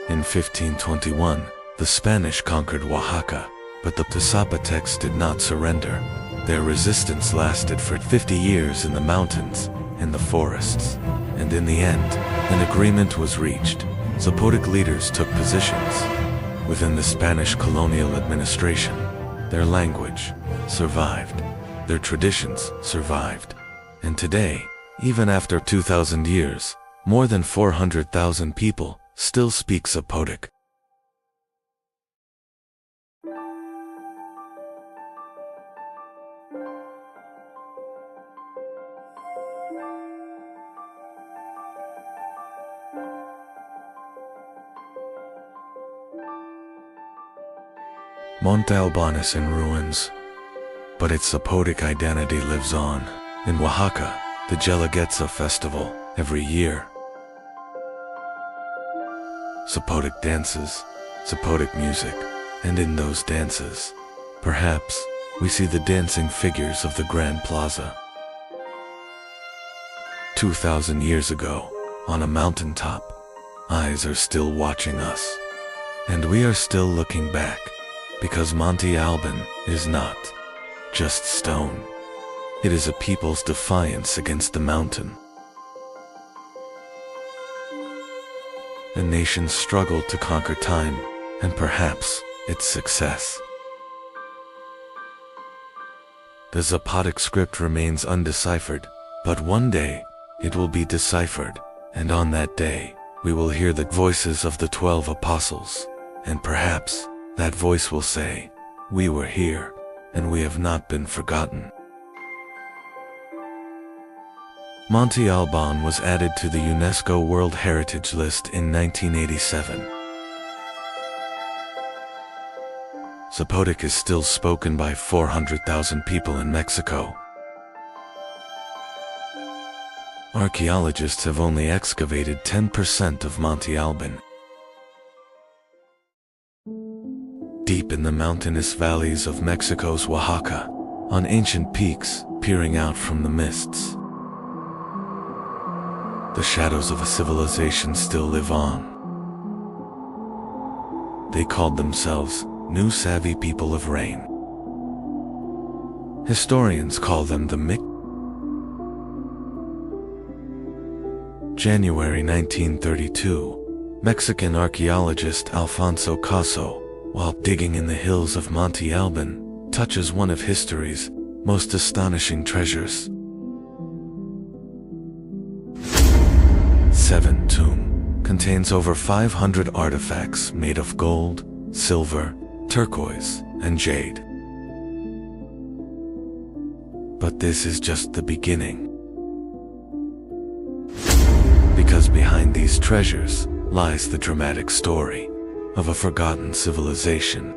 In 1521, the Spanish conquered Oaxaca, but the Zapotecs did not surrender. Their resistance lasted for 50 years in the mountains, in the forests, and in the end, an agreement was reached. Zapotec leaders took positions within the Spanish colonial administration. Their language survived, their traditions survived, and today, even after 2,000 years, more than 400,000 people still speak Zapotec. Monte Alban is in ruins, but its Zapotec identity lives on. In Oaxaca, the Guelaguetza festival every year. Zapotec dances, Zapotec music, and in those dances, perhaps, we see the dancing figures of the Grand Plaza. 2,000 years ago, on a mountaintop, eyes are still watching us. And we are still looking back, because Monte Alban is not just stone. It is a people's defiance against the mountain. A nation's struggle to conquer time, and perhaps its success. The Zapotec script remains undeciphered, but one day it will be deciphered, and on that day we will hear the voices of the 12 apostles, and perhaps that voice will say, "We were here, and we have not been forgotten." Monte Alban was added to the UNESCO World Heritage List in 1987. Zapotec is still spoken by 400,000 people in Mexico. Archaeologists have only excavated 10% of Monte Alban. Deep in the mountainous valleys of Mexico's Oaxaca, on ancient peaks peering out from the mists, the shadows of a civilization still live on. They called themselves New Savvy People of Rain. Historians call them the Mixtec. January 1932, Mexican archaeologist Alfonso Caso, while digging in the hills of Monte Alban, touches one of history's most astonishing treasures. 7 tomb contains over 500 artifacts made of gold, silver, turquoise, and jade. But this is just the beginning. Because behind these treasures lies the dramatic story of a forgotten civilization.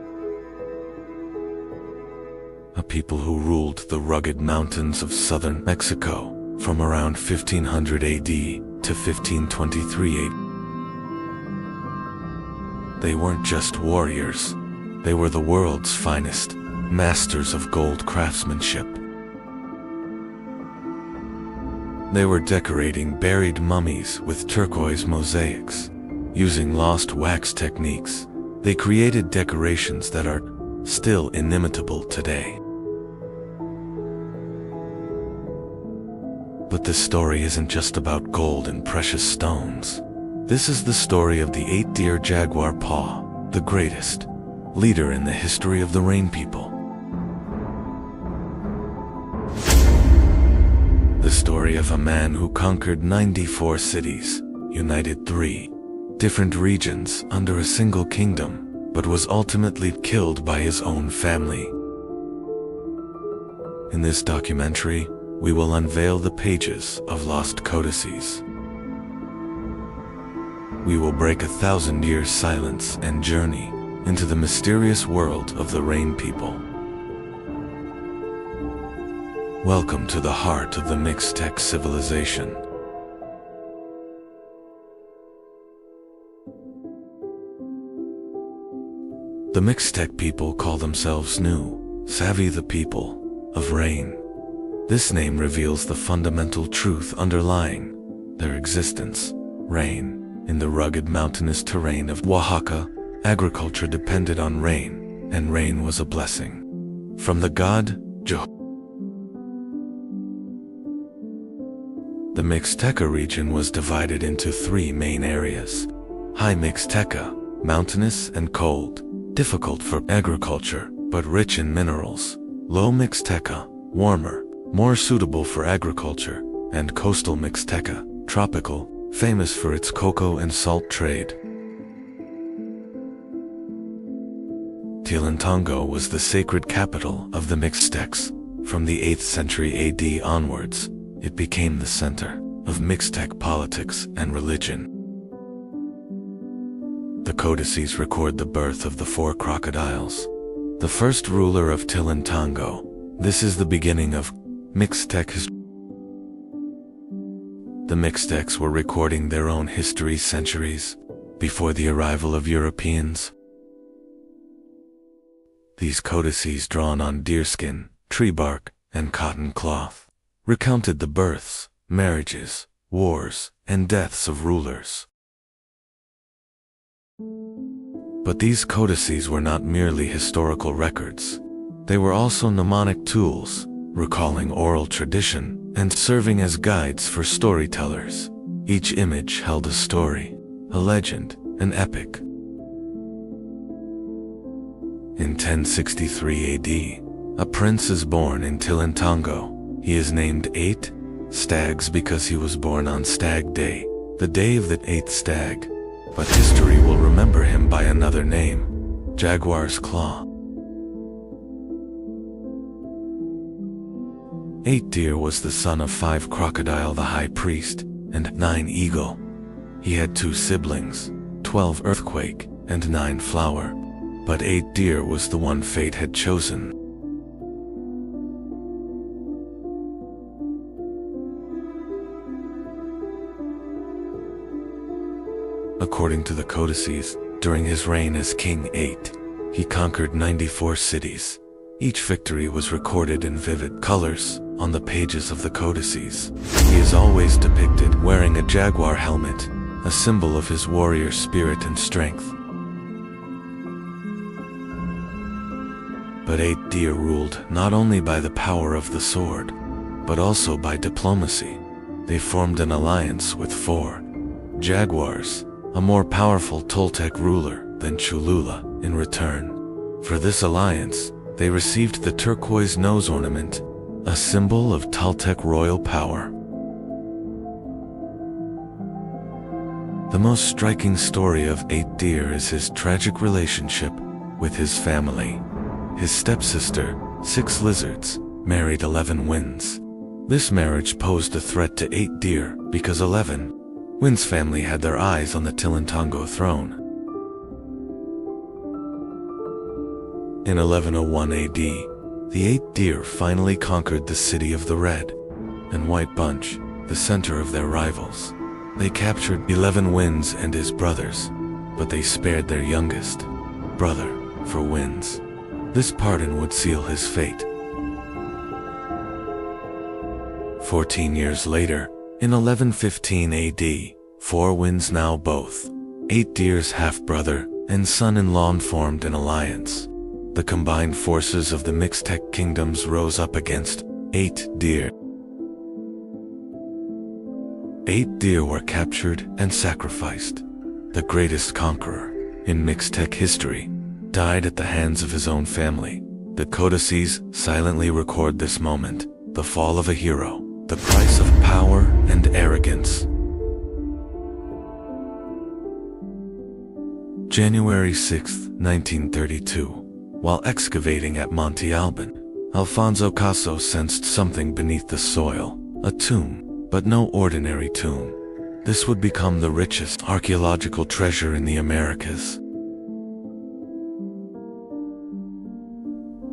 A people who ruled the rugged mountains of southern Mexico from around 1500 AD to 1523 AD. They weren't just warriors, they were the world's finest, masters of gold craftsmanship. They were decorating buried mummies with turquoise mosaics. Using lost wax techniques, they created decorations that are still inimitable today. But this story isn't just about gold and precious stones. This is the story of the 8-deer jaguar paw, the greatest leader in the history of the Rain People. The story of a man who conquered 94 cities, united 3 different regions under a single kingdom, but was ultimately killed by his own family. In this documentary, we will unveil the pages of lost codices. We will break 1,000 years' silence and journey into the mysterious world of the Rain People. Welcome to the heart of the Mixtec civilization. The Mixtec people call themselves New Savvy, the people of rain. This name reveals the fundamental truth underlying their existence. Rain. In the rugged mountainous terrain of Oaxaca, agriculture depended on rain, and rain was a blessing from the god Jehovah. The Mixteca region was divided into 3 main areas. High Mixteca, mountainous and cold, difficult for agriculture, but rich in minerals. Low Mixteca, warmer, more suitable for agriculture, and coastal Mixteca, tropical, famous for its cocoa and salt trade. Tilantongo was the sacred capital of the Mixtecs. From the 8th century AD onwards, it became the center of Mixtec politics and religion. The codices record the birth of the 4 crocodiles, the first ruler of Tilantongo. This is the beginning of Mixtec history. The Mixtecs were recording their own history centuries before the arrival of Europeans. These codices, drawn on deerskin, tree bark, and cotton cloth, recounted the births, marriages, wars, and deaths of rulers. But these codices were not merely historical records. They were also mnemonic tools, recalling oral tradition and serving as guides for storytellers. Each image held a story, a legend, an epic. In 1063 AD, a prince is born in Tilantongo. He is named 8 Stags because he was born on Stag Day, the day of the 8th stag. But history will remember him by another name, Jaguar's Claw. 8 Deer was the son of 5 Crocodile the High Priest, and 9 Eagle. He had 2 siblings, 12 Earthquake, and 9 Flower. But 8 Deer was the one fate had chosen. According to the codices, during his reign as King 8, he conquered 94 cities. Each victory was recorded in vivid colors on the pages of the codices. He is always depicted wearing a jaguar helmet, a symbol of his warrior spirit and strength. But 8 Deer ruled not only by the power of the sword, but also by diplomacy. They formed an alliance with 4 Jaguars, a more powerful Toltec ruler than Cholula. In return for this alliance, they received the turquoise nose ornament, a symbol of Toltec royal power. The most striking story of 8 Deer is his tragic relationship with his family. His stepsister, 6 Lizards, married 11 Winds. This marriage posed a threat to 8 Deer because 11 Wind's family had their eyes on the Tilantongo throne. In 1101 AD, the 8 Deer finally conquered the city of the Red and White Bunch, the center of their rivals. They captured 11 Winds and his brothers, but they spared their youngest brother for Winds. This pardon would seal his fate. 14 years later, in 1115 AD, 4 Winds, now both 8 Deer's half-brother and son-in-law, formed an alliance. The combined forces of the Mixtec kingdoms rose up against 8 Deer. 8 Deer were captured and sacrificed. The greatest conqueror in Mixtec history died at the hands of his own family. The codices silently record this moment, the fall of a hero, the price of power and arrogance. January 6, 1932. While excavating at Monte Alban, Alfonso Caso sensed something beneath the soil, a tomb, but no ordinary tomb. This would become the richest archaeological treasure in the Americas.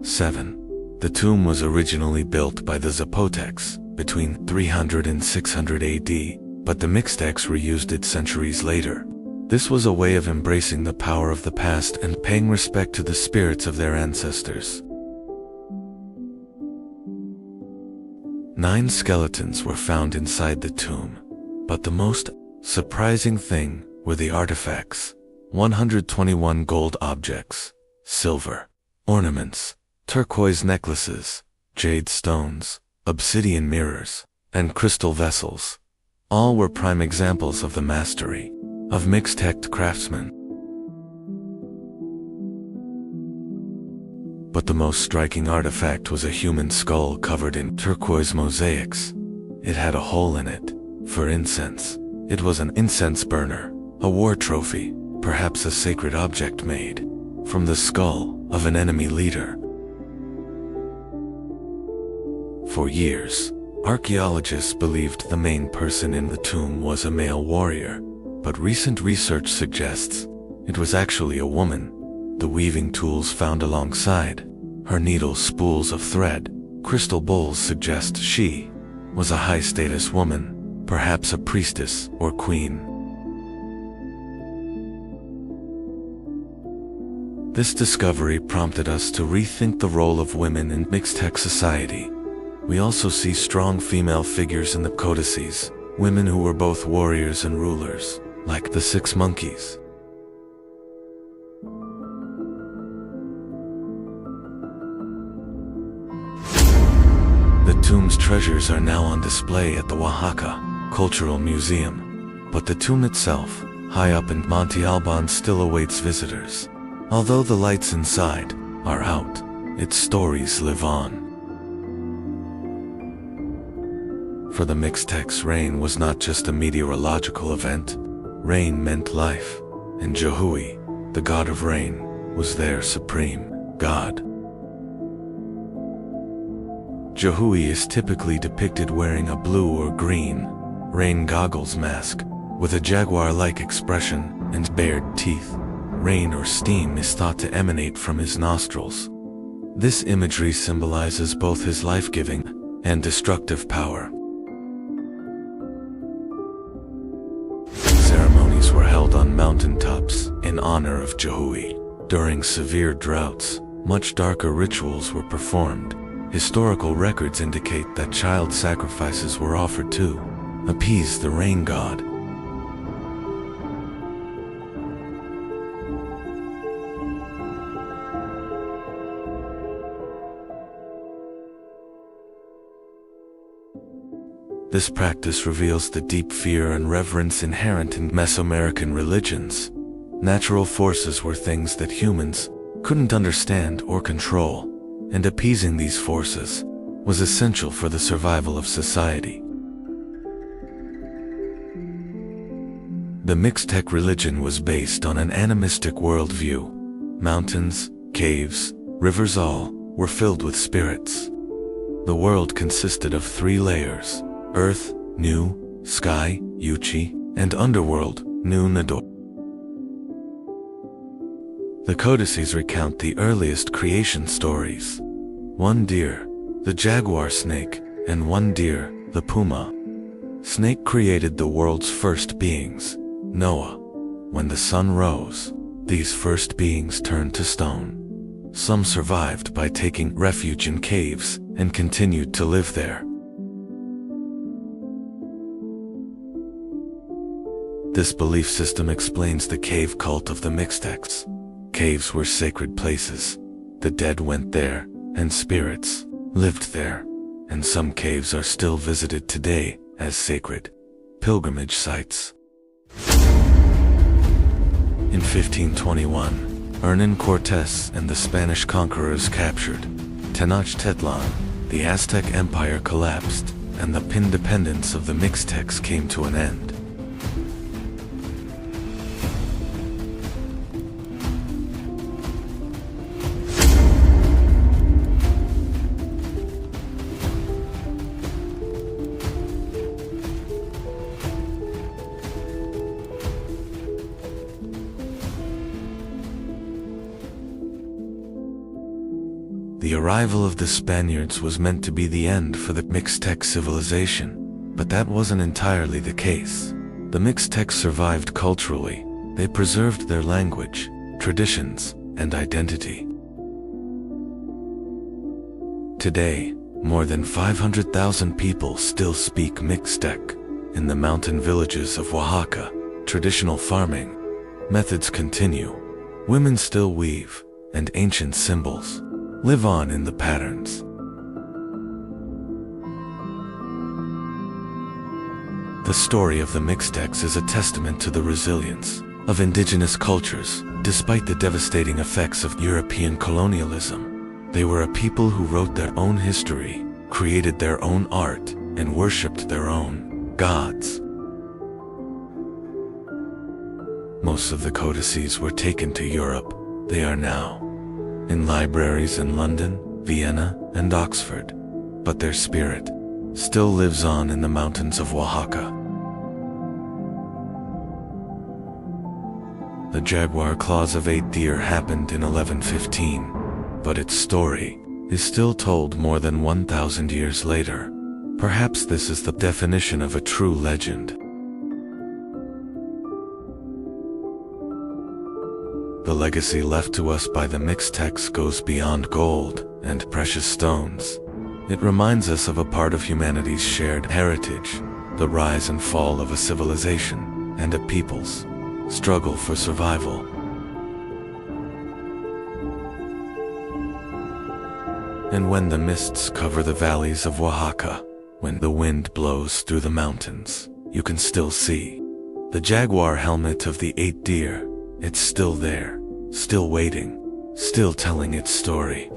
7. The tomb was originally built by the Zapotecs between 300 and 600 AD, but the Mixtecs reused it centuries later. This was a way of embracing the power of the past and paying respect to the spirits of their ancestors. 9 skeletons were found inside the tomb, but the most surprising thing were the artifacts. 121 gold objects, silver ornaments, turquoise necklaces, jade stones, obsidian mirrors, and crystal vessels. All were prime examples of the mastery of Mixtec craftsmen. But the most striking artifact was a human skull covered in turquoise mosaics. It had a hole in it for incense. It was an incense burner, a war trophy, perhaps a sacred object made from the skull of an enemy leader. For years, archaeologists believed the main person in the tomb was a male warrior, but recent research suggests it was actually a woman. the weaving tools found alongside her needle spools of thread. Crystal bowls suggest she was a high-status woman, perhaps a priestess or queen. This discovery prompted us to rethink the role of women in Mixtec society. We also see strong female figures in the codices, women who were both warriors and rulers, like the Six Monkeys. The tomb's treasures are now on display at the Oaxaca Cultural Museum, but the tomb itself, high up in Monte Alban, still awaits visitors. Although the lights inside are out, its stories live on. For the Mixtecs, rain was not just a meteorological event. Rain meant life, and Jehui, the god of rain, was their supreme god. Jehui is typically depicted wearing a blue or green rain goggles mask with a jaguar-like expression and bared teeth. Rain or steam is thought to emanate from his nostrils. This imagery symbolizes both his life-giving and destructive power. Ceremonies were held on mountaintops in honor of Jehui. During severe droughts, much darker rituals were performed. Historical records indicate that child sacrifices were offered to appease the rain god. This practice reveals the deep fear and reverence inherent in Mesoamerican religions. Natural forces were things that humans couldn't understand or control, and appeasing these forces was essential for the survival of society. The Mixtec religion was based on an animistic worldview. Mountains, caves, rivers, all were filled with spirits. The world consisted of 3 layers: Earth, Nu, Sky, Yuchi, and Underworld, Nu Nador. The codices recount the earliest creation stories. 1 deer, the jaguar snake, and 1 deer, the puma. Snake created the world's first beings, Noah. When the sun rose, these first beings turned to stone. Some survived by taking refuge in caves and continued to live there. This belief system explains the cave cult of the Mixtecs. Caves were sacred places. The dead went there, and spirits lived there, and some caves are still visited today as sacred pilgrimage sites. In 1521, Hernán Cortés and the Spanish conquerors captured Tenochtitlan. The Aztec Empire collapsed, and the independence of the Mixtecs came to an end. The arrival of the Spaniards was meant to be the end for the Mixtec civilization, but that wasn't entirely the case. The Mixtecs survived culturally. They preserved their language, traditions, and identity. Today, more than 500,000 people still speak Mixtec. In the mountain villages of Oaxaca, traditional farming methods continue. Women still weave, and ancient symbols live on in the patterns. The story of the Mixtecs is a testament to the resilience of indigenous cultures. Despite the devastating effects of European colonialism, they were a people who wrote their own history, created their own art, and worshipped their own gods. Most of the codices were taken to Europe. They are now in libraries in London, Vienna, and Oxford, but their spirit still lives on in the mountains of Oaxaca. The jaguar claws of 8 deer happened in 1115, but its story is still told more than 1,000 years later. Perhaps this is the definition of a true legend. The legacy left to us by the Mixtecs goes beyond gold and precious stones. It reminds us of a part of humanity's shared heritage, the rise and fall of a civilization and a people's struggle for survival. And when the mists cover the valleys of Oaxaca, when the wind blows through the mountains, you can still see the jaguar helmet of the 8 deer. It's still there, still waiting, still telling its story.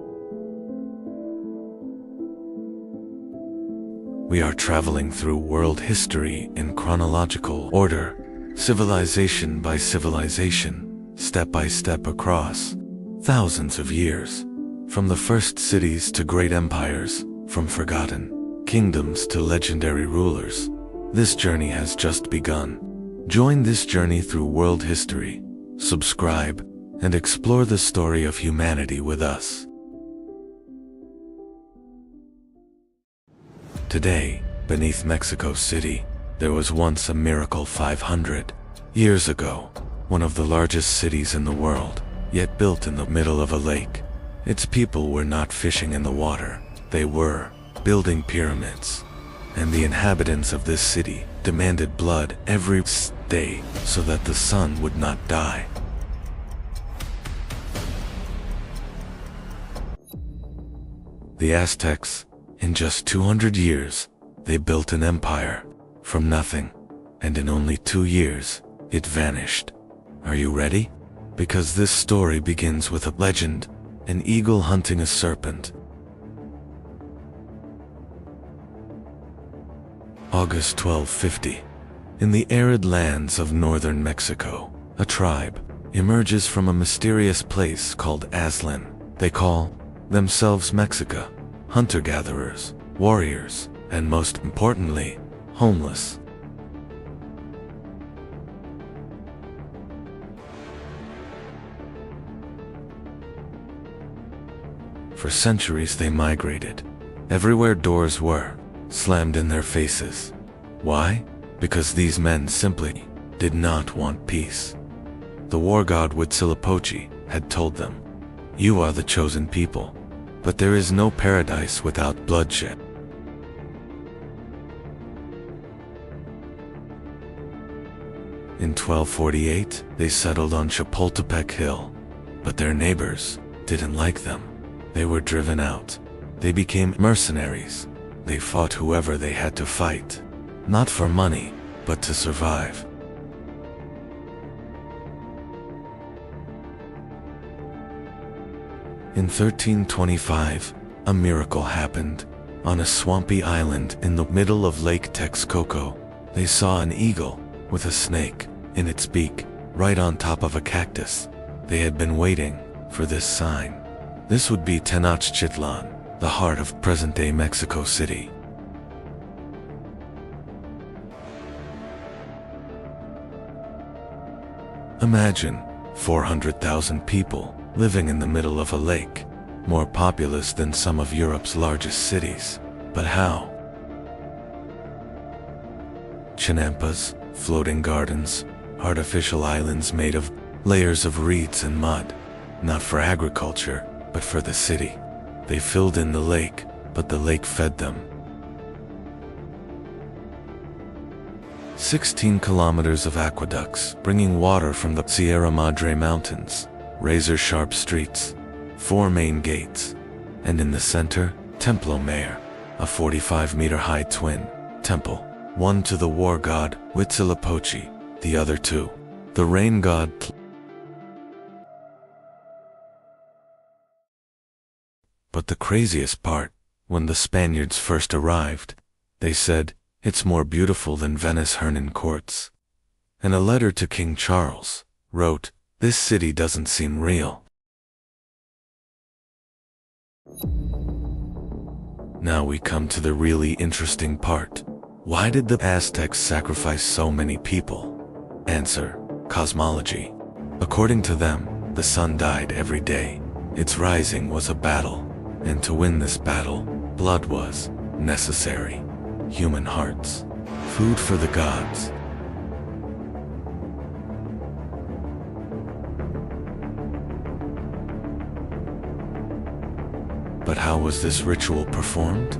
We are traveling through world history in chronological order, civilization by civilization, step by step across thousands of years, from the first cities to great empires, from forgotten kingdoms to legendary rulers. This journey has just begun. Join this journey through world history. Subscribe and explore the story of humanity with us. Today, beneath Mexico City, there was once a miracle 500 years ago, one of the largest cities in the world, yet built in the middle of a lake. Its people were not fishing in the water, they were building pyramids. And the inhabitants of this city demanded blood every day so that the sun would not die. The Aztecs, in just 200 years, they built an empire from nothing, and in only 2 years, it vanished. Are you ready? Because this story begins with a legend, an eagle hunting a serpent. August 1250. In the arid lands of northern Mexico, a tribe emerges from a mysterious place called Aztlan. They call themselves Mexica, hunter-gatherers, warriors, and most importantly, homeless. For centuries they migrated. Everywhere doors were slammed in their faces. Why? Because these men simply did not want peace. The war god Huitzilopochtli had told them, "You are the chosen people, but there is no paradise without bloodshed." In 1248, they settled on Chapultepec Hill, but their neighbors didn't like them. They were driven out. They became mercenaries. They fought whoever they had to fight, not for money, but to survive. In 1325, a miracle happened. On a swampy island in the middle of Lake Texcoco, they saw an eagle with a snake in its beak, right on top of a cactus. They had been waiting for this sign. This would be Tenochtitlan, the heart of present-day Mexico City. Imagine 400,000 people living in the middle of a lake, more populous than some of Europe's largest cities. But how? Chinampas, floating gardens, artificial islands made of layers of reeds and mud, not for agriculture, but for the city. They filled in the lake, but the lake fed them. 16 kilometers of aqueducts bringing water from the Sierra Madre Mountains, razor-sharp streets, 4 main gates, and in the center, Templo Mayor, a 45-meter-high twin temple, one to the war god Huitzilopochtli, the other to the rain god. But the craziest part, when the Spaniards first arrived, they said, "It's more beautiful than Venice Hernan courts." And a letter to King Charles wrote, "This city doesn't seem real." Now we come to the really interesting part. Why did the Aztecs sacrifice so many people? Answer: cosmology. According to them, the sun died every day. Its rising was a battle, and to win this battle, blood was necessary. Human hearts, food for the gods. But how was this ritual performed?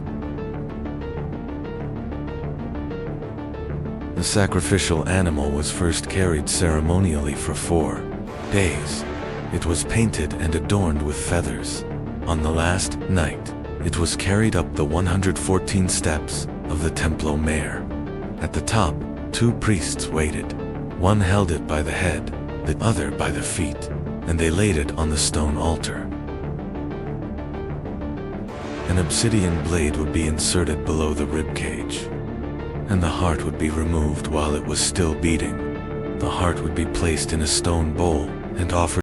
The sacrificial animal was first carried ceremonially for 4 days. It was painted and adorned with feathers. On the last night, it was carried up the 114 steps of the Templo Mayor. At the top, 2 priests waited. One held it by the head, the other by the feet, and they laid it on the stone altar. An obsidian blade would be inserted below the ribcage, and the heart would be removed while it was still beating. The heart would be placed in a stone bowl and offered